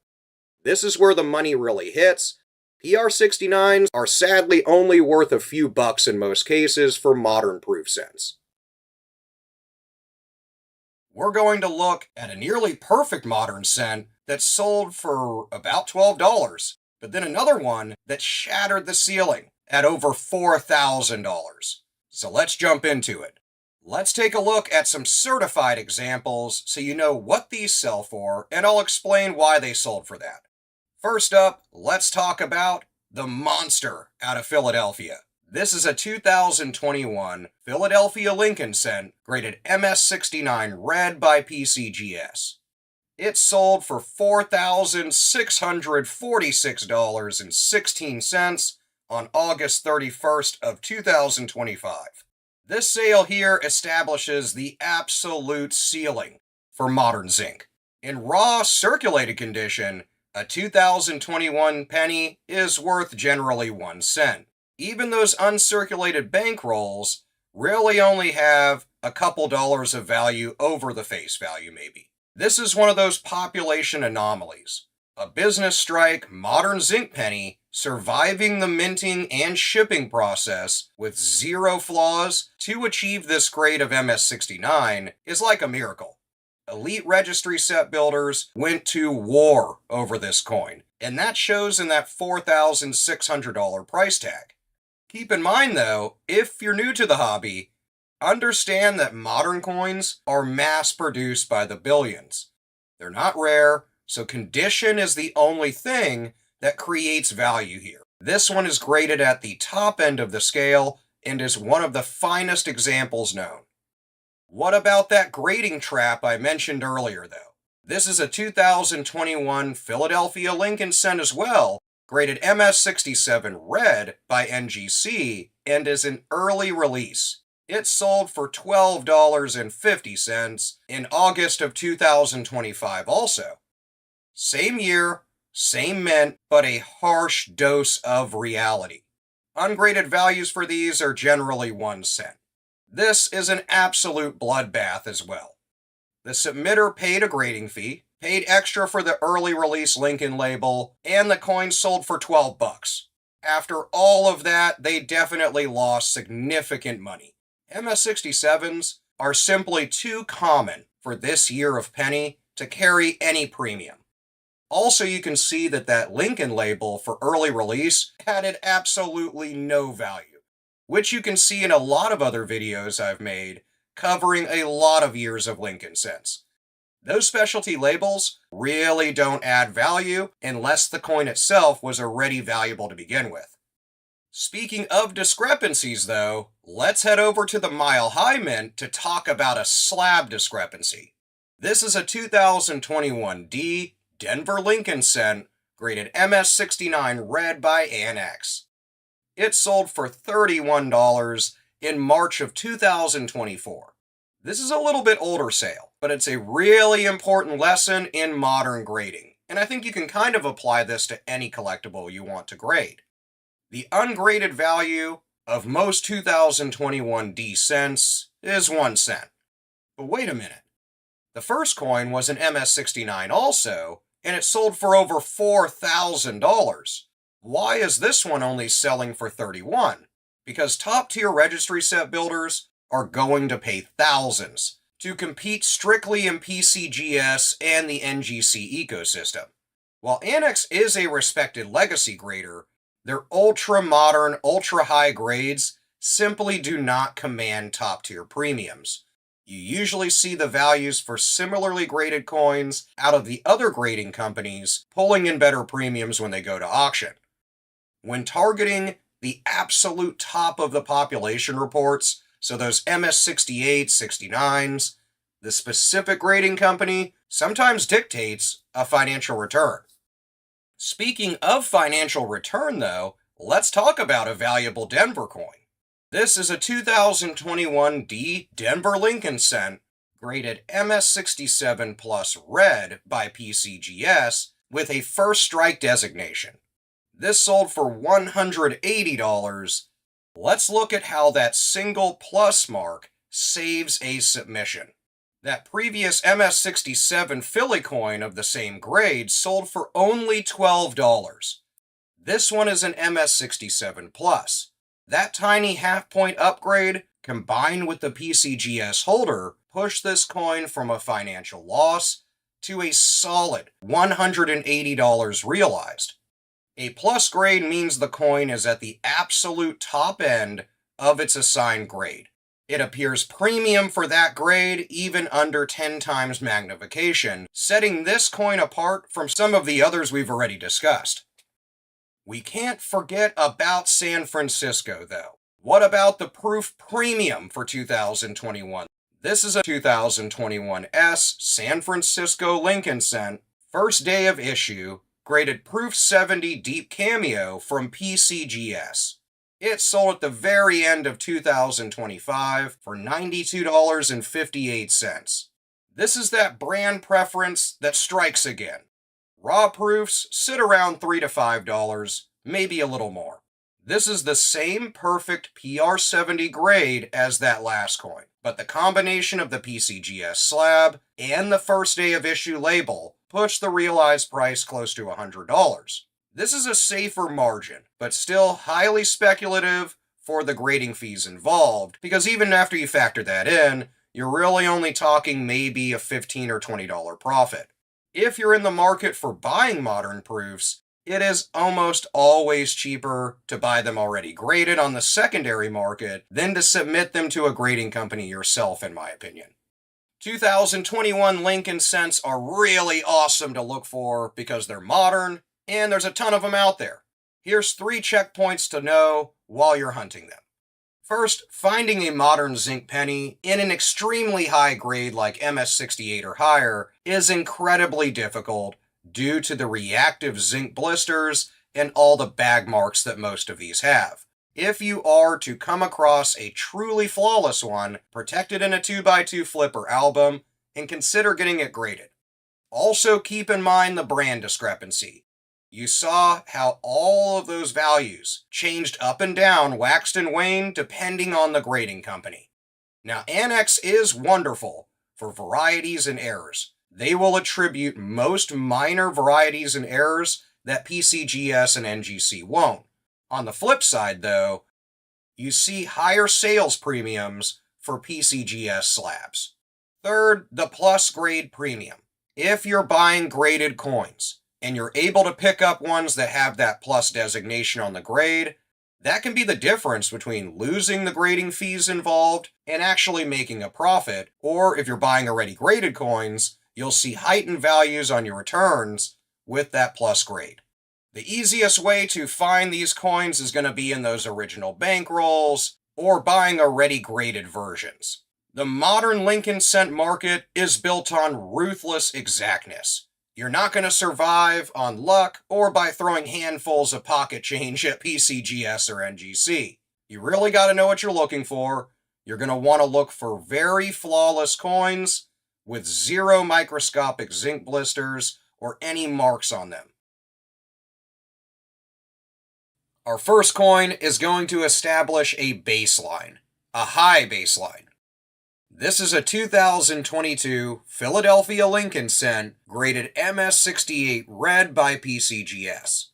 This is where the money really hits. PR69s are sadly only worth a few bucks in most cases for modern proof cents. We're going to look at a nearly perfect modern cent that sold for about $12, but then another one that shattered the ceiling at over $4,000. So let's jump into it. Let's take a look at some certified examples so you know what these sell for, and I'll explain why they sold for that. First up, let's talk about the monster out of Philadelphia. This is a 2021 Philadelphia Lincoln cent graded MS69 red by PCGS. It sold for $4,646.16 on August 31st of 2025. This sale here establishes the absolute ceiling for modern zinc. In raw circulated condition, a 2021 penny is worth generally 1 cent. Even those uncirculated bankrolls really only have a couple dollars of value over the face value maybe. This is one of those population anomalies. A business strike modern zinc penny surviving the minting and shipping process with 0 flaws to achieve this grade of MS69 is like a miracle. Elite registry set builders went to war over this coin, and that shows in that $4,600 price tag. Keep in mind though, if you're new to the hobby, understand that modern coins are mass-produced by the billions. They're not rare, so condition is the only thing that creates value here. This one is graded at the top end of the scale and is one of the finest examples known. What about that grading trap I mentioned earlier, though? This is a 2021 Philadelphia Lincoln cent as well, graded MS67 red by NGC, and is an early release. It sold for $12.50 in August of 2025 also. Same year, same mint, but a harsh dose of reality. Ungraded values for these are generally 1 cent. This is an absolute bloodbath as well. The submitter paid a grading fee, paid extra for the early release Lincoln label, and the coin sold for $12. After all of that, they definitely lost significant money. MS67s are simply too common for this year of penny to carry any premium. Also, you can see that Lincoln label for early release added absolutely no value, which you can see in a lot of other videos I've made covering a lot of years of Lincoln cents. Those specialty labels really don't add value unless the coin itself was already valuable to begin with. Speaking of discrepancies though, let's head over to the Mile High Mint to talk about a slab discrepancy. This is a 2021 D Denver Lincoln cent graded MS69 red by Annex. It sold for $31 in March of 2024. This is a little bit older sale, but it's a really important lesson in modern grading, and I think you can kind of apply this to any collectible you want to grade. The ungraded value of most 2021 D cents is 1 cent. But wait a minute. The first coin was an MS69 also, and it sold for over $4,000. Why is this one only selling for $31? Because top-tier registry set builders are going to pay thousands to compete strictly in PCGS and the NGC ecosystem. While Annex is a respected legacy grader, their ultra-modern, ultra-high grades simply do not command top-tier premiums. You usually see the values for similarly graded coins out of the other grading companies pulling in better premiums when they go to auction. When targeting the absolute top of the population reports, So those MS68, 69s, the specific grading company sometimes dictates a financial return. Speaking of financial return, though, let's talk about a valuable Denver coin. This is a 2021 D Denver Lincoln cent, graded MS67 plus red by PCGS with a first strike designation. This sold for $180. Let's look at how that single plus mark saves a submission. That previous MS67 Philly coin of the same grade sold for only $12. This one is an MS67 plus. That tiny half-point upgrade, combined with the PCGS holder, pushed this coin from a financial loss to a solid $180 realized. A plus grade means the coin is at the absolute top end of its assigned grade. It appears premium for that grade, even under 10 times magnification, setting this coin apart from some of the others we've already discussed. We can't forget about San Francisco, though. What about the proof premium for 2021? This is a 2021 S San Francisco Lincoln cent, first day of issue, graded proof 70 deep cameo from PCGS. It sold at the very end of 2025 for $92.58. This is that brand preference that strikes again. Raw proofs sit around $3 to $5, maybe a little more. This is the same perfect PR70 grade as that last coin, but the combination of the PCGS slab and the first day of issue label pushed the realized price close to $100. This is a safer margin, but still highly speculative for the grading fees involved, because even after you factor that in, you're really only talking maybe a $15 or $20 profit. If you're in the market for buying modern proofs, it is almost always cheaper to buy them already graded on the secondary market than to submit them to a grading company yourself, in my opinion. 2021 Lincoln cents are really awesome to look for because they're modern, and there's a ton of them out there. Here's 3 checkpoints to know while you're hunting them. First, finding a modern zinc penny in an extremely high grade like MS68 or higher is incredibly difficult due to the reactive zinc blisters and all the bag marks that most of these have. If you are to come across a truly flawless one, protect it in a 2x2 flipper album and consider getting it graded. Also keep in mind the brand discrepancy. You saw how all of those values changed up and down, waxed and waned, depending on the grading company. Now, Annex is wonderful for varieties and errors. They will attribute most minor varieties and errors that PCGS and NGC won't. On the flip side, though, you see higher sales premiums for PCGS slabs. Third, the plus grade premium. If you're buying graded coins, and you're able to pick up ones that have that plus designation on the grade, that can be the difference between losing the grading fees involved and actually making a profit. Or if you're buying already graded coins, you'll see heightened values on your returns with that plus grade. The easiest way to find these coins is going to be in those original bankrolls or buying already graded versions. The modern Lincoln cent market is built on ruthless exactness. You're not going to survive on luck or by throwing handfuls of pocket change at PCGS or NGC. You really got to know what you're looking for. You're going to want to look for very flawless coins with zero microscopic zinc blisters or any marks on them. Our first coin is going to establish a baseline, a high baseline. This is a 2022 Philadelphia Lincoln cent graded MS68 red by PCGS.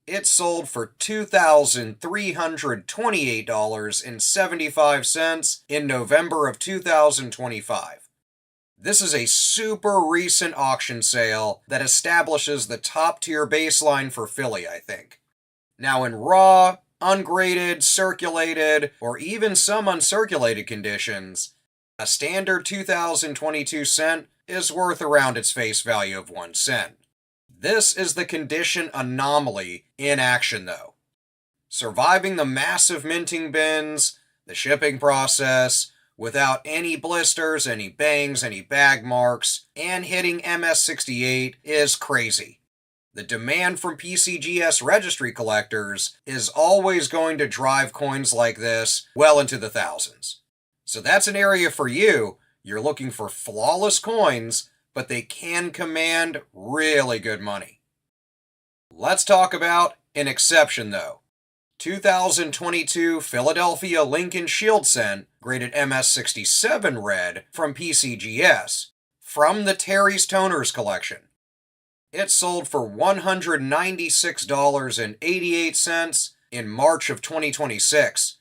It sold for $2,328.75 in November of 2025. This is a super recent auction sale that establishes the top tier baseline for Philly, I think. Now in raw, ungraded, circulated, or even some uncirculated conditions, a standard 2022 cent is worth around its face value of 1 cent. This is the condition anomaly in action, though. Surviving the massive minting bins, The shipping process, without any blisters, any bangs, any bag marks, and hitting MS68 is crazy. The demand from PCGS registry collectors is always going to drive coins like this well into the thousands. So that's an area for you. You're looking for flawless coins, but they can command really good money. Let's talk about an exception though. 2022 Philadelphia Lincoln Shield Cent, graded MS67 red from PCGS, from the Terry's Toners collection. It sold for $196.88 in March of 2026.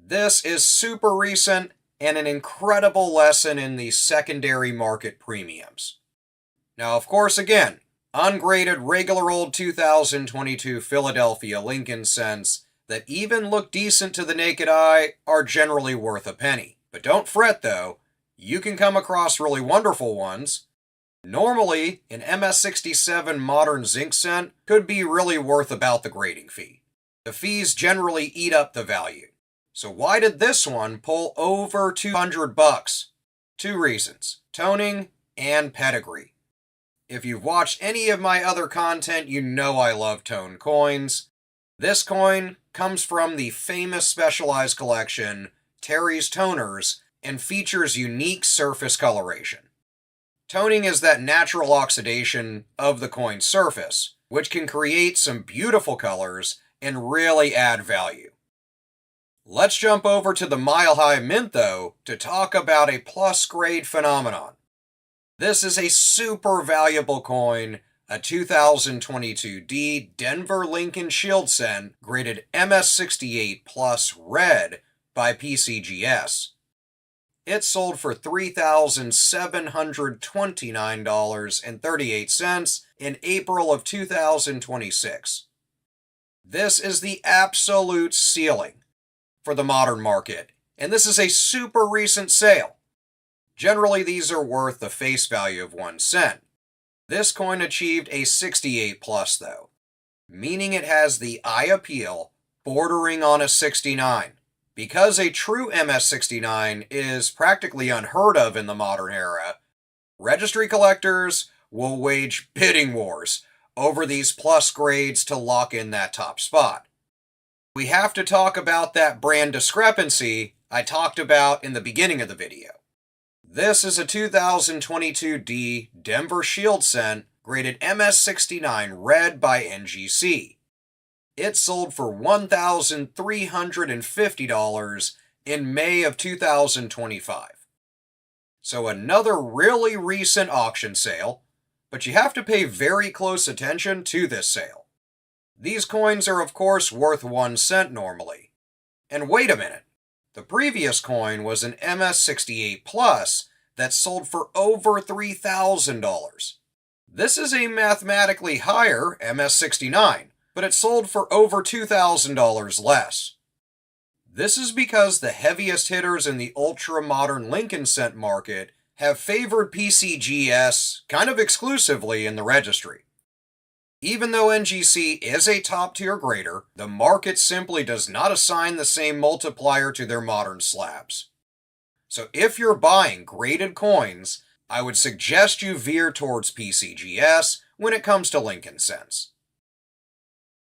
This is super recent and an incredible lesson in the secondary market premiums. Now, of course, again, ungraded regular old 2022 Philadelphia Lincoln cents that even look decent to the naked eye are generally worth a penny. But don't fret though, you can come across really wonderful ones. Normally, an MS67 modern zinc cent could be really worth about the grading fee. The fees generally eat up the value. So why did this one pull over $200? Two reasons: toning and pedigree. If you've watched any of my other content, you know I love toned coins. This coin comes from the famous specialized collection, Terry's Toners, and features unique surface coloration. Toning is that natural oxidation of the coin's surface, which can create some beautiful colors and really add value. Let's jump over to the Mile High Mint though to talk about a plus grade phenomenon. This is a super valuable coin, a 2022D Denver Lincoln Shield Cent graded MS68 plus red by PCGS. It sold for $3,729.38 in April of 2026. This is the absolute ceiling for the modern market, and this is a super recent sale. Generally, these are worth the face value of 1 cent. This coin achieved a 68 plus though, meaning it has the eye appeal bordering on a 69. Because a true MS69 is practically unheard of in the modern era, registry collectors will wage bidding wars over these plus grades to lock in that top spot. We have to talk about that brand discrepancy I talked about in the beginning of the video. This is a 2022D Denver Shield Cent graded MS69 red by NGC. It sold for $1,350 in May of 2025. So another really recent auction sale, but you have to pay very close attention to this sale. These coins are of course worth 1 cent normally. And wait a minute, the previous coin was an MS68 Plus that sold for over $3,000. This is a mathematically higher MS69, but it sold for over $2,000 less. This is because the heaviest hitters in the ultra-modern Lincoln cent market have favored PCGS kind of exclusively in the registry. Even though NGC is a top-tier grader, the market simply does not assign the same multiplier to their modern slabs. So if you're buying graded coins, I would suggest you veer towards PCGS when it comes to Lincoln cents.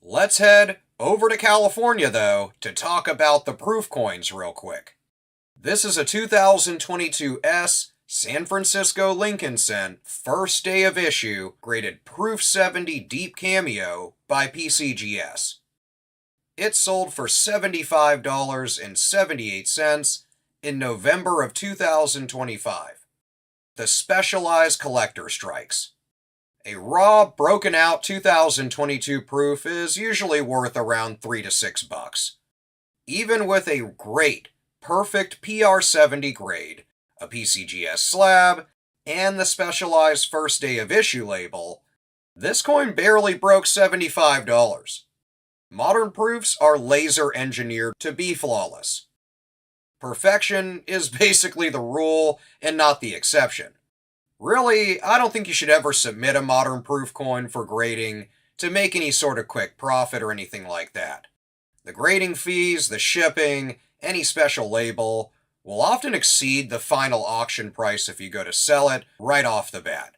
Let's head over to California though to talk about the proof coins real quick. This is a 2022 S San Francisco Lincoln Cent first day of issue graded Proof 70 Deep Cameo by PCGS. It sold for $75.78 in November of 2025. The specialized collector strikes. A raw, broken out 2022 proof is usually worth around $3 to $6. Even with a great, perfect PR70 grade, a PCGS slab, and the specialized first day of issue label, this coin barely broke $75. Modern proofs are laser engineered to be flawless. Perfection is basically the rule and not the exception. Really, I don't think you should ever submit a modern proof coin for grading to make any sort of quick profit or anything like that. The grading fees, the shipping, any special label will often exceed the final auction price if you go to sell it right off the bat.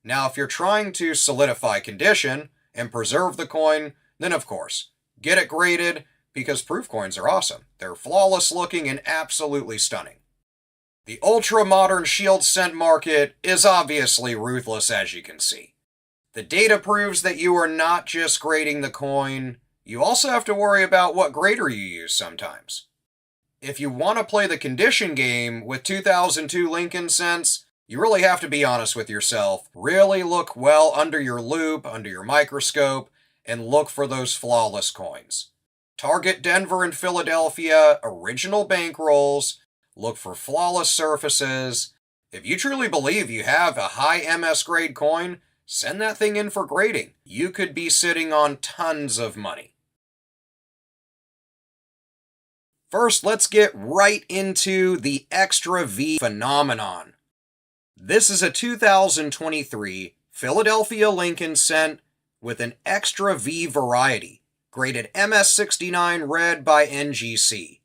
Now, if you're trying to solidify condition and preserve the coin, then of course, get it graded because proof coins are awesome. They're flawless looking and absolutely stunning. The ultra-modern shield cent market is obviously ruthless, as you can see. The data proves that you are not just grading the coin, you also have to worry about what grader you use sometimes. If you want to play the condition game with 2002 Lincoln cents, you really have to be honest with yourself, really look well under your loupe, under your microscope, and look for those flawless coins. Target Denver and Philadelphia original bankrolls, look for flawless surfaces. If you truly believe you have a high MS grade coin, send that thing in for grading. You could be sitting on tons of money. First, let's get right into the Extra V phenomenon. This is a 2023 Philadelphia Lincoln cent with an Extra V variety, graded MS69 red by NGC.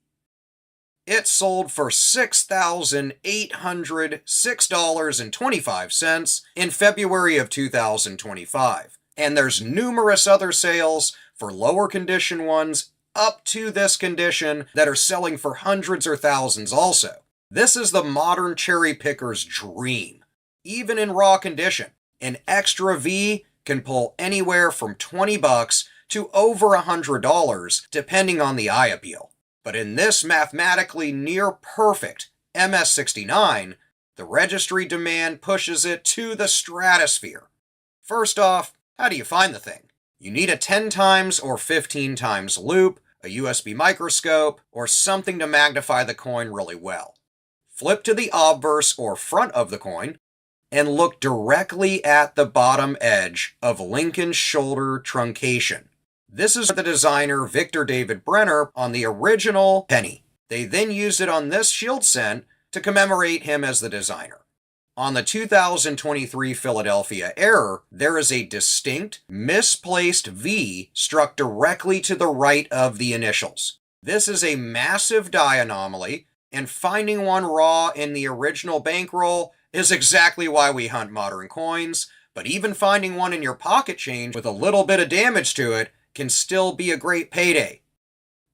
It sold for $6,806.25 in February of 2025, and there's numerous other sales for lower condition ones up to this condition that are selling for hundreds or thousands also. This is the modern cherry picker's dream. Even in raw condition, an Extra V can pull anywhere from $20 to over $100 depending on the eye appeal. But in this mathematically near perfect MS69, the registry demand pushes it to the stratosphere. First off, how do you find the thing? You need a 10 times or 15 times loupe, a USB microscope, or something to magnify the coin really well. Flip to the obverse or front of the coin and look directly at the bottom edge of Lincoln's shoulder truncation. This is the designer Victor David Brenner on the original penny. They then used it on this shield cent to commemorate him as the designer. On the 2023 Philadelphia error, there is a distinct, misplaced V struck directly to the right of the initials. This is a massive die anomaly, and finding one raw in the original bankroll is exactly why we hunt modern coins, but even finding one in your pocket change with a little bit of damage to it can still be a great payday.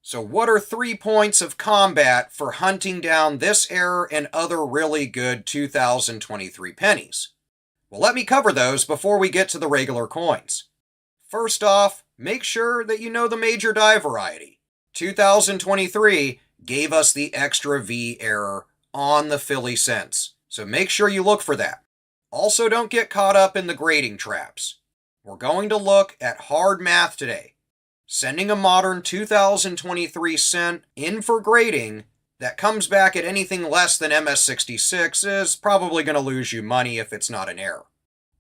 So what are 3 points of combat for hunting down this error and other really good 2023 pennies? Well, let me cover those before we get to the regular coins. First off, make sure that you know the major die variety. 2023 gave us the Extra V error on the Philly cents, so make sure you look for that. Also, don't get caught up in the grading traps. We're going to look at hard math today. Sending a modern 2023 cent in for grading that comes back at anything less than MS66 is probably going to lose you money if it's not an error.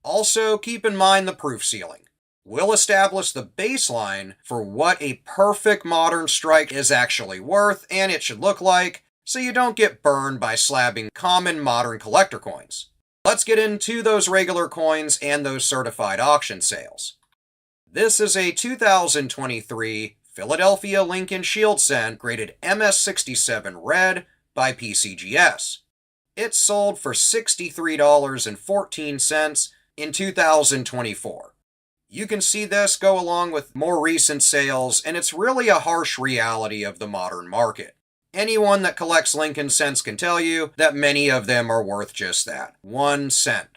Also, keep in mind the proof ceiling. We'll establish the baseline for what a perfect modern strike is actually worth and it should look like, so you don't get burned by slabbing common modern collector coins. Let's get into those regular coins and those certified auction sales. This is a 2023 Philadelphia Lincoln Shield cent graded MS67 red by PCGS. It sold for $63.14 in 2024. You can see this go along with more recent sales, and it's really a harsh reality of the modern market. Anyone that collects Lincoln cents can tell you that many of them are worth just that, 1 cent.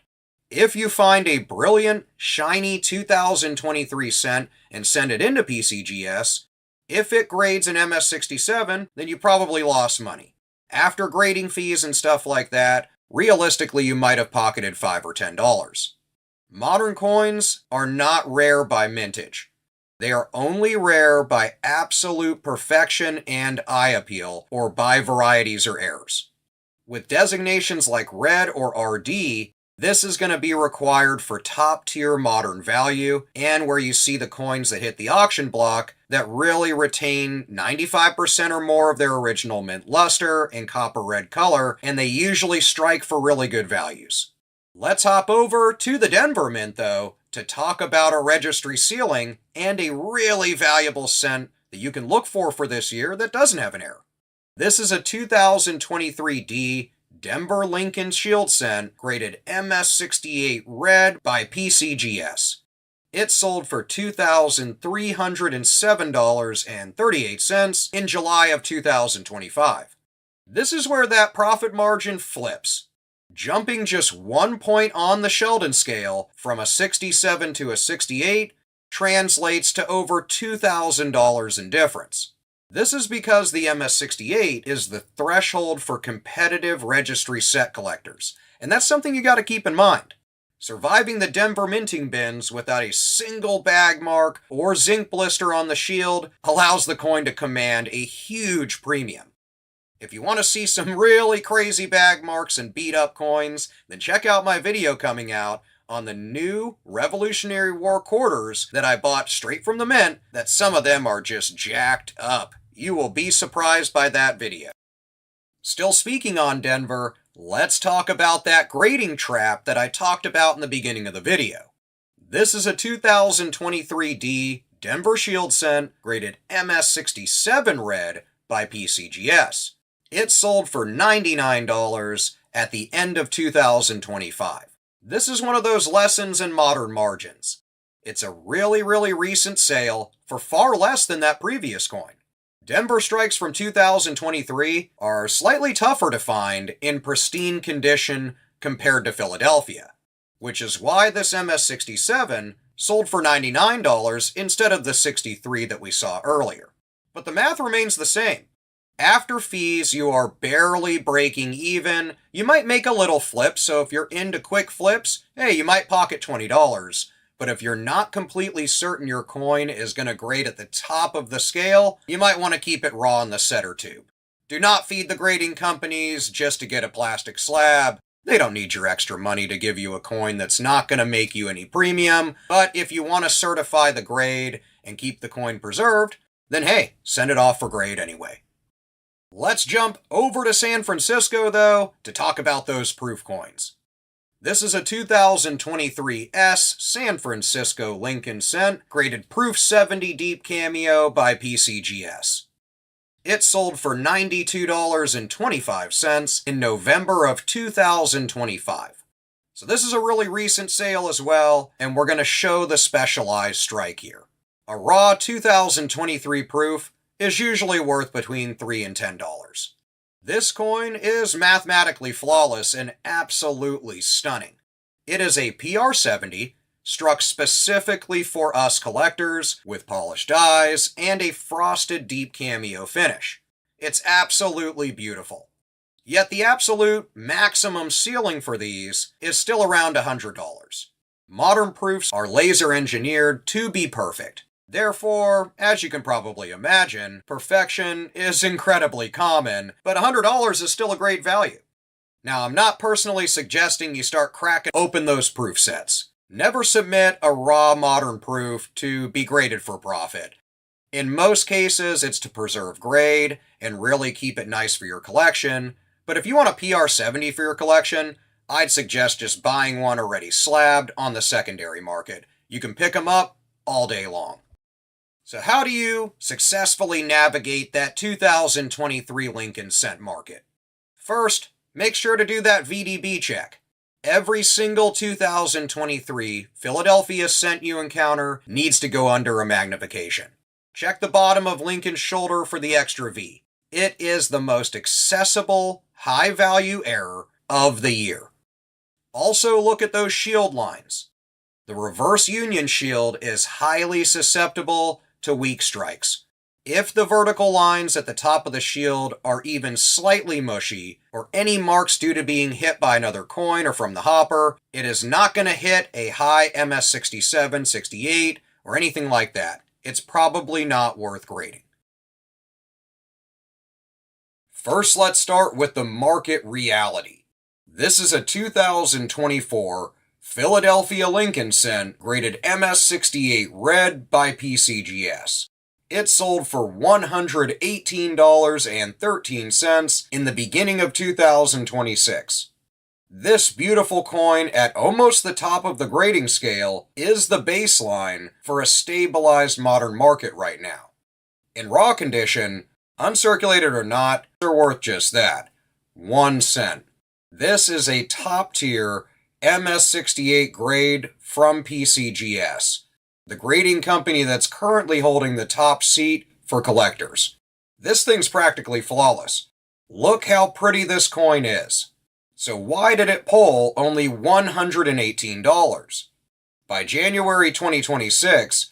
If you find a brilliant, shiny 2023 cent and send it into PCGS, if it grades an MS67, then you probably lost money. After grading fees and stuff like that, realistically you might have pocketed $5 or $10. Modern coins are not rare by mintage. They are only rare by absolute perfection and eye appeal, or by varieties or errors. With designations like red or RD, this is going to be required for top-tier modern value, and where you see the coins that hit the auction block that really retain 95% or more of their original mint luster and copper red color, and they usually strike for really good values. Let's hop over to the Denver Mint, though, to talk about a registry ceiling and a really valuable cent that you can look for this year that doesn't have an error. This is a 2023D Denver Lincoln Shield Cent graded MS68 red by PCGS. It sold for $2,307.38 in July of 2025. This is where that profit margin flips. Jumping just 1 point on the Sheldon scale from a 67 to a 68 translates to over $2,000 in difference. This is because the MS68 is the threshold for competitive registry set collectors, and that's something you got to keep in mind. Surviving the Denver minting bins without a single bag mark or zinc blister on the shield allows the coin to command a huge premium. If you want to see some really crazy bag marks and beat up coins, then check out my video coming out on the new Revolutionary War quarters that I bought straight from the mint, that some of them are just jacked up. You will be surprised by that video. Still speaking on Denver, let's talk about that grading trap that I talked about in the beginning of the video. This is a 2023D Denver Shield Cent graded MS67 red by PCGS. It sold for $99 at the end of 2025. This is one of those lessons in modern margins. It's a really recent sale for far less than that previous coin. Denver strikes from 2023 are slightly tougher to find in pristine condition compared to Philadelphia, which is why this MS67 sold for $99 instead of the $63 that we saw earlier. But the math remains the same. After fees, you are barely breaking even. You might make a little flip, so if you're into quick flips, hey, you might pocket $20. But if you're not completely certain your coin is going to grade at the top of the scale, you might want to keep it raw in the setter tube. Do not feed the grading companies just to get a plastic slab. They don't need your extra money to give you a coin that's not going to make you any premium. But if you want to certify the grade and keep the coin preserved, then hey, send it off for grade anyway. Let's jump over to San Francisco, though, to talk about those proof coins. This is a 2023 S San Francisco Lincoln Cent, graded Proof 70 Deep Cameo by PCGS. It sold for $92.25 in November of 2025. So this is a really recent sale as well, and we're going to show the specialized strike here. A raw 2023 proof is usually worth between $3 and $10. This coin is mathematically flawless and absolutely stunning. It is a PR70, struck specifically for us collectors, with polished dies and a frosted deep cameo finish. It's absolutely beautiful. Yet the absolute maximum ceiling for these is still around $100. Modern proofs are laser engineered to be perfect. Therefore, as you can probably imagine, perfection is incredibly common, but $100 is still a great value. Now, I'm not personally suggesting you start cracking open those proof sets. Never submit a raw modern proof to be graded for profit. In most cases, it's to preserve grade and really keep it nice for your collection, but if you want a PR70 for your collection, I'd suggest just buying one already slabbed on the secondary market. You can pick them up all day long. So how do you successfully navigate that 2023 Lincoln Cent market? First, make sure to do that VDB check. Every single 2023 Philadelphia cent you encounter needs to go under a magnification. Check the bottom of Lincoln's shoulder for the extra V. It is the most accessible, high-value error of the year. Also look at those shield lines. The reverse union shield is highly susceptible to weak strikes. If the vertical lines at the top of the shield are even slightly mushy, or any marks due to being hit by another coin or from the hopper, it is not going to hit a high MS67, 68, or anything like that. It's probably not worth grading. First, let's start with the market reality. This is a 2024 Philadelphia Lincoln Cent graded MS68 red by PCGS. It sold for $118.13 in the beginning of 2026. This beautiful coin at almost the top of the grading scale is the baseline for a stabilized modern market right now. In raw condition, Uncirculated or not, they're worth just that. 1 cent. This is a top-tier MS68 grade from PCGS, the grading company that's currently holding the top seat for collectors. This thing's practically flawless. Look how pretty this coin is. So why did it pull only $118? By January 2026,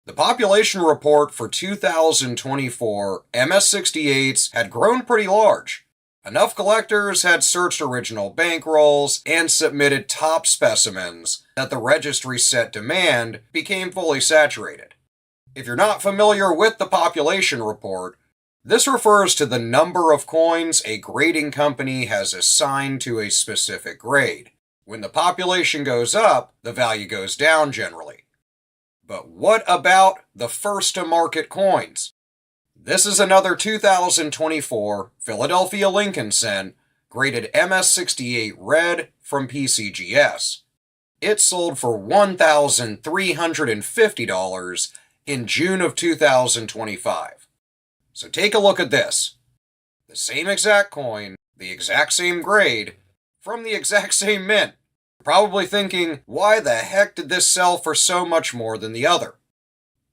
the population report for 2024 MS68s had grown pretty large. Enough collectors had searched original bankrolls and submitted top specimens that the registry set demand became fully saturated. If you're not familiar with the population report, this refers to the number of coins a grading company has assigned to a specific grade. When the population goes up, the value goes down generally. But what about the first-to-market coins? This is another 2024 Philadelphia Lincoln cent, graded MS68 red from PCGS. It sold for $1,350 in June of 2025. So take a look at this. The same exact coin, the exact same grade, from the exact same mint. Probably thinking, why the heck did this sell for so much more than the other?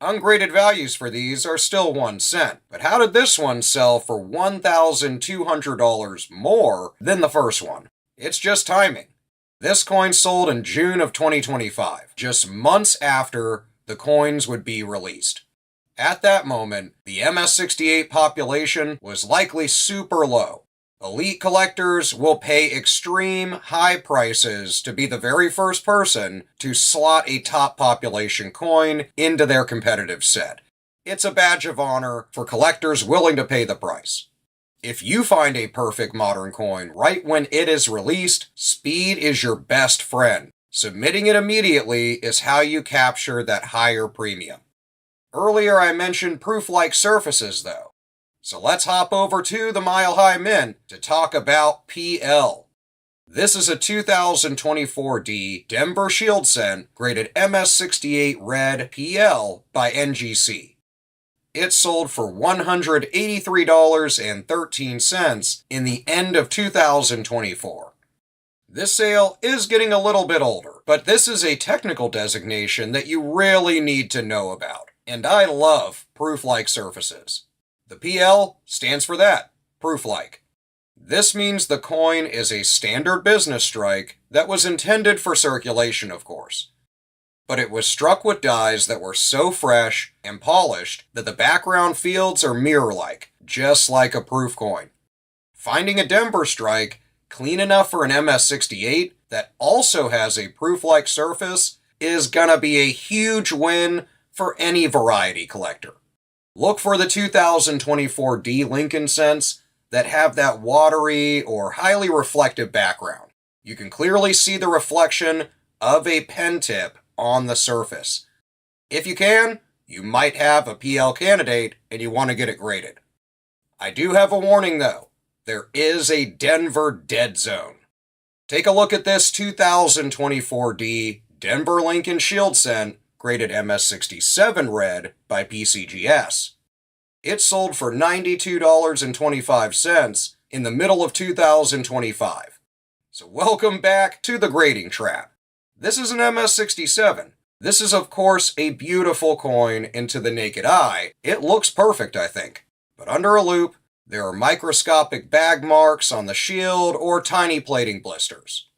Ungraded values for these are still 1 cent, but how did this one sell for $1,200 more than the first one? It's just timing. This coin sold in June of 2025, just months after the coins would be released. At that moment, the MS68 population was likely super low. Elite collectors will pay extreme high prices to be the very first person to slot a top population coin into their competitive set. It's a badge of honor for collectors willing to pay the price. If you find a perfect modern coin right when it is released, speed is your best friend. Submitting it immediately is how you capture that higher premium. Earlier I mentioned proof-like surfaces though. So let's hop over to the Mile High Mint to talk about PL. This is a 2024D Denver Shield cent graded MS68 red PL by NGC. It sold for $183.13 in the end of 2024. This sale is getting a little bit older, but this is a technical designation that you really need to know about. And I love proof-like surfaces. The PL stands for that, proof-like. This means the coin is a standard business strike that was intended for circulation, of course. But it was struck with dies that were so fresh and polished that the background fields are mirror-like, just like a proof coin. Finding a Denver strike clean enough for an MS68 that also has a proof-like surface is gonna be a huge win for any variety collector. Look for the 2024 D Lincoln cents that have that watery or highly reflective background. You can clearly see the reflection of a pen tip on the surface. If you can, you might have a PL candidate and you want to get it graded. I do have a warning though. There is a Denver dead zone. Take a look at this 2024 D Denver Lincoln Shield cent graded MS67 red by PCGS. It sold for $92.25 in the middle of 2025. So welcome back to the grading trap. This is an MS67. This is of course a beautiful coin, and to the naked eye, it looks perfect I think. But under a loupe, there are microscopic bag marks on the shield or tiny plating blisters.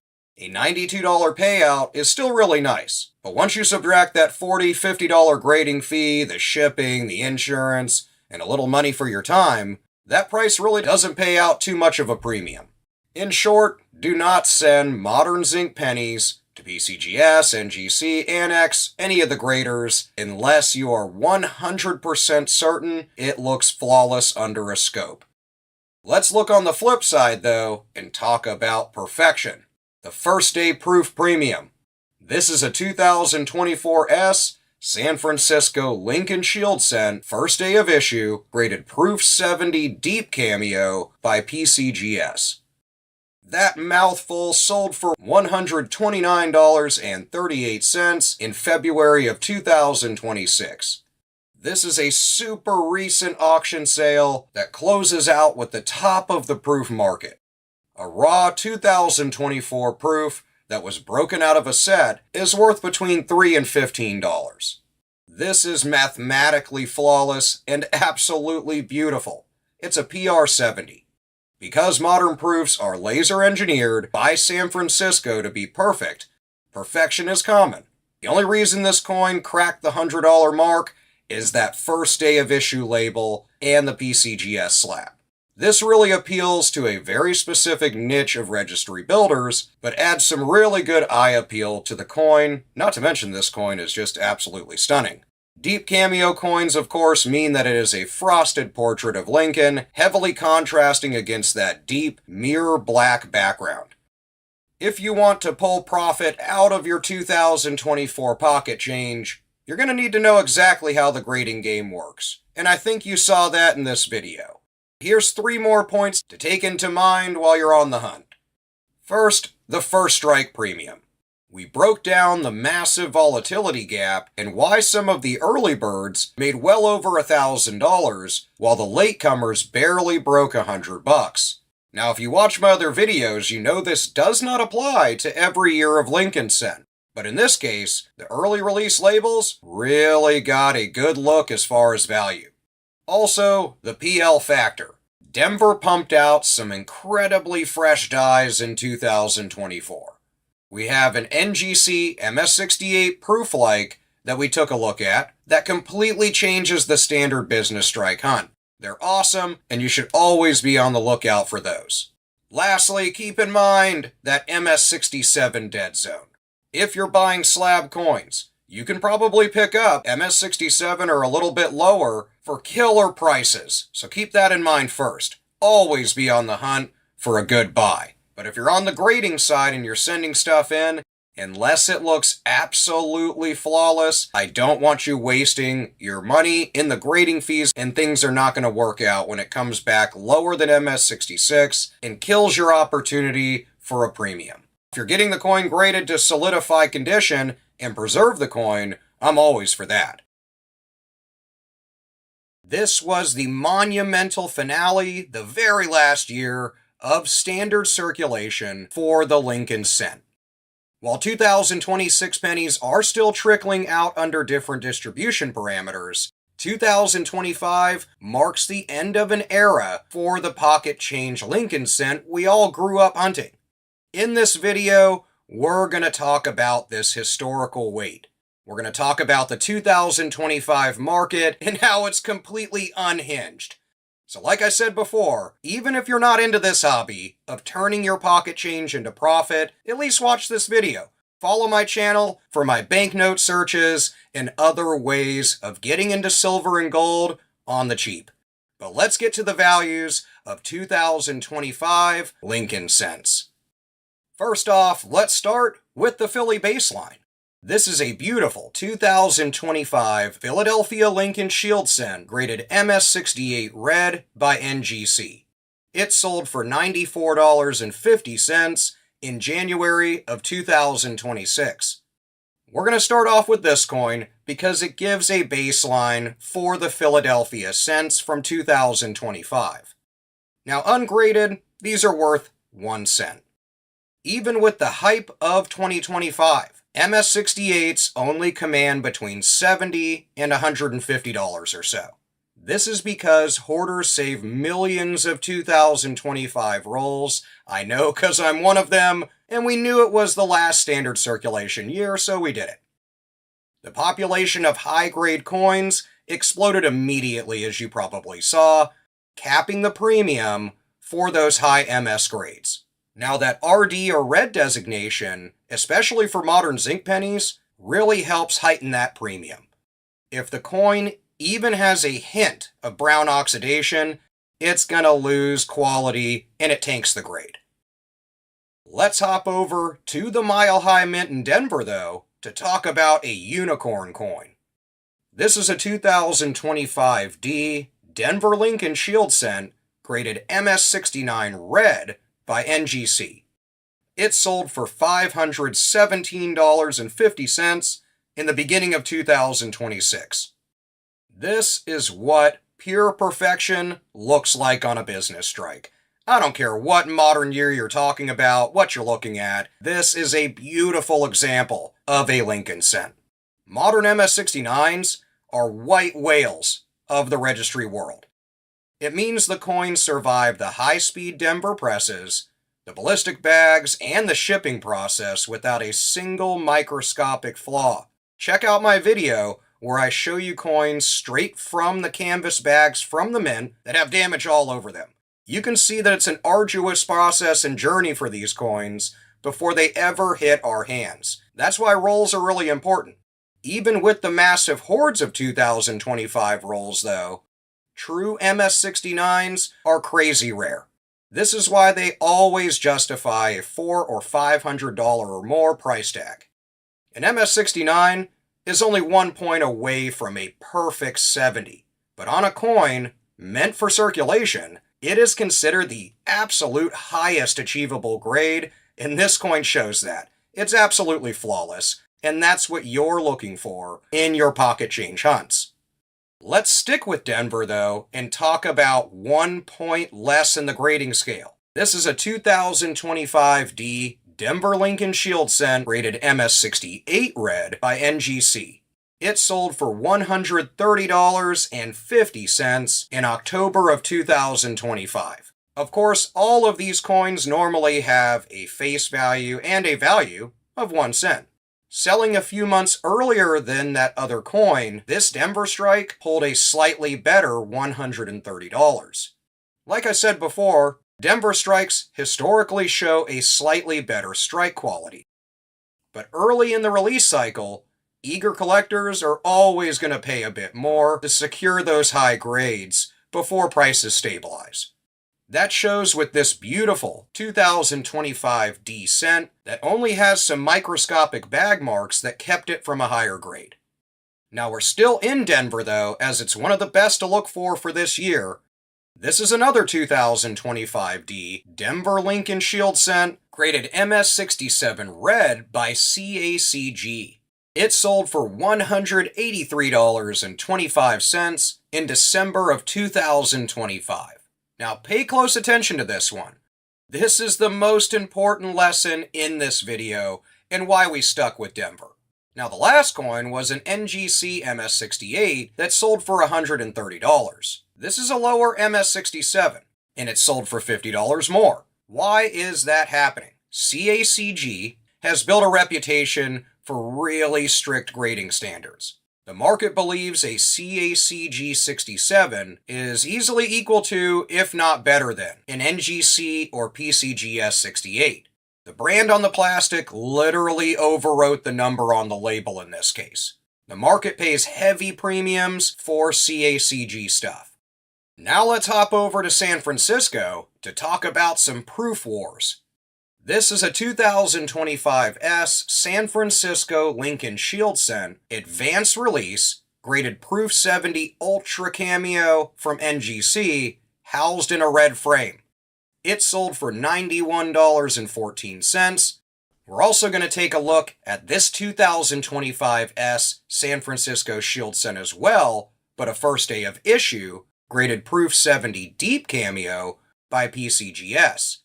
A $92 payout is still really nice, but once you subtract that $40, $50 grading fee, the shipping, the insurance, and a little money for your time, that price really doesn't pay out too much of a premium. In short, do not send modern zinc pennies to PCGS, NGC, Annex, any of the graders, unless you are 100% certain it looks flawless under a scope. Let's look on the flip side though, and talk about perfection. The First Day Proof Premium. This is a 2024 S San Francisco Lincoln Shield cent, first day of issue, graded Proof 70 Deep Cameo by PCGS. That mouthful sold for $129.38 in February of 2026. This is a super recent auction sale that closes out with the top of the proof market. A raw 2024 proof that was broken out of a set is worth between $3 and $15. This is mathematically flawless and absolutely beautiful. It's a PR70. Because modern proofs are laser engineered by San Francisco to be perfect, perfection is common. The only reason this coin cracked the $100 mark is that first day of issue label and the PCGS slab. This really appeals to a very specific niche of registry builders, but adds some really good eye appeal to the coin, not to mention this coin is just absolutely stunning. Deep cameo coins, of course, mean that it is a frosted portrait of Lincoln, heavily contrasting against that deep, mirror black background. If you want to pull profit out of your 2024 pocket change, you're going to need to know exactly how the grading game works, and I think you saw that in this video. Here's 3 more points to take into mind while you're on the hunt. First, the first strike premium. We broke down the massive volatility gap and why some of the early birds made well over $1,000, while the latecomers barely broke $100. Now, if you watch my other videos, you know this does not apply to every year of Lincoln cent. But in this case, the early release labels really got a good look as far as value. Also, the PL factor. Denver pumped out some incredibly fresh dies in 2024. We have an NGC MS68 proof-like that we took a look at that completely changes the standard business strike hunt. They're awesome, and you should always be on the lookout for those. Lastly, keep in mind that MS67 dead zone. If you're buying slab coins, you can probably pick up MS67 or a little bit lower for killer prices, so keep that in mind first. Always be on the hunt for a good buy. But if you're on the grading side and you're sending stuff in, unless it looks absolutely flawless, I don't want you wasting your money in the grading fees, and things are not going to work out when it comes back lower than MS66 and kills your opportunity for a premium. If you're getting the coin graded to solidify condition and preserve the coin, I'm always for that. This was the monumental finale, the very last year of standard circulation for the Lincoln cent. While 2026 pennies are still trickling out under different distribution parameters, 2025 marks the end of an era for the pocket change Lincoln cent we all grew up hunting. In this video, we're going to talk about this historical weight. We're going to talk about the 2025 market and how it's completely unhinged. So like I said before, even if you're not into this hobby of turning your pocket change into profit, at least watch this video. Follow my channel for my banknote searches and other ways of getting into silver and gold on the cheap. But let's get to the values of 2025 Lincoln cents. First off, let's start with the Philly baseline. This is a beautiful 2025 Philadelphia Lincoln Shield cent graded MS68 red by NGC. It sold for $94.50 in January of 2026. We're going to start off with this coin because it gives a baseline for the Philadelphia cents from 2025. Now ungraded, these are worth 1 cent. Even with the hype of 2025, MS68s only command between $70 and $150 or so. This is because hoarders save millions of 2025 rolls. I know because I'm one of them, and we knew it was the last standard circulation year, so we did it. The population of high-grade coins exploded immediately, as you probably saw, capping the premium for those high MS grades. Now that RD or red designation, especially for modern zinc pennies, really helps heighten that premium. If the coin even has a hint of brown oxidation, it's gonna lose quality and it tanks the grade. Let's hop over to the Mile High Mint in Denver though, to talk about a unicorn coin. This is a 2025 D Denver Lincoln Shield cent graded MS69 red by NGC. It sold for $517.50 in the beginning of 2026. This is what pure perfection looks like on a business strike. I don't care what modern year you're talking about, what you're looking at, this is a beautiful example of a Lincoln cent. Modern MS-69s are white whales of the registry world. It means the coins survive the high-speed Denver presses, the ballistic bags, and the shipping process without a single microscopic flaw. Check out my video where I show you coins straight from the canvas bags from the mint that have damage all over them. You can see that it's an arduous process and journey for these coins before they ever hit our hands. That's why rolls are really important. Even with the massive hordes of 2025 rolls, though, true MS-69s are crazy rare. This is why they always justify a $400 or $500 or more price tag. An MS-69 is only 1 point away from a perfect 70, but on a coin meant for circulation, it is considered the absolute highest achievable grade, and this coin shows that. It's absolutely flawless, and that's what you're looking for in your pocket change hunts. Let's stick with Denver, though, and talk about 1 point less in the grading scale. This is a 2025D Denver Lincoln Shield cent rated MS-68 red by NGC. It sold for $130.50 in October of 2025. Of course, all of these coins normally have a face value and a value of 1 cent. Selling a few months earlier than that other coin, this Denver strike pulled a slightly better $130. Like I said before, Denver strikes historically show a slightly better strike quality. But early in the release cycle, eager collectors are always going to pay a bit more to secure those high grades before prices stabilize. That shows with this beautiful 2025 D cent that only has some microscopic bag marks that kept it from a higher grade. Now we're still in Denver though, as it's one of the best to look for this year. This is another 2025 D Denver Lincoln Shield cent graded MS-67 red by CACG. It sold for $183.25 in December of 2025. Now pay close attention to this one. This is the most important lesson in this video and why we stuck with Denver. Now the last coin was an NGC MS-68 that sold for $130. This is a lower MS-67 and it sold for $50 more. Why is that happening? CACG has built a reputation for really strict grading standards. The market believes a CACG 67 is easily equal to, if not better than, an NGC or PCGS 68. The brand on the plastic literally overwrote the number on the label in this case. The market pays heavy premiums for CACG stuff. Now let's hop over to San Francisco to talk about some proof wars. This is a 2025 S San Francisco Lincoln Shield cent, advanced release, graded Proof 70 Ultra Cameo from NGC, housed in a red frame. It sold for $91.14. We're also going to take a look at this 2025 S San Francisco Shield cent as well, but a first day of issue, graded Proof 70 Deep Cameo by PCGS.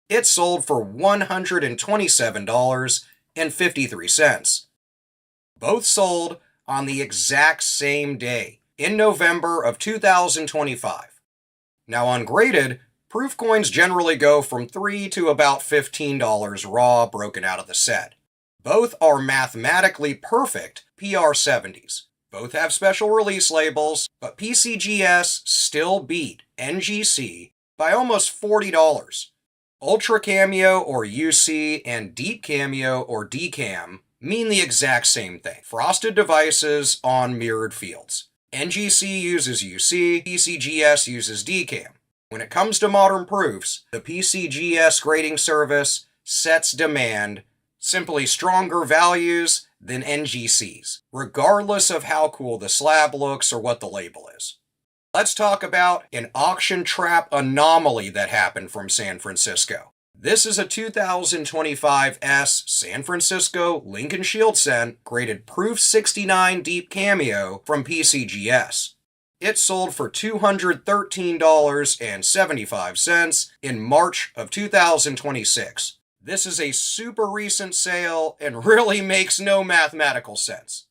It sold for $127.53. Both sold on the exact same day, in November of 2025. Now ungraded, proof coins generally go from $3 to about $15 raw broken out of the set. Both are mathematically perfect PR70s. Both have special release labels, but PCGS still beat NGC by almost $40. Ultra Cameo or UC and Deep Cameo or DCAM mean the exact same thing. Frosted devices on mirrored fields. NGC uses UC, PCGS uses DCAM. When it comes to modern proofs, the PCGS grading service sets demand simply stronger values than NGC's, regardless of how cool the slab looks or what the label is. Let's talk about an auction trap anomaly that happened from San Francisco. This is a 2025 S San Francisco Lincoln Shield cent graded Proof 69 Deep Cameo from PCGS. It sold for $213.75 in March of 2026. This is a super recent sale and really makes no mathematical sense.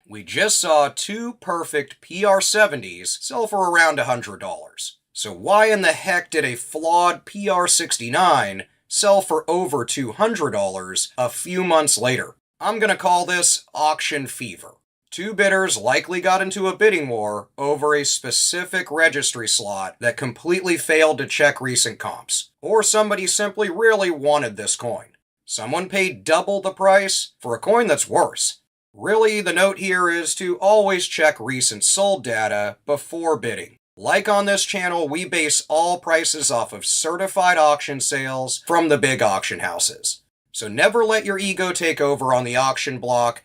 We just saw two perfect PR70s sell for around $100. So why in the heck did a flawed PR69 sell for over $200 a few months later? I'm gonna call this auction fever. Two bidders likely got into a bidding war over a specific registry slot that completely failed to check recent comps. Or somebody simply really wanted this coin. Someone paid double the price for a coin that's worse. Really, the note here is to always check recent sold data before bidding. Like on this channel, we base all prices off of certified auction sales from the big auction houses. So never let your ego take over on the auction block.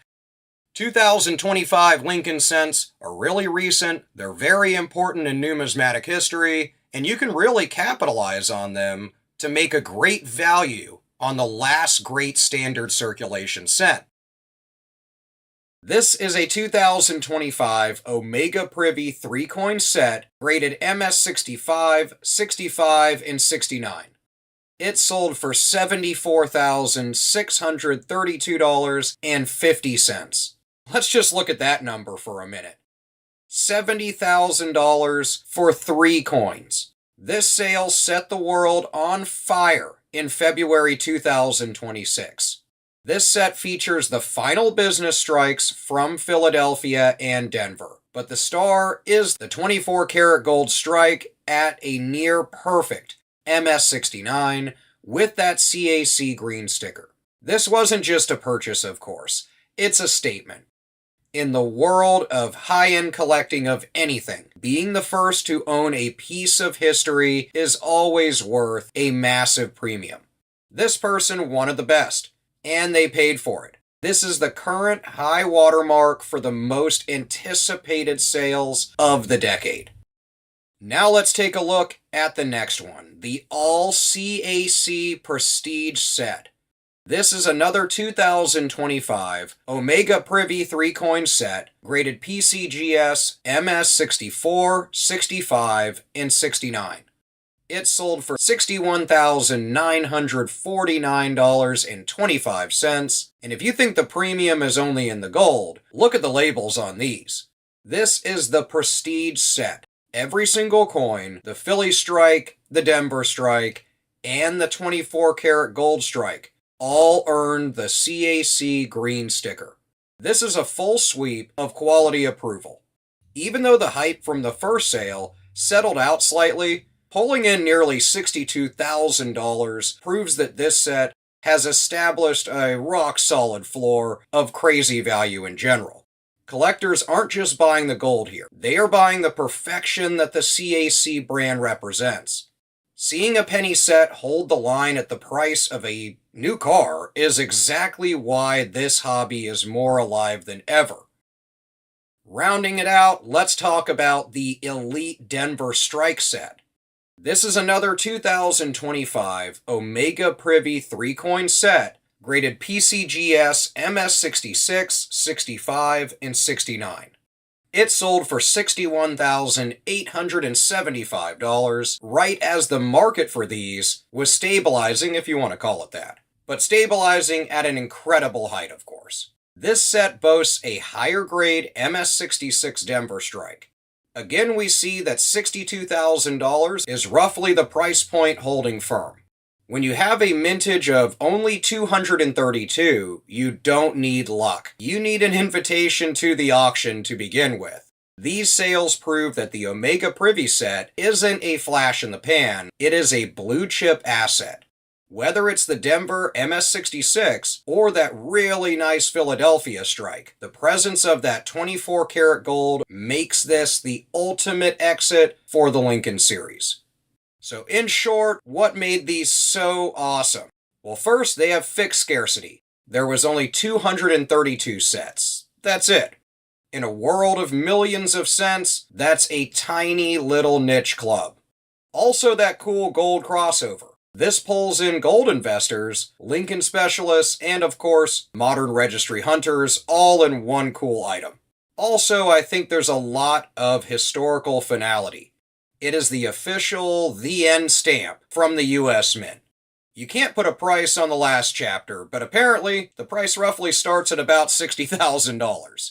2025 Lincoln cents are really recent, they're very important in numismatic history, and you can really capitalize on them to make a great value on the last great standard circulation cent. This is a 2025 Omega Privy 3-coin set graded MS 65, 65, and 69. It sold for $74,632.50. Let's just look at that number for a minute. $70,000 for 3 coins. This sale set the world on fire in February 2026. This set features the final business strikes from Philadelphia and Denver, but the star is the 24-karat gold strike at a near perfect MS69 with that CAC green sticker. This wasn't just a purchase, of course. It's a statement. In the world of high-end collecting of anything, being the first to own a piece of history is always worth a massive premium. This person wanted the best, and they paid for it. This is the current high watermark for the most anticipated sales of the decade. Now let's take a look at the next one, the All CAC Prestige set. This is another 2025 Omega Privy 3-coin set, graded PCGS MS 64, 65, and 69. It sold for $61,949.25, and if you think the premium is only in the gold, look at the labels on these. This is the Prestige set. Every single coin, the Philly strike, the Denver strike, and the 24-karat gold strike, all earned the CAC green sticker. This is a full sweep of quality approval. Even though the hype from the first sale settled out slightly, pulling in nearly $62,000 proves that this set has established a rock-solid floor of crazy value in general. Collectors aren't just buying the gold here, they are buying the perfection that the CAC brand represents. Seeing a penny set hold the line at the price of a new car is exactly why this hobby is more alive than ever. Rounding it out, let's talk about the Elite Denver Strike set. This is another 2025 Omega Privy 3-coin set, graded PCGS MS 66, 65, and 69. It sold for $61,875, right as the market for these was stabilizing, if you want to call it that. But stabilizing at an incredible height, of course. This set boasts a higher grade MS66 Denver strike. Again, we see that $62,000 is roughly the price point holding firm. When you have a mintage of only 232, you don't need luck. You need an invitation to the auction to begin with. These sales prove that the Omega Privy set isn't a flash in the pan, it is a blue chip asset. Whether it's the Denver MS66 or that really nice Philadelphia strike, the presence of that 24-karat gold makes this the ultimate exit for the Lincoln series. So in short, what made these so awesome? Well, first, they have fixed scarcity. There was only 232 sets. That's it. In a world of millions of cents, that's a tiny little niche club. Also that cool gold crossover. This pulls in gold investors, Lincoln specialists, and of course, modern registry hunters, all in one cool item. Also, I think there's a lot of historical finality. It is the official The End stamp from the US Mint. You can't put a price on the last chapter, but apparently, the price roughly starts at about $60,000.